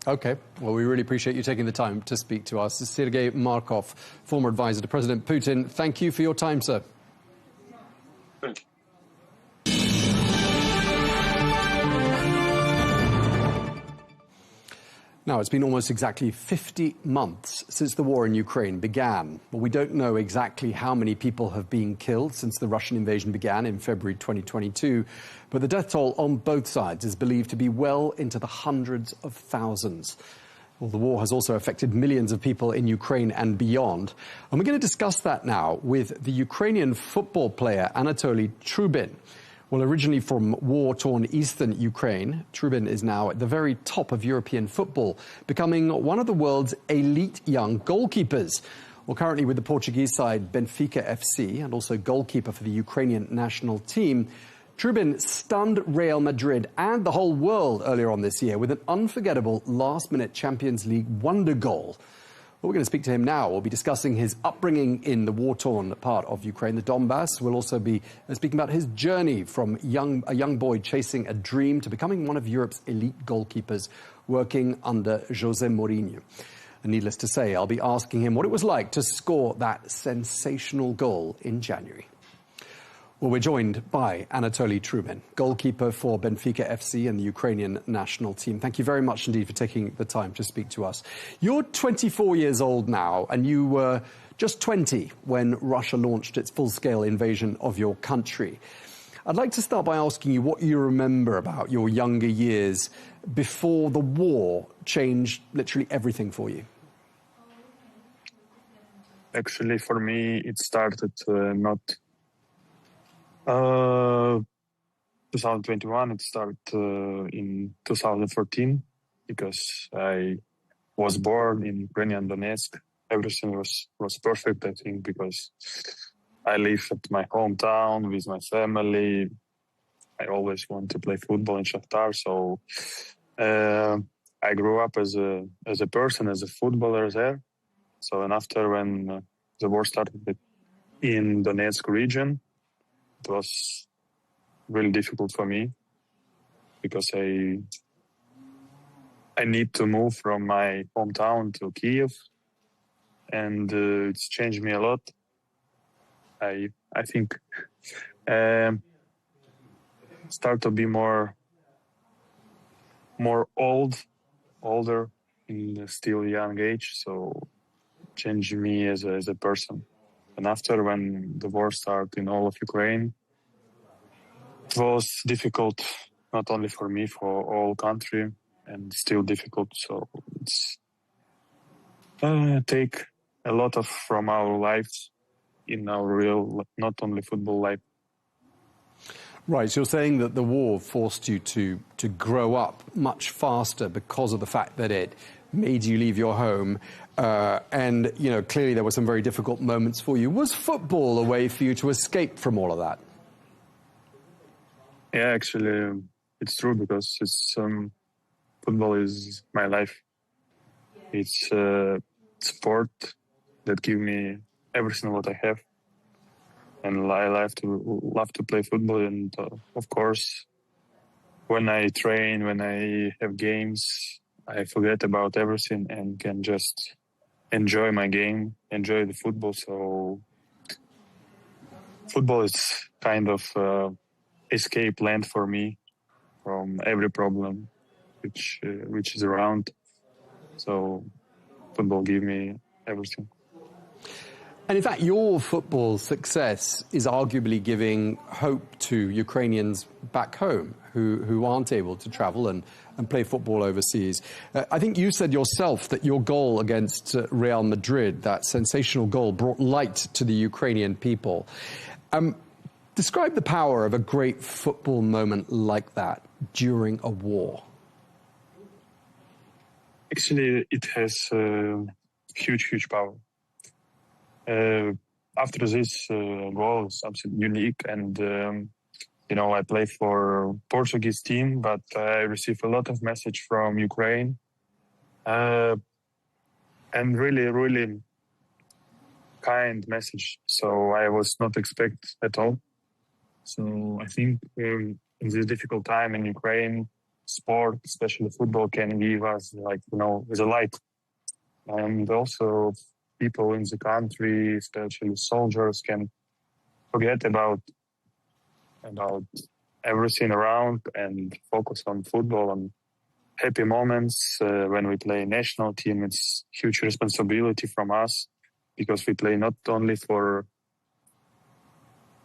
Okay. Well, we really appreciate you taking the time to speak to us. Sergei Markov, former advisor to President Putin. Thank you for your time, sir.
Thank you.
Now, it's been almost exactly 50 months since the war in Ukraine began. Well, we don't know exactly how many people have been killed since the Russian invasion began in February 2022, but the death toll on both sides is believed to be well into the hundreds of thousands. Well, the war has also affected millions of people in Ukraine and beyond. And we're going to discuss that now with the Ukrainian football player Anatoli Troubin. Well, originally from war-torn eastern Ukraine, Troubin is now at the very top of European football, becoming one of the world's elite young goalkeepers. Well, currently with the Portuguese side Benfica FC and also goalkeeper for the Ukrainian national team, Troubin stunned Real Madrid and the whole world earlier on this year with an unforgettable last-minute Champions League wonder goal. Well, we're going to speak to him now. We'll be discussing his upbringing in the war-torn part of Ukraine, the Donbass. We'll also be speaking about his journey from a young boy chasing a dream to becoming one of Europe's elite goalkeepers working under Jose Mourinho. And needless to say, I'll be asking him what it was like to score that sensational goal in January. Well, we're joined by Anatoli Troubin, goalkeeper for Benfica FC and the Ukrainian national team. Thank you very much indeed for taking the time to speak to us. You're 24 years old now, and you were just 20 when Russia launched its full-scale invasion of your country. I'd like to start by asking you what you remember about your younger years before the war changed literally everything for you.
Actually, for me, it started not 2021, it started in 2014 because I was born in Ukrainian Donetsk. Everything was perfect, I think, because I live at my hometown with my family. I always want to play football in Shakhtar, so I grew up as a person, as a footballer there. So, and after when the war started in Donetsk region, it was really difficult for me because I need to move from my hometown to Kiev, and it's changed me a lot. I think start to be more older in still young age, so changed me as a person. And after when the war started in all of Ukraine, it was difficult, not only for me, for all country, and still difficult. So it's take a lot of from our lives in our real, not only football life.
Right, so you're saying that the war forced you to grow up much faster because of the fact that it made you leave your home, and, you know, clearly there were some very difficult moments for you. Was football a way for you to escape from all of that?
Yeah, actually, it's true, because football is my life. It's a sport that gives me everything what I have. And I love to play football, and of course, when I train, when I have games, I forget about everything and can just enjoy my game, enjoy the football. So, football is kind of escape land for me from every problem which is around. So, football gives me everything.
And in fact, your football success is arguably giving hope to Ukrainians back home who aren't able to travel and play football overseas. I think you said yourself that your goal against Real Madrid, that sensational goal, brought light to the Ukrainian people. Describe the power of a great football moment like that during a war.
Actually, it has huge power. After this goal, something unique, and I play for Portuguese team, but I receive a lot of message from Ukraine, and really kind message. So I was not expect at all. So I think in this difficult time in Ukraine, sport, especially football, can give us the light, and also people in the country, especially soldiers, can forget about everything around and focus on football and happy moments. When we play national team, it's huge responsibility from us, because we play not only for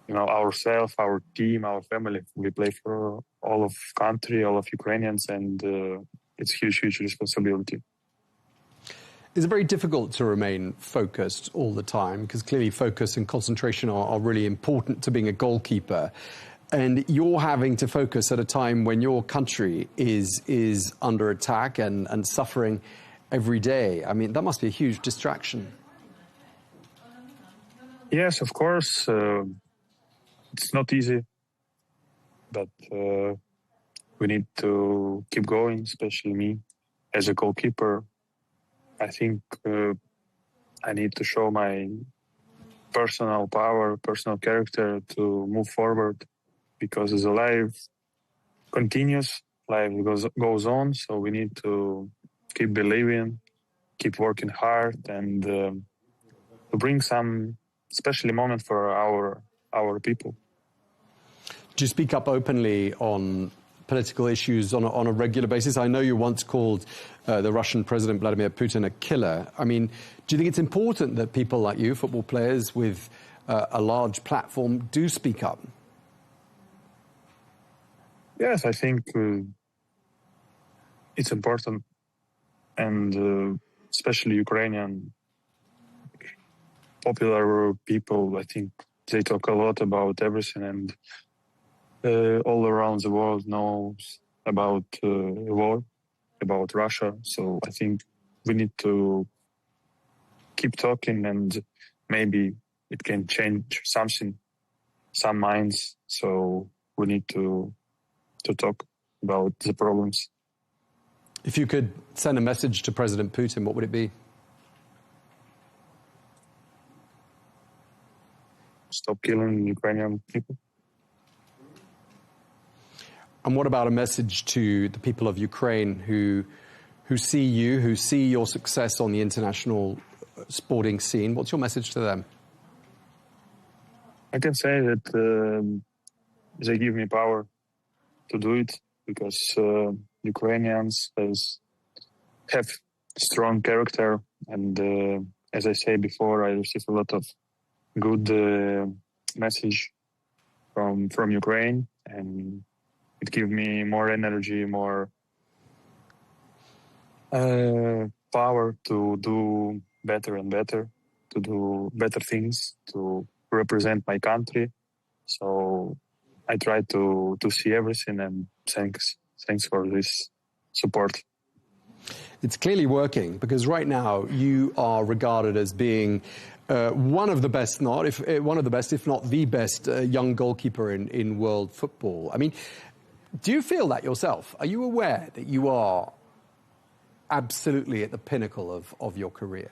ourselves, our team, our family. We play for all of country, all of Ukrainians, and it's huge responsibility.
Is it very difficult to remain focused all the time? Because clearly focus and concentration are really important to being a goalkeeper. And you're having to focus at a time when your country is under attack and suffering every day. I mean, that must be a huge distraction.
Yes, of course. It's not easy, but we need to keep going, especially me as a goalkeeper. I think I need to show my personal power, personal character to move forward, because the life continues, life goes on. So we need to keep believing, keep working hard, and to bring some special moment for our people.
Do you speak up openly on political issues on a regular basis? I know you once called the Russian President Vladimir Putin a killer. I mean, do you think it's important that people like you, football players with a large platform, do speak up?
Yes, I think it's important, and especially Ukrainian popular people, I think they talk a lot about everything, and all around the world knows about war, about Russia. So I think we need to keep talking and maybe it can change something, some minds. So we need to talk about the problems.
If you could send a message to President Putin, what would it be?
Stop killing Ukrainian people.
And what about a message to the people of Ukraine who see you, who see your success on the international sporting scene? What's your message to them?
I can say that they give me power to do it because Ukrainians have strong character, and as I say before, I receive a lot of good message from Ukraine, and it gives me more energy, more power to do better and better, to do better things, to represent my country. So I try to see everything, and thanks for this support.
It's clearly working, because right now you are regarded as being one of the best, if not the best, young goalkeeper in world football. I mean, do you feel that yourself? Are you aware that you are absolutely at the pinnacle of your career?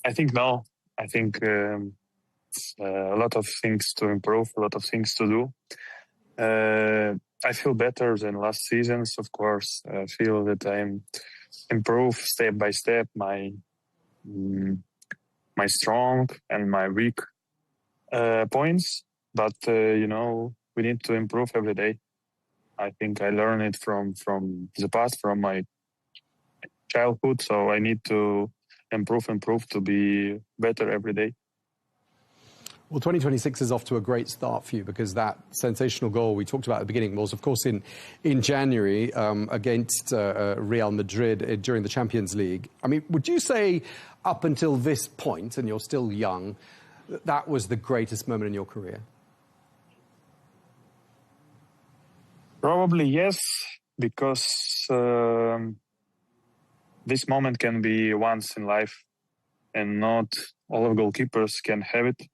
I think no. I think a lot of things to improve, a lot of things to do. I feel better than last seasons, of course. I feel that I'm improve step by step my strong and my weak points. But, we need to improve every day. I think I learned it from the past, from my childhood. So I need to improve to be better every day.
Well, 2026 is off to a great start for you, because that sensational goal we talked about at the beginning was, of course, in January against Real Madrid during the Champions League. I mean, would you say up until this point, and you're still young, that was the greatest moment in your career?
Probably yes, because this moment can be once in life, and not all of goalkeepers can have it.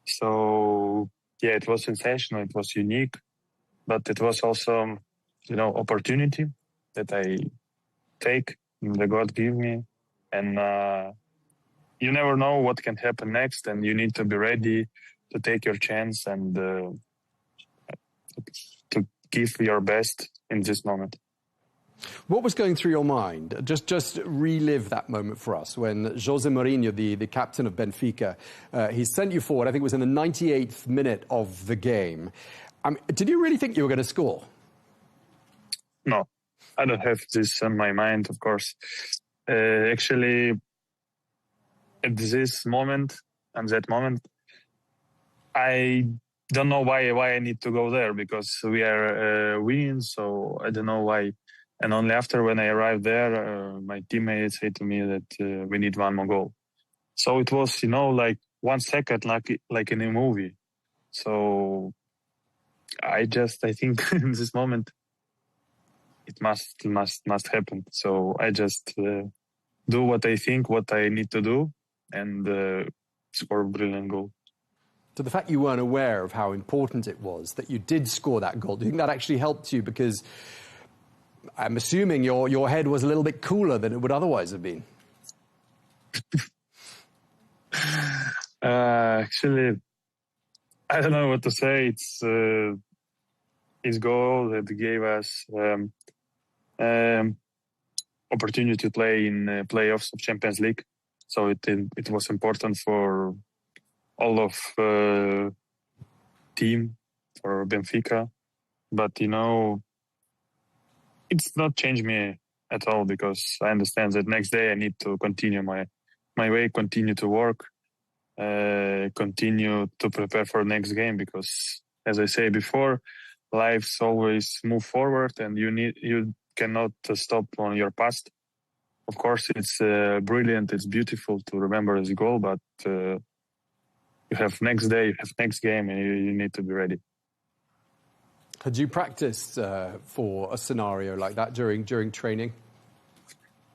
So, yeah, it was sensational, it was unique, but it was also, opportunity that I take, that God gave me. And you never know what can happen next, and you need to be ready to take your chance and to give your best in this moment.
What was going through your mind? Just relive that moment for us when Jose Mourinho, the captain of Benfica, he sent you forward. I think it was in the 98th minute of the game. Did you really think you were going to score?
No, I don't have this in my mind, of course. Actually, at this moment and that moment, I don't know why I need to go there, because we are winning, so I don't know why. And only after, when I arrived there, my teammates said to me that we need one more goal. So it was, like 1 second, like in a movie. So I think in this moment it must happen. So I just do what I think, what I need to do, and score a brilliant goal.
So the fact you weren't aware of how important it was that you did score that goal, do you think that actually helped you? Because I'm assuming your head was a little bit cooler than it would otherwise have been.
Actually, I don't know what to say. It's his goal that gave us opportunity to play in playoffs of Champions League. So it was important for all of team, for Benfica. But, it's not changed me at all, because I understand that next day I need to continue my way, continue to work, continue to prepare for next game, because, as I say before, life's always move forward, and you cannot stop on your past. Of course, it's brilliant, it's beautiful to remember this goal, but you have next day, you have next game, and you need to be ready.
Had you practiced for a scenario like that during training?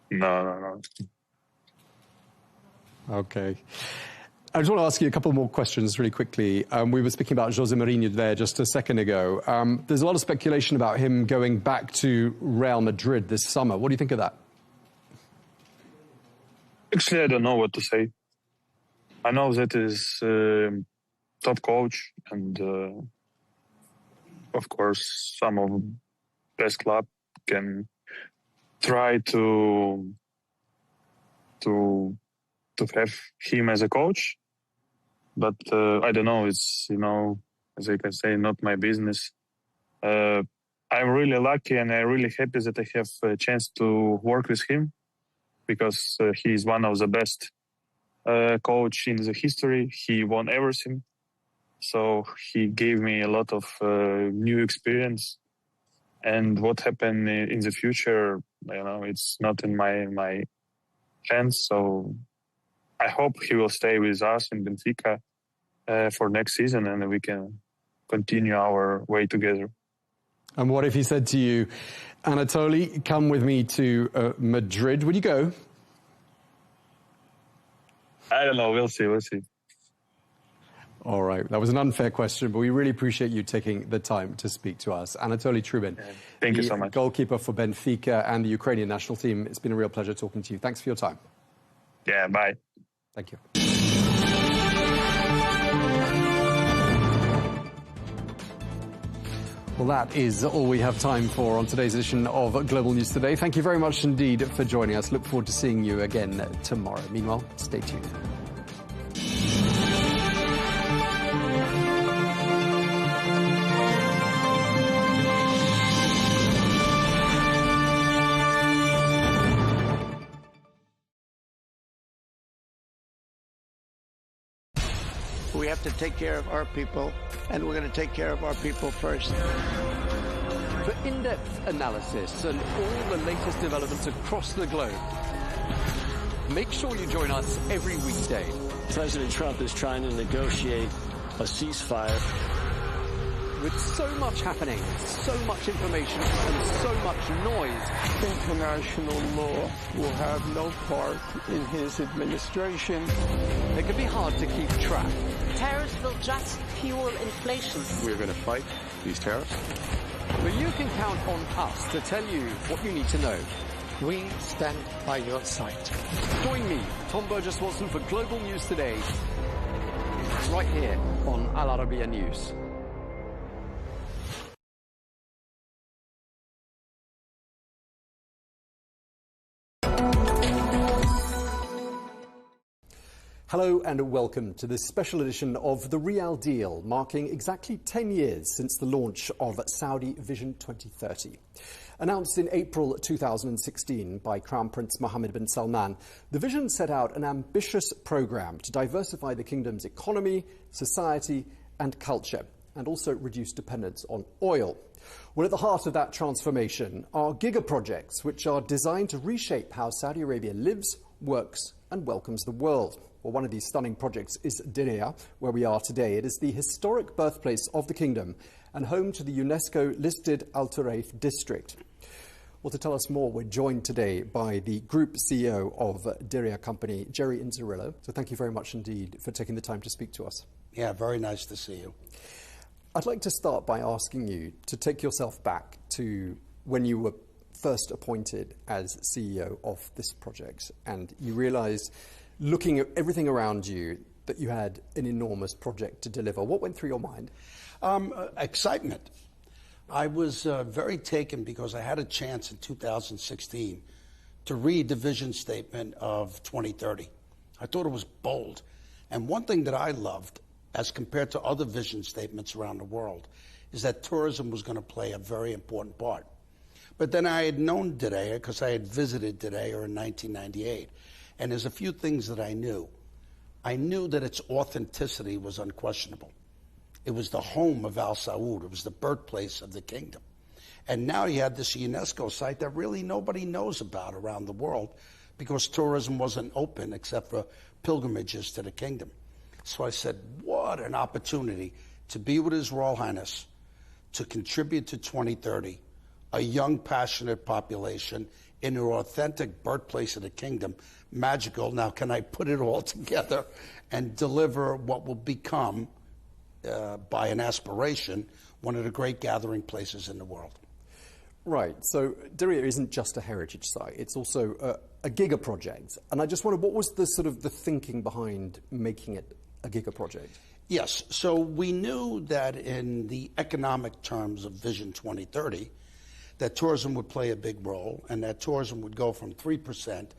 No.
Okay. I just want to ask you a couple more questions really quickly. We were speaking about Jose Mourinho there just a second ago. There's a lot of speculation about him going back to Real Madrid this summer. What do you think of that?
Actually, I don't know what to say. I know that is top coach, and of course, some of best club can try to have him as a coach, but I don't know. It's, as I can say, not my business. I'm really lucky and I'm really happy that I have a chance to work with him, because he's one of the best coach in the history. He won everything. So he gave me a lot of new experience. And what happened in the future, it's not in my hands. So I hope he will stay with us in Benfica for next season, and we can continue our way together.
And what if he said to you, Anatoli, come with me to Madrid? Would you go?
I don't know. We'll see.
All right. That was an unfair question, but we really appreciate you taking the time to speak to us. Anatoli Troubin,
thank you so much.
Goalkeeper for Benfica and the Ukrainian national team. It's been a real pleasure talking to you. Thanks for your time.
Yeah, bye.
Thank you. Well, that is all we have time for on today's edition of Global News Today. Thank you very much indeed for joining us. Look forward to seeing you again tomorrow. Meanwhile, stay tuned.
We have to take care of our people, and we're going to take care of our people first.
For in-depth analysis and all the latest developments across the globe, make sure you join us every weekday.
President Trump is trying to negotiate a ceasefire.
With so much happening, so much information, and so much noise,
International law will have no part in his administration.
It can be hard to keep track.
Tariffs will just fuel inflation.
We're going to fight these tariffs.
But you can count on us to tell you what you need to know.
We stand by your side.
Join me, Tom Burges Watson, for Global News Today. It's right here on Al Arabiya News.
Hello and welcome to this special edition of The Real Deal, marking exactly 10 years since the launch of Saudi Vision 2030. Announced in April 2016 by Crown Prince Mohammed bin Salman, the vision set out an ambitious programme to diversify the kingdom's economy, society and culture, and also reduce dependence on oil. Well, at the heart of that transformation are giga-projects which are designed to reshape how Saudi Arabia lives, works and welcomes the world. Well, one of these stunning projects is Diriyah, where we are today. It is the historic birthplace of the kingdom and home to the UNESCO-listed Al Turaif district. Well, to tell us more, we're joined today by the Group CEO of Diriyah Company, Jerry Inzerillo. So thank you very much indeed for taking the time to speak to us.
Yeah, very nice to see you.
I'd like to start by asking you to take yourself back to when you were first appointed as CEO of this project and you realised, looking at everything around you, that you had an enormous project to deliver. What went through your mind?
Excitement. I was very taken because I had a chance in 2016 to read the vision statement of 2030. I thought it was bold. And one thing that I loved, as compared to other vision statements around the world, is that tourism was going to play a very important part. But then I had known Diriyah because I had visited Diriyah in 1998. And there's a few things that I knew. I knew that its authenticity was unquestionable. It was the home of Al Saud. It was the birthplace of the kingdom. And now you had this UNESCO site that really nobody knows about around the world because tourism wasn't open except for pilgrimages to the kingdom. So I said, what an opportunity to be with His Royal Highness, to contribute to 2030, a young, passionate population in an authentic birthplace of the kingdom, magical. Now, can I put it all together and deliver what will become, by an aspiration, one of the great gathering places in the world?
Right, so Diriyah isn't just a heritage site, it's also a giga project. And I just wondered, what was the sort of the thinking behind making it a giga project?
Yes, so we knew that in the economic terms of Vision 2030, that tourism would play a big role, and that tourism would go from 3%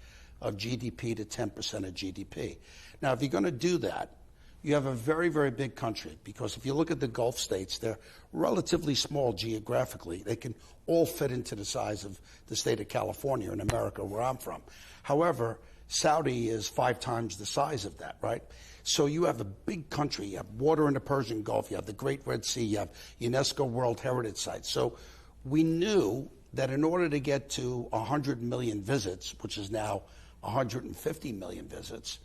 of GDP to 10% of GDP. Now, if you're going to do that, you have a very, very big country, because if you look at the Gulf states, they're relatively small geographically. They can all fit into the size of the state of California in America, where I'm from. However, Saudi is 5 times the size of that, right? So you have a big country. You have water in the Persian Gulf. You have the Great Red Sea. You have UNESCO World Heritage Sites. So we knew that in order to get to 100 million visits, which is now 150 million visits,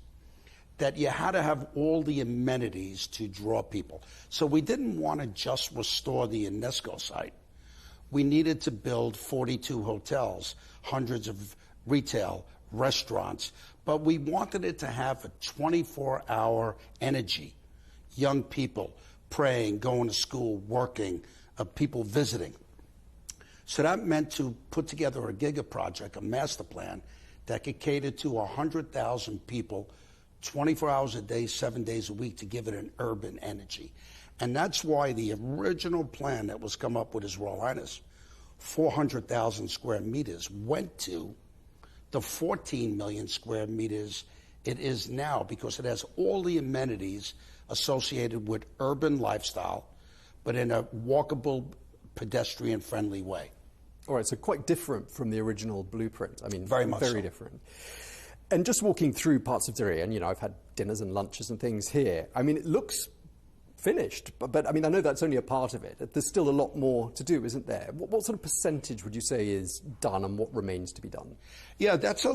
that you had to have all the amenities to draw people. So we didn't want to just restore the UNESCO site. We needed to build 42 hotels, hundreds of retail, restaurants, but we wanted it to have a 24-hour energy. Young people praying, going to school, working, people visiting. So that meant to put together a giga project, a master plan, that could cater to 100,000 people 24 hours a day, 7 days a week, to give it an urban energy. And that's why the original plan that was come up with His Royal Highness, 400,000 square meters, went to the 14 million square meters it is now, because it has all the amenities associated with urban lifestyle, but in a walkable, pedestrian-friendly way.
All right, so quite different from the original blueprint. I mean,
very much
very
so.
different. And just walking through parts of Diriyah, and, you know, I've had dinners and lunches and things here. I mean, it looks finished, but I mean, I know that's only a part of it. There's still a lot more to do, isn't there? What sort of percentage would you say is done, and what remains to be done? Yeah, that's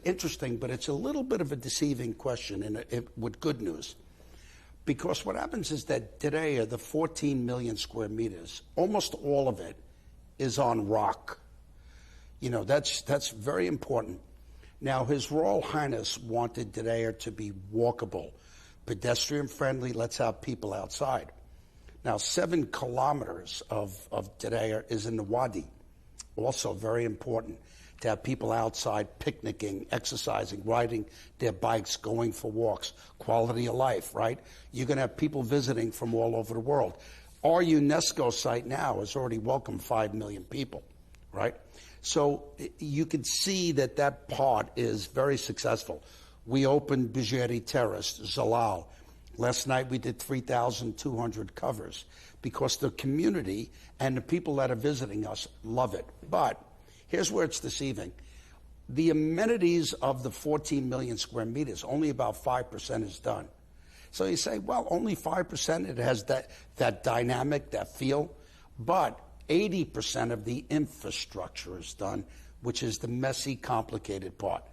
interesting, but it's a little bit of a deceiving question with good news. Because what happens is that Diriyah, the 14 million square meters, almost all of it is on rock. You know, that's very important. Now, His Royal Highness wanted Diriyah to be walkable, pedestrian-friendly, let's have people outside. Now, 7 kilometers of Diriyah is in the Wadi, also very important, to have people outside picnicking, exercising, riding their bikes, going for walks, quality of life, right? You're going to have people visiting from all over the world. Our UNESCO site now has already welcomed 5 million people, right? So you can see that part is very successful. We opened Bijeri Terrace, Zalal. Last night we did 3,200 covers, because the community and the people that are visiting us love it. But here's where it's deceiving. The amenities of the 14 million square meters, only about 5% is done. So you say, well, only 5%, it has that dynamic, that feel. But 80% of the infrastructure is done, which is the messy, complicated part.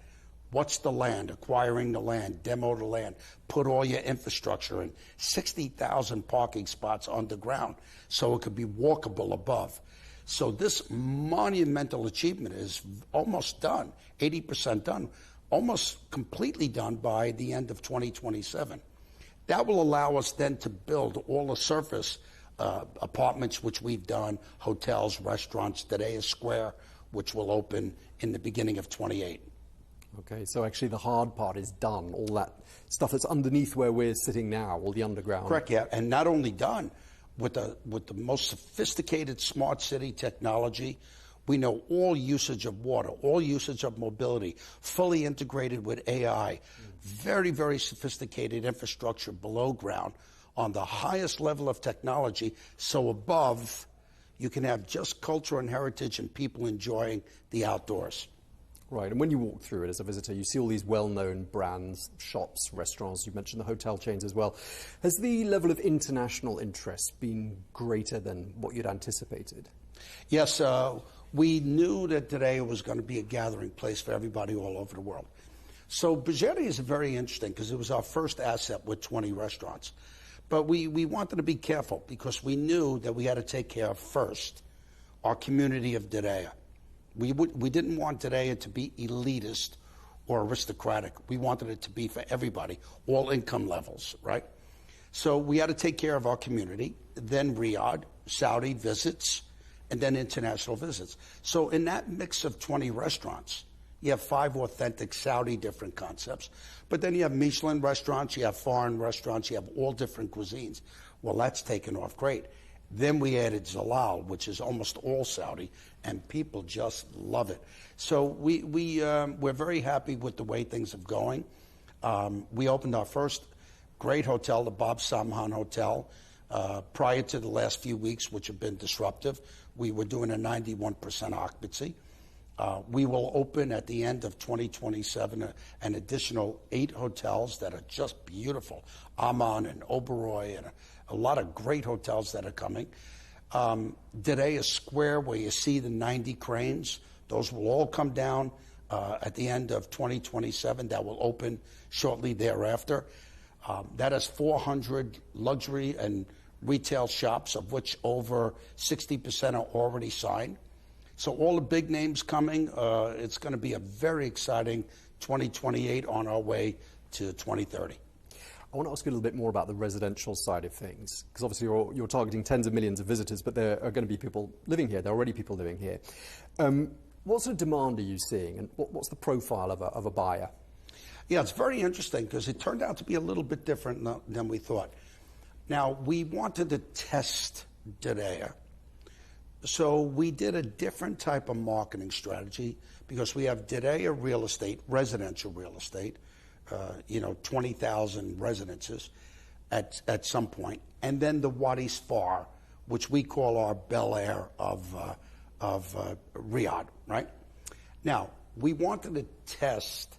What's the land? Acquiring the land, demo the land, put all your infrastructure in. 60,000 parking spots underground, so it could be walkable above. So this monumental achievement is almost done, 80% done, almost completely done by the end of 2027. That will allow us then to build all the surface apartments, which we've done, hotels, restaurants, Diriyah Square, which will open in the beginning of 28. Okay, so actually the hard part is done, all that stuff that's underneath where we're sitting now, all the underground.
Correct, yeah, and not only done, with the most sophisticated smart city technology. We know all usage of water, all usage of mobility, fully integrated with AI, very, very sophisticated infrastructure below ground on the highest level of technology. So above, you can have just culture and heritage and people enjoying the outdoors.
Right, and when you walk through it as a visitor, you see all these well-known brands, shops, restaurants. You mentioned the hotel chains as well. Has the level of international interest been greater than what you'd anticipated?
Yes, we knew that Diriyah was going to be a gathering place for everybody all over the world. So Bijeri is very interesting because it was our first asset with 20 restaurants. But we wanted to be careful because we knew that we had to take care of first our community of Diriyah. We didn't want today to be elitist or aristocratic. We wanted it to be for everybody, all income levels, right? So we had to take care of our community, then Riyadh, Saudi visits, and then international visits. So in that mix of 20 restaurants, you have 5 authentic Saudi different concepts, but then you have Michelin restaurants, you have foreign restaurants, you have all different cuisines. Well, that's taken off great. Then we added Zalal, which is almost all Saudi, and people just love it. So we're very happy with the way things are going. We opened our first great hotel, the Bob Samhan Hotel, prior to the last few weeks, which have been disruptive. We were doing a 91% occupancy. We will open at the end of 2027 an additional 8 hotels that are just beautiful. Amman and Oberoi and a lot of great hotels that are coming. Diriyah Square, where you see the 90 cranes, those will all come down at the end of 2027. That will open shortly thereafter. That has 400 luxury and retail shops, of which over 60% are already signed. So all the big names coming. It's going to be a very exciting 2028 on our way to 2030.
I want to ask you a little bit more about the residential side of things, because obviously you're targeting tens of millions of visitors, but there are going to be people living here. There are already people living here. What sort of demand are you seeing, and what's the profile of a buyer?
Yeah, it's very interesting because it turned out to be a little bit different than we thought. Now, we wanted to test Diriyah. So we did a different type of marketing strategy because we have Diriyah real estate, residential real estate, 20,000 residences at some point. And then the Wadi Sfar, which we call our Bel Air of Riyadh, right? Now, we wanted to test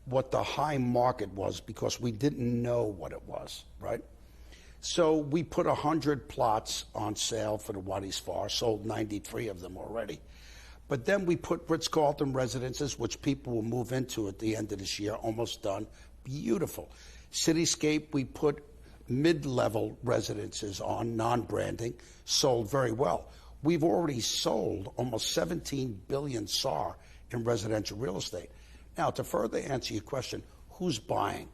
what the high market was because we didn't know what it was, right? So we put 100 plots on sale for the Wadi Sfar, sold 93 of them already. But then we put Ritz-Carlton residences, which people will move into at the end of this year, almost done. Beautiful. Cityscape, we put mid-level residences on, non-branding, sold very well. We've already sold almost 17 billion SAR in residential real estate. Now, to further answer your question, who's buying?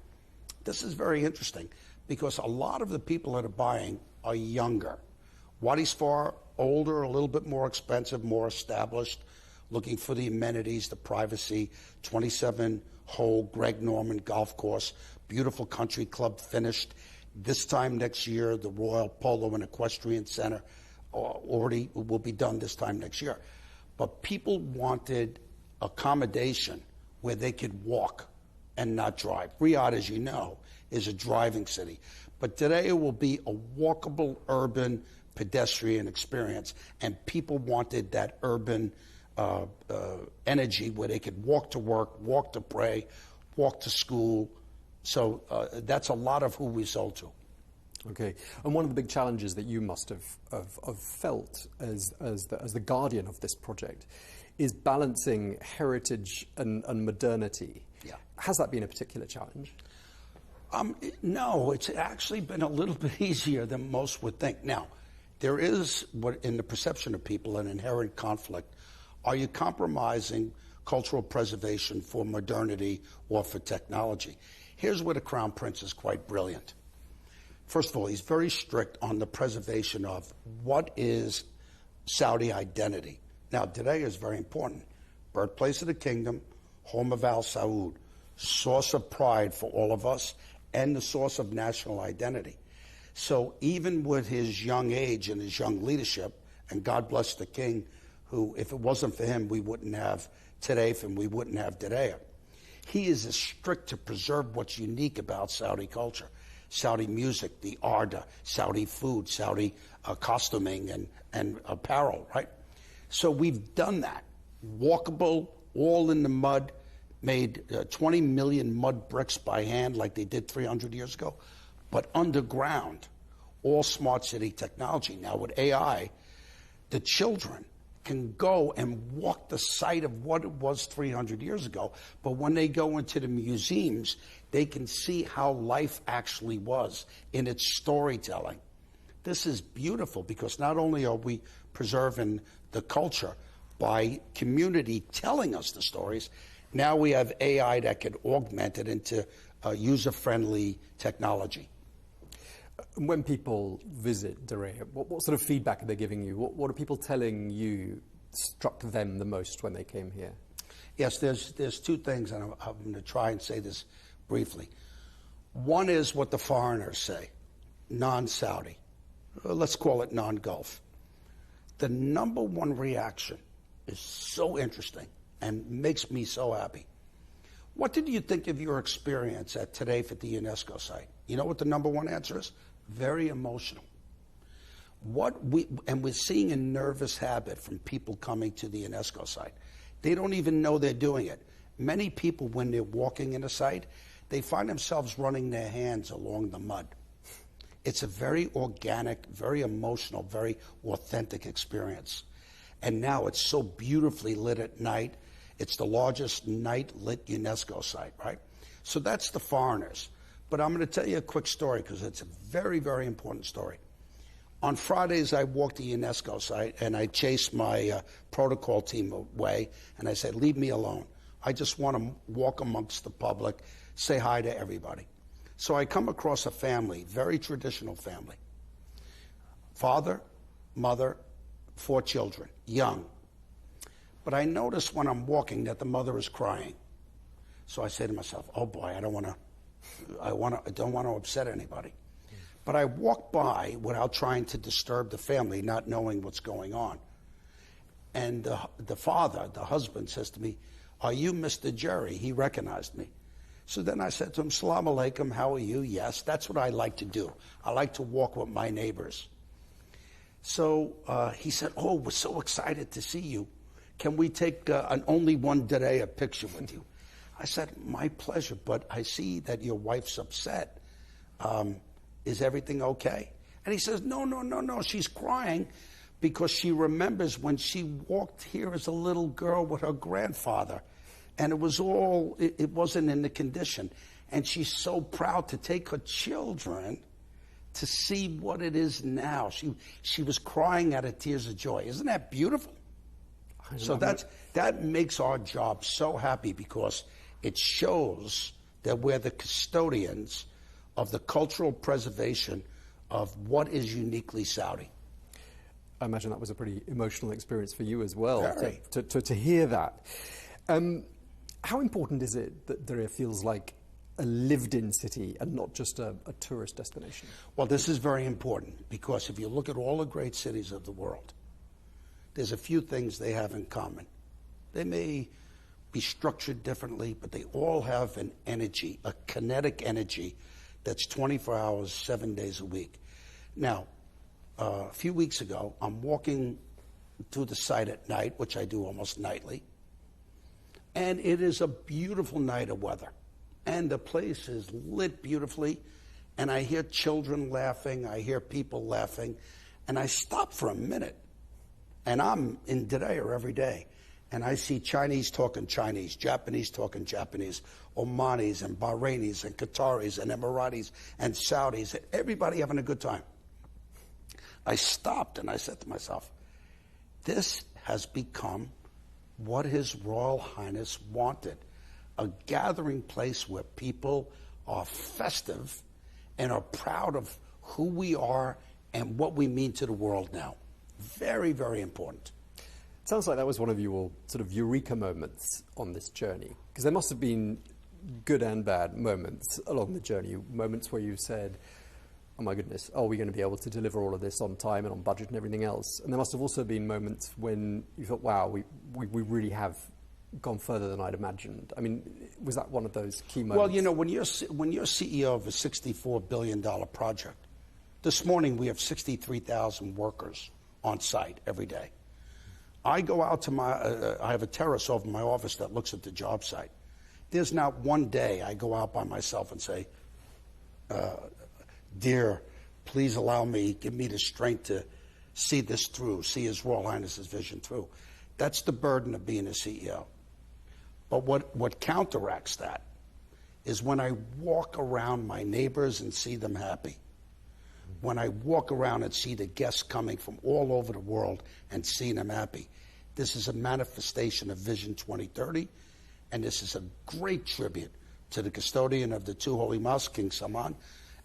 This is very interesting because a lot of the people that are buying are younger. Wadi Sfar, older, a little bit more expensive, more established, looking for the amenities, the privacy, 27-hole Greg Norman golf course, beautiful country club finished. This time next year, the Royal Polo and Equestrian Center already will be done this time next year. But people wanted accommodation where they could walk and not drive. Riyadh, as you know, is a driving city. But today it will be a walkable, urban, pedestrian experience. And people wanted that urban energy where they could walk to work, walk to pray, walk to school. So that's a lot of who we sold to.
Okay. And one of the big challenges that you must have felt as the guardian of this project is balancing heritage and modernity.
Yeah.
Has that been a particular challenge?
No, it's actually been a little bit easier than most would think. Now, there is, what in the perception of people, an inherent conflict. Are you compromising cultural preservation for modernity or for technology? Here's where the Crown Prince is quite brilliant. First of all, he's very strict on the preservation of what is Saudi identity. Now, today is very important. Birthplace of the kingdom, home of Al Saud, source of pride for all of us, and the source of national identity. So even with his young age and his young leadership, and God bless the king, who, if it wasn't for him, we wouldn't have Tareif and we wouldn't have Diriyah. He is as strict to preserve what's unique about Saudi culture. Saudi music, the Arda, Saudi food, Saudi costuming and apparel, right? So we've done that. Walkable, all in the mud, made 20 million mud bricks by hand like they did 300 years ago, but underground, all smart city technology. Now with AI, the children can go and walk the site of what it was 300 years ago, but when they go into the museums, they can see how life actually was in its storytelling. This is beautiful because not only are we preserving the culture, by community telling us the stories. Now we have AI that can augment it into user-friendly technology.
When people visit Diriyah, what sort of feedback are they giving you? What are people telling you struck them the most when they came here?
Yes, there's two things, and I'm going to try and say this briefly. One is what the foreigners say, non-Saudi. Let's call it non-Gulf. The number one reaction is so interesting and makes me so happy. What did you think of your experience at Today at the UNESCO site? You know what the number one answer is? Very emotional. And we're seeing a nervous habit from people coming to the UNESCO site. They don't even know they're doing it. Many people, when they're walking in a site, they find themselves running their hands along the mud. It's a very organic, very emotional, very authentic experience. And now it's so beautifully lit at night. It's the largest night-lit UNESCO site, right? So that's the foreigners. But I'm going to tell you a quick story because it's a very, very important story. On Fridays, I walked the UNESCO site, and I chased my protocol team away, and I said, leave me alone. I just want to walk amongst the public, say hi to everybody. So I come across a family, very traditional family. Father, mother, 4 children, young. But I notice when I'm walking that the mother is crying. So I say to myself, oh boy, I don't want to upset anybody. But I walk by without trying to disturb the family, not knowing what's going on. And the father, the husband, says to me, are you Mr. Jerry? He recognized me. So then I said to him, Salaam alaikum, how are you? Yes, that's what I like to do. I like to walk with my neighbors. So he said, oh, we're so excited to see you. Can we take an only one day a picture with you? I said, my pleasure, but I see that your wife's upset. Is everything okay? And he says, no, she's crying because she remembers when she walked here as a little girl with her grandfather. And it wasn't in the condition. And she's so proud to take her children to see what it is now. She was crying out of tears of joy. Isn't that beautiful? So that makes our job so happy because it shows that we're the custodians of the cultural preservation of what is uniquely Saudi.
I imagine that was a pretty emotional experience for you as well,
Very.
to hear that. How important is it that Diriyah feels like a lived-in city and not just a tourist destination?
Well, this is very important because if you look at all the great cities of the world, there's a few things they have in common. They may be structured differently, but they all have an energy, a kinetic energy that's 24 hours, 7 days a week. Now, a few weeks ago, I'm walking to the site at night, which I do almost nightly, and it is a beautiful night of weather. And the place is lit beautifully, and I hear children laughing, I hear people laughing, and I stop for a minute. And I'm in Diriyah every day, and I see Chinese talking Chinese, Japanese talking Japanese, Omanis and Bahrainis and Qataris and Emiratis and Saudis, everybody having a good time. I stopped and I said to myself, this has become what His Royal Highness wanted, a gathering place where people are festive and are proud of who we are and what we mean to the world now. Very, very important.
It sounds like that was one of your sort of eureka moments on this journey, because there must have been good and bad moments along the journey, moments where you said, oh my goodness, are we going to be able to deliver all of this on time and on budget and everything else? And there must have also been moments when you thought, wow, we really have gone further than I'd imagined. I mean, was that one of those key moments?
Well, you know, when you're CEO of a $64 billion project, this morning we have 63,000 workers on site every day. I go out to I have a terrace over my office that looks at the job site. There's not one day I go out by myself and say, dear, please allow me, give me the strength to see this through, see His Royal Highness's vision through. That's the burden of being a CEO. But what counteracts that is when I walk around my neighbors and see them happy. When I walk around and see the guests coming from all over the world and seeing them happy. This is a manifestation of Vision 2030, and this is a great tribute to the custodian of the two holy mosques, King Salman,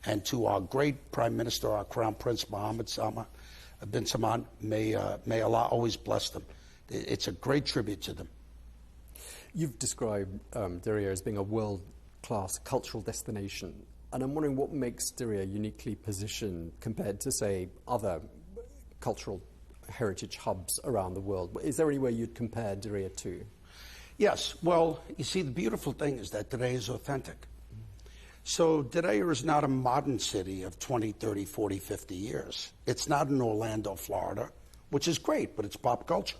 and to our great Prime Minister, our Crown Prince Mohammed bin Salman. May Allah always bless them. It's a great tribute to them.
You've described Diriyah as being a world-class cultural destination, and I'm wondering what makes Diriyah uniquely positioned compared to, say, other cultural heritage hubs around the world. Is there any way you'd compare Diriyah to?
Yes. Well, you see, the beautiful thing is that Diriyah is authentic. So Diriyah is not a modern city of 20, 30, 40, 50 years. It's not in Orlando, Florida, which is great, but it's pop culture.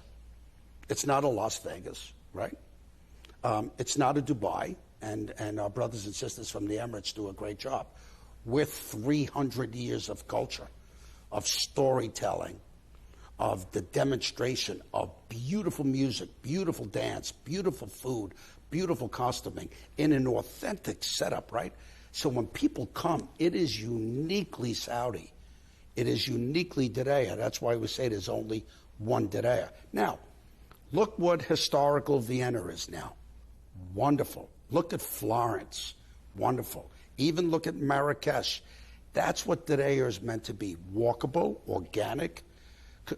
It's not a Las Vegas, right? It's not a Dubai, and our brothers and sisters from the Emirates do a great job. With 300 years of culture, of storytelling, of the demonstration of beautiful music, beautiful dance, beautiful food, beautiful costuming in an authentic setup, right? So when people come, it is uniquely Saudi. It is uniquely Diriyah. That's why we say there's only one Diriyah. Now, look what historical Vienna is now. Wonderful. Look at Florence. Wonderful. Even look at Marrakesh. That's what Diriyah is meant to be. Walkable, organic,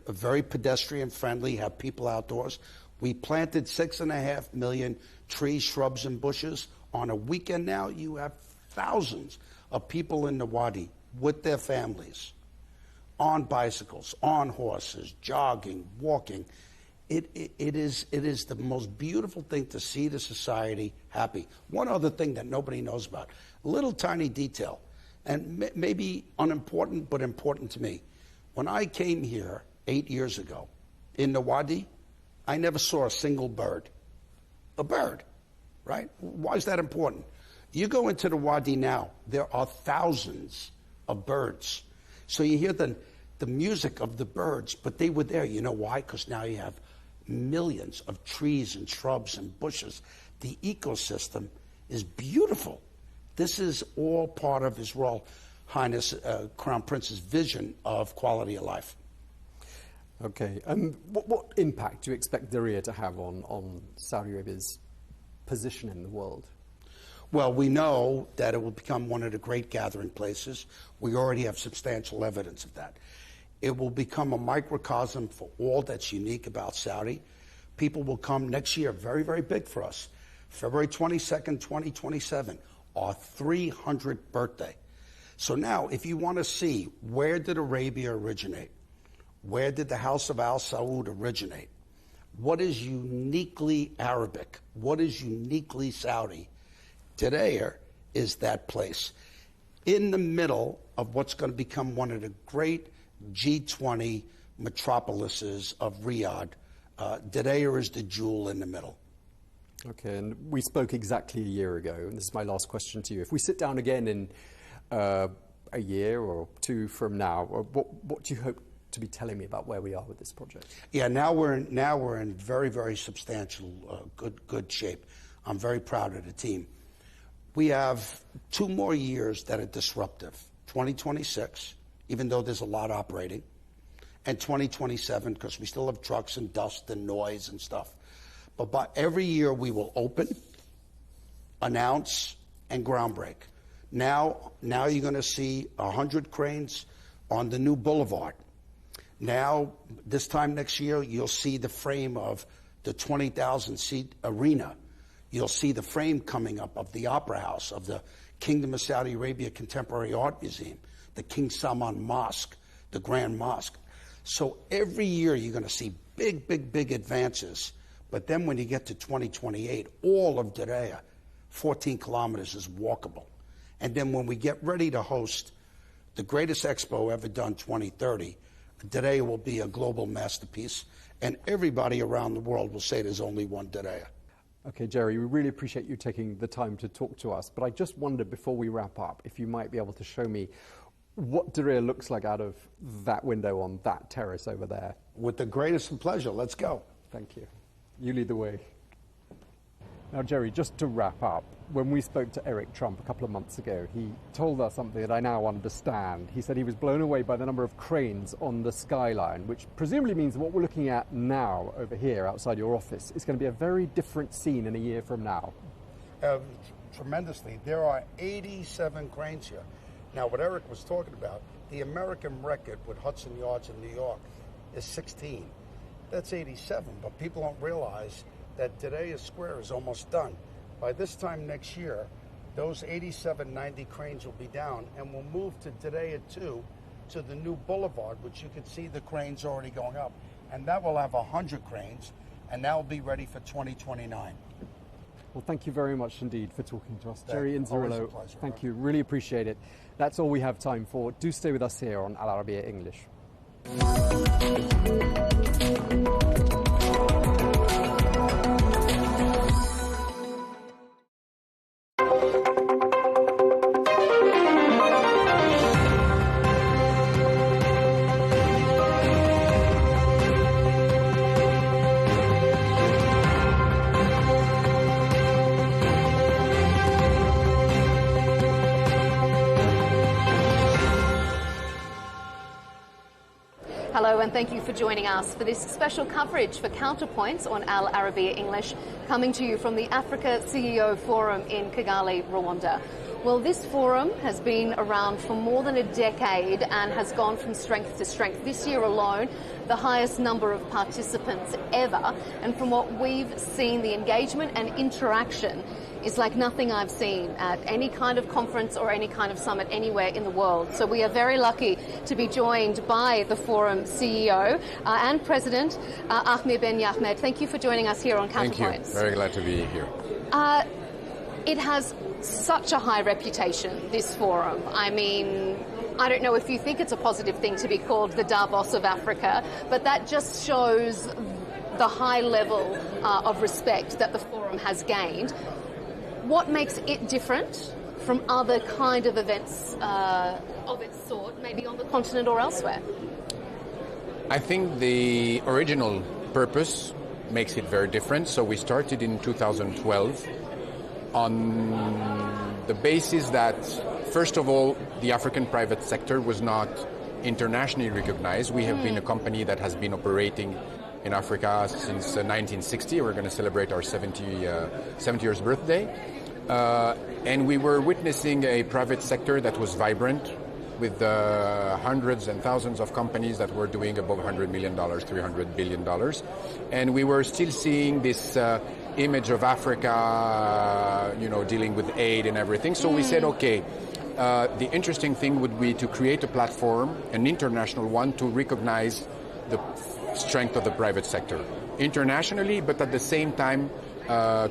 very pedestrian friendly, have people outdoors. We planted 6.5 million trees, shrubs, and bushes. On a weekend now, you have thousands of people in the Wadi with their families, on bicycles, on horses, jogging, walking. It is the most beautiful thing to see the society happy. One other thing that nobody knows about, a little tiny detail, and maybe unimportant, but important to me. When I came here 8 years ago in the Wadi, I never saw a single bird. A bird, right? Why is that important? You go into the Wadi now, there are thousands of birds. So you hear the music of the birds, but they were there. You know why? Because now you have millions of trees and shrubs and bushes. The ecosystem is beautiful. This is all part of His Royal Highness Crown Prince's vision of quality of life.
Okay. What impact do you expect Diriyah to have on Saudi Arabia's position in the world?
Well, we know that it will become one of the great gathering places. We already have substantial evidence of that. It will become a microcosm for all that's unique about Saudi. People will come next year, very, very big for us. February 22nd, 2027, our 300th birthday. So now, if you want to see where did Arabia originate, where did the House of Al Saud originate, what is uniquely Arabic, what is uniquely Saudi, Diriyah is that place. In the middle of what's going to become one of the great G20 metropolises of Riyadh, Diriyah is the jewel in the middle.
Okay, and we spoke exactly a year ago, and this is my last question to you. If we sit down again in a year or two from now, what do you hope to be telling me about where we are with this project? Yeah,
now we're in very, very substantial, good shape. I'm very proud of the team. We have 2 more years that are disruptive. 2026, even though there's a lot operating, and 2027, because we still have trucks and dust and noise and stuff. But by every year we will open, announce, and groundbreak. Now you're going to see 100 cranes on the new boulevard. Now, this time next year, you'll see the frame of the 20,000-seat arena. You'll see the frame coming up of the Opera House, of the Kingdom of Saudi Arabia Contemporary Art Museum, the King Salman Mosque, the Grand Mosque. So every year you're going to see big advances. But then when you get to 2028, all of Diriyah, 14 kilometers, is walkable. And then when we get ready to host the greatest expo ever done, 2030, Diriyah will be a global masterpiece, and everybody around the world will say there's only one Diriyah.
Okay, Jerry, we really appreciate you taking the time to talk to us, but I just wondered before we wrap up if you might be able to show me what Diriyah looks like out of that window on that terrace over there.
With the greatest of pleasure. Let's go.
Thank you. You lead the way. Now, Jerry, just to wrap up, when we spoke to Eric Trump a couple of months ago, he told us something that I now understand. He said he was blown away by the number of cranes on the skyline, which presumably means what we're looking at now over here outside your office is going to be a very different scene in a year from now.
Tremendously. There are 87 cranes here. Now, what Eric was talking about, the American record with Hudson Yards in New York is 16. That's 87, but people don't realize that today a square is almost done. By this time next year, those 87, 90 cranes will be down, and we'll move to today at 2 to the new boulevard, which you can see the cranes already going up. And that will have 100 cranes, and that will be ready for 2029.
Well, thank you very much indeed for talking to us. Jerry Inzerillo, thank you.
Rob.
Really appreciate it. That's all we have time for. Do stay with us here on Al Arabiya English.
Hello and thank you for joining us for this special coverage for Counterpoints on Al Arabiya English, coming to you from the Africa CEO Forum in Kigali, Rwanda. Well, this forum has been around for more than a decade and has gone from strength to strength. This year alone, the highest number of participants ever. And from what we've seen, the engagement and interaction is like nothing I've seen at any kind of conference or any kind of summit anywhere in the world. So we are very lucky to be joined by the Forum CEO and President, Ahmed Ben Yahmed. Thank you for joining us here on Counterpoints.
Thank you. Very glad to be here.
It has such a high reputation, this forum. I mean, I don't know if you think it's a positive thing to be called the Davos of Africa, but that just shows the high level of respect that the forum has gained. What makes it different from other kind of events of its sort, maybe on the continent or elsewhere?
I think the original purpose makes it very different. So we started in 2012 on the basis that, first of all, the African private sector was not internationally recognized. We have been a company that has been operating in Africa since 1960. We're going to celebrate our 70 years birthday. And we were witnessing a private sector that was vibrant, with hundreds and thousands of companies that were doing above $100 million, $300 billion. And we were still seeing this image of Africa, dealing with aid and everything. So we said, okay, the interesting thing would be to create a platform, an international one, to recognize the strength of the private sector internationally, but at the same time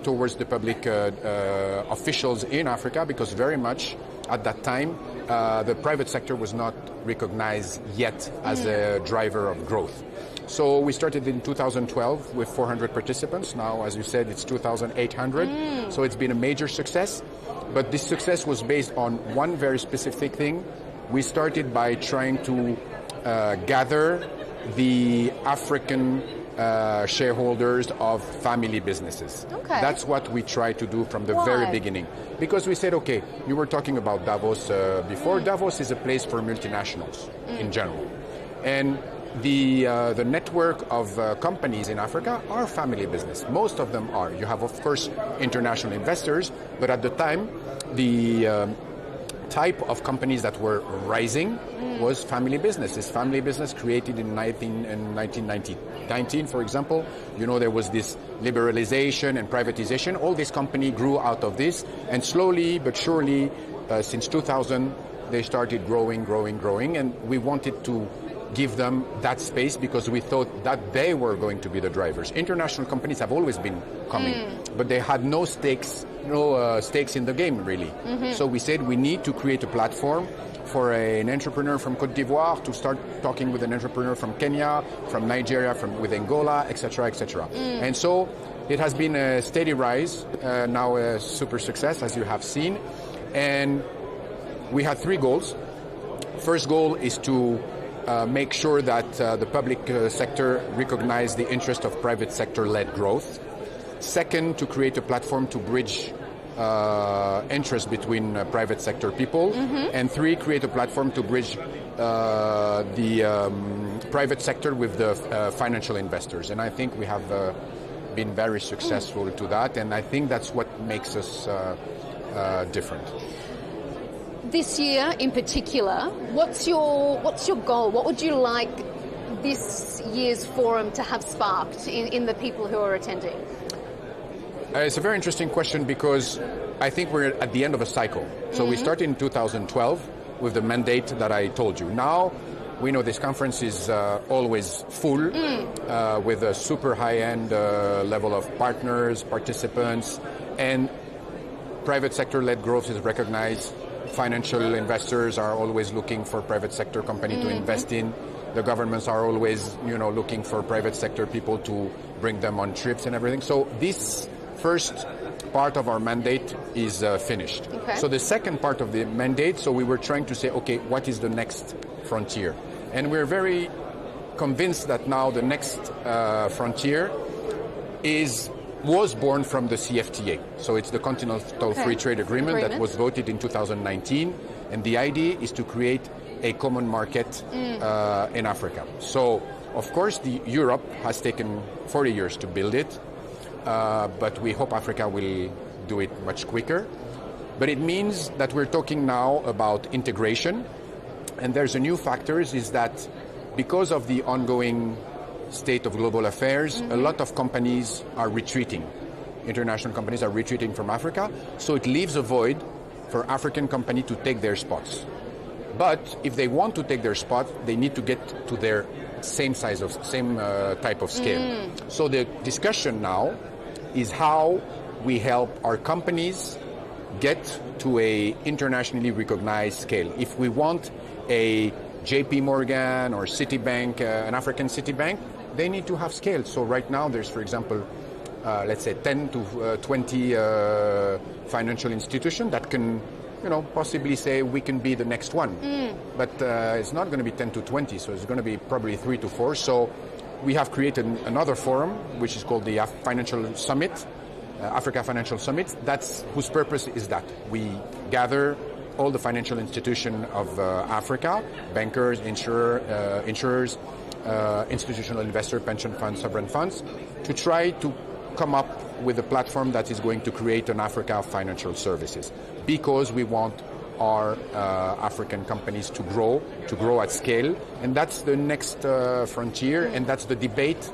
towards the public officials in Africa, because very much at that time the private sector was not recognized yet as a driver of growth. So we started in 2012 with 400 participants. Now, as you said, it's 2,800. So it's been a major success. But this success was based on one very specific thing. We started by trying to gather the African shareholders of family businesses.
Okay.
That's what we tried to do from the very beginning. Because we said, okay, you were talking about Davos before. Davos is a place for multinationals in general. And the network of companies in Africa are family business. Most of them are. You have, of course, international investors, but at the time, the type of companies that were rising was family businesses. Family business created in 1919, for example. There was this liberalization and privatization. All this company grew out of this, and slowly but surely, since 2000, they started growing, and we wanted to give them that space because we thought that they were going to be the drivers. International companies have always been coming, but they had no stakes in the game, really. So we said we need to create a platform for an entrepreneur from Côte d'Ivoire to start talking with an entrepreneur from Kenya, from Nigeria, with Angola, etc., etc. And so it has been a steady rise, now a super success, as you have seen. And we had 3 goals. First goal is to make sure that the public sector recognize the interest of private sector-led growth. Second, to create a platform to bridge interest between private sector people. And three, create a platform to bridge the private sector with the financial investors. And I think we have been very successful to that, and I think that's what makes us different.
This year in particular, what's your goal? What would you like this year's forum to have sparked in the people who are attending?
It's a very interesting question because I think we're at the end of a cycle. So we started in 2012 with the mandate that I told you. Now we know this conference is always full with a super high-end level of partners, participants, and private sector-led growth is recognized. Financial investors are always looking for private sector company to invest in. The governments are always, looking for private sector people to bring them on trips and everything. So this first part of our mandate is finished. Okay. So the second part of the mandate, so we were trying to say, okay, what is the next frontier? And we're very convinced that now the next frontier was born from the CFTA. So it's the Continental Free Trade Agreement that was voted in 2019. And the idea is to create a common market in Africa. So, of course, Europe has taken 40 years to build it. But we hope Africa will do it much quicker. But it means that we're talking now about integration. And there's a new factor is that because of the ongoing state of global affairs, a lot of companies are retreating. International companies are retreating from Africa. So it leaves a void for African companies to take their spots. But if they want to take their spot, they need to get to their same type of scale. So the discussion now is how we help our companies get to a internationally recognized scale. If we want a JP Morgan or Citibank, an African Citibank, they need to have scale. So right now there's, for example, let's say 10 to 20 financial institutions that can, possibly say we can be the next one. But it's not going to be 10 to 20, so it's going to be probably 3 to 4. So we have created another forum, which is called the Financial Summit, Africa Financial Summit. That's whose purpose is that we gather all the financial institutions of Africa, bankers, insurers, institutional investor, pension funds, sovereign funds, to try to come up with a platform that is going to create an Africa financial services, because we want our African companies to grow at scale. And that's the next frontier, and that's the debate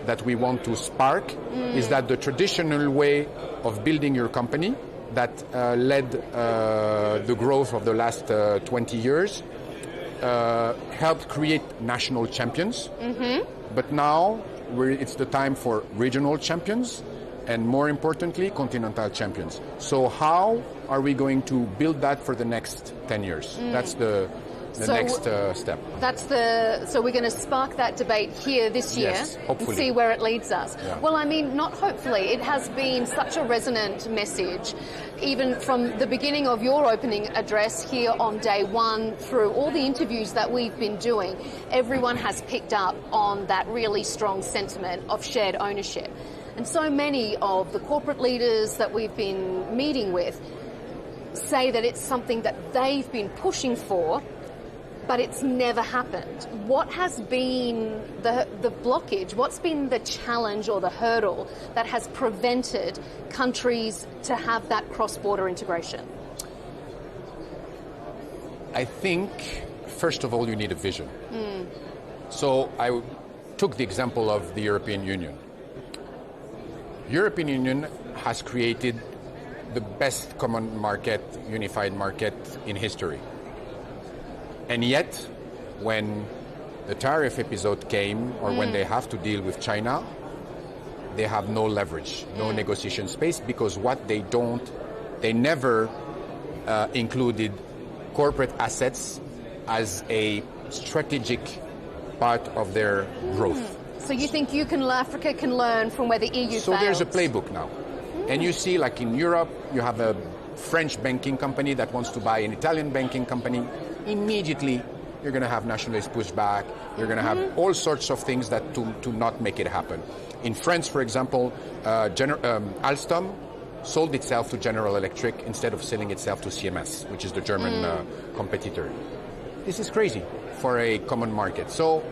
that we want to spark, is that the traditional way of building your company that led the growth of the last 20 years helped create national champions. But now it's the time for regional champions, and more importantly, continental champions. So how are we going to build that for the next 10 years? That's the next step.
So we're going to spark that debate here this year, and see where it leads us. Yeah. Well, I mean, not hopefully. It has been such a resonant message, even from the beginning of your opening address here on day one, through all the interviews that we've been doing. Everyone has picked up on that really strong sentiment of shared ownership. And so many of the corporate leaders that we've been meeting with say that it's something that they've been pushing for, but it's never happened. What has been the blockage? What's been the challenge or the hurdle that has prevented countries to have that cross-border integration?
I think, first of all, you need a vision. So I took the example of the European Union. European Union has created the best common market, unified market in history. And yet, when the tariff episode came, or when they have to deal with China, they have no leverage, no negotiation space, because what they never included corporate assets as a strategic part of their growth.
So you think Africa can learn from where the EU failed?
So there's a playbook now. And you see, like in Europe, you have a French banking company that wants to buy an Italian banking company. Immediately, you're going to have nationalist pushback, you're going to have all sorts of things that to not make it happen. In France, for example, Alstom sold itself to General Electric instead of selling itself to CMS, which is the German competitor. This is crazy for a common market. So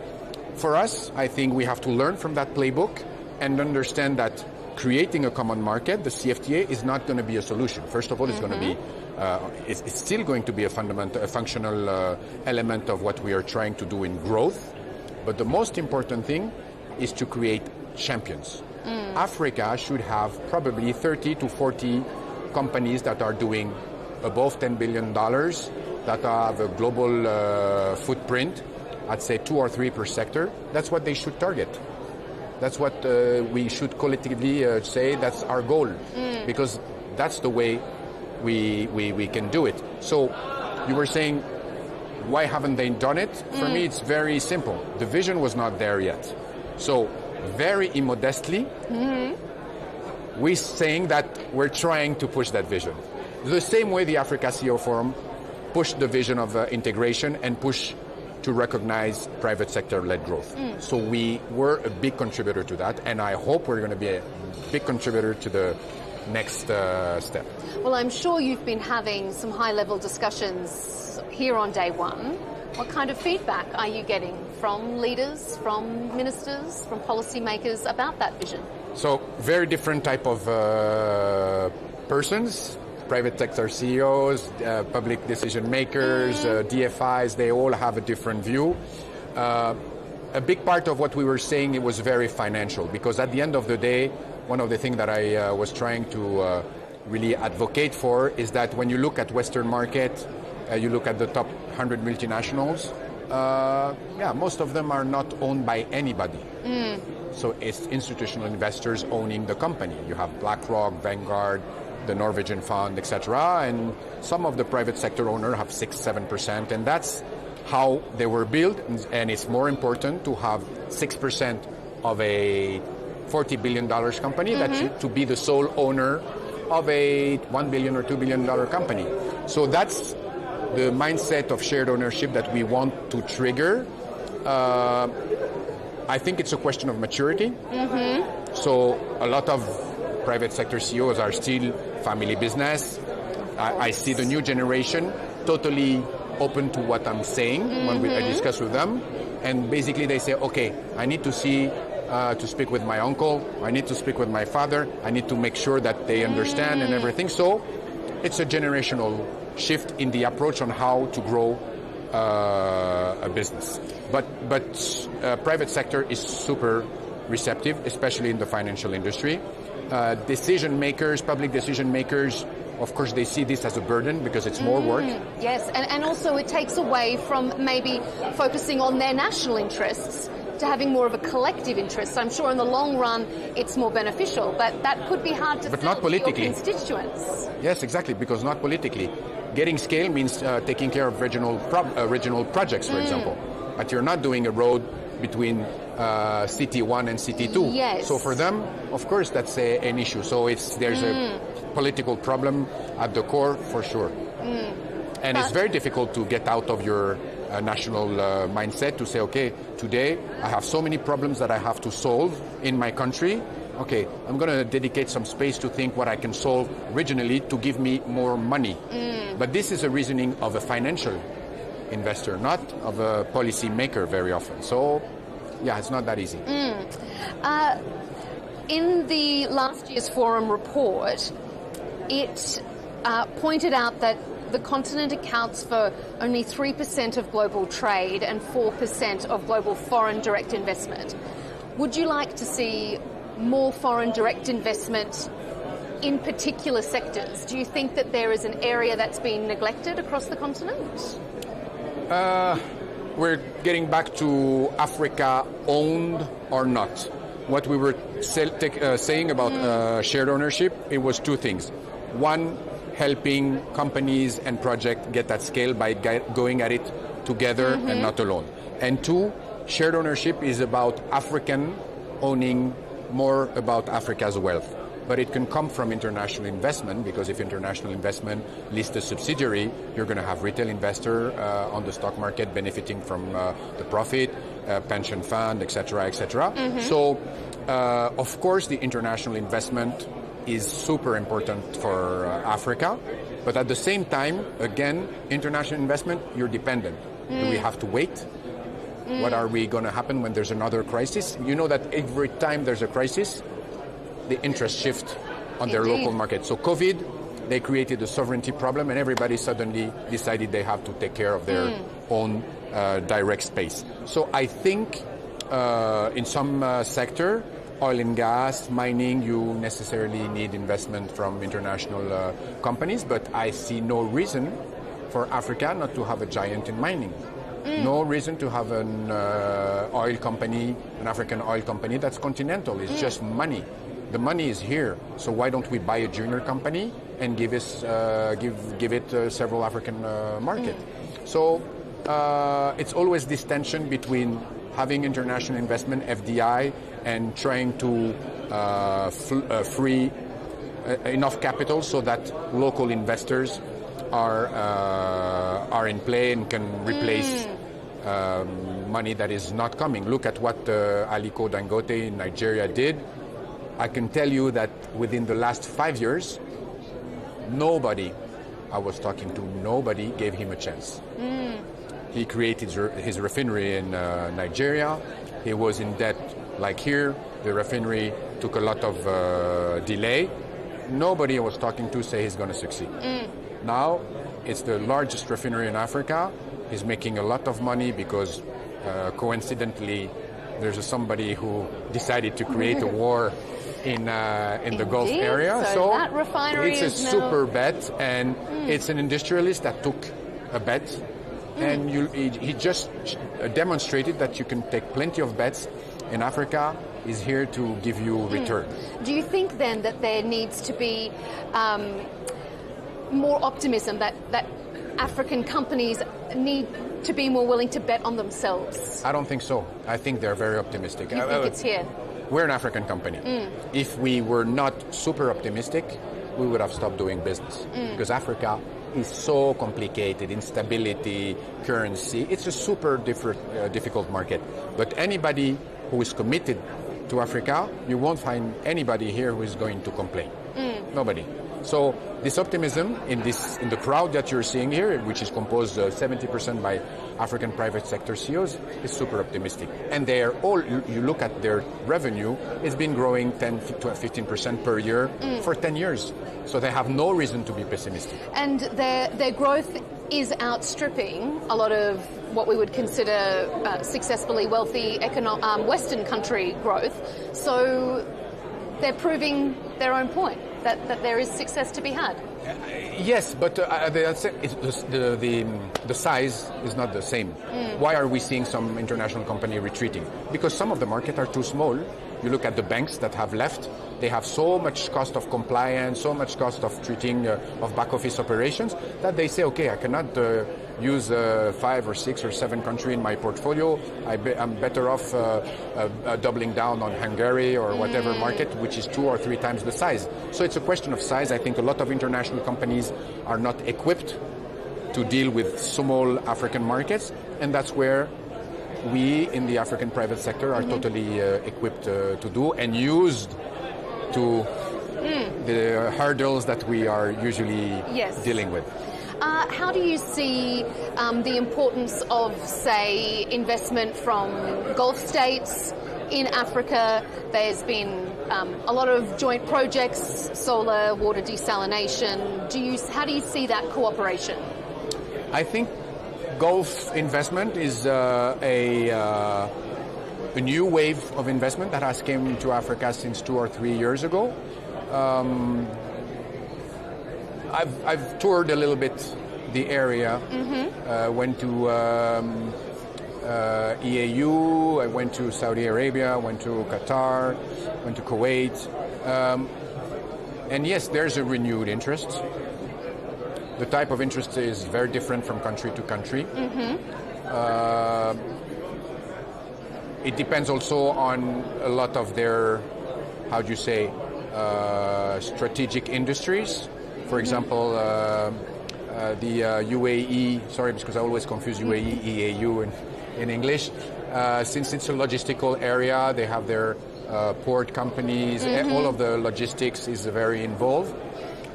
for us, I think we have to learn from that playbook and understand that creating a common market, the CFTA, is not going to be a solution. First of all, it's going to be, it's still going to be a functional element of what we are trying to do in growth. But the most important thing is to create champions. Africa should have probably 30 to 40 companies that are doing above $10 billion, that have a global footprint, I'd say 2 or 3 per sector. That's what they should target. That's what we should collectively say that's our goal, because that's the way we can do it. So you were saying, why haven't they done it? For me, it's very simple. The vision was not there yet. So very immodestly, we're saying that we're trying to push that vision. The same way the Africa CEO Forum pushed the vision of integration and push to recognize private sector-led growth. So we were a big contributor to that, and I hope we're going to be a big contributor to the next step.
Well, I'm sure you've been having some high-level discussions here on day one. What kind of feedback are you getting from leaders, from ministers, from policymakers about that vision?
So very different type of persons. Private sector CEOs, public decision makers, DFIs, they all have a different view. A big part of what we were saying, it was very financial, because at the end of the day, one of the things that I was trying to really advocate for is that when you look at Western market, you look at the top 100 multinationals, most of them are not owned by anybody. So it's institutional investors owning the company. You have BlackRock, Vanguard, the Norwegian fund, etc. And some of the private sector owners have 6-7%, and that's how they were built. And it's more important to have 6% of a $40 billion company that to be the sole owner of a $1 billion or $2 billion company. So that's the mindset of shared ownership that we want to trigger. I think it's a question of maturity. So a lot of private sector CEOs are still family business. I see the new generation totally open to what I'm saying when I discuss with them. And basically they say, okay, I need to speak with my uncle, I need to speak with my father, I need to make sure that they understand and everything. So it's a generational shift in the approach on how to grow a business. But private sector is super receptive, especially in the financial industry. Decision makers, public decision makers, of course, they see this as a burden because it's more work.
Yes, and also it takes away from maybe focusing on their national interests to having more of a collective interest. I'm sure in the long run it's more beneficial, but that could be hard to sell to your constituents.
Yes, exactly, because not politically. Getting scale means taking care of regional projects, for example. But you're not doing a road between City 1 and City 2.
Yes.
So for them, of course, that's an issue. So there's a political problem at the core, for sure. And it's very difficult to get out of your national mindset to say, okay, today I have so many problems that I have to solve in my country. Okay, I'm going to dedicate some space to think what I can solve regionally to give me more money. But this is a reasoning of a financial investor, not of a policy maker very often. So, yeah, it's not that easy.
In the last year's forum report, it pointed out that the continent accounts for only 3% of global trade and 4% of global foreign direct investment. Would you like to see more foreign direct investment in particular sectors? Do you think that there is an area that's been neglected across the continent?
We're getting back to Africa owned or not. What we were saying about shared ownership, it was two things. One, helping companies and projects get that scale by going at it together and not alone. And two, shared ownership is about African owning more about Africa's wealth. but it can come from international investment, because if international investment lists a subsidiary, you're going to have retail investor on the stock market benefiting from the profit, pension fund, etc., etc. So, of course, the international investment is super important for Africa, but at the same time, again, international investment, you're dependent. Do we have to wait? What are we going to happen when there's another crisis? You know that every time there's a crisis, the interest shift on their local market. So COVID, they created a sovereignty problem, and everybody suddenly decided they have to take care of their own direct space. So I think in some sector, oil and gas, mining, you necessarily need investment from international companies, but I see no reason for Africa not to have a giant in mining. No reason to have an oil company, an African oil company that's continental. It's just money. The money is here. So why don't we buy a junior company and give it several African market? So it's always this tension between having international investment, FDI, and trying to free enough capital so that local investors are in play and can replace money that is not coming. Look at what Aliko Dangote in Nigeria did. I can tell you that within the last 5 years, nobody I was talking to, nobody gave him a chance. He created his refinery in Nigeria. He was in debt like here. The refinery took a lot of delay. Nobody I was talking to say he's going to succeed. Now, it's the largest refinery in Africa. He's making a lot of money because, coincidentally, there's somebody who decided to create a war in the Gulf area.
So that refinery
it's a super bet, and it's an industrialist that took a bet, and he just demonstrated that you can take plenty of bets, and Africa is here to give you return.
Do you think then that there needs to be more optimism, that African companies need to be more willing to bet on themselves?
I don't think so. I think they're very optimistic.
You think it's here?
We're an African company. If we were not super optimistic, we would have stopped doing business. Because Africa is so complicated, instability, currency. It's a super difficult market. But anybody who is committed to Africa, you won't find anybody here who is going to complain. Nobody. So this optimism in the crowd that you're seeing here, which is composed 70% by African private sector CEOs, is super optimistic. And they are all, you look at their revenue, it's been growing 10 to 15% per year for 10 years. So they have no reason to be pessimistic.
And their growth is outstripping a lot of what we would consider successfully wealthy Western country growth. So they're proving their own point, that there is success to be had.
Yes, but the size is not the same. Why are we seeing some international company retreating? Because some of the markets are too small. You look at the banks that have left, they have so much cost of compliance, so much cost of treating of back office operations, that they say, okay, I cannot use 5 or 6 or 7 countries in my portfolio. I'm better off doubling down on Hungary or whatever market, which is 2 or 3 times the size. So it's a question of size. I think a lot of international companies are not equipped to deal with small African markets, and that's where we in the African private sector are totally equipped to do and used to the hurdles that we are usually dealing with.
How do you see the importance of, say, investment from Gulf states in Africa? There's been a lot of joint projects, solar, water desalination. How do you see that cooperation?
I think Gulf investment is a new wave of investment that has come to Africa since 2 or 3 years ago. I've toured a little bit the area. Went to EAU, I went to Saudi Arabia, went to Qatar, went to Kuwait. And yes, there's a renewed interest. The type of interest is very different from country to country. It depends also on a lot of their, how do you say, strategic industries. For example, the UAE, sorry, because I always confuse UAE, EAU in English. Since it's a logistical area, they have their port companies, all of the logistics is very involved.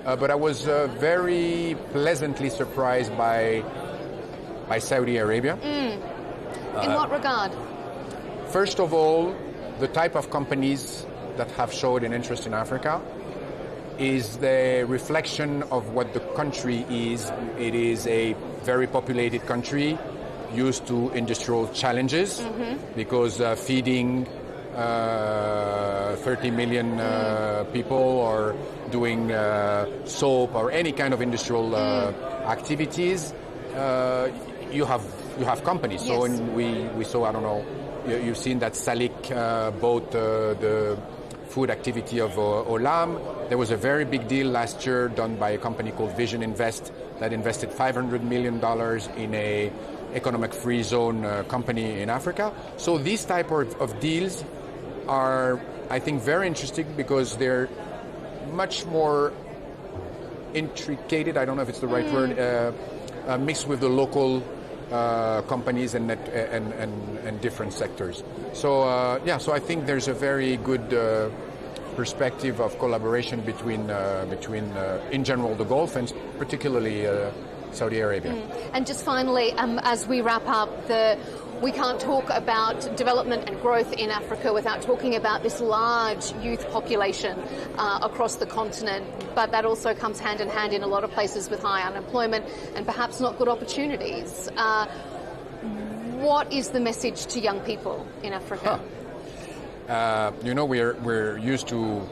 But I was very pleasantly surprised by Saudi Arabia.
In what regard?
First of all, the type of companies that have showed an interest in Africa is the reflection of what the country is. It is a very populated country, used to industrial challenges, because feeding 30 million people or doing soap or any kind of industrial activities, you have companies.
Yes.
So we saw, I don't know, you've seen that Salik bought the food activity of Olam. There was a very big deal last year done by a company called Vision Invest that invested $500 million in a economic free zone company in Africa. So these type of deals are, I think, very interesting because they're much more intricated, I don't know if it's the right word, mixed with the local companies and different sectors. So so I think there's a very good perspective of collaboration between in general the Gulf and particularly Saudi Arabia.
And just finally, as we wrap up, we can't talk about development and growth in Africa without talking about this large youth population across the continent. But that also comes hand in hand in a lot of places with high unemployment and perhaps not good opportunities. What is the message to young people in Africa?
We're used to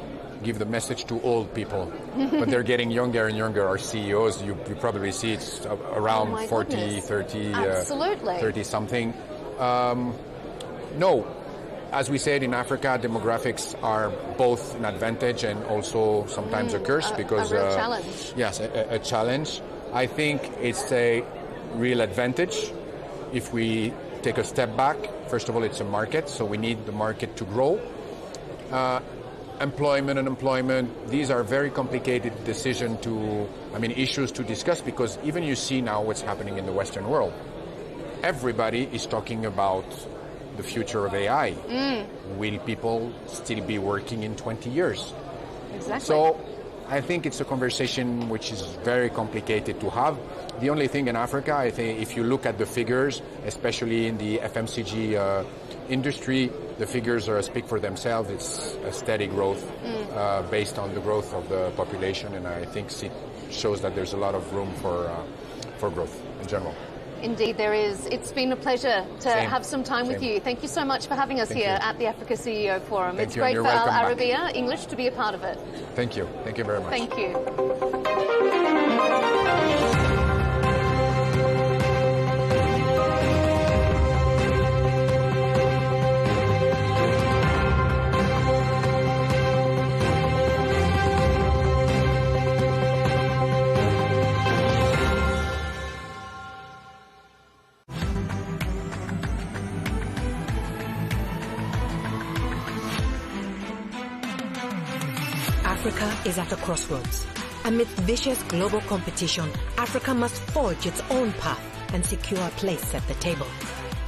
give the message to old people, but they're getting younger and younger. Our CEOs, you probably see it's around 40, goodness. 30,
Absolutely.
30 something. No, as we said in Africa, demographics are both an advantage and also sometimes a curse because
a real challenge.
Yes, a challenge. I think it's a real advantage if we take a step back. First of all, it's a market, so we need the market to grow. Employment and unemployment, these are very complicated issues to discuss because even you see now what's happening in the Western world. Everybody is talking about the future of AI. Will people still be working in 20 years?
Exactly.
So I think it's a conversation which is very complicated to have. The only thing in Africa, I think, if you look at the figures, especially in the FMCG industry, the figures speak for themselves. It's a steady growth based on the growth of the population, and I think it shows that there's a lot of room for growth in general.
Indeed, there is. It's been a pleasure to have some time with you. Thank you so much for having us here at the Africa CEO Forum. It's great for Al Arabiya English to be a part of it.
Thank you. Thank you very much.
Thank you.
Africa is at a crossroads. Amidst vicious global competition, Africa must forge its own path and secure a place at the table.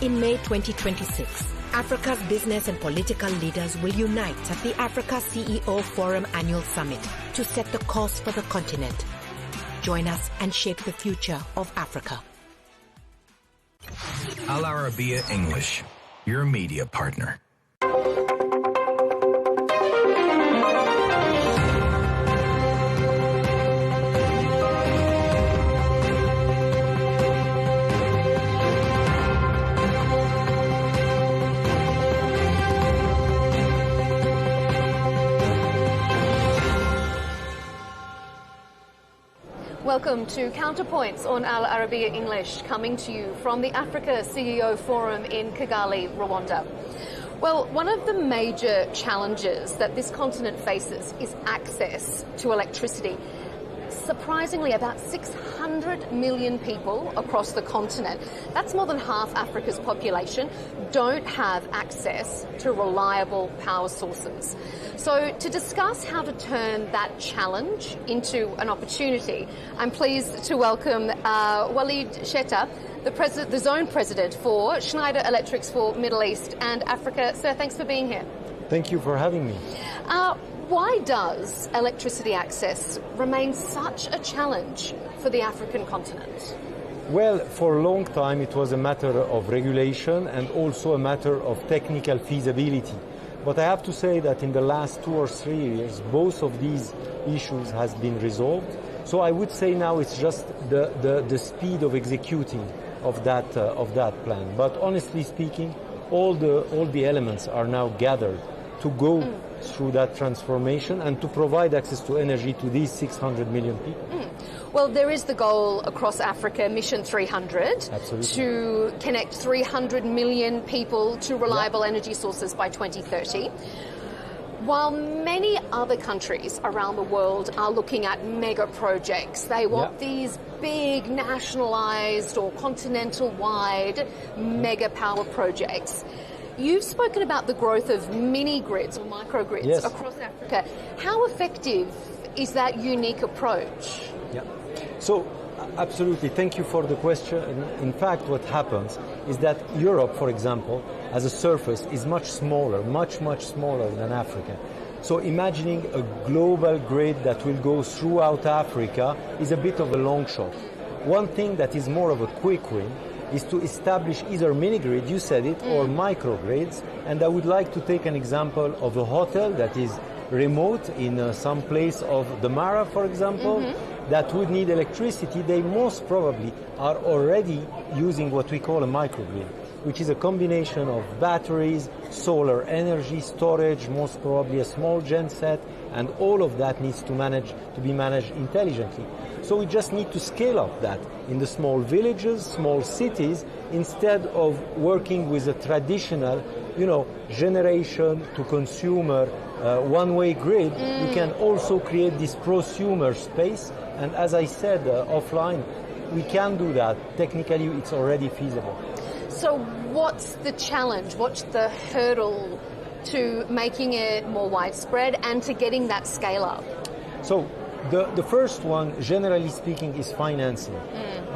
In May 2026, Africa's business and political leaders will unite at the Africa CEO Forum Annual Summit to set the course for the continent. Join us and shape the future of Africa.
Al Arabiya English, your media partner.
Welcome to Counterpoints on Al Arabiya English, coming to you from the Africa CEO Forum in Kigali, Rwanda. Well, one of the major challenges that this continent faces is access to electricity. Surprisingly, about 600 million people across the continent, that's more than half Africa's population, don't have access to reliable power sources. So to discuss how to turn that challenge into an opportunity, I'm pleased to welcome Walid Shetta, the Zone President for Schneider Electrics for Middle East and Africa. Sir, thanks for being here.
Thank you for having me.
Why does electricity access remain such a challenge for the African continent?
Well, for a long time it was a matter of regulation and also a matter of technical feasibility. But I have to say that in the last 2 or 3 years, both of these issues has been resolved. So I would say now it's just the speed of executing of that plan. But honestly speaking, all the elements are now gathered to go through that transformation and to provide access to energy to these 600 million people.
Well, there is the goal across Africa, Mission 300,
Absolutely.
to connect 300 million people to reliable energy sources by 2030. While many other countries around the world are looking at mega projects, they want these big nationalized or continental-wide mega power projects. You've spoken about the growth of mini-grids or microgrids across Africa. How effective is that unique approach?
Yeah. So, absolutely. Thank you for the question. In fact, what happens is that Europe, for example, as a surface, is much smaller, much smaller than Africa. So imagining a global grid that will go throughout Africa is a bit of a long shot. One thing that is more of a quick win is to establish either mini-grid, you said it, or microgrids. And I would like to take an example of a hotel that is remote in some place of the Mara, for example, that would need electricity. They most probably are already using what we call a microgrid, which is a combination of batteries, solar energy, storage, most probably a small genset, and all of that needs to be managed intelligently. So we just need to scale up that in the small villages, small cities, instead of working with a traditional, generation to consumer one-way grid. We can also create this prosumer space, and as I said offline, we can do that. Technically, it's already feasible.
So what's the challenge? What's the hurdle to making it more widespread and to getting that scale up?
So the first one, generally speaking, is financing.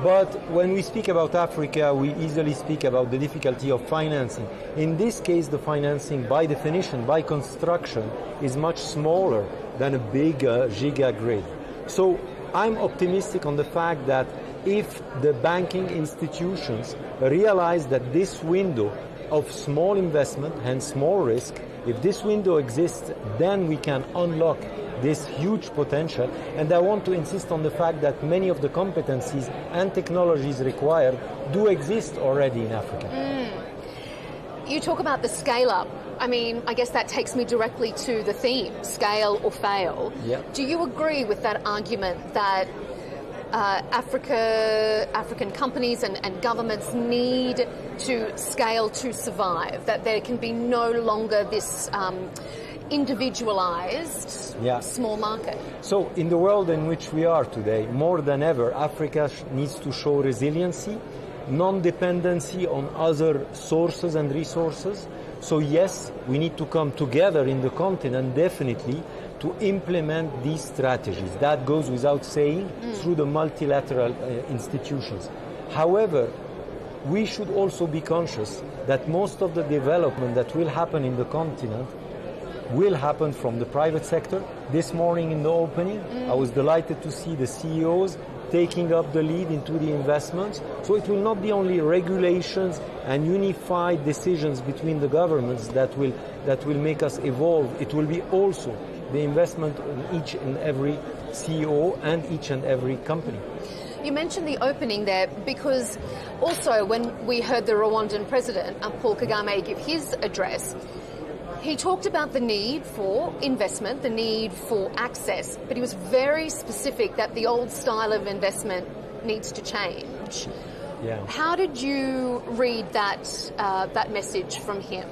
But when we speak about Africa, we easily speak about the difficulty of financing. In this case, the financing, by definition, by construction, is much smaller than a big giga grid. So I'm optimistic on the fact that if the banking institutions realize that this window of small investment, hence small risk, if this window exists, then we can unlock this huge potential. And I want to insist on the fact that many of the competencies and technologies required do exist already in Africa.
You talk about the scale up. I mean, I guess that takes me directly to the theme, scale or fail. Do you agree with that argument that African companies and governments need to scale to survive, that there can be no longer this individualized small market?
So in the world in which we are today, more than ever, Africa needs to show resiliency, non-dependency on other sources and resources. So yes, we need to come together in the continent, definitely, to implement these strategies. That goes without saying through the multilateral institutions. However, we should also be conscious that most of the development that will happen in the continent will happen from the private sector. This morning in the opening, I was delighted to see the CEOs taking up the lead into the investments. So it will not be only regulations and unified decisions between the governments that will make us evolve. It will be also the investment in each and every CEO and each and every company.
You mentioned the opening there because also when we heard the Rwandan president, Paul Kagame, give his address, he talked about the need for investment, the need for access, but he was very specific that the old style of investment needs to change. How did you read that message from him?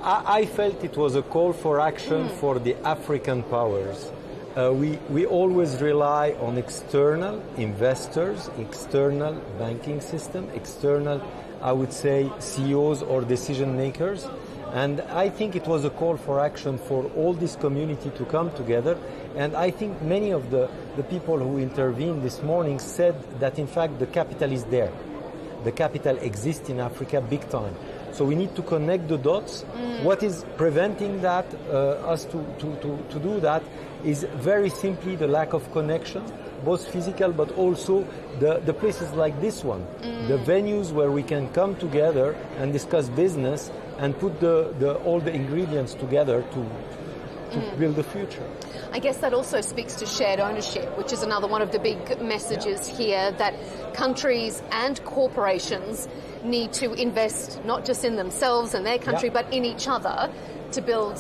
I felt it was a call for action for the African powers. We always rely on external investors, external banking system, external, I would say, CEOs or decision makers. And I think it was a call for action for all this community to come together. And I think many of the people who intervened this morning said that, in fact, the capital is there. The capital exists in Africa big time. So we need to connect the dots. What is preventing that, us to do that, is very simply the lack of connection, both physical but also the places like this one, the venues where we can come together and discuss business and put all the ingredients together to build the future.
I guess that also speaks to shared ownership, which is another one of the big messages here, that countries and corporations need to invest not just in themselves and their country, but in each other to build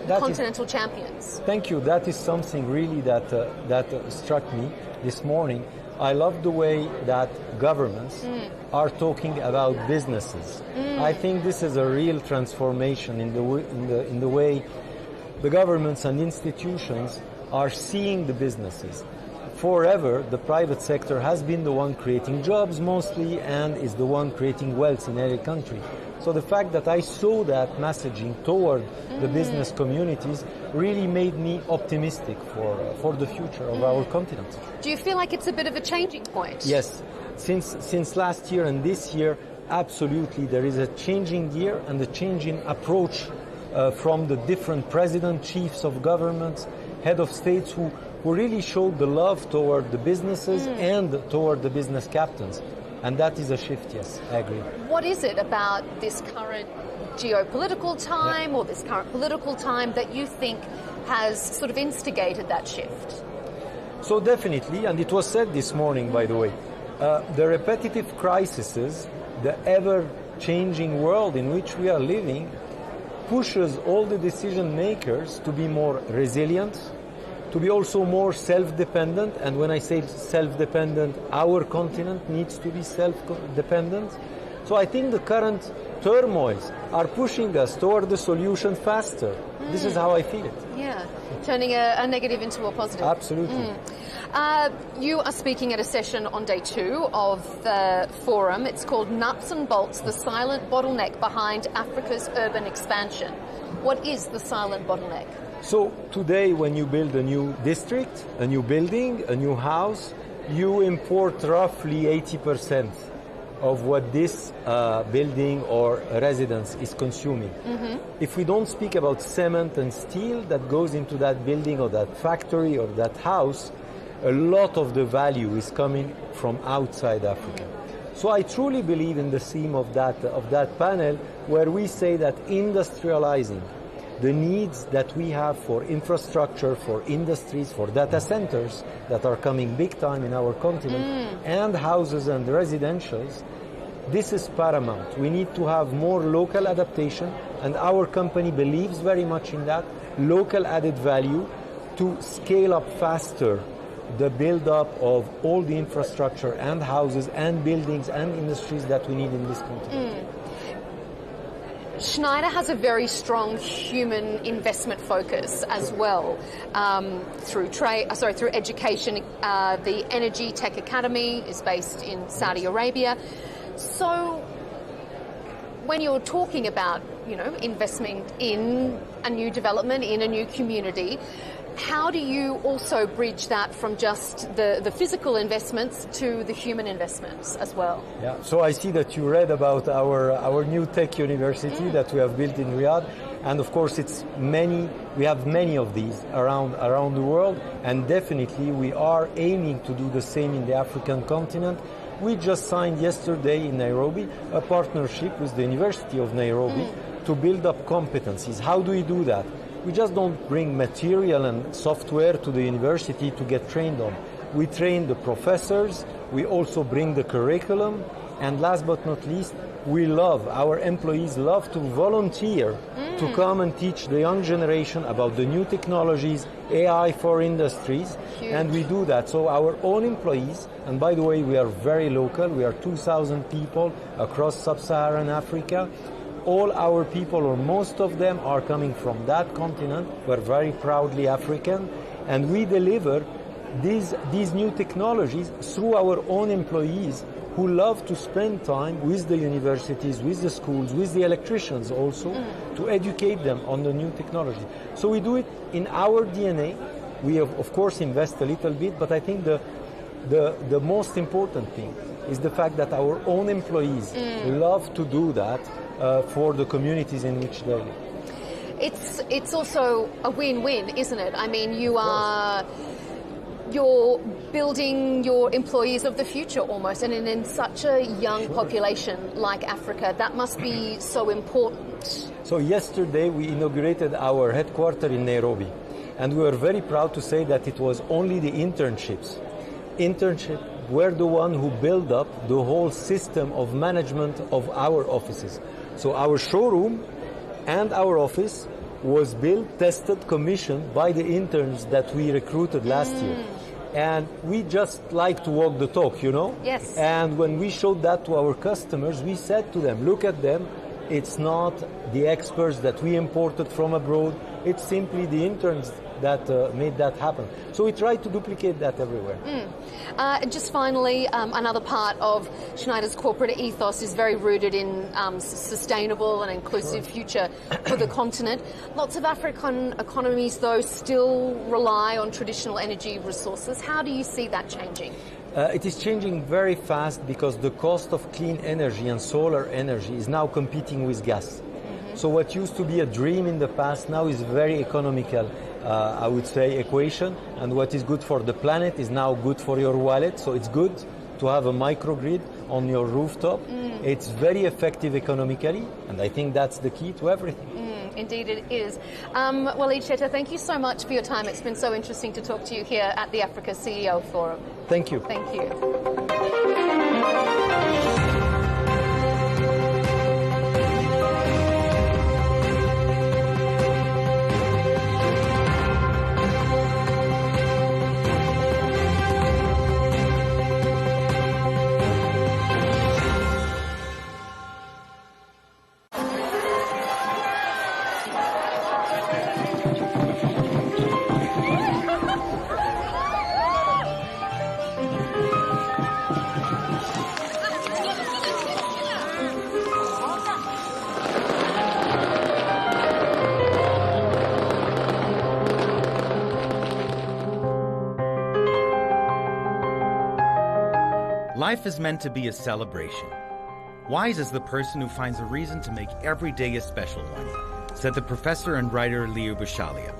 continental champions.
Thank you. That is something really that struck me this morning. I love the way that governments are talking about businesses. I think this is a real transformation in the way the governments and institutions are seeing the businesses. Forever, the private sector has been the one creating jobs mostly and is the one creating wealth in every country. So the fact that I saw that messaging toward the business communities really made me optimistic for the future of our continent.
Do you feel like it's a bit of a changing point?
Yes. Since last year and this year, absolutely, there is a changing gear and a changing approach from the different presidents, chiefs of governments, head of states who really showed the love toward the businesses and toward the business captains. And that is a shift, yes, I agree.
What is it about this current geopolitical time or this current political time that you think has sort of instigated that shift?
So definitely, and it was said this morning, by the way, the repetitive crises, the ever-changing world in which we are living, pushes all the decision makers to be more resilient, to be also more self-dependent. And when I say self-dependent, our continent needs to be self-dependent. So I think the current turmoils are pushing us toward the solution faster. This is how I feel it.
Yeah, turning a negative into a positive.
Absolutely.
You are speaking at a session on day 2 of the forum. It's called Nuts and Bolts, the Silent Bottleneck Behind Africa's Urban Expansion. What is the silent bottleneck?
So today, when you build a new district, a new building, a new house, you import roughly 80% of what this building or residence is consuming. If we don't speak about cement and steel that goes into that building or that factory or that house, a lot of the value is coming from outside Africa. So I truly believe in the theme of that panel, where we say that industrializing the needs that we have for infrastructure, for industries, for data centers that are coming big time in our continent, and houses and residentials, this is paramount. We need to have more local adaptation, and our company believes very much in that, local added value, to scale up faster the build-up of all the infrastructure and houses and buildings and industries that we need in this continent.
Schneider has a very strong human investment focus as well, through education. The Energy Tech Academy is based in Saudi Arabia. So when you're talking about, investment in a new development, in a new community, how do you also bridge that from just the physical investments to the human investments as well?
Yeah, so I see that you read about our new tech university that we have built in Riyadh, and of course we have many of these around the world, and definitely we are aiming to do the same in the African continent. We just signed yesterday in Nairobi a partnership with the University of Nairobi to build up competencies. How do we do that? We just don't bring material and software to the university to get trained on. We train the professors, we also bring the curriculum, and last but not least, our employees love to volunteer to come and teach the young generation about the new technologies, AI for industries, and we do that. So our own employees, and by the way, we are very local, we are 2,000 people across sub-Saharan Africa. All our people, or most of them, are coming from that continent. We're very proudly African, and we deliver these new technologies through our own employees who love to spend time with the universities, with the schools, with the electricians also, to educate them on the new technology. So we do it in our DNA. We of course invest a little bit, but I think the most important thing is the fact that our own employees love to do that for the communities in which they live.
It's also a win-win, isn't it? I mean, you're building your employees of the future almost, and in such a young population like Africa, that must be so important.
So yesterday we inaugurated our headquarters in Nairobi, and we were very proud to say that it was only the internships. Internship were the one who built up the whole system of management of our offices. So our showroom and our office was built, tested, commissioned by the interns that we recruited last year. And we just like to walk the talk, you know?
Yes.
And when we showed that to our customers, we said to them, look at them, it's not the experts that we imported from abroad, it's simply the interns that made that happen. So we try to duplicate that everywhere.
Just finally, another part of Schneider's corporate ethos is very rooted in sustainable and inclusive future for the continent. Lots of African economies, though, still rely on traditional energy resources. How do you see that changing?
It is changing very fast because the cost of clean energy and solar energy is now competing with gas. So what used to be a dream in the past now is very economical, I would say, equation. And what is good for the planet is now good for your wallet. So it's good to have a microgrid on your rooftop. It's very effective economically, and I think that's the key to everything.
Indeed it is. Walid Chetta, thank you so much for your time. It's been so interesting to talk to you here at the Africa CEO Forum.
Thank you.
Thank you.
Life is meant to be a celebration. Wise is the person who finds a reason to make every day a special one, said the professor and writer Leigh Ann.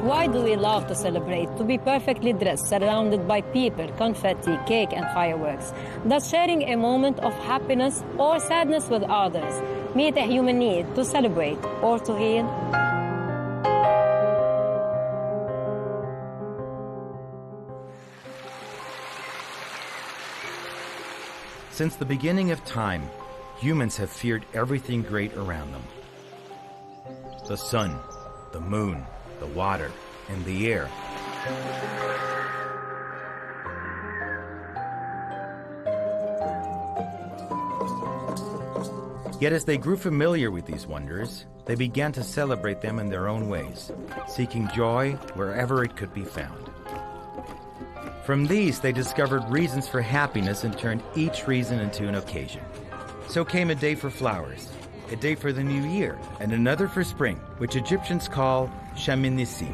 Why do we love to celebrate? To be perfectly dressed, surrounded by people, confetti, cake and fireworks. Thus sharing a moment of happiness or sadness with others. Meet a human need to celebrate or to heal.
Since the beginning of time, humans have feared everything great around them. The sun, the moon, the water, and the air. Yet as they grew familiar with these wonders, they began to celebrate them in their own ways, seeking joy wherever it could be found. From these, they discovered reasons for happiness and turned each reason into an occasion. So came a day for flowers, a day for the new year, and another for spring, which Egyptians call Shaminissi.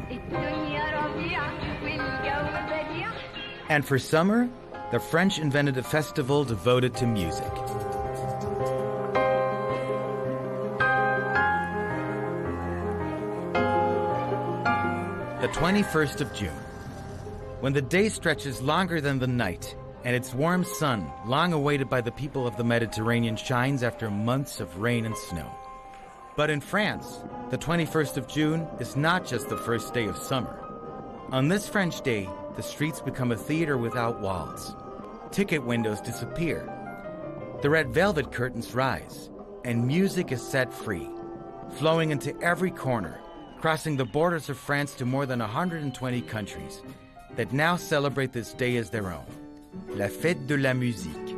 And for summer, the French invented a festival devoted to music. The 21st of June. When the day stretches longer than the night, and its warm sun, long awaited by the people of the Mediterranean, shines after months of rain and snow. But in France, the 21st of June is not just the first day of summer. On this French day, the streets become a theater without walls. Ticket windows disappear. The red velvet curtains rise, and music is set free, flowing into every corner, crossing the borders of France to more than 120 countries that now celebrate this day as their own, la fête de la musique.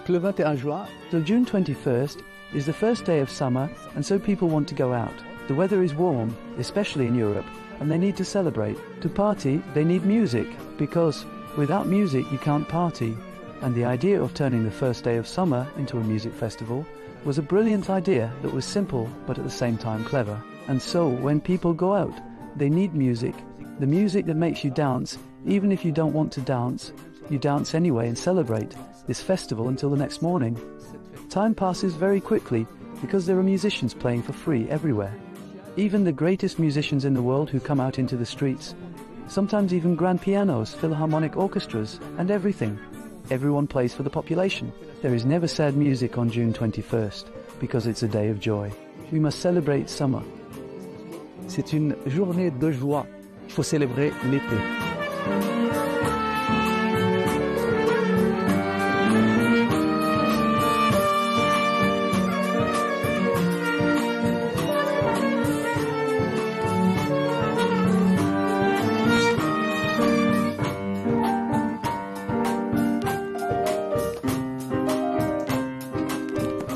le 21 juin.
So June 21st is the first day of summer, and so people want to go out. The weather is warm, especially in Europe, and they need to celebrate. To party, they need music, because without music you can't party. And the idea of turning the first day of summer into a music festival was a brilliant idea that was simple but at the same time clever. And so when people go out, they need music. The music that makes you dance, even if you don't want to dance, you dance anyway and celebrate this festival until the next morning. Time passes very quickly because there are musicians playing for free everywhere. Even the greatest musicians in the world who come out into the streets, sometimes even grand pianos, philharmonic orchestras, and everything. Everyone plays for the population. There is never sad music on June 21st because it's a day of joy. We must celebrate summer.
C'est une journée de joie. Il faut célébrer l'été.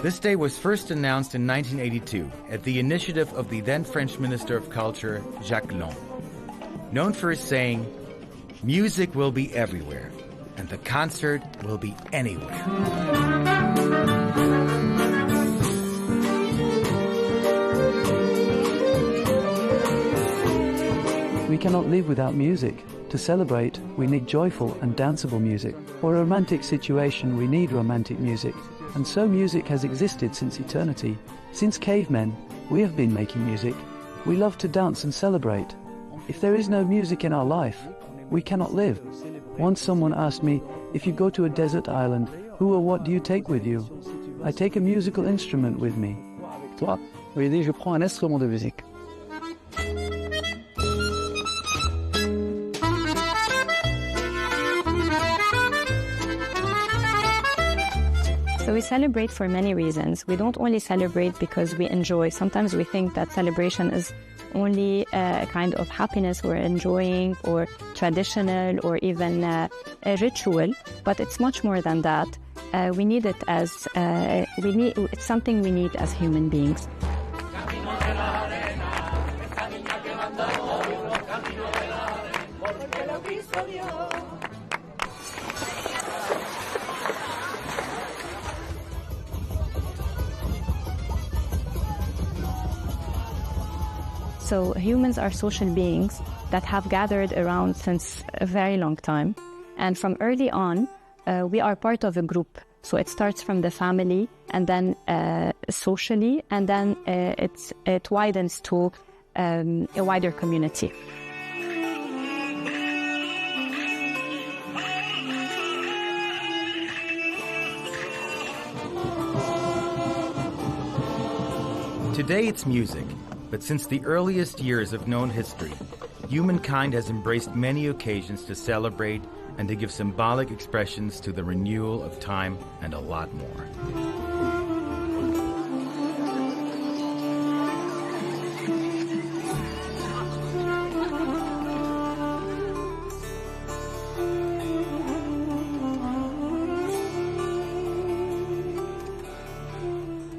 This day was first announced in 1982 at the initiative of the then French Minister of Culture, Jacques Lang. Known for his saying, "Music will be everywhere, and the concert will be anywhere."
We cannot live without music. To celebrate, we need joyful and danceable music. For a romantic situation, we need romantic music. And so music has existed since eternity. Since cavemen, we have been making music. We love to dance and celebrate. If there is no music in our life, we cannot live. Once someone asked me, if you go to a desert island, who or what do you take with you? I take a musical instrument with me.
Toi, oui, je prends un instrument de musique.
So we celebrate for many reasons. We don't only celebrate because we enjoy. Sometimes we think that celebration is only a kind of happiness we're enjoying, or traditional, or even a ritual, but it's much more than that. We need it as it's something we need as human beings. So humans are social beings that have gathered around since a very long time. And from early on, we are part of a group. So it starts from the family, and then socially, and then it widens to a wider community.
Today it's music. But since the earliest years of known history, humankind has embraced many occasions to celebrate and to give symbolic expressions to the renewal of time and a lot more.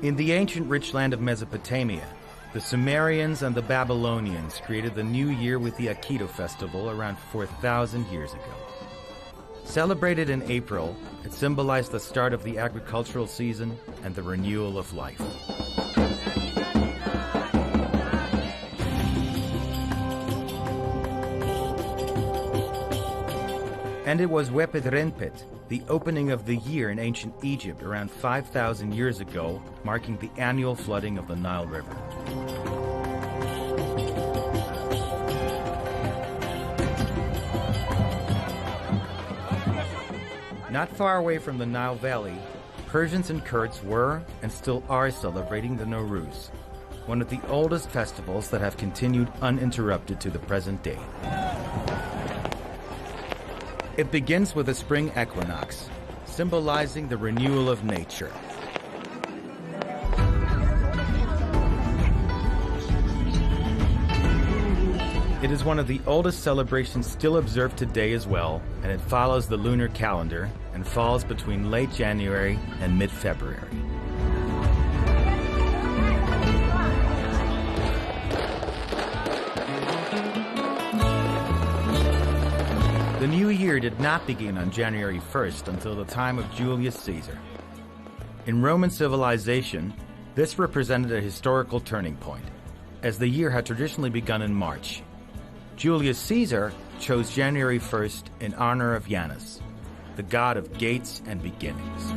In the ancient rich land of Mesopotamia, the Sumerians and the Babylonians created the new year with the Aikido festival around 4,000 years ago. Celebrated in April, it symbolized the start of the agricultural season and the renewal of life. And it was Wepet-Renpet, the opening of the year in ancient Egypt around 5,000 years ago, marking the annual flooding of the Nile River. Not far away from the Nile Valley, Persians and Kurds were and still are celebrating the Nowruz, one of the oldest festivals that have continued uninterrupted to the present day. It begins with a spring equinox, symbolizing the renewal of nature. It is one of the oldest celebrations still observed today as well, and it follows the lunar calendar and falls between late January and mid-February. The new year did not begin on January 1st until the time of Julius Caesar. In Roman civilization, this represented a historical turning point, as the year had traditionally begun in March. Julius Caesar chose January 1st in honor of Janus, the god of gates and beginnings.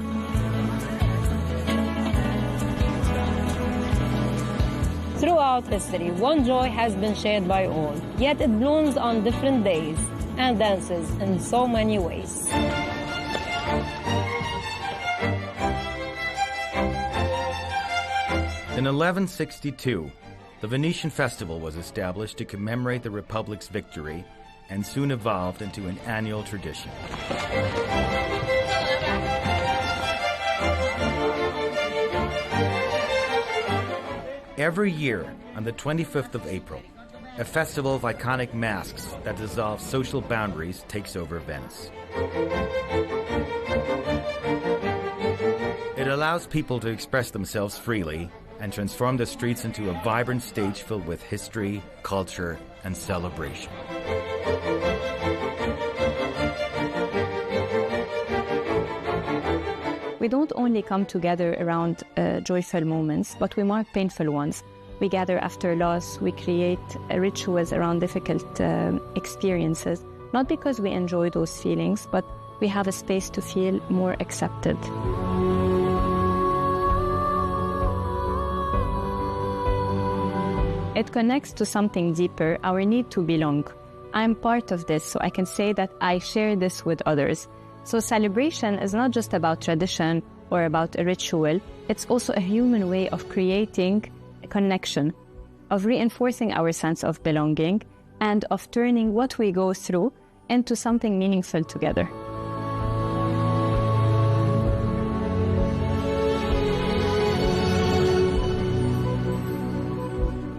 Throughout history, one joy has been shared by all, yet it blooms on different days and dances in so many ways.
In 1162, the Venetian festival was established to commemorate the Republic's victory and soon evolved into an annual tradition. Every year, on the 25th of April, a festival of iconic masks that dissolve social boundaries takes over Venice. It allows people to express themselves freely and transform the streets into a vibrant stage filled with history, culture, and celebration.
We don't only come together around joyful moments, but we mark painful ones. We gather after loss, we create rituals around difficult experiences, not because we enjoy those feelings, but we have a space to feel more accepted. It connects to something deeper, our need to belong. I'm part of this, so I can say that I share this with others. So celebration is not just about tradition or about a ritual, it's also a human way of creating a connection, of reinforcing our sense of belonging, and of turning what we go through into something meaningful together.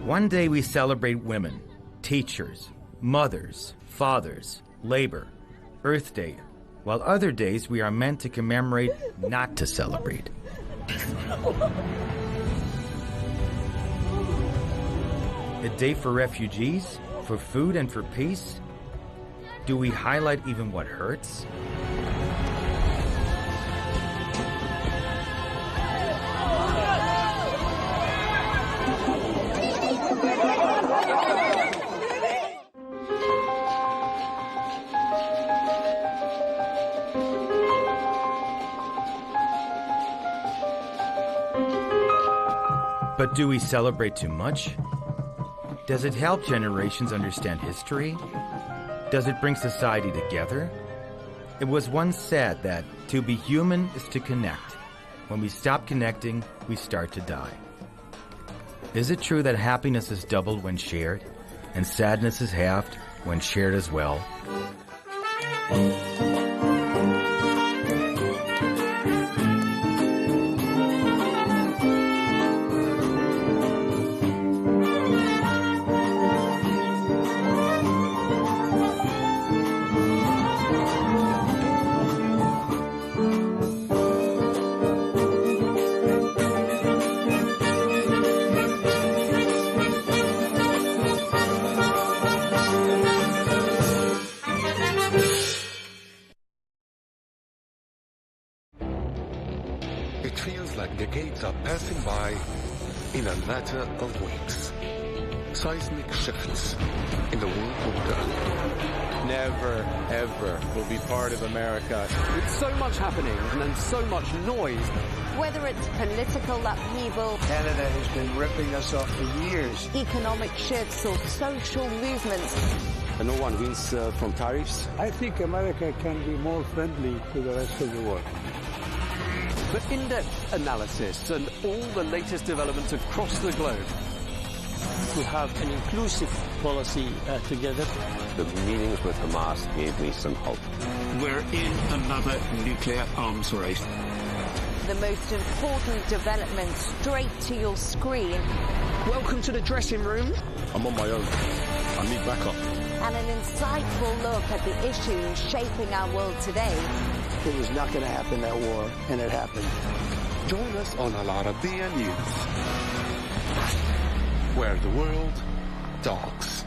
One day we celebrate women, teachers, mothers, fathers, labor, Earth Day, while other days we are meant to commemorate, not to celebrate. A day for refugees, for food and for peace? Do we highlight even what hurts? But do we celebrate too much? Does it help generations understand history? Does it bring society together? It was once said that to be human is to connect. When we stop connecting, we start to die. Is it true that happiness is doubled when shared, and sadness is halved when shared as well?
It feels like decades are passing by in a matter of weeks. Seismic shifts in the world order.
Never, ever will be part of America. With so much happening and so much noise.
Whether it's political upheaval,
Canada has been ripping us off for years.
Economic shifts or social movements.
And no one wins from tariffs.
I think America can be more friendly to the rest of the world.
For in-depth analysis and all the latest developments across the globe.
To have an inclusive policy together.
The meetings with Hamas gave me some hope.
We're in another nuclear arms race.
The most important development straight to your screen.
Welcome to the dressing room.
I'm on my own. I need backup.
And an insightful look at the issues shaping our world today.
It was not going to happen, that war, and it happened.
Join us on Al Arabiya News, where the world talks.